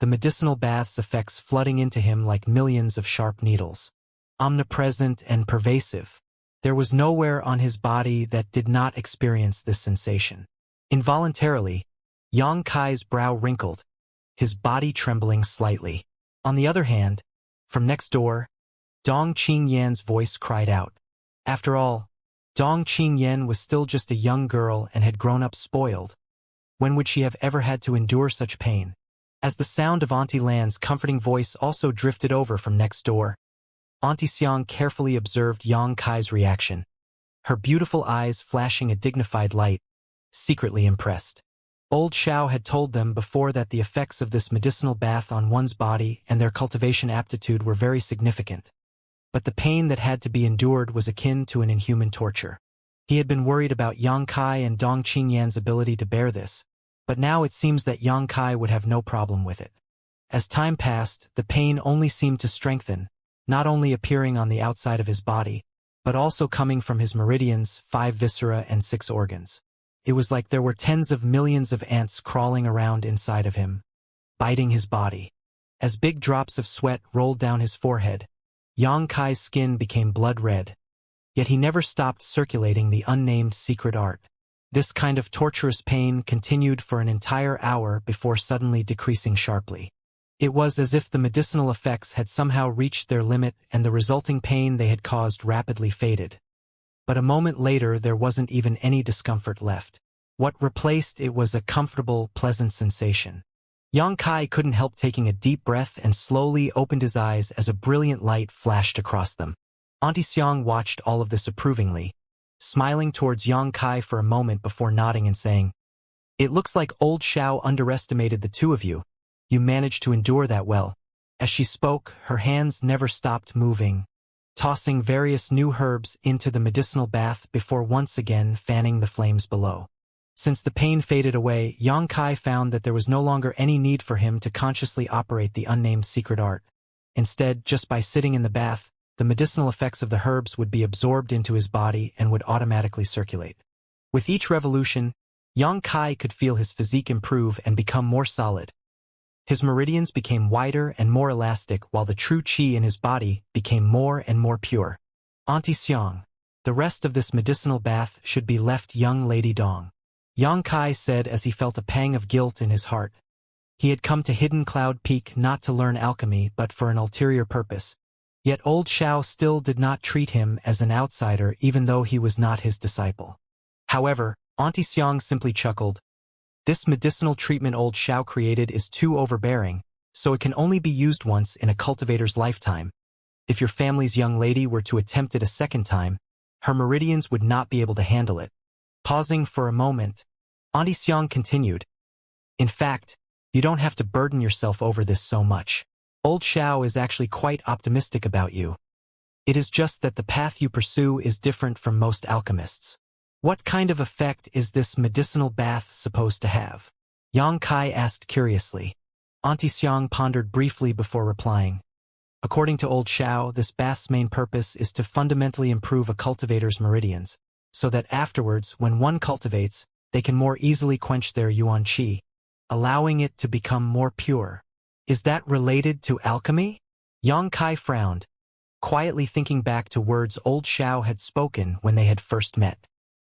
the medicinal bath's effects flooding into him like millions of sharp needles. Omnipresent and pervasive, there was nowhere on his body that did not experience this sensation. Involuntarily, Yang Kai's brow wrinkled, his body trembling slightly. On the other hand, from next door, Dong Qingyan's voice cried out. After all, Dong Qingyan was still just a young girl and had grown up spoiled. When would she have ever had to endure such pain? As the sound of Auntie Lan's comforting voice also drifted over from next door, Auntie Xiang carefully observed Yang Kai's reaction, her beautiful eyes flashing a dignified light, secretly impressed. Old Xiao had told them before that the effects of this medicinal bath on one's body and their cultivation aptitude were very significant. But the pain that had to be endured was akin to an inhuman torture. He had been worried about Yang Kai and Dong Qingyan's ability to bear this, but now it seems that Yang Kai would have no problem with it. As time passed, the pain only seemed to strengthen, not only appearing on the outside of his body, but also coming from his meridians, 5 viscera and 6 organs. It was like there were tens of millions of ants crawling around inside of him, biting his body. As big drops of sweat rolled down his forehead, Yang Kai's skin became blood red. Yet he never stopped circulating the unnamed secret art. This kind of torturous pain continued for an entire hour before suddenly decreasing sharply. It was as if the medicinal effects had somehow reached their limit and the resulting pain they had caused rapidly faded. But a moment later there wasn't even any discomfort left. What replaced it was a comfortable, pleasant sensation. Yang Kai couldn't help taking a deep breath and slowly opened his eyes as a brilliant light flashed across them. Auntie Xiang watched all of this approvingly, smiling towards Yang Kai for a moment before nodding and saying, "It looks like old Xiao underestimated the two of you. You managed to endure that well." As she spoke, her hands never stopped moving, tossing various new herbs into the medicinal bath before once again fanning the flames below. Since the pain faded away, Yang Kai found that there was no longer any need for him to consciously operate the unnamed secret art. Instead, just by sitting in the bath, the medicinal effects of the herbs would be absorbed into his body and would automatically circulate. With each revolution, Yang Kai could feel his physique improve and become more solid. His meridians became wider and more elastic while the true qi in his body became more and more pure. "Auntie Xiang, the rest of this medicinal bath should be left young Lady Dong," Yang Kai said as he felt a pang of guilt in his heart. He had come to Hidden Cloud Peak not to learn alchemy but for an ulterior purpose. Yet old Xiao still did not treat him as an outsider even though he was not his disciple. However, Auntie Xiang simply chuckled. "This medicinal treatment old Xiao created is too overbearing, so it can only be used once in a cultivator's lifetime. If your family's young lady were to attempt it a second time, her meridians would not be able to handle it." Pausing for a moment, Auntie Xiang continued, "In fact, you don't have to burden yourself over this so much. Old Xiao is actually quite optimistic about you. It is just that the path you pursue is different from most alchemists." "What kind of effect is this medicinal bath supposed to have?" Yang Kai asked curiously. Auntie Xiang pondered briefly before replying. "According to old Xiao, this bath's main purpose is to fundamentally improve a cultivator's meridians, so that afterwards, when one cultivates, they can more easily quench their yuan qi, allowing it to become more pure." "Is that related to alchemy?" Yang Kai frowned, quietly thinking back to words old Xiao had spoken when they had first met.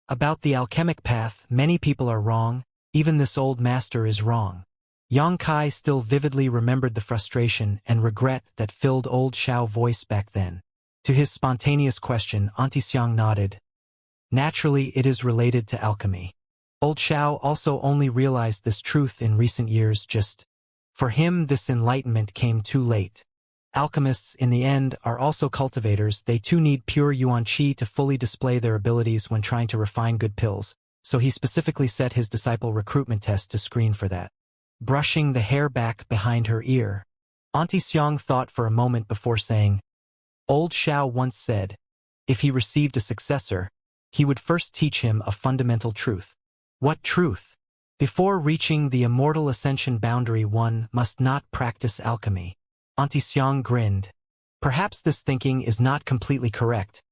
About the alchemic path, many people are wrong, even this old master is wrong. Yang Kai still vividly remembered the frustration and regret that filled old Xiao's voice back then. To his spontaneous question, Auntie Xiang nodded. "Naturally, it is related to alchemy." Old Xiao also only realized this truth in recent years. For him, this enlightenment came too late. Alchemists, in the end, are also cultivators. They too need pure yuan qi to fully display their abilities when trying to refine good pills, so he specifically set his disciple recruitment test to screen for that. Brushing the hair back behind her ear, Auntie Xiang thought for a moment before saying, "Old Xiao once said, if he received a successor, he would first teach him a fundamental truth." "What truth?" "Before reaching the immortal ascension boundary, one must not practice alchemy." Auntie Xiang grinned. Perhaps this thinking is not completely correct,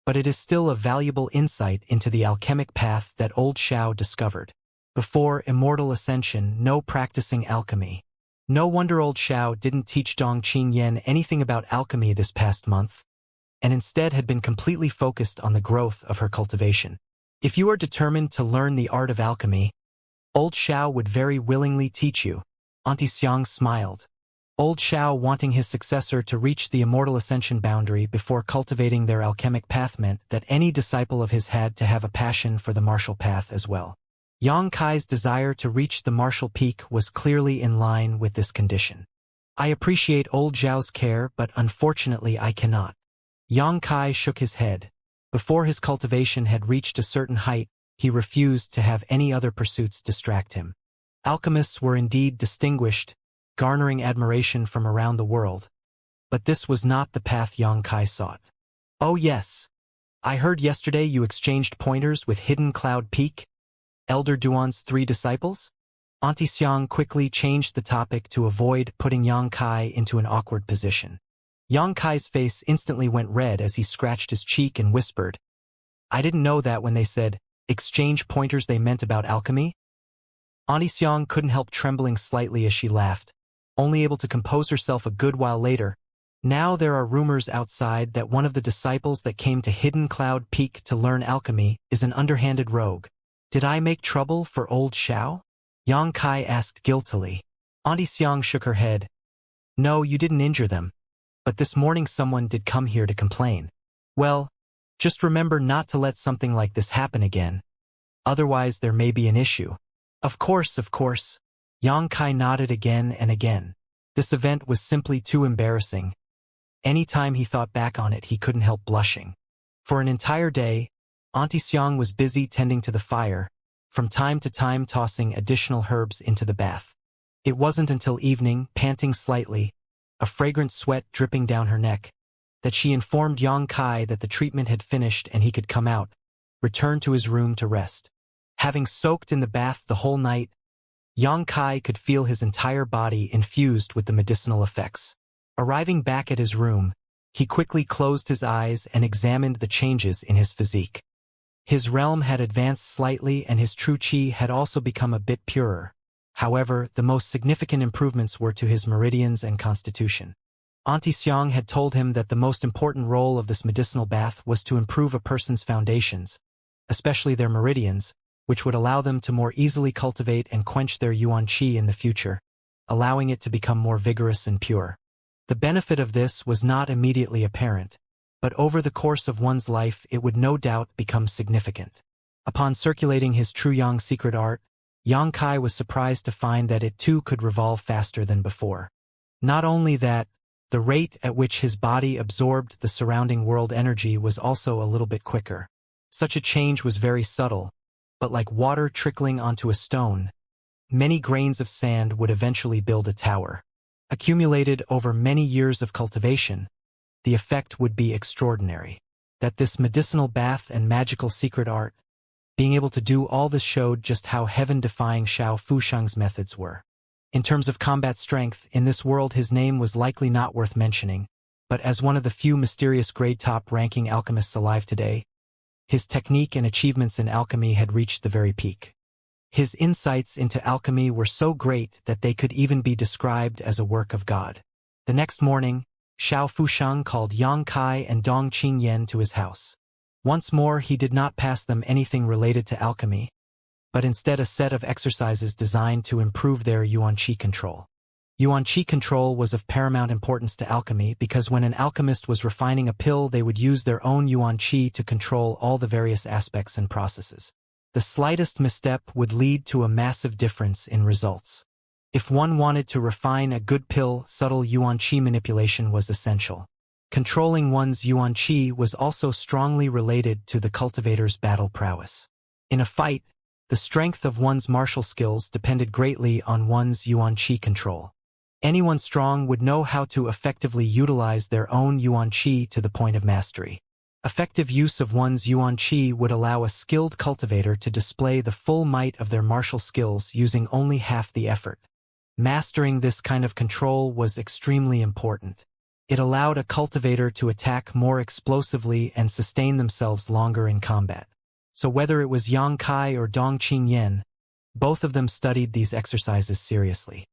but it is still a valuable insight into the alchemic path that old Xiao discovered. Before immortal ascension, no practicing alchemy. No wonder old Xiao didn't teach Dong Qingyan anything about alchemy this past month, and instead had been completely focused on the growth of her cultivation. If you are determined to learn the art of alchemy, old Xiao would very willingly teach you. Auntie Xiang smiled. Old Xiao wanting his successor to reach the immortal ascension boundary before cultivating their alchemic path meant that any disciple of his had to have a passion for the martial path as well. Yang Kai's desire to reach the martial peak was clearly in line with this condition. I appreciate Old Xiao's care, but unfortunately I cannot. Yang Kai shook his head. Before his cultivation had reached a certain height, he refused to have any other pursuits distract him. Alchemists were indeed distinguished, garnering admiration from around the world. But this was not the path Yang Kai sought. Oh yes. I heard yesterday you exchanged pointers with Hidden Cloud Peak, Elder Duan's 3 disciples? Auntie Xiang quickly changed the topic to avoid putting Yang Kai into an awkward position. Yang Kai's face instantly went red as he scratched his cheek and whispered, I didn't know that when they said, exchange pointers they meant about alchemy? Auntie Xiang couldn't help trembling slightly as she laughed, only able to compose herself a good while later. Now there are rumors outside that one of the disciples that came to Hidden Cloud Peak to learn alchemy is an underhanded rogue. Did I make trouble for Old Xiao? Yang Kai asked guiltily. Auntie Xiang shook her head. No, you didn't injure them. But this morning someone did come here to complain. Well, just remember not to let something like this happen again. Otherwise there may be an issue. Of course, of course. Yang Kai nodded again and again. This event was simply too embarrassing. Any time he thought back on it, he couldn't help blushing. For an entire day, Auntie Xiang was busy tending to the fire, from time to time tossing additional herbs into the bath. It wasn't until evening, panting slightly, a fragrant sweat dripping down her neck, that she informed Yang Kai that the treatment had finished and he could come out, return to his room to rest. Having soaked in the bath the whole night, Yang Kai could feel his entire body infused with the medicinal effects. Arriving back at his room, he quickly closed his eyes and examined the changes in his physique. His realm had advanced slightly and his true qi had also become a bit purer. However, the most significant improvements were to his meridians and constitution. Auntie Xiang had told him that the most important role of this medicinal bath was to improve a person's foundations, especially their meridians, which would allow them to more easily cultivate and quench their yuan qi in the future, allowing it to become more vigorous and pure. The benefit of this was not immediately apparent, but over the course of one's life it would no doubt become significant. Upon circulating his true yang secret art, Yang Kai was surprised to find that it too could revolve faster than before. Not only that, the rate at which his body absorbed the surrounding world energy was also a little bit quicker. Such a change was very subtle, but like water trickling onto a stone, many grains of sand would eventually build a tower. Accumulated over many years of cultivation, the effect would be extraordinary. That this medicinal bath and magical secret art, being able to do all this showed just how heaven-defying Xiao Fusheng's methods were. In terms of combat strength, in this world his name was likely not worth mentioning, but as one of the few mysterious grade top-ranking alchemists alive today, his technique and achievements in alchemy had reached the very peak. His insights into alchemy were so great that they could even be described as a work of God. The next morning, Xiao Fusheng called Yang Kai and Dong Qingyan to his house. Once more he did not pass them anything related to alchemy, but instead a set of exercises designed to improve their yuan qi control. Yuan qi control was of paramount importance to alchemy because when an alchemist was refining a pill they would use their own yuan qi to control all the various aspects and processes. The slightest misstep would lead to a massive difference in results. If one wanted to refine a good pill, subtle yuan qi manipulation was essential. Controlling one's yuan qi was also strongly related to the cultivator's battle prowess. In a fight, the strength of one's martial skills depended greatly on one's yuan qi control. Anyone strong would know how to effectively utilize their own yuan qi to the point of mastery. Effective use of one's yuan qi would allow a skilled cultivator to display the full might of their martial skills using only half the effort. Mastering this kind of control was extremely important. It allowed a cultivator to attack more explosively and sustain themselves longer in combat. So whether it was Yang Kai or Dong Qingyan, both of them studied these exercises seriously.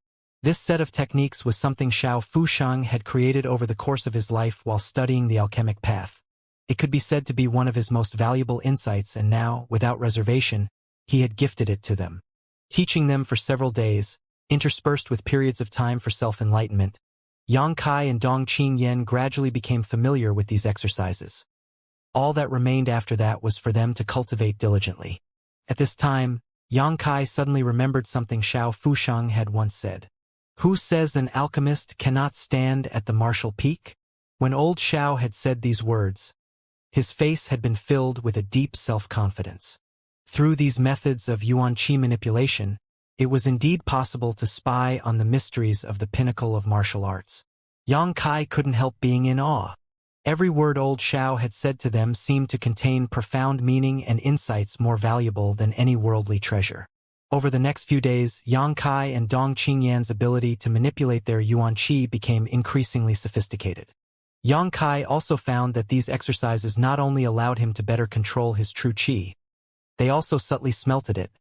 This set of techniques was something Xiao Fusheng had created over the course of his life while studying the alchemic path. It could be said to be one of his most valuable insights and now, without reservation, he had gifted it to them. Teaching them for several days, interspersed with periods of time for self-enlightenment, Yang Kai and Dong Qingyan gradually became familiar with these exercises. All that remained after that was for them to cultivate diligently. At this time, Yang Kai suddenly remembered something Xiao Fusheng had once said. Who says an alchemist cannot stand at the martial peak? When old Xiao had said these words, his face had been filled with a deep self-confidence. Through these methods of yuan-qi manipulation, it was indeed possible to spy on the mysteries of the pinnacle of martial arts. Yang Kai couldn't help being in awe. Every word old Xiao had said to them seemed to contain profound meaning and insights more valuable than any worldly treasure. Over the next few days, Yang Kai and Dong Qingyan's ability to manipulate their yuan-qi became increasingly sophisticated. Yang Kai also found that these exercises not only allowed him to better control his true qi, they also subtly smelted it,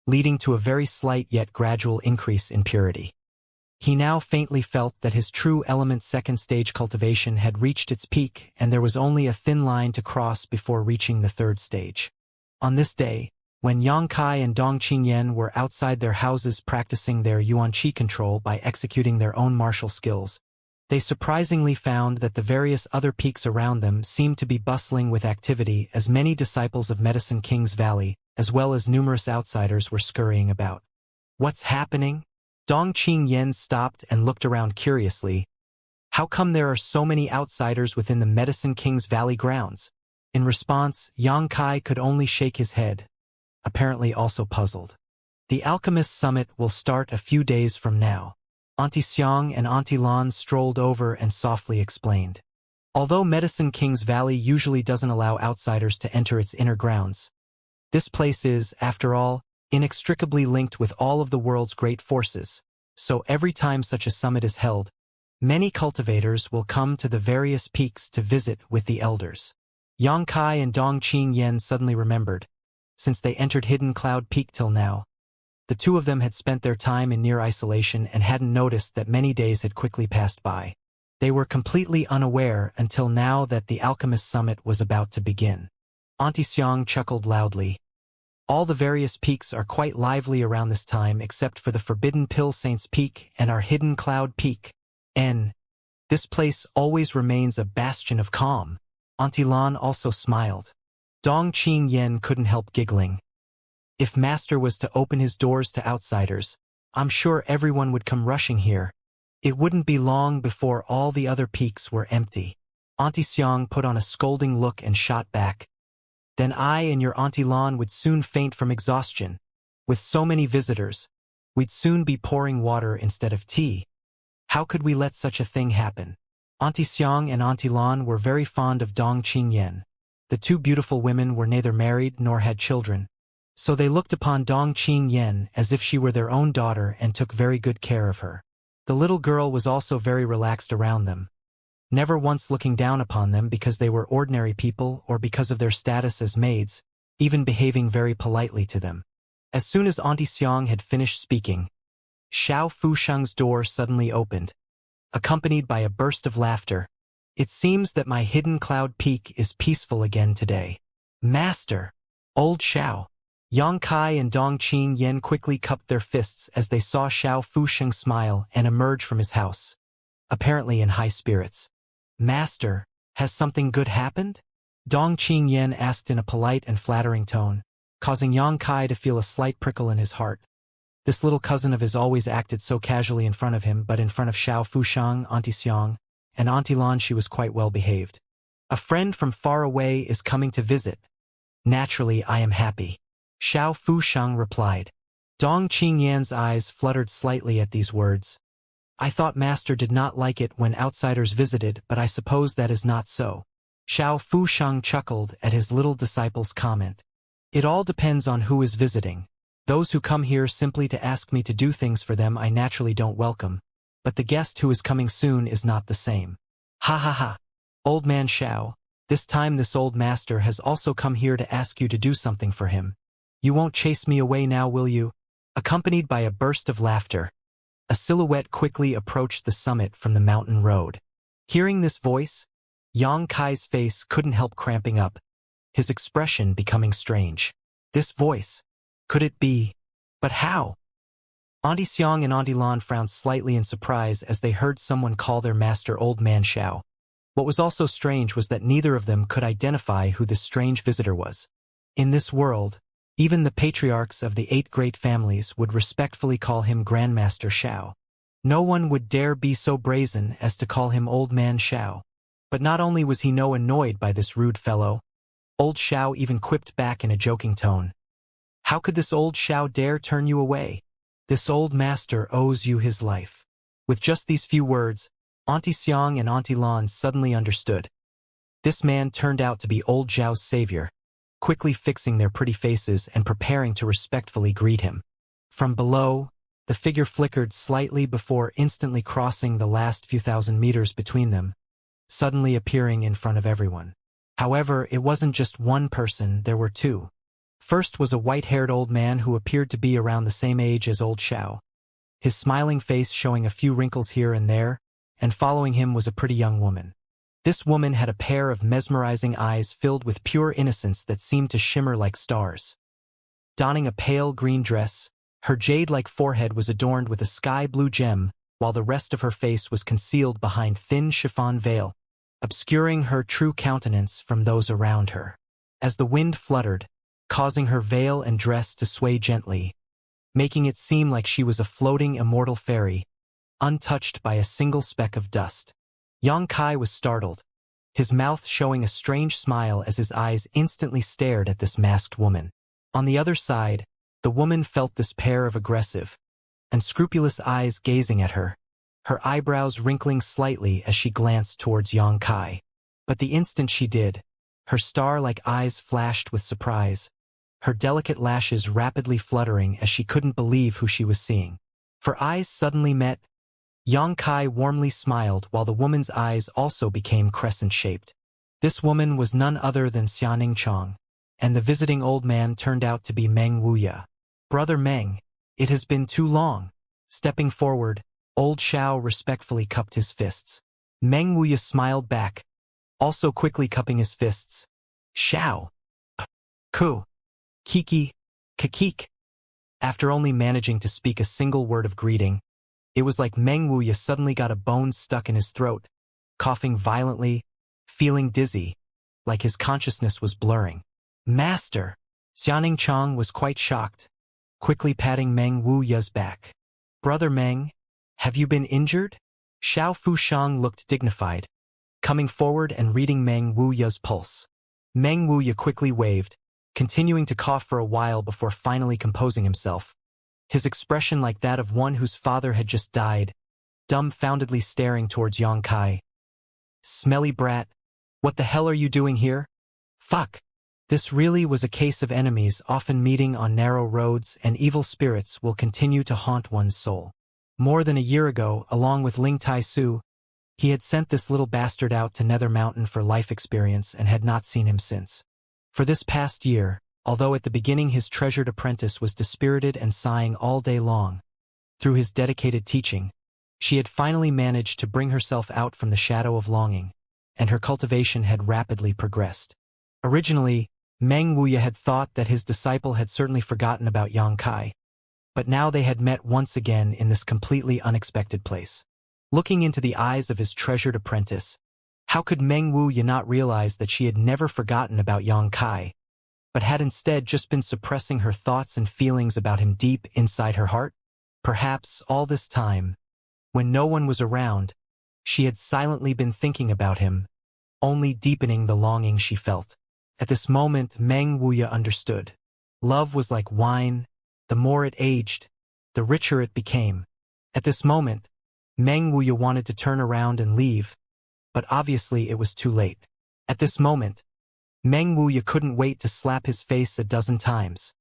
leading to a very slight yet gradual increase in purity. He now faintly felt that his true element second stage cultivation had reached its peak and there was only a thin line to cross before reaching the third stage. On this day, when Yang Kai and Dong Qingyan were outside their houses practicing their yuan-qi control by executing their own martial skills, they surprisingly found that the various other peaks around them seemed to be bustling with activity as many disciples of Medicine King's Valley, as well as numerous outsiders, were scurrying about. What's happening? Dong Qingyan stopped and looked around curiously. How come there are so many outsiders within the Medicine King's Valley grounds? In response, Yang Kai could only shake his head, apparently also puzzled. The Alchemist Summit will start a few days from now. Auntie Xiang and Auntie Lan strolled over and softly explained. Although Medicine King's Valley usually doesn't allow outsiders to enter its inner grounds, this place is, after all, inextricably linked with all of the world's great forces, so every time such a summit is held, many cultivators will come to the various peaks to visit with the elders. Yang Kai and Dong Qingyan suddenly remembered. Since they entered Hidden Cloud Peak till now, the two of them had spent their time in near isolation and hadn't noticed that many days had quickly passed by. They were completely unaware until now that the Alchemist Summit was about to begin. Auntie Xiang chuckled loudly. All the various peaks are quite lively around this time except for the Forbidden Pill Saints Peak and our Hidden Cloud Peak. This place always remains a bastion of calm. Auntie Lan also smiled. Dong Qingyan couldn't help giggling. If Master was to open his doors to outsiders, I'm sure everyone would come rushing here. It wouldn't be long before all the other peaks were empty. Auntie Xiang put on a scolding look and shot back. Then I and your Auntie Lan would soon faint from exhaustion. With so many visitors, we'd soon be pouring water instead of tea. How could we let such a thing happen? Auntie Xiang and Auntie Lan were very fond of Dong Qingyan. The two beautiful women were neither married nor had children, so they looked upon Dong Qingyan as if she were their own daughter and took very good care of her. The little girl was also very relaxed around them, never once looking down upon them because they were ordinary people or because of their status as maids, even behaving very politely to them. As soon as Auntie Xiang had finished speaking, Xiao Fusheng's door suddenly opened, accompanied by a burst of laughter. It seems that my Hidden Cloud Peak is peaceful again today. Master! Old Xiao! Yang Kai and Dong Qingyan quickly cupped their fists as they saw Xiao Fusheng smile and emerge from his house, apparently in high spirits. Master, has something good happened? Dong Qingyan asked in a polite and flattering tone, causing Yang Kai to feel a slight prickle in his heart. This little cousin of his always acted so casually in front of him, but in front of Xiao Fusheng, Auntie Xiang, and Auntie Lan she was quite well behaved. A friend from far away is coming to visit. Naturally, I am happy. Xiao Fusheng replied. Dong Qingyan's eyes fluttered slightly at these words. I thought Master did not like it when outsiders visited, but I suppose that is not so. Xiao Fusheng chuckled at his little disciple's comment. It all depends on who is visiting. Those who come here simply to ask me to do things for them I naturally don't welcome, but the guest who is coming soon is not the same. Ha ha ha. Old man Xiao, this time this old master has also come here to ask you to do something for him. You won't chase me away now, will you? Accompanied by a burst of laughter, a silhouette quickly approached the summit from the mountain road. Hearing this voice, Yang Kai's face couldn't help cramping up, his expression becoming strange. This voice, could it be? But how? Auntie Xiang and Auntie Lan frowned slightly in surprise as they heard someone call their master Old Man Xiao. What was also strange was that neither of them could identify who this strange visitor was. In this world, even the patriarchs of the 8 great families would respectfully call him Grandmaster Xiao. No one would dare be so brazen as to call him Old Man Xiao. But not only was he annoyed by this rude fellow, Old Xiao even quipped back in a joking tone. How could this Old Xiao dare turn you away? This old master owes you his life. With just these few words, Auntie Xiang and Auntie Lan suddenly understood. This man turned out to be Old Xiao's savior, quickly fixing their pretty faces and preparing to respectfully greet him. From below, the figure flickered slightly before instantly crossing the last few thousand meters between them, suddenly appearing in front of everyone. However, it wasn't just one person, there were two. First was a white-haired old man who appeared to be around the same age as Old Xiao, his smiling face showing a few wrinkles here and there, and following him was a pretty young woman. This woman had a pair of mesmerizing eyes filled with pure innocence that seemed to shimmer like stars. Donning a pale green dress, her jade-like forehead was adorned with a sky-blue gem, while the rest of her face was concealed behind thin chiffon veil, obscuring her true countenance from those around her. As the wind fluttered, causing her veil and dress to sway gently, making it seem like she was a floating immortal fairy, untouched by a single speck of dust. Yang Kai was startled, his mouth showing a strange smile as his eyes instantly stared at this masked woman. On the other side, the woman felt this pair of aggressive, unscrupulous eyes gazing at her, her eyebrows wrinkling slightly as she glanced towards Yang Kai. But the instant she did, her star-like eyes flashed with surprise, her delicate lashes rapidly fluttering as she couldn't believe who she was seeing. For eyes suddenly met, Yang Kai warmly smiled while the woman's eyes also became crescent-shaped. This woman was none other than Xianxia, and the visiting old man turned out to be Meng Wuya. Brother Meng, it has been too long. Stepping forward, Old Xiao respectfully cupped his fists. Meng Wuya smiled back, also quickly cupping his fists. Xiao. Ku. Kiki. Kakik. After only managing to speak a single word of greeting, it was like Meng Wuya suddenly got a bone stuck in his throat, coughing violently, feeling dizzy, like his consciousness was blurring. Master! Xianxia was quite shocked, quickly patting Meng Wuya's back. Brother Meng, have you been injured? Xiao Fushang looked dignified, coming forward and reading Meng Wuya's pulse. Meng Wuya quickly waved, continuing to cough for a while before finally composing himself, his expression like that of one whose father had just died, dumbfoundedly staring towards Yang Kai. Smelly brat, what the hell are you doing here? Fuck. This really was a case of enemies often meeting on narrow roads, and evil spirits will continue to haunt one's soul. More than a year ago, along with Ling Tai Su, he had sent this little bastard out to Nether Mountain for life experience and had not seen him since. For this past year, although at the beginning his treasured apprentice was dispirited and sighing all day long, through his dedicated teaching, she had finally managed to bring herself out from the shadow of longing, and her cultivation had rapidly progressed. Originally, Meng Wuya had thought that his disciple had certainly forgotten about Yang Kai, but now they had met once again in this completely unexpected place. Looking into the eyes of his treasured apprentice, how could Meng Wuya not realize that she had never forgotten about Yang Kai, but had instead just been suppressing her thoughts and feelings about him deep inside her heart? Perhaps all this time, when no one was around, she had silently been thinking about him, only deepening the longing she felt. At this moment, Meng Wuya understood. Love was like wine. The more it aged, the richer it became. At this moment, Meng Wuya wanted to turn around and leave, but obviously it was too late. At this moment, Meng Wuya couldn't wait to slap his face a dozen times.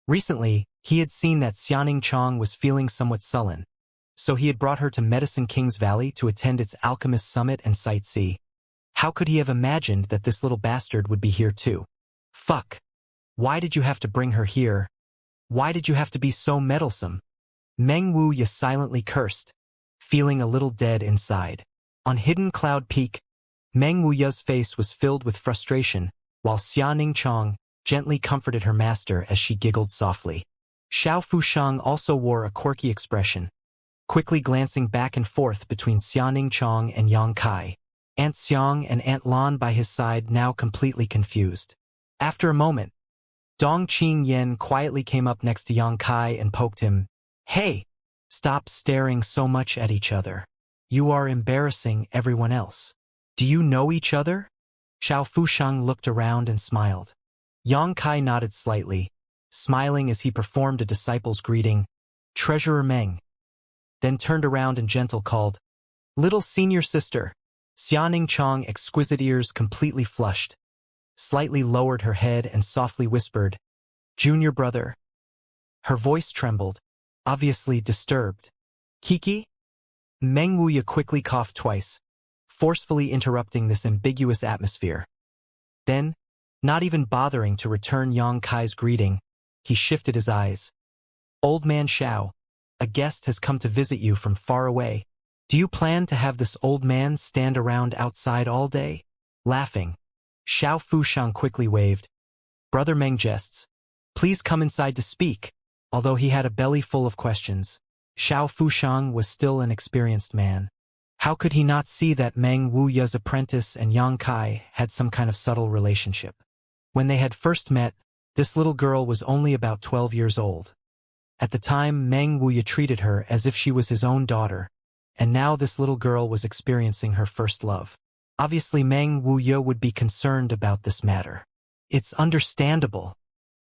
Recently, he had seen that Xianxia was feeling somewhat sullen, so he had brought her to Medicine King's Valley to attend its alchemist summit and sightsee. How could he have imagined that this little bastard would be here too? Fuck. Why did you have to bring her here? Why did you have to be so meddlesome? Meng Wuya silently cursed, feeling a little dead inside. On Hidden Cloud Peak, Meng Wuya's face was filled with frustration, while Xianxia gently comforted her master as she giggled softly. Xiao Fushang also wore a quirky expression, quickly glancing back and forth between Xianxia and Yang Kai, Aunt Xiang and Aunt Lan by his side now completely confused. After a moment, Dong Qingyan quietly came up next to Yang Kai and poked him. Hey! Stop staring so much at each other. You are embarrassing everyone else. Do you know each other? Xiao Fushang looked around and smiled. Yang Kai nodded slightly, smiling as he performed a disciple's greeting, Treasurer Meng. Then turned around and gentle called, Little senior sister. Xianxia, exquisite ears completely flushed, slightly lowered her head and softly whispered, Junior brother. Her voice trembled, obviously disturbed. Kiki? Meng Wuya quickly coughed twice, forcefully interrupting this ambiguous atmosphere. Then, not even bothering to return Yang Kai's greeting, he shifted his eyes. Old man Xiao, a guest has come to visit you from far away. Do you plan to have this old man stand around outside all day? Laughing, Xiao Fushang quickly waved. Brother Meng jests. Please come inside to speak. Although he had a belly full of questions, Xiao Fushang was still an experienced man. How could he not see that Meng Wuya's apprentice and Yang Kai had some kind of subtle relationship? When they had first met, this little girl was only about 12 years old. At the time, Meng Wuya treated her as if she was his own daughter, and now this little girl was experiencing her first love. Obviously, Meng Wuya would be concerned about this matter. It's understandable.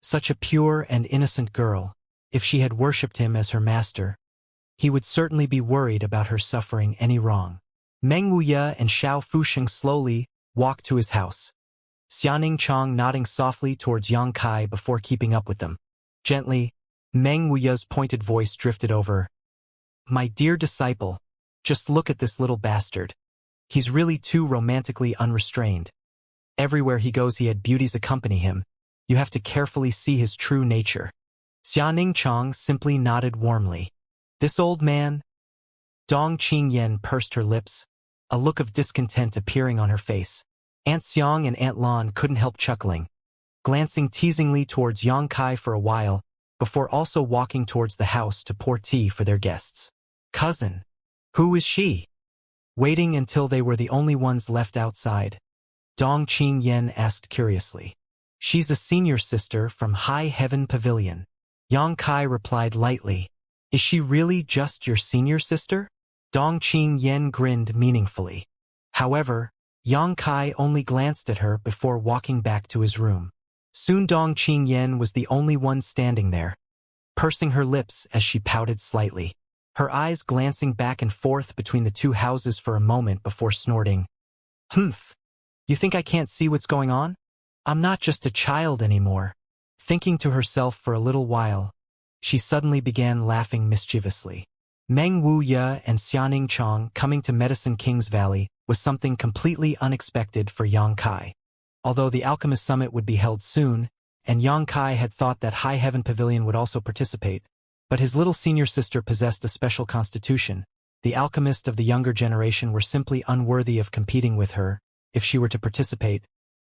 Such a pure and innocent girl, if she had worshipped him as her master, he would certainly be worried about her suffering any wrong. Meng Wuya and Xiao Fushang slowly walked to his house, Xianxia nodding softly towards Yang Kai before keeping up with them. Gently, Meng Wuya's pointed voice drifted over. My dear disciple, just look at this little bastard. He's really too romantically unrestrained. Everywhere he goes he had beauties accompany him. You have to carefully see his true nature. Xianxia simply nodded warmly. This old man? Dong Qingyan pursed her lips, a look of discontent appearing on her face. Aunt Xiang and Aunt Lan couldn't help chuckling, glancing teasingly towards Yang Kai for a while, before also walking towards the house to pour tea for their guests. Cousin. Who is she? Waiting until they were the only ones left outside, Dong Qingyan asked curiously. She's a senior sister from High Heaven Pavilion. Yang Kai replied lightly. Is she really just your senior sister? Dong Qingyan grinned meaningfully. However, Yang Kai only glanced at her before walking back to his room. Soon Dong Qingyan was the only one standing there, pursing her lips as she pouted slightly, her eyes glancing back and forth between the two houses for a moment before snorting. Humph! You think I can't see what's going on? I'm not just a child anymore. Thinking to herself for a little while, she suddenly began laughing mischievously. Meng Wuya and Xianxia coming to Medicine King's Valley was something completely unexpected for Yang Kai. Although the Alchemist Summit would be held soon, and Yang Kai had thought that High Heaven Pavilion would also participate, but his little senior sister possessed a special constitution. The alchemists of the younger generation were simply unworthy of competing with her. If she were to participate,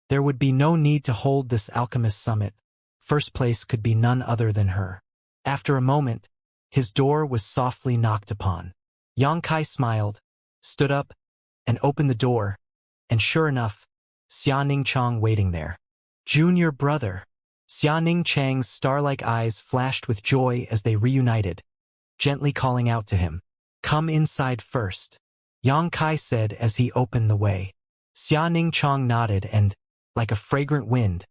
there would be no need to hold this Alchemist Summit. First place could be none other than her. After a moment, his door was softly knocked upon. Yang Kai smiled, stood up, and opened the door, and sure enough, Xianxia waiting there. Junior brother. Xianxia's star-like eyes flashed with joy as they reunited, gently calling out to him. Come inside first, Yang Kai said as he opened the way. Xianxia nodded and, like a fragrant wind,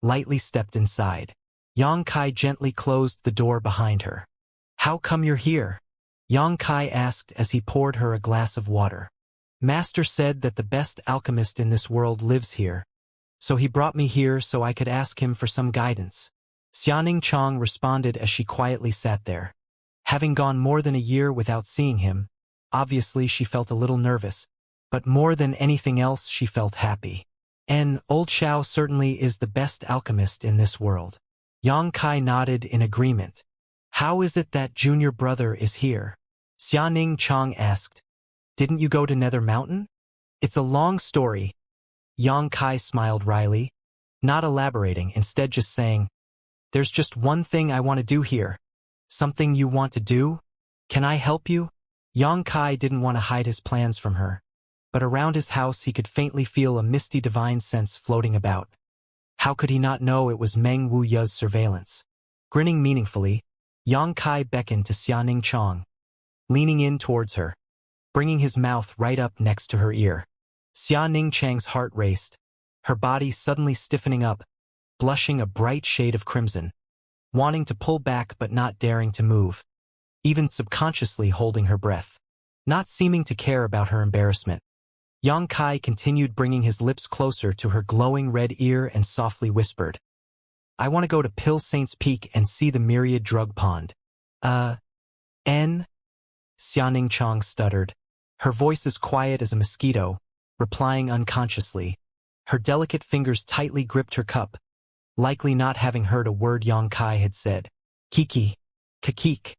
lightly stepped inside. Yang Kai gently closed the door behind her. How come you're here? Yang Kai asked as he poured her a glass of water. Master said that the best alchemist in this world lives here, so he brought me here so I could ask him for some guidance. Xianxia responded as she quietly sat there. Having gone more than a year without seeing him, obviously she felt a little nervous, but more than anything else she felt happy. And old Xiao certainly is the best alchemist in this world. Yang Kai nodded in agreement. How is it that junior brother is here? Xianxia asked. Didn't you go to Nether Mountain? It's a long story. Yang Kai smiled wryly, not elaborating, instead just saying, There's just one thing I want to do here. Something you want to do? Can I help you? Yang Kai didn't want to hide his plans from her, but around his house he could faintly feel a misty divine sense floating about. How could he not know it was Meng Wuya's surveillance? Grinning meaningfully, Yang Kai beckoned to Xianing Chong, leaning in towards her, bringing his mouth right up next to her ear. Xianing Chang's heart raced, her body suddenly stiffening up, blushing a bright shade of crimson, wanting to pull back but not daring to move, even subconsciously holding her breath, not seeming to care about her embarrassment. Yang Kai continued bringing his lips closer to her glowing red ear and softly whispered, I want to go to Pill Saint's Peak and see the myriad drug pond. N? Xianing Chong stuttered, her voice as quiet as a mosquito, replying unconsciously. Her delicate fingers tightly gripped her cup, likely not having heard a word Yang Kai had said. Kiki. Kakik.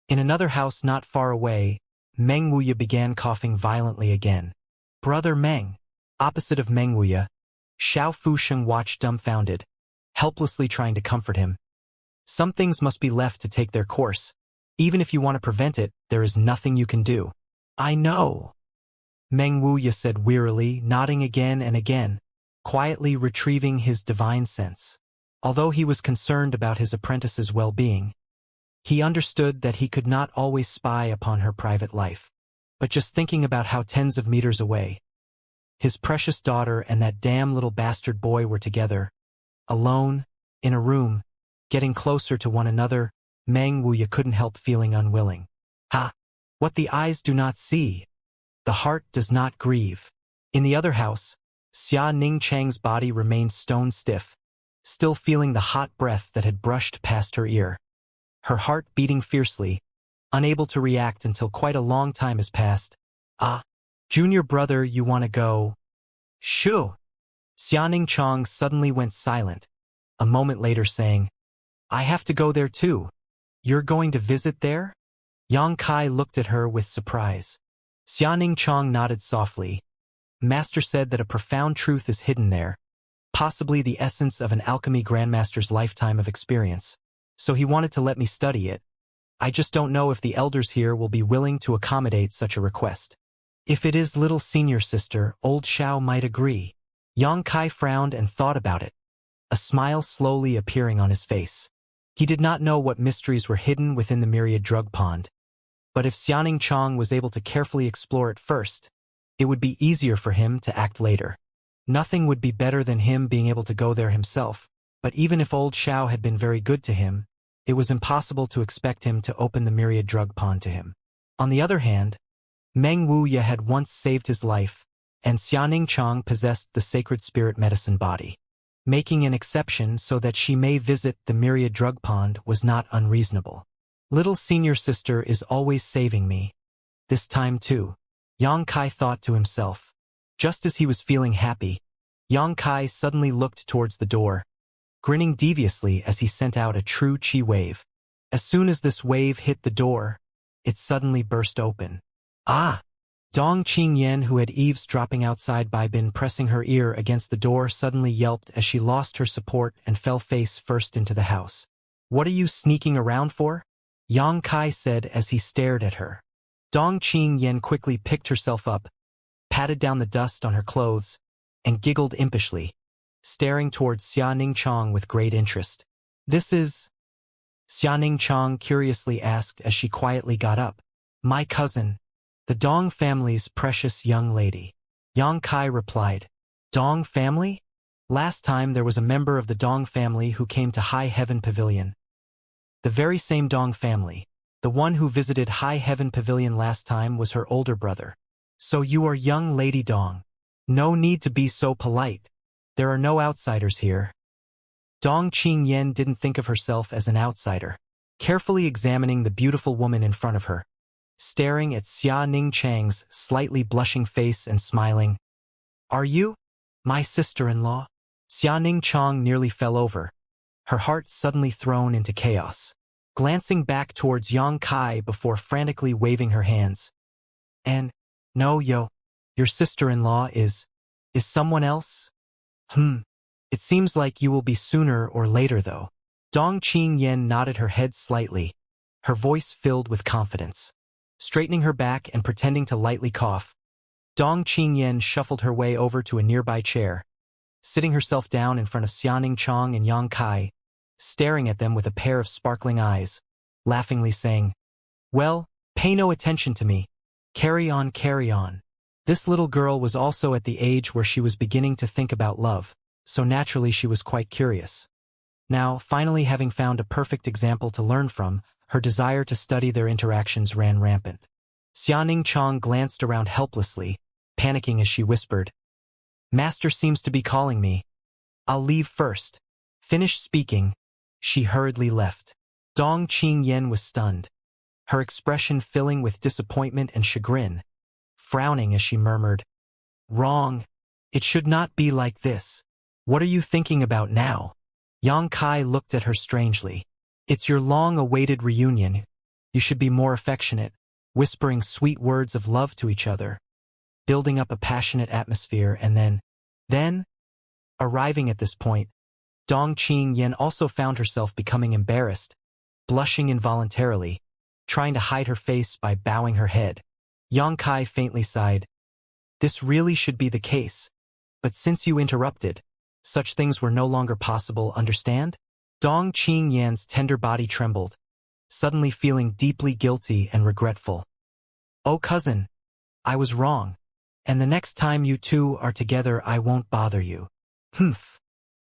In another house not far away, Meng Wuya began coughing violently again. Brother Meng. Opposite of Meng Wuya, Xiao Fusheng watched dumbfounded, helplessly trying to comfort him. Some things must be left to take their course. Even if you want to prevent it, there is nothing you can do. I know. Meng Wuya said wearily, nodding again and again, quietly retrieving his divine sense. Although he was concerned about his apprentice's well-being, he understood that he could not always spy upon her private life. But just thinking about how tens of meters away, his precious daughter and that damn little bastard boy were together, alone, in a room, getting closer to one another, Meng Wuya couldn't help feeling unwilling. What the eyes do not see, the heart does not grieve. In the other house, Xia Ningchang's body remained stone stiff, still feeling the hot breath that had brushed past her ear. Her heart beating fiercely, unable to react until quite a long time has passed. Junior brother, you want to go? Shoo! Xianing Chong suddenly went silent, a moment later saying, I have to go there too. You're going to visit there? Yang Kai looked at her with surprise. Xianing Chong nodded softly. Master said that a profound truth is hidden there, possibly the essence of an alchemy grandmaster's lifetime of experience. So he wanted to let me study it. I just don't know if the elders here will be willing to accommodate such a request. If it is little senior sister, old Xiao might agree. Yang Kai frowned and thought about it, a smile slowly appearing on his face. He did not know what mysteries were hidden within the myriad drug pond. But if Xianing Chong was able to carefully explore it first, it would be easier for him to act later. Nothing would be better than him being able to go there himself, but even if old Xiao had been very good to him, it was impossible to expect him to open the myriad drug pond to him. On the other hand, Meng Wuya had once saved his life, and Xianing Chong possessed the sacred spirit medicine body. Making an exception so that she may visit the myriad drug pond was not unreasonable. Little senior sister is always saving me. This time too, Yang Kai thought to himself. Just as he was feeling happy, Yang Kai suddenly looked towards the door, grinning deviously as he sent out a true chi wave. As soon as this wave hit the door, it suddenly burst open. Dong Qingyan, who had eavesdropping outside by been pressing her ear against the door, suddenly yelped as she lost her support and fell face first into the house. What are you sneaking around for? Yang Kai said as he stared at her. Dong Qingyan quickly picked herself up, patted down the dust on her clothes, and giggled impishly, staring towards Xianing Chong with great interest. This is... Xianing Chong curiously asked as she quietly got up. My cousin, the Dong family's precious young lady. Yang Kai replied. Dong family? Last time there was a member of the Dong family who came to High Heaven Pavilion. The very same Dong family. The one who visited High Heaven Pavilion last time was her older brother. So you are young Lady Dong. No need to be so polite. There are no outsiders here. Dong Qingyan didn't think of herself as an outsider, carefully examining the beautiful woman in front of her, staring at Xia Ningchang's slightly blushing face and smiling. Are you? My sister-in-law? Xia Ningchang nearly fell over, her heart suddenly thrown into chaos, glancing back towards Yang Kai before frantically waving her hands. And, no, your sister-in-law is someone else? It seems like you will be sooner or later though. Dong Qingyan nodded her head slightly, her voice filled with confidence. Straightening her back and pretending to lightly cough, Dong Qingyan shuffled her way over to a nearby chair, sitting herself down in front of Xianxia and Yang Kai, staring at them with a pair of sparkling eyes, laughingly saying, "Well, pay no attention to me. Carry on, carry on." This little girl was also at the age where she was beginning to think about love, so naturally she was quite curious. Now, finally having found a perfect example to learn from, her desire to study their interactions ran rampant. Xianxia glanced around helplessly, panicking as she whispered, "Master seems to be calling me. I'll leave first." Finished speaking, she hurriedly left. Dong Qingyan was stunned, her expression filling with disappointment and chagrin, frowning as she murmured, "Wrong. It should not be like this. What are you thinking about now?" Yang Kai looked at her strangely. "It's your long-awaited reunion. You should be more affectionate," whispering sweet words of love to each other, building up a passionate atmosphere, and then, arriving at this point, Dong Qingyan also found herself becoming embarrassed, blushing involuntarily, trying to hide her face by bowing her head. Yang Kai faintly sighed. "This really should be the case. But since you interrupted, such things were no longer possible, understand?" Dong Qingyan's tender body trembled, suddenly feeling deeply guilty and regretful. "Oh cousin, I was wrong. And the next time you two are together I won't bother you." "Humph.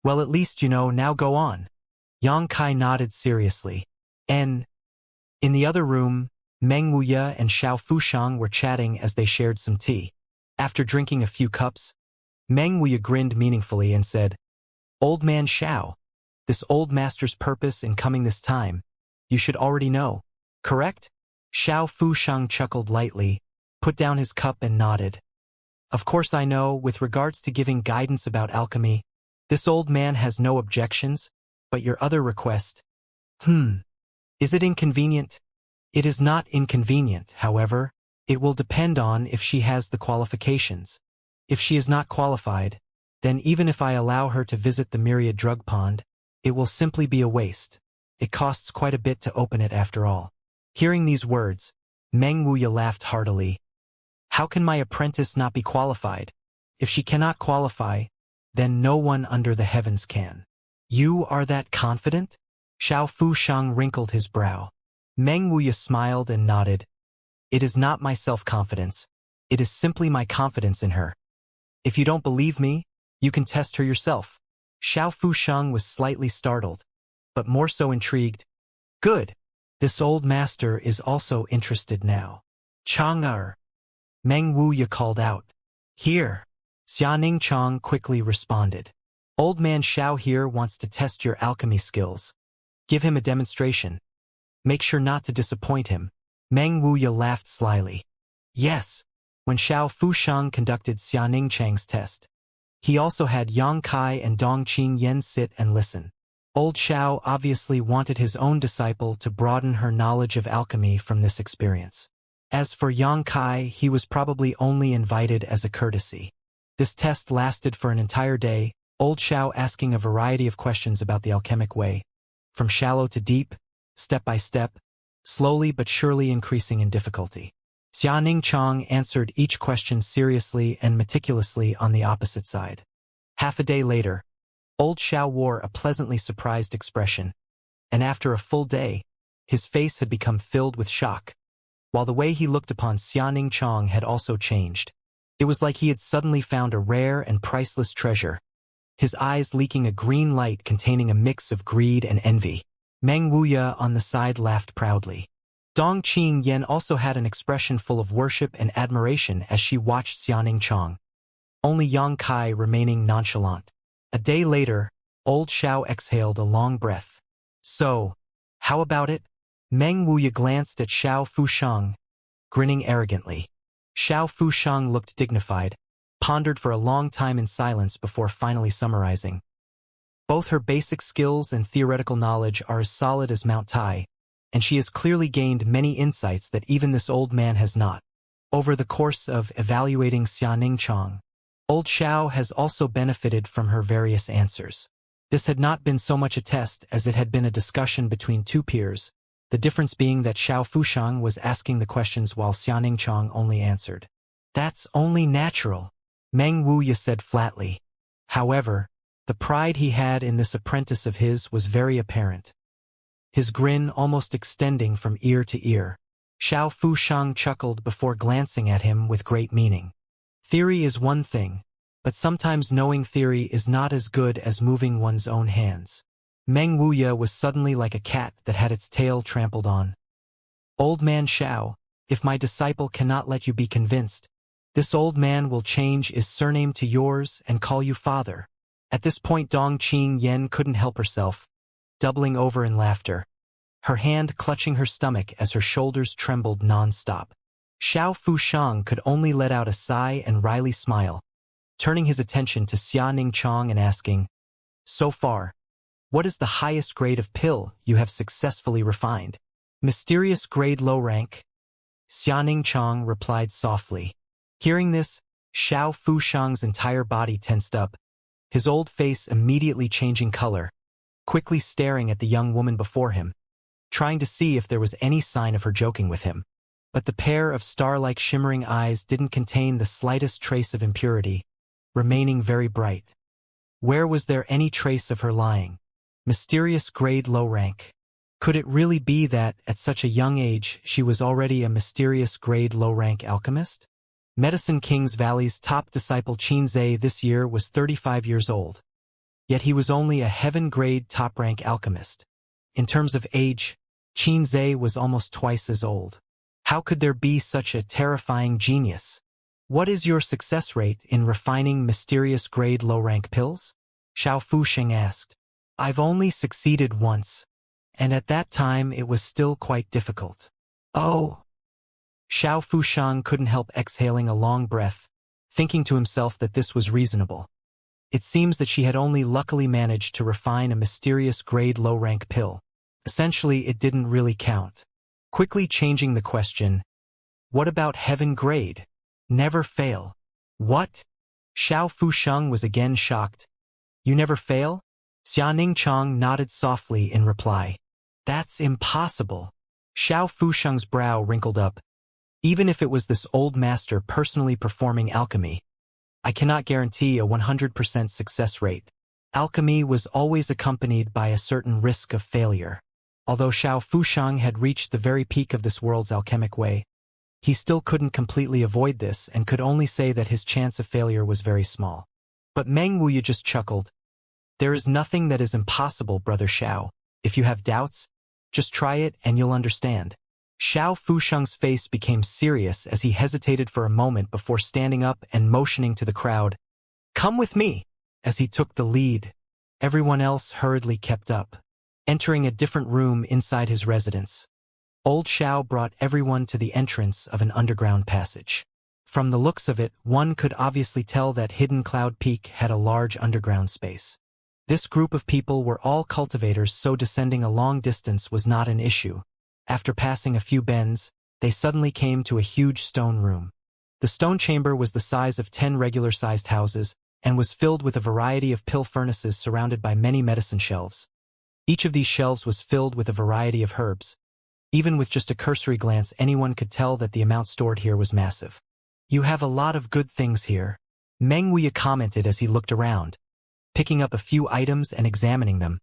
Well, at least you know, now go on." Yang Kai nodded seriously. In the other room, Meng Wuya and Xiao Fushang were chatting as they shared some tea. After drinking a few cups, Meng Wuya grinned meaningfully and said, "Old man Xiao, this old master's purpose in coming this time, you should already know, correct?" Xiao Fushang chuckled lightly, put down his cup and nodded. "Of course I know, with regards to giving guidance about alchemy, this old man has no objections, but your other request, is it inconvenient?" "It is not inconvenient, however. It will depend on if she has the qualifications. If she is not qualified, then even if I allow her to visit the myriad drug pond, it will simply be a waste. It costs quite a bit to open it after all." Hearing these words, Meng Wuya laughed heartily. "How can my apprentice not be qualified? If she cannot qualify, then no one under the heavens can." "You are that confident?" Xiao Fushang wrinkled his brow. Meng Wuya smiled and nodded. "It is not my self-confidence. It is simply my confidence in her. If you don't believe me, you can test her yourself." Xiao Fushang was slightly startled, but more so intrigued. "Good. This old master is also interested now." "Chang'er," Meng Wuya called out. "Here." Xianxia quickly responded. "Old man Xiao here wants to test your alchemy skills. Give him a demonstration. Make sure not to disappoint him." Meng Wuya laughed slyly. Yes. When Xiao Fushang conducted Xianxing's test, he also had Yang Kai and Dong Qingyan sit and listen. Old Xiao obviously wanted his own disciple to broaden her knowledge of alchemy from this experience. As for Yang Kai, he was probably only invited as a courtesy. This test lasted for an entire day, Old Xiao asking a variety of questions about the alchemic way, from shallow to deep, step by step, slowly but surely increasing in difficulty. Xianxia answered each question seriously and meticulously on the opposite side. Half a day later, Old Xiao wore a pleasantly surprised expression, and after a full day, his face had become filled with shock, while the way he looked upon Xianxia had also changed. It was like he had suddenly found a rare and priceless treasure, his eyes leaking a green light containing a mix of greed and envy. Meng Wuya on the side laughed proudly. Dong Qingyan also had an expression full of worship and admiration as she watched Xianxia, only Yang Kai remaining nonchalant. A day later, Old Xiao exhaled a long breath. "So, how about it?" Meng Wuya glanced at Xiao Fushang, grinning arrogantly. Xiao Fushang looked dignified, pondered for a long time in silence before finally summarizing. "Both her basic skills and theoretical knowledge are as solid as Mount Tai, and she has clearly gained many insights that even this old man has not. Over the course of evaluating Xianxia, Old Xiao has also benefited from her various answers. This had not been so much a test as it had been a discussion between two peers, the difference being that Xiao Fushang was asking the questions while Xianxia only answered. "That's only natural," Meng Wuya said flatly. However, the pride he had in this apprentice of his was very apparent, his grin almost extending from ear to ear. Xiao Fushang chuckled before glancing at him with great meaning. Theory is one thing, but sometimes knowing theory is not as good as moving one's own hands. Meng Wuya was suddenly like a cat that had its tail trampled on. "Old man Xiao, if my disciple cannot let you be convinced, this old man will change his surname to yours and call you father." At this point Dong Qing Yen couldn't help herself, doubling over in laughter, her hand clutching her stomach as her shoulders trembled non-stop. Xiao Fushang could only let out a sigh and wryly smile, turning his attention to Xianxia and asking, "So far, what is the highest grade of pill you have successfully refined?" "Mysterious grade low rank," Xianxia replied softly. Hearing this, Xiao Fushang's entire body tensed up, his old face immediately changing color, quickly staring at the young woman before him, trying to see if there was any sign of her joking with him. But the pair of star-like shimmering eyes didn't contain the slightest trace of impurity, remaining very bright. Where was there any trace of her lying? Mysterious grade low rank. Could it really be that, at such a young age, she was already a mysterious grade low rank alchemist? Medicine King's Valley's top disciple Qin Zhe this year was 35 years old. Yet he was only a heaven-grade top-rank alchemist. In terms of age, Qin Zhe was almost twice as old. How could there be such a terrifying genius? "What is your success rate in refining mysterious grade low-rank pills?" Xiao Fusheng asked. "I've only succeeded once, and at that time it was still quite difficult." "Oh." Xiao Fushang couldn't help exhaling a long breath, thinking to himself that this was reasonable. It seems that she had only luckily managed to refine a mysterious grade low-rank pill. Essentially, it didn't really count. Quickly changing the question, "What about heaven grade? Never fail." "What?" Xiao Fusheng was again shocked. "You never fail?" Xianxia nodded softly in reply. "That's impossible." Xiao Fusheng's brow wrinkled up. "Even if it was this old master personally performing alchemy, I cannot guarantee a 100% success rate. Alchemy was always accompanied by a certain risk of failure." Although Xiao Fusheng had reached the very peak of this world's alchemic way, he still couldn't completely avoid this and could only say that his chance of failure was very small. But Meng Wuya just chuckled. "There is nothing that is impossible, Brother Xiao. If you have doubts, just try it and you'll understand." Xiao Fusheng's face became serious as he hesitated for a moment before standing up and motioning to the crowd, "Come with me." As he took the lead, everyone else hurriedly kept up, entering a different room inside his residence. Old Xiao brought everyone to the entrance of an underground passage. From the looks of it, one could obviously tell that Hidden Cloud Peak had a large underground space. This group of people were all cultivators, so descending a long distance was not an issue. After passing a few bends, they suddenly came to a huge stone room. The stone chamber was the size of 10 regular-sized houses and was filled with a variety of pill furnaces surrounded by many medicine shelves. Each of these shelves was filled with a variety of herbs. Even with just a cursory glance, anyone could tell that the amount stored here was massive. "You have a lot of good things here," Meng Wuya commented as he looked around, picking up a few items and examining them,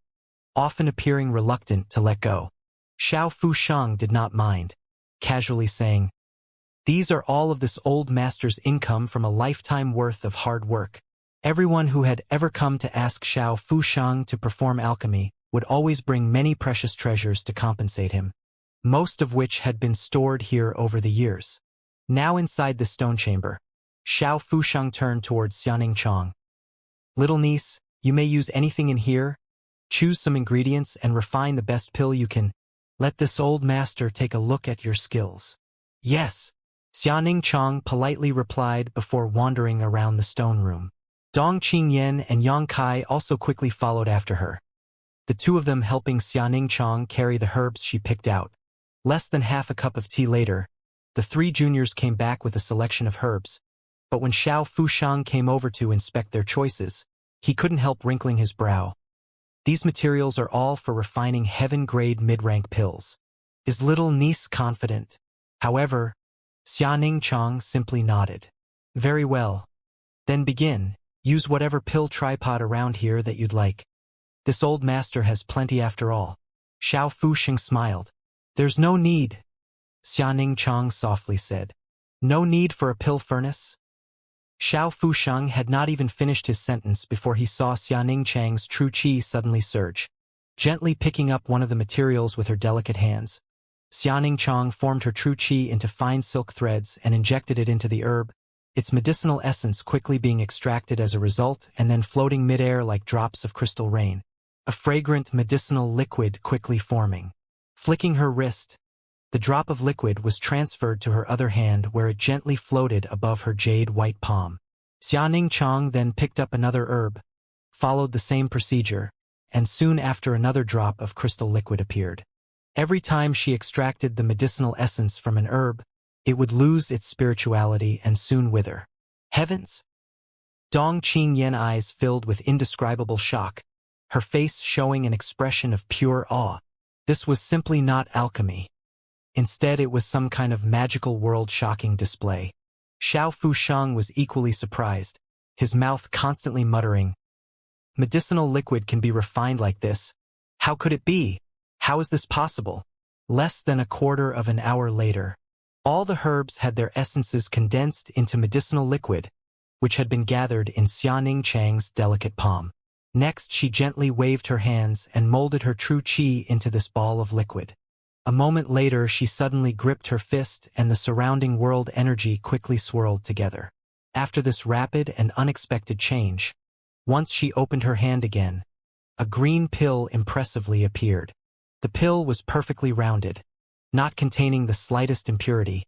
often appearing reluctant to let go. Xiao Fusheng did not mind, casually saying, "These are all of this old master's income from a lifetime worth of hard work." Everyone who had ever come to ask Xiao Fusheng to perform alchemy would always bring many precious treasures to compensate him, most of which had been stored here over the years. Now inside the stone chamber, Xiao Fusheng turned towards Xianxia. "Little niece, you may use anything in here. Choose some ingredients and refine the best pill you can. Let this old master take a look at your skills." "Yes," Xianxia politely replied before wandering around the stone room. Dong Qingyan and Yang Kai also quickly followed after her, the two of them helping Xianxia carry the herbs she picked out. Less than half a cup of tea later, the three juniors came back with a selection of herbs, but when Xiao Fusheng came over to inspect their choices, he couldn't help wrinkling his brow. "These materials are all for refining heaven-grade mid-rank pills. Is little niece confident? However, Xianxia simply nodded. Very well. Then begin. Use whatever pill tripod around here that you'd like. This old master has plenty after all. Xiao Fusheng smiled. There's no need, Xianxia softly said. No need for a pill furnace? Xiao Fusheng had not even finished his sentence before he saw Xianxia's true qi suddenly surge. Gently picking up one of the materials with her delicate hands, Xianxia formed her true qi into fine silk threads and injected it into the herb, its medicinal essence quickly being extracted as a result and then floating midair like drops of crystal rain, a fragrant medicinal liquid quickly forming. Flicking her wrist, the drop of liquid was transferred to her other hand where it gently floated above her jade-white palm. Xianxia then picked up another herb, followed the same procedure, and soon after another drop of crystal liquid appeared. Every time she extracted the medicinal essence from an herb, it would lose its spirituality and soon wither. Heavens! Dong Qingyan eyes filled with indescribable shock, her face showing an expression of pure awe. This was simply not alchemy. Instead, it was some kind of magical world-shocking display. Xiao Fusheng was equally surprised, his mouth constantly muttering, "Medicinal liquid can be refined like this. How could it be? How is this possible?" Less than a quarter of an hour later, all the herbs had their essences condensed into medicinal liquid, which had been gathered in Xianxia's delicate palm. Next, she gently waved her hands and molded her true qi into this ball of liquid. A moment later, she suddenly gripped her fist and the surrounding world energy quickly swirled together. After this rapid and unexpected change, once she opened her hand again, a green pill impressively appeared. The pill was perfectly rounded, not containing the slightest impurity,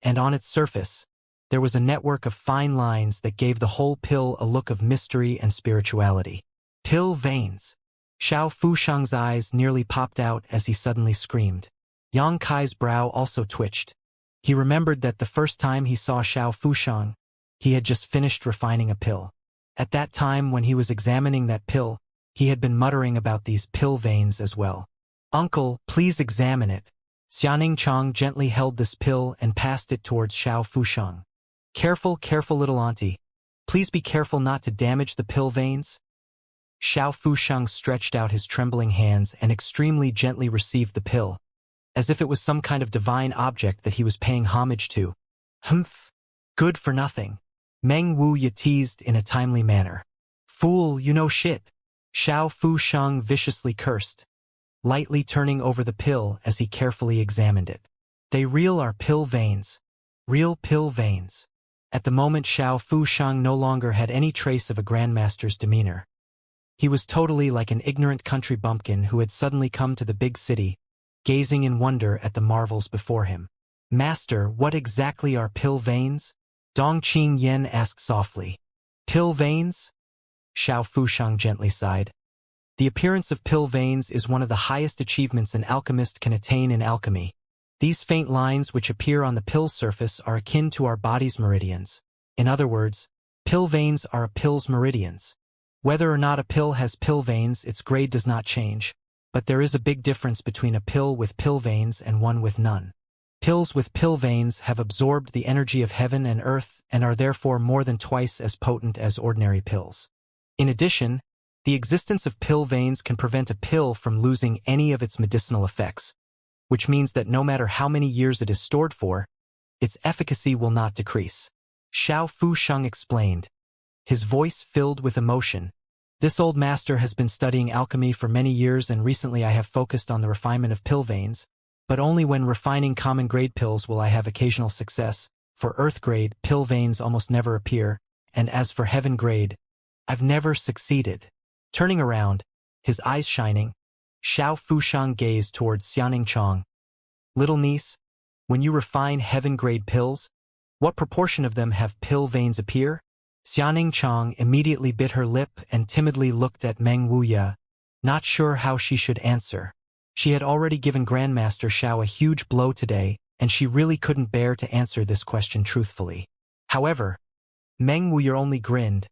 and on its surface, there was a network of fine lines that gave the whole pill a look of mystery and spirituality. Pill veins! Xiao Fusheng's eyes nearly popped out as he suddenly screamed. Yang Kai's brow also twitched. He remembered that the first time he saw Xiao Fusheng, he had just finished refining a pill. At that time when he was examining that pill, he had been muttering about these pill veins as well. "Uncle, please examine it." Xianxia gently held this pill and passed it towards Xiao Fusheng. Careful, careful, little auntie. Please be careful not to damage the pill veins." Xiao Fusheng stretched out his trembling hands and extremely gently received the pill, as if it was some kind of divine object that he was paying homage to. "Humph! Good for nothing," Meng Wuya teased in a timely manner. "Fool, you know shit," Xiao Fusheng viciously cursed, lightly turning over the pill as he carefully examined it. "They real are pill veins. Real pill veins." At the moment, Xiao Fusheng no longer had any trace of a grandmaster's demeanor. He was totally like an ignorant country bumpkin who had suddenly come to the big city, gazing in wonder at the marvels before him. "Master, what exactly are pill veins?" Dong Qingyan asked softly. "Pill veins?" Xiao Fusheng gently sighed. "The appearance of pill veins is one of the highest achievements an alchemist can attain in alchemy. These faint lines which appear on the pill's surface are akin to our body's meridians. In other words, pill veins are a pill's meridians. Whether or not a pill has pill veins, its grade does not change. But there is a big difference between a pill with pill veins and one with none. Pills with pill veins have absorbed the energy of heaven and earth and are therefore more than twice as potent as ordinary pills. In addition, the existence of pill veins can prevent a pill from losing any of its medicinal effects, which means that no matter how many years it is stored for, its efficacy will not decrease. Xiao Fusheng explained, his voice filled with emotion. "This old master has been studying alchemy for many years, and recently I have focused on the refinement of pill veins, but only when refining common-grade pills will I have occasional success. For earth-grade, pill veins almost never appear, and as for heaven-grade, I've never succeeded." Turning around, his eyes shining, Xiao Fusheng gazed towards Xianxia. "Little niece, when you refine heaven-grade pills, what proportion of them have pill veins appear?" Xianxia immediately bit her lip and timidly looked at Meng Wuya, not sure how she should answer. She had already given Grandmaster Xiao a huge blow today, and she really couldn't bear to answer this question truthfully. However, Meng Wuya only grinned.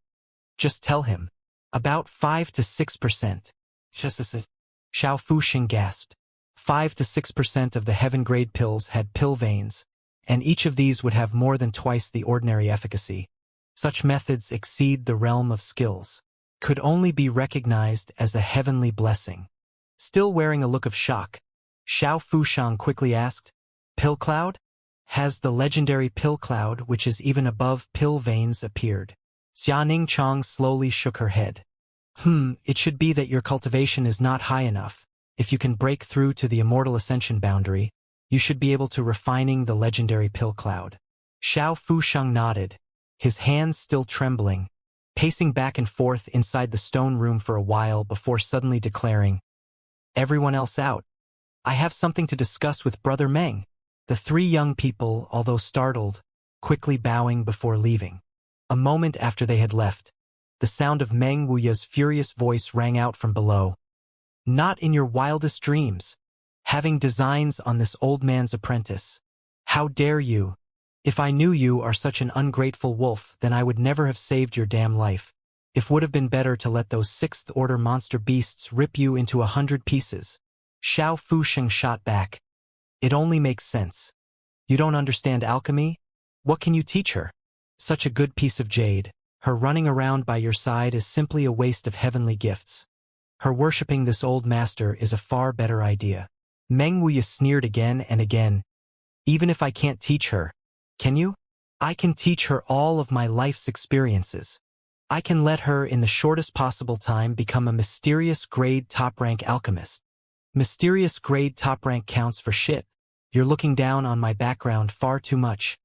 "Just tell him. About 5 to 6%. Xiao Fusheng gasped. 5 to 6% of the heaven-grade pills had pill veins, and each of these would have more than twice the ordinary efficacy. Such methods exceed the realm of skills, could only be recognized as a heavenly blessing. Still wearing a look of shock, Xiao Fushang quickly asked, "Pill cloud? Has the legendary pill cloud, which is even above pill veins, appeared?" Xianing Chang slowly shook her head. It should be that your cultivation is not high enough. If you can break through to the immortal ascension boundary, you should be able to refining the legendary pill cloud. Xiao Fushang nodded, his hands still trembling, pacing back and forth inside the stone room for a while before suddenly declaring, "Everyone else out. I have something to discuss with Brother Meng." The three young people, although startled, quickly bowing before leaving. A moment after they had left, the sound of Meng Wuya's furious voice rang out from below. "Not in your wildest dreams. Having designs on this old man's apprentice. How dare you? If I knew you are such an ungrateful wolf, then I would never have saved your damn life. It would have been better to let those sixth-order monster beasts rip you into 100 pieces." Xiao Fusheng shot back. "It only makes sense. You don't understand alchemy? What can you teach her? Such a good piece of jade. Her running around by your side is simply a waste of heavenly gifts. Her worshipping this old master is a far better idea." Meng Wuya sneered again and again. "Even if I can't teach her, can you? I can teach her all of my life's experiences. I can let her, in the shortest possible time, become a mysterious grade top-rank alchemist." "Mysterious grade top-rank counts for shit. You're looking down on my background far too much."